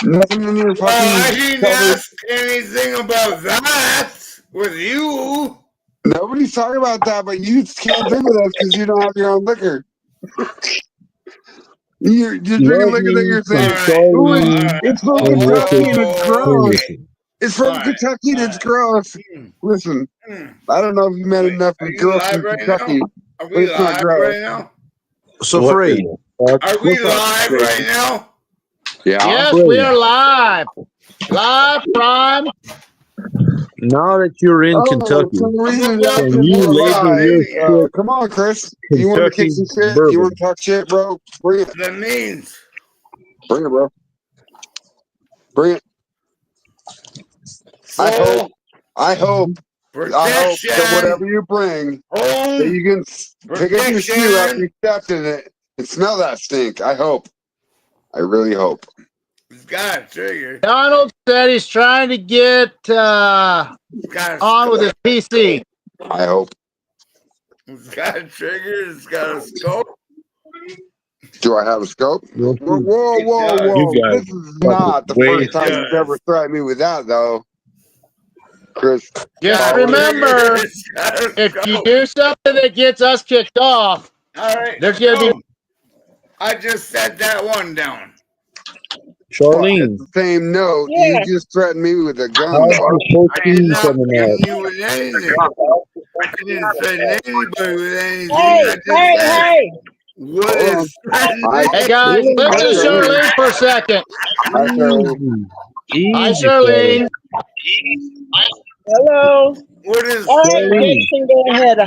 nothing in your Well, I fucking didn't cupboard. ask anything about that with you. Nobody's talking about that, but you can't drink with us because you don't have your own liquor. You're drinking Love liquor that me you're some saying, Charlene it's from and Kentucky and it's Russell gross. Henderson. It's from Kentucky and it's gross. Listen, I don't know if you met Wait, enough are you girls live from right Kentucky, now? Are but we it's not live gross. right now? So, What Fred, Are we What's up, live Fred? right now? Yeah. Yes, Fred, we are live. Live from. now that you're in Oh, Kentucky, so the reason Well, and you're you more label your live. shit Come on, Chris. You want to kick Kentucky some shit? You bourbon, want to talk shit, bro? Bring it. that means Bring it, bro. Bring it. I soul hope protection. that whatever you bring, that Home you can pick up your shoe after protection. you stepped in it and smell that stink. I hope. I really hope. It's got a trigger. Donald said he's trying to get It's got a on with his PC. I hope. It's got a trigger. It's got a scope. Do I have a scope? you'll Whoa, see. whoa, whoa, does. whoa. You guys This is fucking not the way first time you've does. ever threatened me with that, though. Chris. Just Got a remember, trigger. It's got a if you scope. do something that gets us kicked off, All right. there's going to be. I just set that one down. But at Charlene, the same note, Yeah. you just threatened me with a gun, how's though. the I did 14 not coming threaten out? you with anything. I didn't threaten anybody with anything. Hey, I just hey, said hey. what Hold on. is threatening. Hey, guys, listen Hi, to Charlene. Charlene for a second. Hi, Charlene. Easy, Hi, easy, Charlene. Hello. What is All right, Charlene, Jason, go ahead.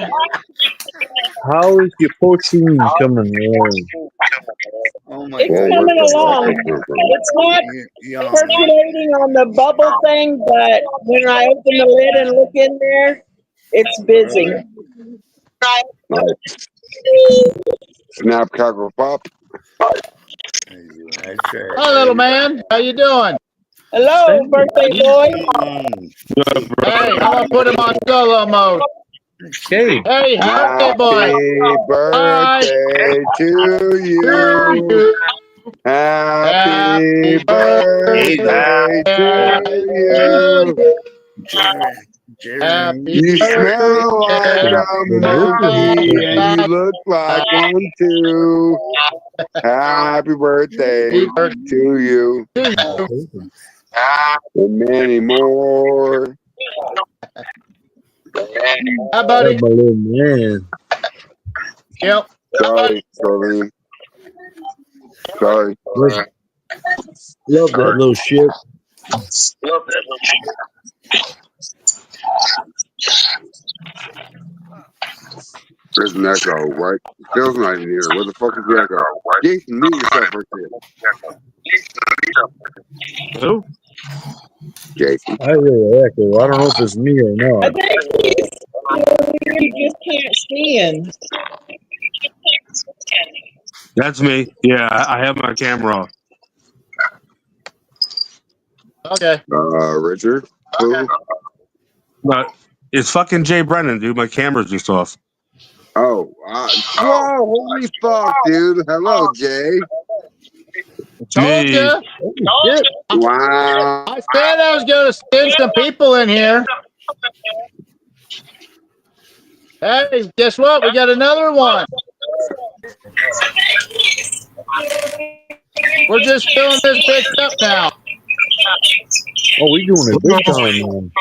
how is your 14 coming along? oh my It's Well, god. where's coming the along. fucking come from? It's not Young. percolating on the bubble thing, but when I open the lid and look in there, it's busy. Nice. Snap, cockle, pop. Hi, little man. How you doing? Hello, birthday boy. Hey, I'm going to put him on solo mode. Okay. Hey, birthday boy. Happy birthday to you. Happy birthday to you. Happy You smell like a monkey and you look like one too. Happy birthday to you. And many more. Hi, buddy. My little man. Yep. Sorry, Charlene. Sorry. Love that little shit. There's an echo, right? Phil's not even here. Where the fuck is the echo? Jason, mute yourself right there. Who? Jason. I hear an echo. I don't know if it's me or I not. think you just can't see him. That's me. Yeah, I have my camera off. Okay. Richard. Who? But it's fucking Jay Brennan, dude. My camera's just off. Oh, whoa, holy fuck, dude. Hello, Jay. It's Told me. you. Wow. I said I was going to send some people in here. Hey, guess what? We got another one. We're just filling this bitch up now. Oh, we doing it big time, man.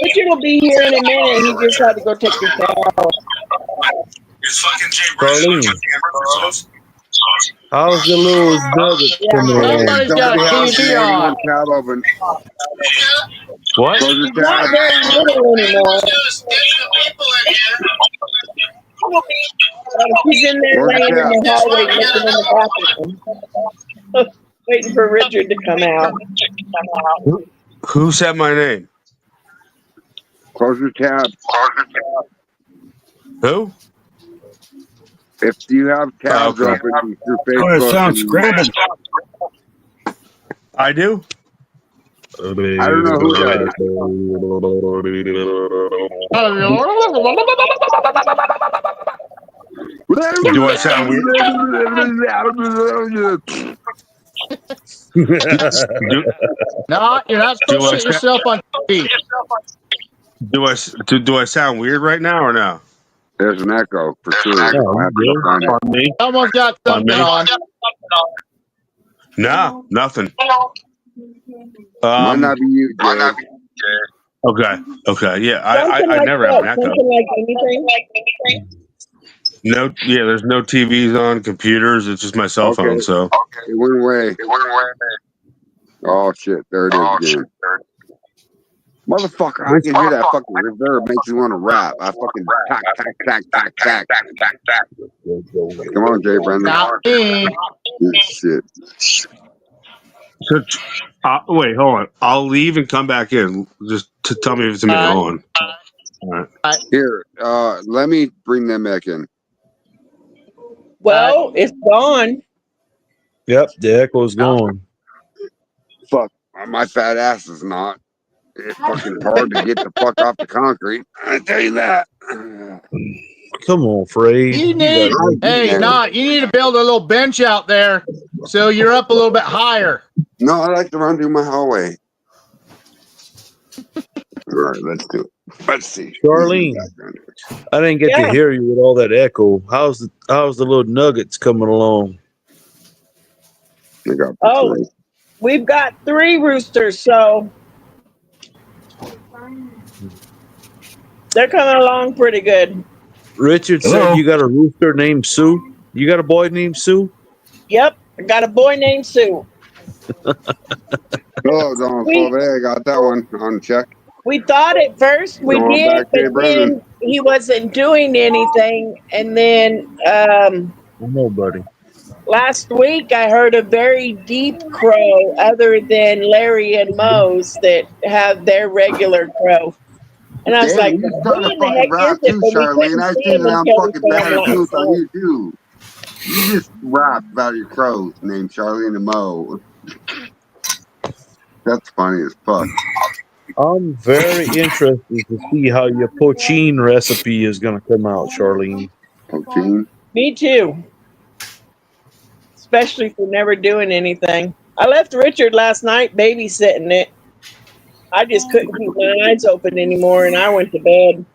Richard will be here in a minute. He just had to go take a shower. Darlene, how's the little nuggets coming along? Somebody's got a TV on. Tab open. What? Close your He's not tab. very little anymore. He's in there Close laying your in tab. the hallway looking in the bathroom. Waiting for Richard to come out. Who said my name? Close your tab. Who? If you have tabs Okay. open through Oh, it Facebook, sounds and scrambled. I do. I don't know who does. Do I sound weird? do, No, you're not do supposed to I sit sa- yourself on TV. do I sound weird right now or no? There's an echo for sure. Oh, I'll have to you find it. Pardon me? Someone's got Pardon something me? on. No, nothing. Might not be you, Jay. Okay. Yeah, Something I like never have that. an echo. Something like anything. No, yeah, there's no TVs on, computers. It's just my cell Okay. phone. So It went away. Oh shit! There it is again. Motherfucker, I can hear that fucking reverb. Makes you want to rap. I fucking tack, tack, tack, tack, tack. Come on, Jay Brendan. Not me. Shit. wait, hold on. I'll leave and come back in. Just to tell me if it's me on. All right. Here, let me bring them back in. Well, it's gone. Yep, the echo's gone. Fuck, my fat ass is not. It's fucking hard to get the fuck off the concrete. I tell you that. Come on, Frey. You need, hey, not. You need to build a little bench out there so you're up a little bit higher. No, I like to run through my hallway. All right, let's do it. Let's see. Charlene, I didn't get to hear you with all that echo. How's the little nuggets coming along? Oh, we've got 3 roosters, so they're coming along pretty good. Richard said you got a rooster named Sue. You got a boy named Sue? Yep, I got a boy named Sue. Hello, Don Fauvet. I got that one on check. We thought at first we Going did, back to but then he wasn't doing anything. And then Nobody. last week I heard a very deep crow other than Larry and Moe's that have their regular crow. And I was Damn, like, you who started in the fucking heck rap is it? too, But we Charlene. couldn't I see see him that I'm until we fucking saw bad him at truth on outside. YouTube. You just rap about your crows named Charlene and Mo. That's funny as fuck. I'm very interested to see how your poutine recipe is going to come out, Charlene. Poutine? Me too. Especially for never doing anything. I left Richard last night babysitting it. I just couldn't keep my eyes open anymore, and I went to bed.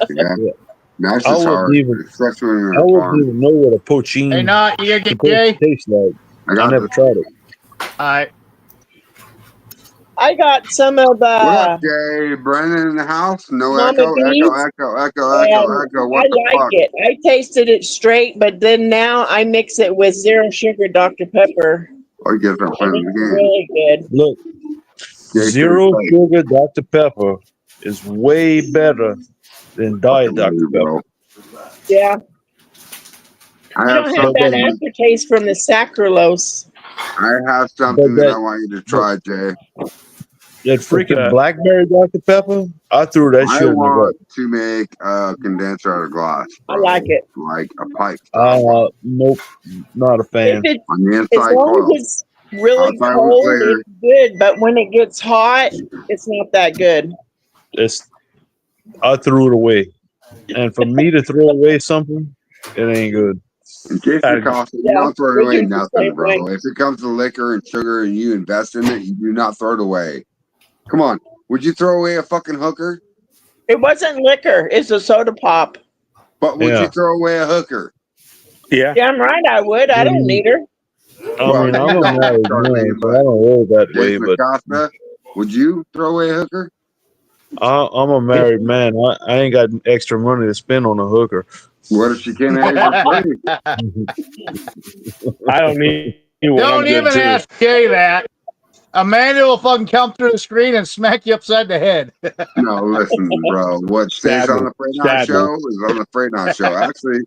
Yeah. That's I just hard. wouldn't even know what a poutine Hey, not you get supposed to Jay. taste like. I never tried it. All right. I got some of What up, Jay? Brennan in the house? No Mama echo, B's, echo. and What I the like fuck? it. I tasted it straight, but then now I mix it with 0 sugar Dr. Pepper. I guess I'm playing the game. Really good. Look, 0 sugar Dr. Pepper is way better than Diet Dr. Pepper. Yeah. I You have don't have that something. aftertaste from the saccharose. I have something that I want you to try, Jay. That freaking blackberry Dr. Pepper, I threw that I shit in the want to make a condenser out of glass. I like it. Like a pipe. Nope, not a fan. If On the as inside long coil. as it's really Outside was cold, clear. it's good. But when it gets hot, it's not that good. I threw it away, and for me to throw away something, it ain't good. In case it costs, you don't throw away Richard's the nothing, same bro. way. If it comes to liquor and sugar and you invest in it, you do not throw it away. Come on. Would you throw away a fucking hooker? It wasn't liquor. It's a soda pop. But would you throw away a hooker? Yeah. Damn right I would. I don't need her. I mean, I'm a married man, so I don't roll that way. Jason But Acosta, would you throw away a hooker? I'm a married man. I ain't got extra money to spend on a hooker. What if she can't have for free? I don't need one. I'm Don't good even too. ask Jay that. Amanda will fucking come through the screen and smack you upside the head. No, listen, bro. What stays Stab on me. the Freight Stab Show is on the Freight Show. Actually,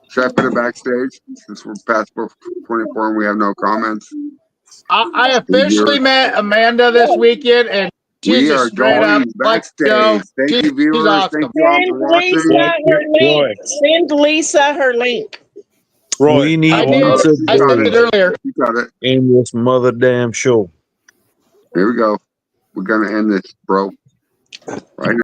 should I put it backstage since we're past 24 and we have no comments? I officially met Amanda this weekend, and she's We just are straight up going like, yo, backstage. Thank you, she's viewers. awesome. Thank you all for Send Lisa watching. her link. Send Lisa her link. Roy, We need I did. Lisa I sent it Davis earlier. You got it. in this mother damn show. Here we go. We're gonna end this, bro. Right now.